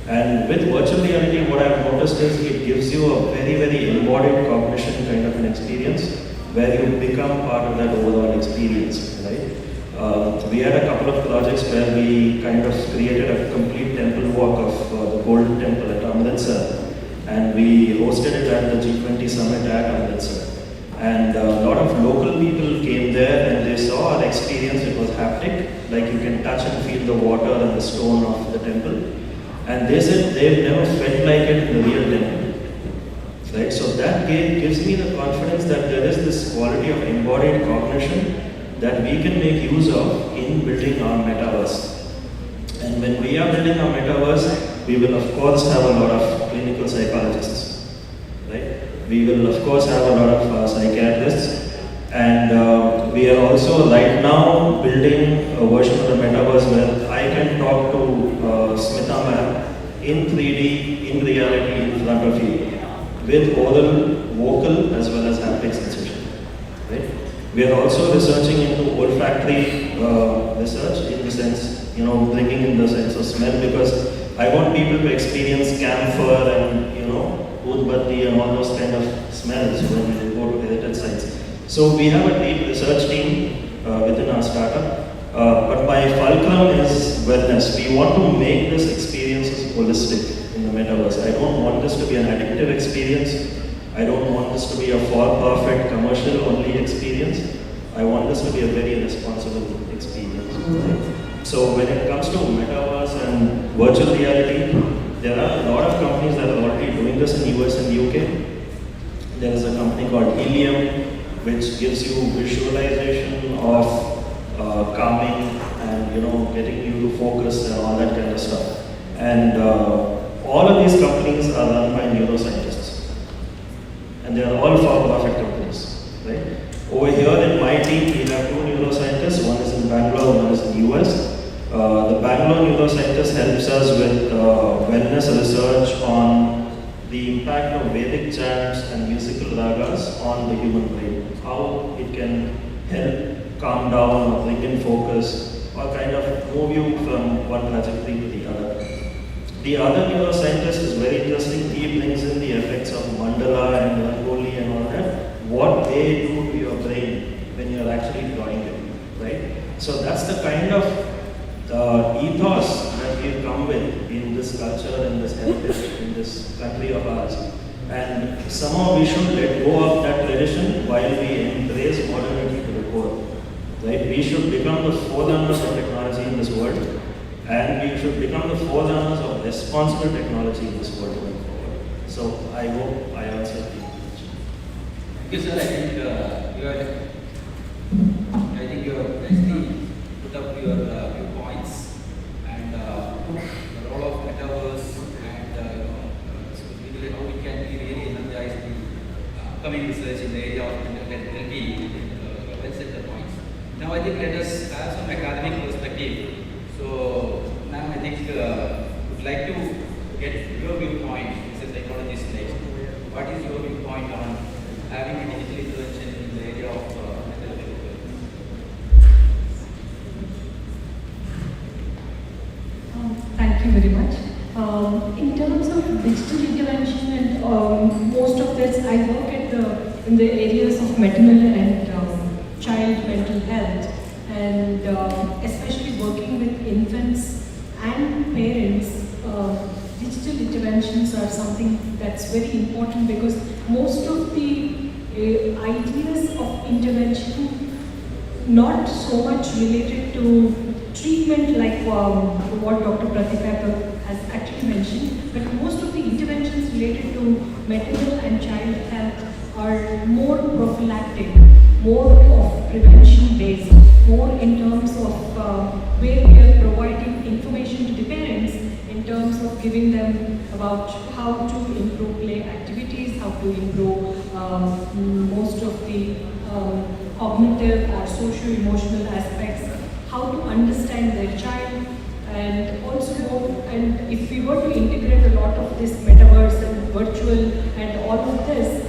And with virtual reality, what I've noticed is it gives you a very, very embodied cognition kind of an experience where you become part of that overall experience, right? We had a couple of projects where we kind of created a complete temple walk of the Golden Temple at Amritsar, and we hosted it at the G20 Summit at Amritsar. And a lot of local people came there and they saw our experience. It was haptic, like you can touch and feel the water and the stone of the temple. And they said they've never felt like it in the real temple. Right? So that gives me the confidence that there is this quality of embodied cognition that we can make use of in building our metaverse. And when we are building our metaverse, we will of course have a lot of clinical psychologists, right? We will of course have a lot of psychiatrists, and we are also right now building a version of the metaverse where I can talk to Smita ma'am in 3D, in reality, in front of you, with oral, vocal, as well as haptic sensation, right? We are also researching into olfactory research in the sense, bringing in the sense of smell, because I want people to experience camphor and, udbatti and all those kind of smells when they go to heritage sites. So we have a deep research team within our startup, but my fulcrum is wellness. We want to make this experiences holistic in the metaverse. I don't want this to be an addictive experience. I don't want this to be a for-profit commercial only experience. I want this to be a very responsible experience. Right? So when it comes to metaverse and virtual reality, there are a lot of companies that are already doing this in US and UK. There is a company called Helium, which gives you visualization of calming and getting you to focus and all that kind of stuff. And all of these companies are run by neuroscientists, and they are all for-profit companies, right? Over here in my team, we have 2 neuroscientists. One is in Bangalore, one is in the US. The Bangalore neuroscientist helps us with wellness research on the impact of Vedic chants and musical ragas on the human brain, how it can help calm down or bring in focus or kind of move you from one trajectory to the other. The other neuroscientist is very interesting. He brings in the effects of mandala and rangoli and all that, what they do to your brain when you're actually drawing it, right? So that's the kind of ethos that we've come with in this culture, in this heritage, in this country of ours. And somehow we should let go of that tradition while we embrace modernity to the core, right? We should become the forerunners of technology in this world, and we should become the forerunners of responsible technology in this world going forward. So I hope I answered the question. Thank you, sir. I think you have nicely put up your viewpoints and the role of metaverse and how we can really energize the upcoming research in the area of mental well-being. Well said the points. Now I think let us have some academic perspective. So, ma'am, I think would like to get your viewpoint as a psychologist next. What is your viewpoint on having a digital intervention in the area of mental health? Thank you very much. In terms of digital intervention and most of this, I work in the areas of maternal and child mental health, and especially working with infants and parents. Digital interventions are something that's very important because most of the ideas of intervention not so much related to treatment like what Dr. Pratikata has actually mentioned, but most of the interventions related to maternal and child health are more prophylactic, more of prevention based, more in terms of where we are providing information to the parents in terms of giving them about how to improve play activities, how to improve most of the cognitive or socio-emotional aspects, how to understand their child, and also and if we were to integrate a lot of this metaverse and virtual and all of this,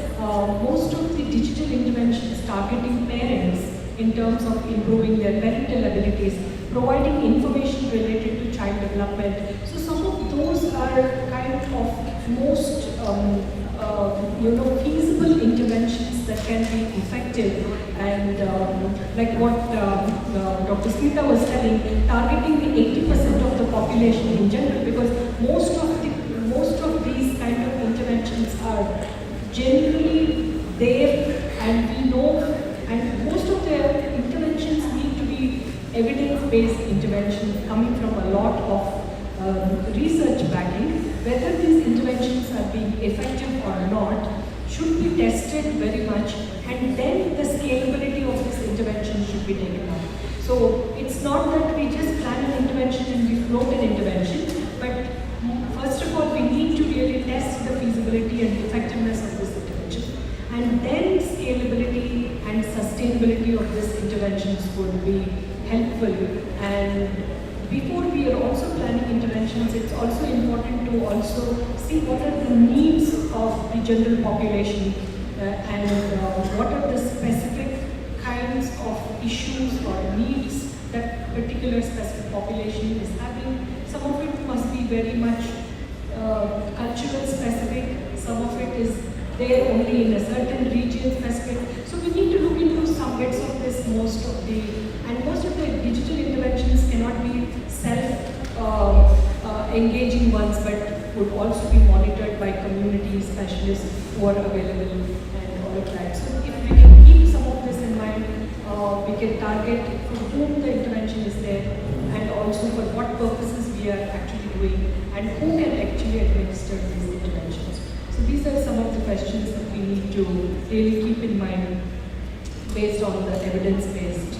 most of the digital interventions targeting parents in terms of improving their parental abilities, providing information related to child development. So some of those are kind of most feasible interventions that can be effective, and like what Dr. Smita was telling, targeting the 80% of the population in general, because most of these kind of interventions are generally there, and we know, and most of the interventions need to be evidence-based interventions coming from a lot of research backing. Whether these interventions are being effective or not should be tested very much, and then the scalability of this intervention should be taken up. So it's not that we just plan an intervention and we float an intervention, but first of all we need to really test the feasibility and effectiveness of this intervention, and then scalability and sustainability of this interventions would be helpful. And before we are also planning interventions, it's also important to also see what are the needs of the general population and what are the specific kinds of issues or needs that particular specific population is having. Some of it must be very much cultural specific, some of it is there only in a certain region specific. So we need to look into some bits of this. Most of the digital interventions cannot be self-engaging ones, but would also be monitored by community specialists who are available and all of that. So if we can keep some of this in mind, we can target for whom the intervention is there, and also for what purposes we are actually doing, and who can actually administer these interventions. So these are some of the questions that we need to really keep in mind based on the evidence-based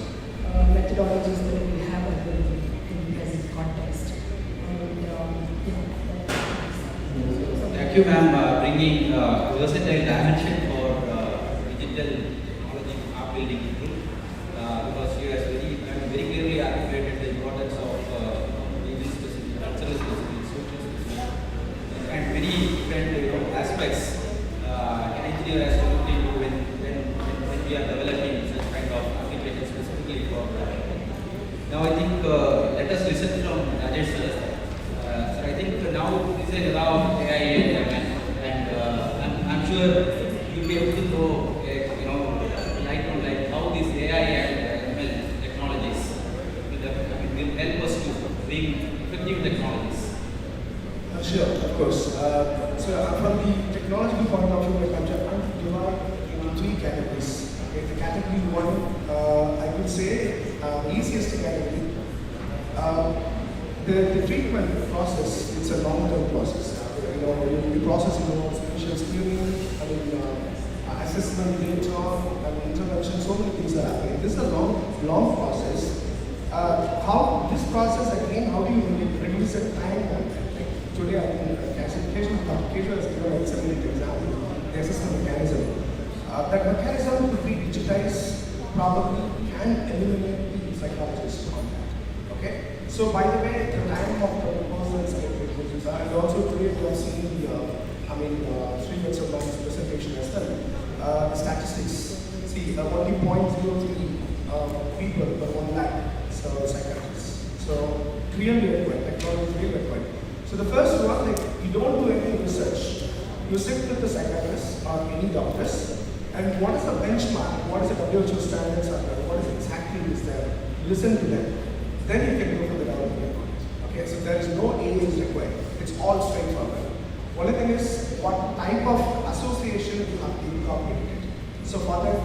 methodologies that we have available in the present context. Thank you, ma'am, bringing versatile dimension for digital technology app building group, because you have very clearly articulated the importance of region-specific, cultural-specific, social-specific, and many different aspects an engineer has to look into when we are developing such kind of applications specifically for Now I think let us listen from Rajesh sir. So I think now this is around AI and I'm sure you'll be able to throw light on like how this AI and ML technologies will help us to bring effective technologies. Sure, of course. So from the technological point of view, I'm divided into three categories. Okay, the category one, I would say, easiest category. The treatment process, it's a long-term process. You process initial screening, assessment data, intervention, so many things are happening. This is a long process. How this process again? How do you reduce the time? Today, I think classification of application has given an excellent example. The assessment mechanism. That mechanism, if we digitize, probably can eliminate the psychologist contact. Okay. So by the way, the time of the proposals and also today we have seen the Sri Vetsavan's presentation as well. The statistics. See, only 0.03 people per 1 lakh psychiatrists. So clearly required. Technology is really required. So the first one, you don't do any research. You sit with the psychiatrist or any doctors, and what is the benchmark? What is the WHO standards? What is exactly is there? Listen to them. Then you can go for the development. Okay, so there is no age required. It's all straightforward. Only thing is what type of association you have to incorporate. So for that,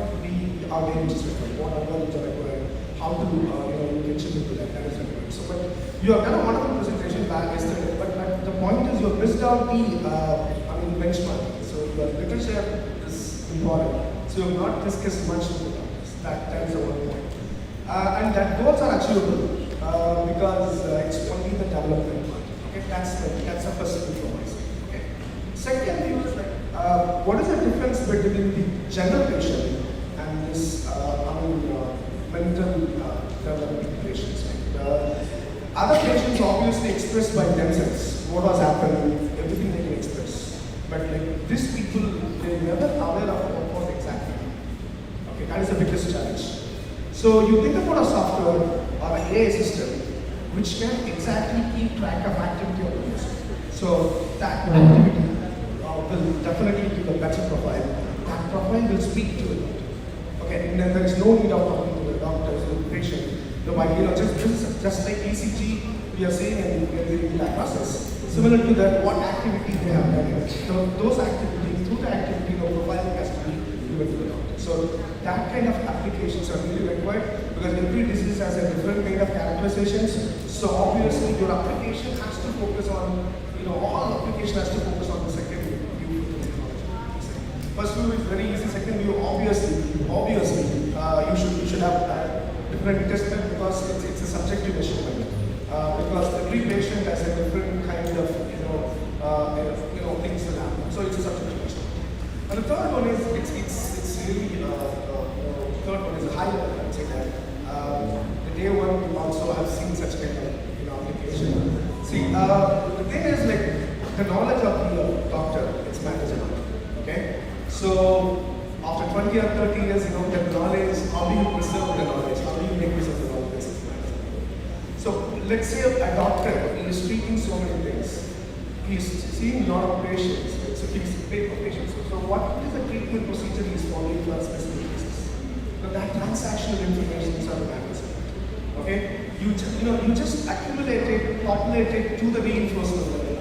our age is required. What algorithms are required? How to you can chip into that. That is required. So, but you have done a wonderful presentation back yesterday. But the point is, you have missed out the benchmarking. So the literature is important. So you have not discussed much with the doctors. That is the one point. And that goals are achievable because it's only the development part. Okay, that's the first thing for myself. Okay. Second thing is what is the difference between the general patient and this mental development patients? Other patients obviously express by themselves what was happening, everything they can express. But like these people, they're never aware of what was exactly. Okay, that is the biggest challenge. So you think about a software or an AI system which can exactly keep track of activity of the user. So that activity will definitely give a better profile. That profile will speak to the doctor. Okay, and then there is no need of talking to the doctor, to the patient. Just like ECG, we are saying in that process. Similar to that, what activity they have done. So those activities, through the activity, the profiling has to be given to the doctor. So that kind of applications are really required because every disease has a different kind of characterizations. So obviously your application has to focus on, all application has to focus on the second view. First view is very easy. Second view, obviously, you should have different test because it's a subjective measurement. Because every patient has a different kind of things that happen. So it's a subjective measurement. And the third one is it's really third one is a high level. I would say that the day one we also have seen such kind of application. See, the thing is like the knowledge of the doctor, it's manageable. Okay, so after 20 or 30 years, that knowledge, how do you preserve the knowledge? How do you make use of the knowledge? So let's say a doctor is treating so many things. He's seeing a lot of patients. So he's paid for patients. So what is the treatment procedure he's following for specific cases? So that transactional information is on the matters. Okay? You just accumulate it, populate it to the reinforcement learning.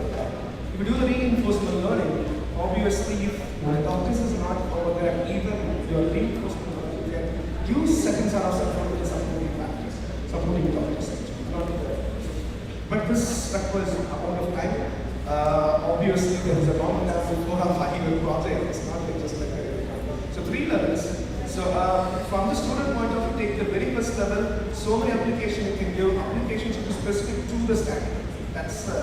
If you do the reinforcement learning, obviously if the doctors is not over there, even your reinforcement learning, you can use certain sort of supporting factors, supporting doctors. But this requires a amount of time. Obviously, there is a long time before a 5-year project. It's not just like that. So 3 levels. So from the student point of view, take the very first level. So many applications you can give. Applications should be specific to the standard. That's it.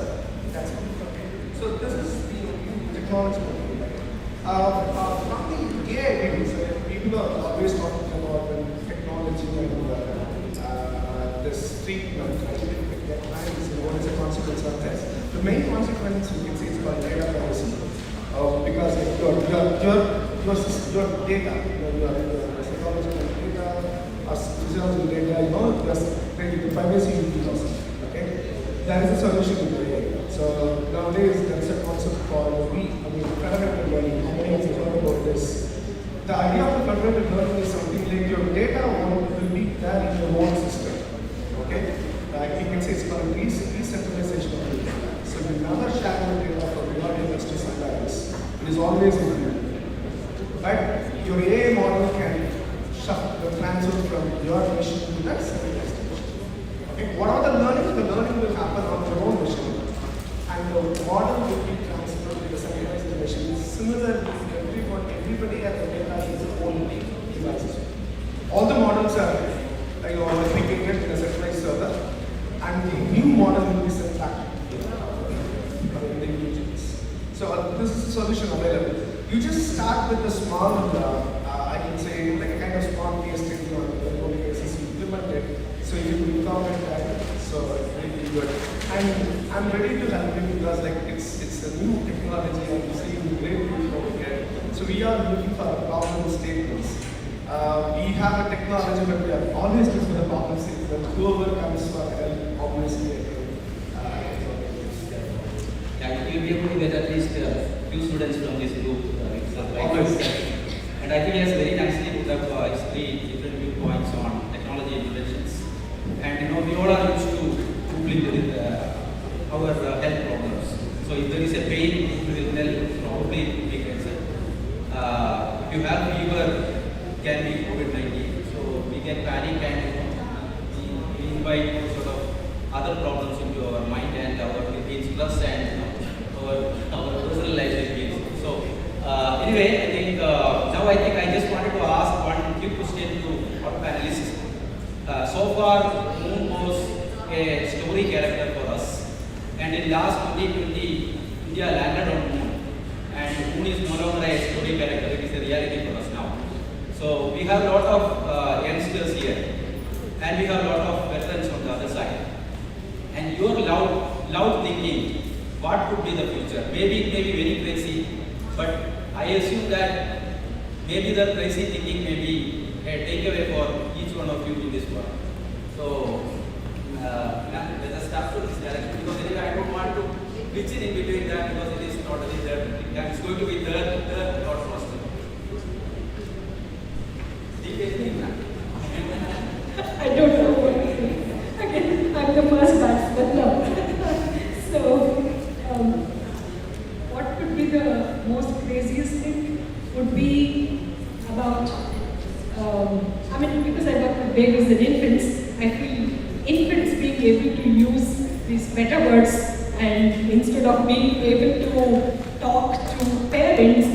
So this is the technology. From the AI people are always talking about technology and this treatment. What is the consequence of this? The main consequence you can see is called data privacy. Because your data, your psychological data, or physiological data, the privacy will be lost. Okay? That is the solution to the AI. So nowadays there is a concept called federated learning. How many of you heard about this? The idea of the federated learning is something like your data will be there in your own system. Okay? You can say it's called decentralization of the data. So you never share your data from your industry sometimes. It is always in you. But your AI model can transfer from your machine to that centralized machine. Okay? What are the learning? The learning will happen on your own machine. And the model will be transferred to the centralized machine. Similarly, everybody has the data in their own devices. All the models are thinking it in a centralized server. And the new model will be sent back in the regions. So this is the solution available. You just start with a small, I can say like a kind of small case study on the cases you implement it. So you will comment that. So it's really good. And I'm ready to help you because it's a new technology and you see great people over here. So we are looking for problem statements. We have a technology, but we are always looking for the problem statement. Whoever comes for help, obviously, you'll be able to get at least few students from this group. And I think he has very nicely put up his 3 different viewpoints on technology interventions. And we all are used to coupling with our health problems. So if there is a pain, we will tell probably we can say. If you have fever, can be COVID-19. So we get panic and we invite sort of other problems into our mind and our routines plus and our personal life experience. So anyway, I think now I just wanted to ask one quick question to our panelists. So far, Moon was a story character for us, and in last 2020, India landed on Moon, and Moon is no longer a story character; it is a reality for us now. So we have a lot of youngsters here, and we have a lot of veterans on the other side. And your loud thinking, what could be the future? Maybe it may be very crazy, but I assume that maybe the crazy thinking may be a takeaway for each one of you in this work. So, let us start from this direction, because anyway I don't want to pitch in between that, because it is totally there. It's going to be the thought process. I don't know what to say. Again, I'm the first batsman now. So, what could be the most craziest thing would be about, I mean, because I work with babies and infants, I feel infants being able to use these better words, and instead of being able to talk to parents,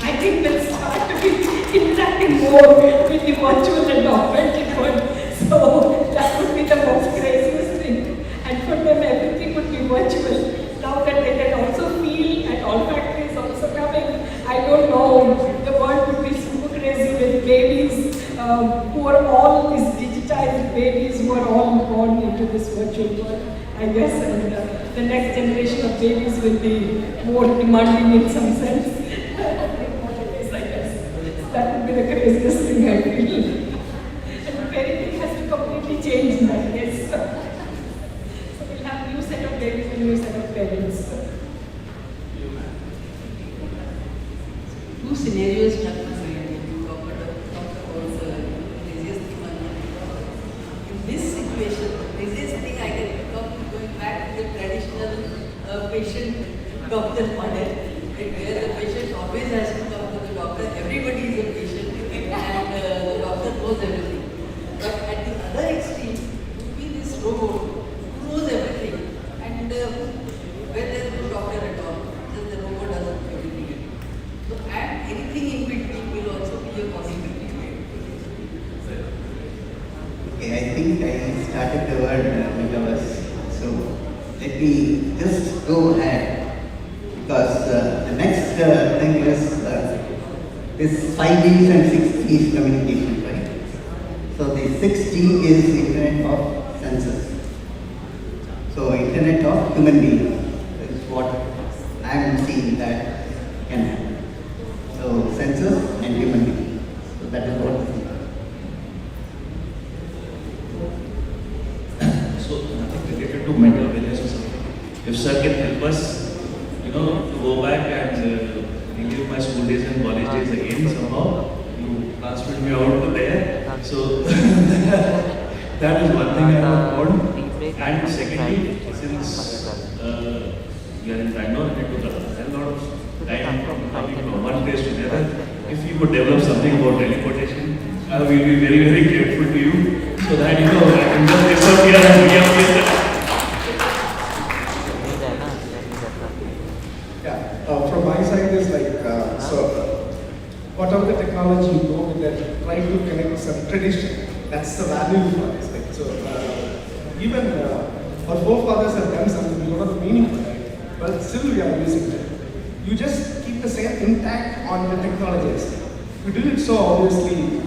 I think they'll start to be interacting more with the virtual and augmented world. So that would be the most craziest thing. And for them, everything would be virtual. Now that they can also feel and olfactory is also coming, I don't know, the world would be super crazy with babies who are all these digitized babies who are all born into this virtual world, I guess. And the next generation of babies will be more demanding in some sense. I guess. That would be the craziest thing I feel. And parenting has to completely change now, yes. So we'll have a new set of babies and new set of parents. Two scenarios struck my mind when you talked about the craziest thing. In this situation, the craziest thing I can think of is going back to the traditional patient-doctor model, where the patient always has to come to the doctor. Everybody is a patient, and the doctor knows everything. But at the other extreme would be this robot who knows everything, and where there is no doctor at all, just the robot does everything. So, and anything in between will also be a possibility. Okay, I think I started the word metaverse. So let me just go ahead, because the next thing is this 5Gs and 6Gs communication, right? So the 6G is Internet of Senses. So Internet of Human Beings is what I am seeing that can happen. So senses and human beings. So that is what is. So nothing related to mental wellness or something. If sir can help us, to go back and relive my school days and college days again somehow, you transferred me out to there. So that is one thing I would want. And secondly, since we are in Bangalore and it took a lot of time from coming from one place to the other, if you could develop something about teleportation, I will be very, very grateful to you, so that I can just disappear and reappear. Yeah, from my side is like, so whatever the technology you go with that, try to connect some tradition. That's the value for this. Like, so even our forefathers have done something, we don't know the meaning for it, but still we are using it. You just keep the same intact on the technologies. We do it so obviously,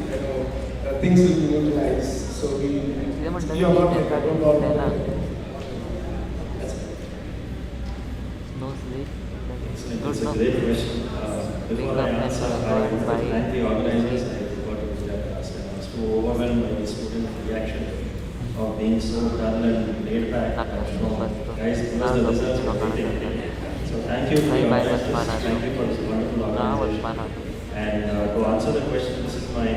things will be utilized. So you are not like, I don't know. It's a great question. Before I answer, I would thank the organizers. I forgot to do that last time. I was too overwhelmed by the student reaction of being so dull and laid back. Guys, give us the results for waiting. So thank you for your organizers. Thank you for this wonderful organization. And to answer the question, this is my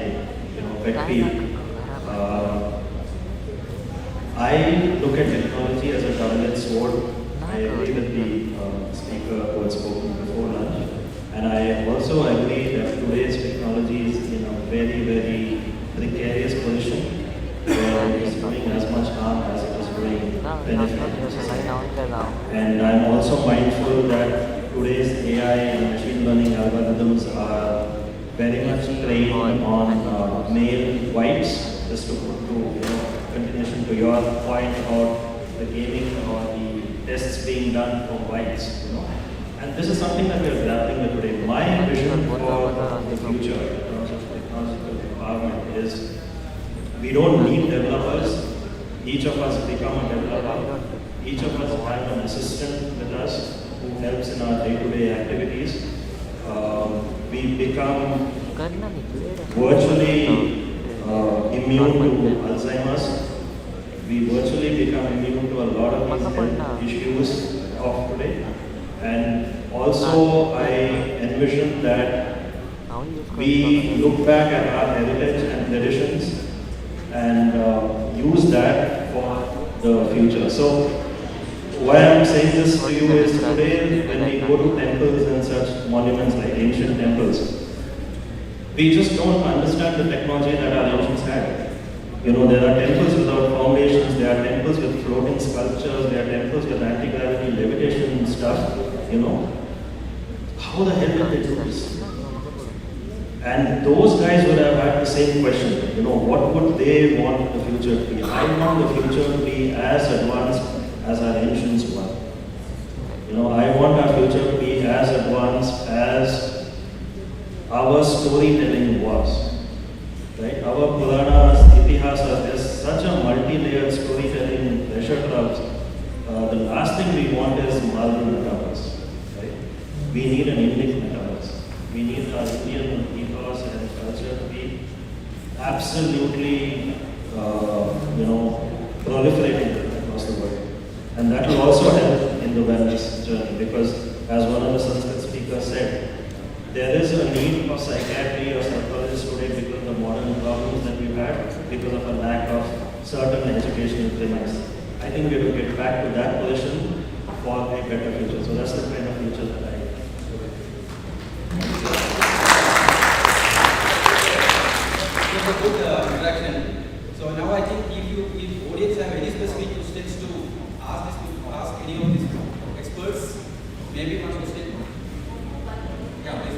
pet peeve. I look at technology as a double-edged sword. I agree with the speaker who had spoken before lunch, and I also agree that today's technology is in a very, very precarious position where it is doing as much harm as it is doing benefit. And I'm also mindful that today's AI and machine learning algorithms are very much trained on male whites. Just to continuation to your point about the gaming or the tests being done for whites, and this is something that we are grappling with today. My vision for the future in terms of technological empowerment is we don't need developers. Each of us become a developer. Each of us have an assistant with us who helps in our day-to-day activities. We become virtually immune to Alzheimer's. We virtually become immune to a lot of these health issues of today. And also I envision that we look back at our heritage and traditions and use that for the future. So why I'm saying this to you is today when we go to temples and such monuments like ancient temples, we just don't understand the technology that our ancients had. You know, there are temples without foundations, there are temples with floating sculptures, there are temples with anti-gravity levitation stuff, you know. How the hell did they do this? And those guys would have had the same question, you know, what would they want the future to be? I want the future to be as advanced as our ancients were. You know, I want our future to be as advanced as our storytelling was. Right? Our Puranas, Itihasas, there's such a multi-layered storytelling treasure troves. The last thing we want is marble metaphors. Right? We need an Indic metaphors. We need our Indian ethos and culture to be absolutely, proliferating across the world. And that will also help in the wellness journey because, as one of the Sanskrit speakers said, there is a need for psychiatry or psychologists today because of the modern problems that we've had because of a lack of certain educational premise. I think we will get back to that position for a better future. So that's the kind of future that I look at. It's a good introduction. So now I think if audience have any specific questions to ask any of these experts, maybe one question. Yeah, please.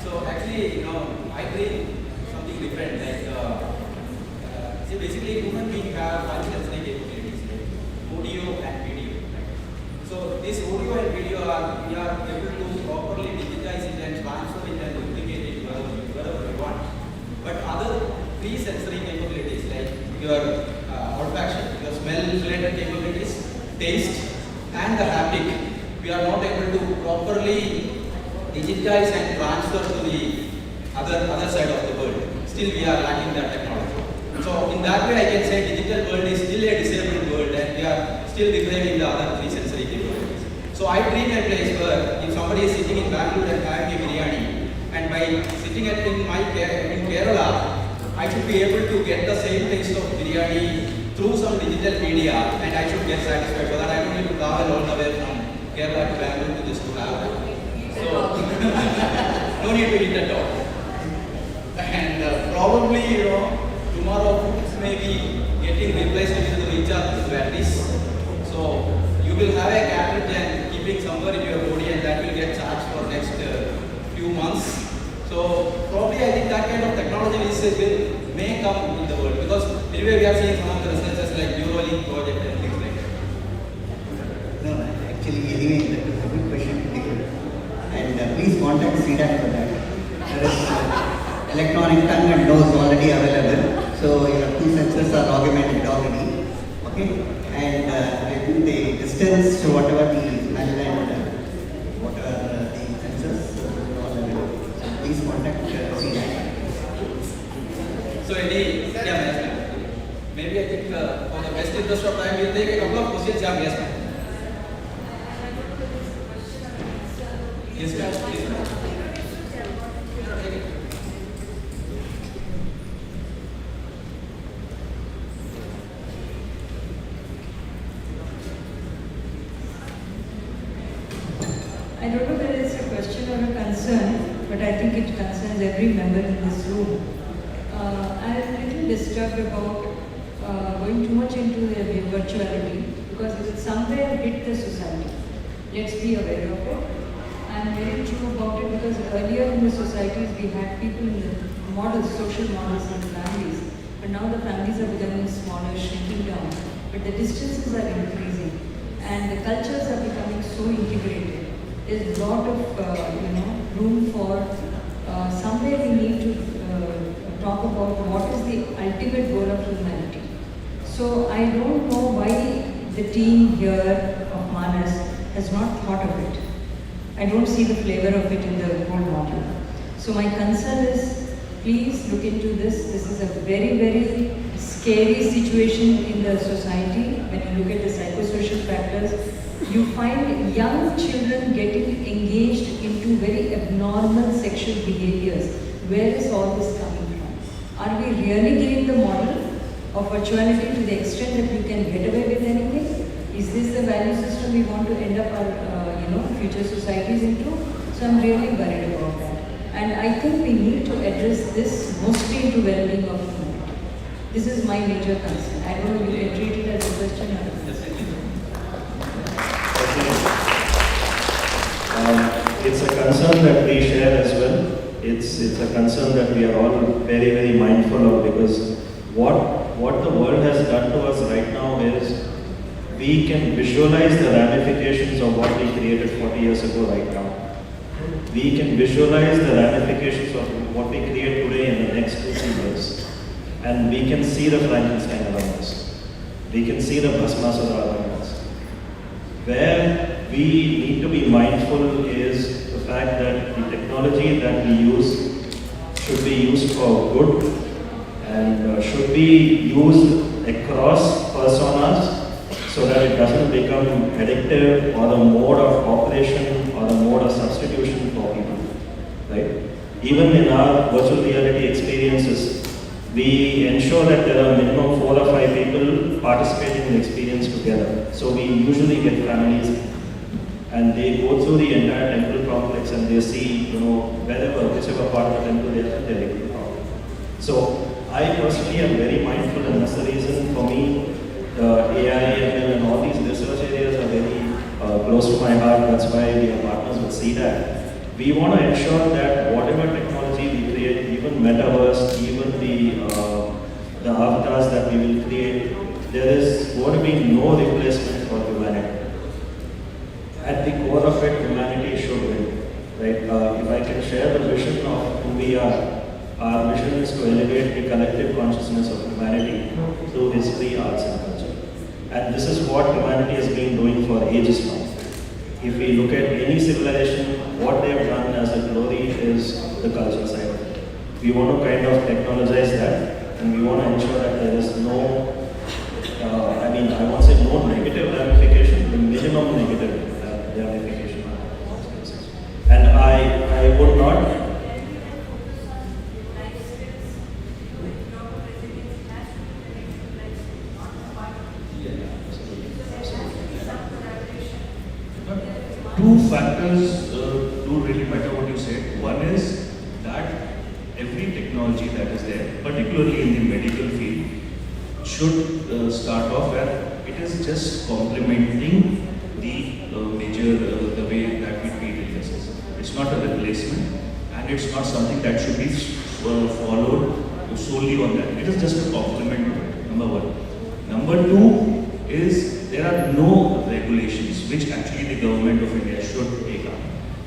So actually, I dream something different. Like, see, basically, human beings have multi-sensory capabilities, like audio and video. So this audio and video we are able to properly digitize it and transfer it and duplicate it wherever we want. But other three sensory capabilities, like your olfaction, your smell-related capabilities, taste, and the haptic, we are not able to properly digitize and transfer to the other side of the world. Still, we are lacking that technology. So, in that way, I can say digital world is still a disabled world, and we are still depriving the other three sensory capabilities. So, I dream a place where if somebody is sitting in Bengaluru and having a biryani, and by sitting in Kerala, I should be able to get the same taste of biryani through some digital media, and I should get satisfied so that I don't need to travel all the way from Kerala to Bengaluru to just to have it. So, no need to eat at all. And probably, tomorrow foods may be getting replaced with the rechargeable batteries. So, you will have a cartridge and keeping somewhere in your body, and that will get charged for next few months. So probably I think that kind of technology may come in the world because anyway we are seeing some of the researchers like Neurospsychological project and things like that. No, actually anyway that is a good question to take. And please contact C-DAC for that. There is electronic tongue and nose already available. So your two sensors are augmented already. Okay? And I think the distance to whatever the smell and whatever the sensors are all available. Please contact C-DAC. So maybe I think for the best interest of time, we'll take a couple of questions. Yeah, yes, ma'am. Yes, ma'am. Please, ma'am. I don't know whether it's a question or a concern, but I think it concerns every member in this room. I am a little disturbed about going too much into the virtuality because it will somewhere hit the society. Let's be aware of it. I am very true about it because earlier in the societies we had people in the models, social models and families, but now the families are becoming smaller, shrinking down, but the distances are increasing and the cultures are becoming so integrated. There's a lot of room for somewhere we need to talk about what is the ultimate goal of humanity. So I don't know why the team here of MANAS has not thought of it. I don't see the flavor of it in the whole model. So my concern is, please look into this. This is a very, very scary situation in the society. When you look at the psychosocial factors, you find young children getting engaged into very abnormal sexual behaviors. Where is all this coming from? Are we really giving the model of virtuality to the extent that you can get away with anything? Is this the value system we want to end up our future societies into? So I'm really worried about that. And I think we need to address this mostly into well-being of humanity. This is my major concern. I don't know if you can treat it as a question or not. It's a concern that we share as well. It's a concern that we are all very, very mindful of, because what the world has done to us right now is we can visualize the ramifications of what we created 40 years ago right now. We can visualize the ramifications of what we create today in the next 2-3 years. And we can see the Frankenstein around us. We can see the Bhasmasura around us. Where we need to be mindful is the fact that the technology that we use should be used for good and should be used across personas, so that it doesn't become addictive or the mode of operation or the mode of substitution for people, right? Even in our virtual reality experiences, we ensure that there are minimum 4 or 5 people participating in the experience together. So we usually get families and they go through the entire temple complex and they see, whichever part of the temple they are, they're able to talk. So I personally am very mindful, and that's the reason for me AI, ML and all these research areas are very close to my heart. That's why we are partners with C-DAC. We want to ensure that whatever technology we create, even metaverse, even the avatars that we will create, there is going to be no replacement for humanity. At the core of it, humanity should win. Right? If I can share the vision of who we are, our mission is to elevate the collective consciousness of humanity through history, arts and culture. And this is what humanity has been doing for ages now. If we look at any civilization, what they have done as a glory is the cultural side of it. We want to kind of technologize that, and we want to ensure that there is no, I won't say no negative ramification, the minimum negative ramification. And I would not. Two factors do really matter what you said. One is that every technology that is there, particularly in the medical field, should start off where it is just complementing the way that we treat illnesses. It's not a replacement, and it's not something that should be followed solely on that. It is just a complement to it, number one. Number two is there are no regulations which actually the government of India should take up.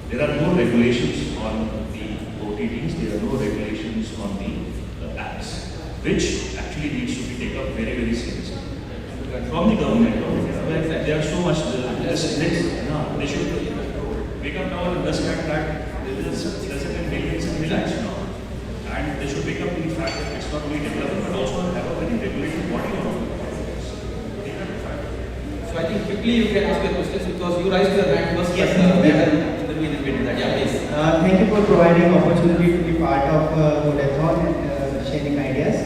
There are no regulations on the OTTs, there are no regulations on the apps, which actually needs to be taken up very, very seriously. From the government of India, there are so much, they should wake up now and understand that there is certain millions and millions now. And they should wake up to the fact that it's not only development, but also have a very regulated body on it. So I think quickly you can ask your questions because you raised your hand first. Yes, thank you for providing opportunity to be part of Hackathon and sharing ideas.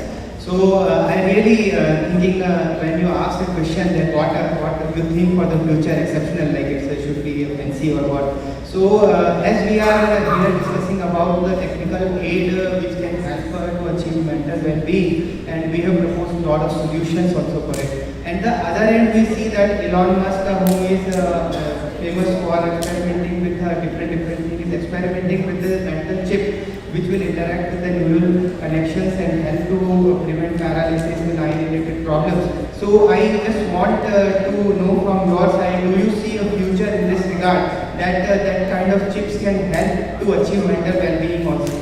So I really thinking when you ask the question that what you think for the future exceptional, like it should be fancy or what. So as we are here discussing about the technical aid which can help to achieve mental well-being, and we have proposed a lot of solutions also for it. And the other end we see that Elon Musk, who is famous for experimenting with different things, experimenting with the mental chip which will interact with the neural connections and help to prevent paralysis and eye-related problems. So I just want to know from your side, do you see a future in this regard that that kind of chips can help to achieve mental well-being also?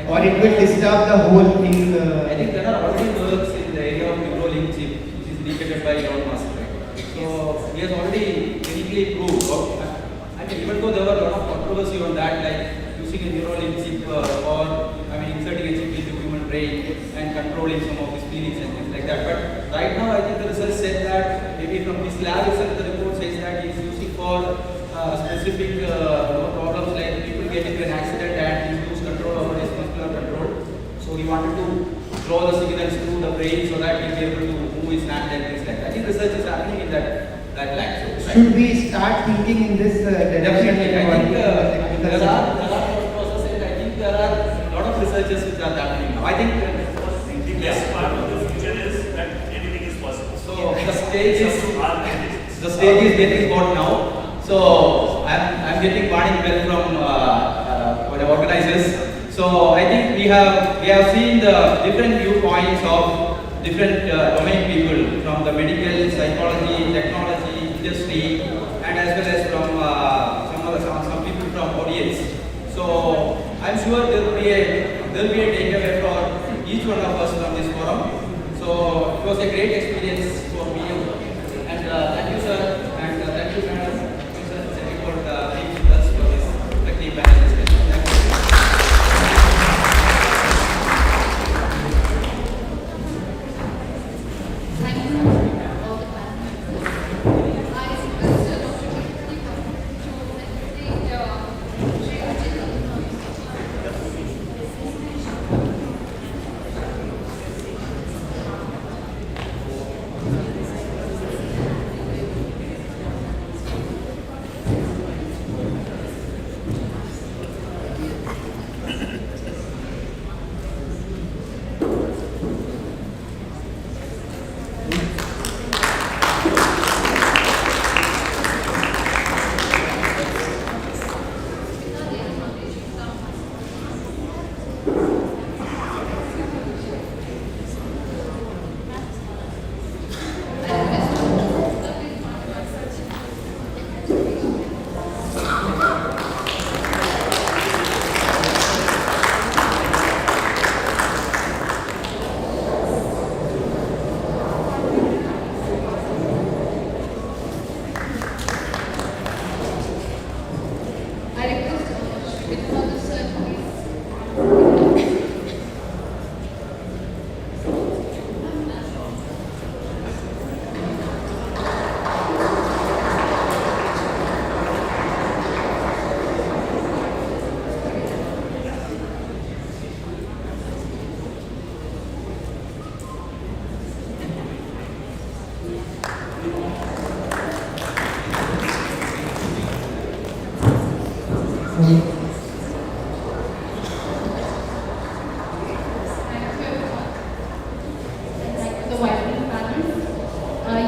Or it will disturb the whole thing? I think there are already works in the area of Neuralink chip, which is indicated by Elon Musk. So he has already clinically proved. I even though there were a lot of controversy on that, like using a neural chip inserting a chip into human brain and controlling some of his feelings and things like that. But right now, I think the research said that maybe from this lab itself, the report says that he's using for specific problems like people get into an accident and he lose control over his muscular control. So he wanted to draw the signals through the brain so that he'll be able to move his hand and things like that. I think research is happening in that line. So, should we start thinking in this direction? Definitely. I think there are processes and I think there are a lot of researches which are happening now. I think the best part of the future is that anything is possible. So the stage is getting got now. So I'm getting warning bell from the organizers. So I think we have seen the different viewpoints of different domain people from the medical, psychology, technology, industry, and as well as some people from audience. So I'm sure there will be a takeaway for each one of us from this forum. So it was a great experience for me, and thank you, sir, and thank you, madam, for being with us for this technical panel discussion.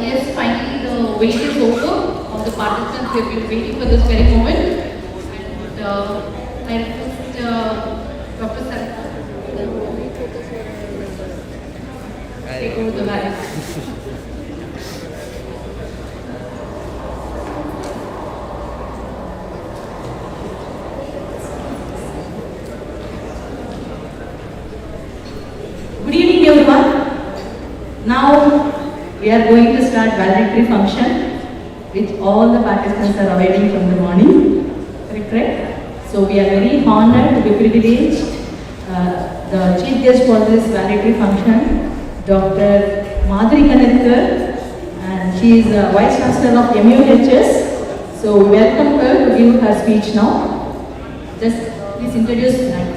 Yes, finally the wait is over. All the participants have been waiting for this very moment. And I request Dr. Sarita to take over the mic. Good evening, everyone. Now we are going to start valedictory function, which all the participants are awaiting from the morning. Correct? So we are very honored to be privileged. The chief guest for this valedictory function, Dr. Madhuri Kanetkar, and she is the Vice Chancellor of MUHS. So we welcome her to give her speech now. Just please introduce her.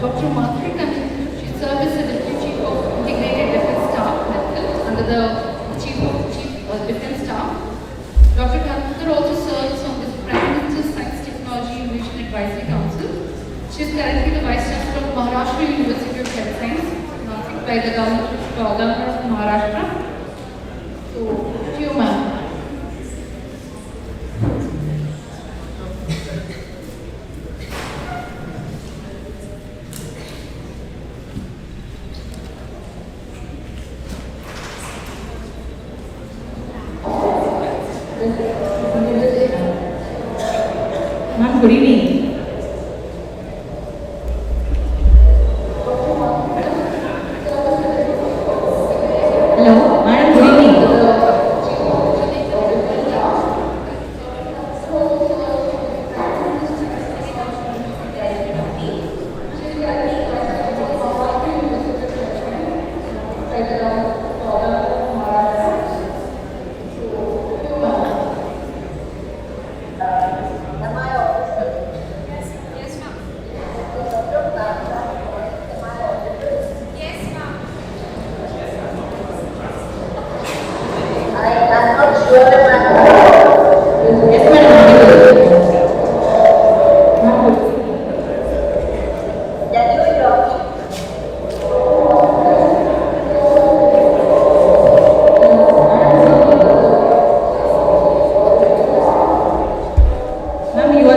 Dr. Madhuri Kanetkar, she served as the Deputy Chief of Integrated Defense Staff Medical under the Chief of Defense Staff. Dr. Kanetkar also serves on the Prime Minister's Science, Technology, Innovation Advisory Council. She is currently the Vice Chancellor of Maharashtra University of Health Science, by the Governor of Maharashtra. So, to you, ma'am. Ma'am, good evening. Hello, Madam, good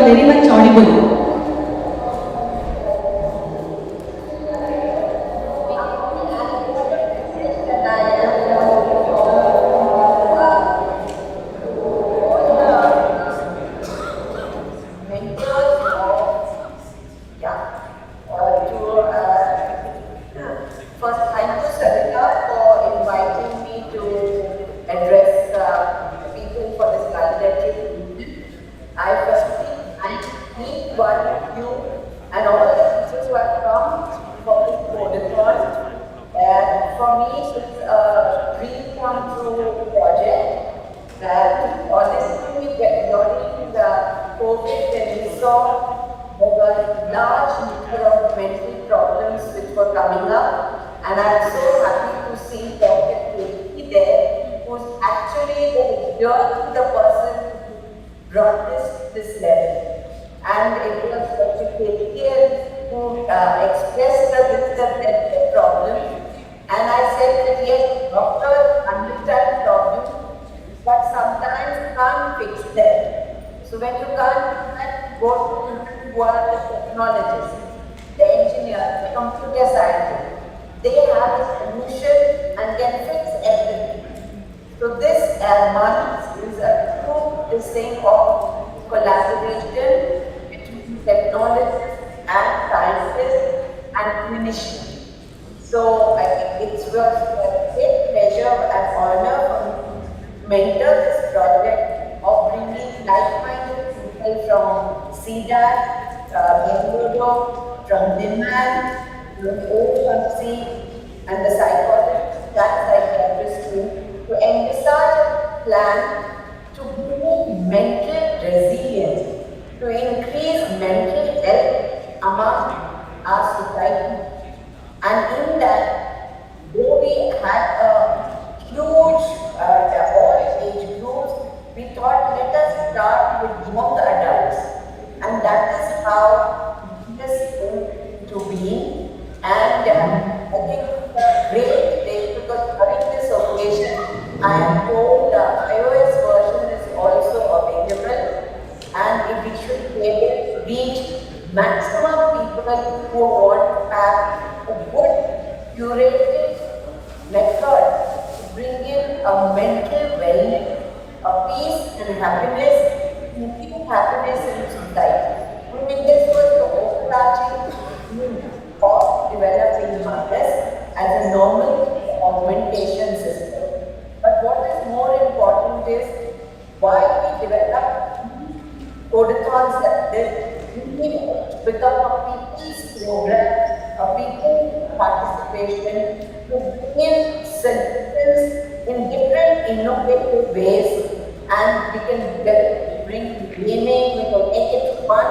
very much audible. First, thank you, Sarita, for inviting me to address people for this valedictory. I firstly thank each one of you and all the people who have come for this protocol. For me, it's a dream come true project. That honestly, during the COVID, when we saw there were large number of mental problems which were coming up. And I'm so happy to see Dr. K there, who's actually the person who brought this level. And it was Dr. K who expressed the problem. And I said that yes, doctors understand problems, but sometimes can't fix them. So when you can't go to people who are the technologists, the engineers, the computer scientists, they have a solution and can fix everything. So this MANAS is a true thing of collaboration between technologists and scientists and clinicians. So I think it was a great pleasure and honor for me to mentor this project of bringing like-minded people from C-DAC, Bengaluru, from DIMAN, and the psychiatrist to envisage a plan to bring mental resilience, to increase mental health among our society. And in that, though we had a huge all age groups, we thought let us start with young adults. And that is how this came to be. And I think it's a great day because during this occasion, I am told the iOS version is also available, and if we should be able to reach maximum people who want to have a good curated method to bring in a mental wellness, a peace and happiness, increase happiness in society. I mean, this was the overarching of developing MANAS as a normal augmentation system. But what is more important is why we develop codeathons like this. We need to become a people's program, a people's participation to bring in solutions in different innovative ways, and we can bring gaming, we can make it fun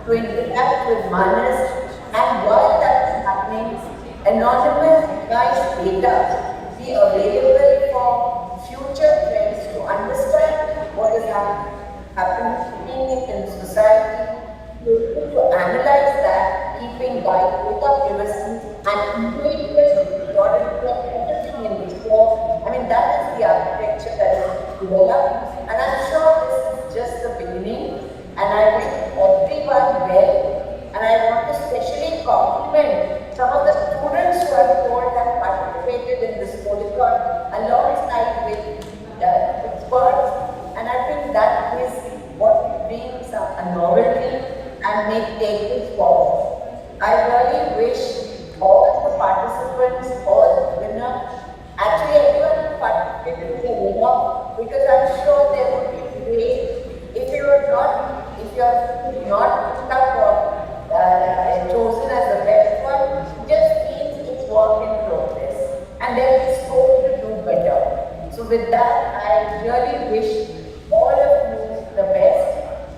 to interact with MANAS. And while that is happening, anonymous device data be available for future trends to understand what is happening in society, to analyze that, keeping data privacy and individual everything in this form. I mean, that is the architecture that is developed, and I'm sure this is just the beginning. And I wish everyone well. And I want to especially compliment some of the students who I've told have participated in this protocol alongside with experts. And I think that is what brings a novelty and take this forward. I really wish all the participants, all the winners, actually everyone who participated is a winner, because I'm sure there would be ways if you are not stuck or chosen as the best one, just means it's work in progress, and there is scope to do better. So with that, I really wish all of you the best,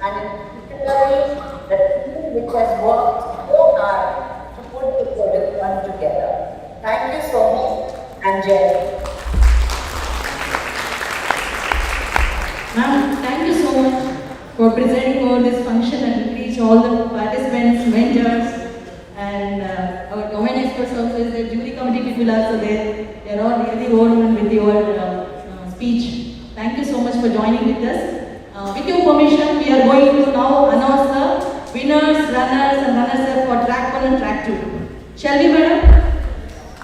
and in particular the team which has worked so hard to put the project one together. Thank you so much, and Jai. Ma'am, thank you so much for presenting over this function and reach all the participants, mentors, and our domain experts also is there, jury committee people also there. They are all really overwhelmed with your speech. Thank you so much for joining with us. With your permission, we are going to now announce the winners, runners and runners-up for track 1 and track 2. Shall we, madam?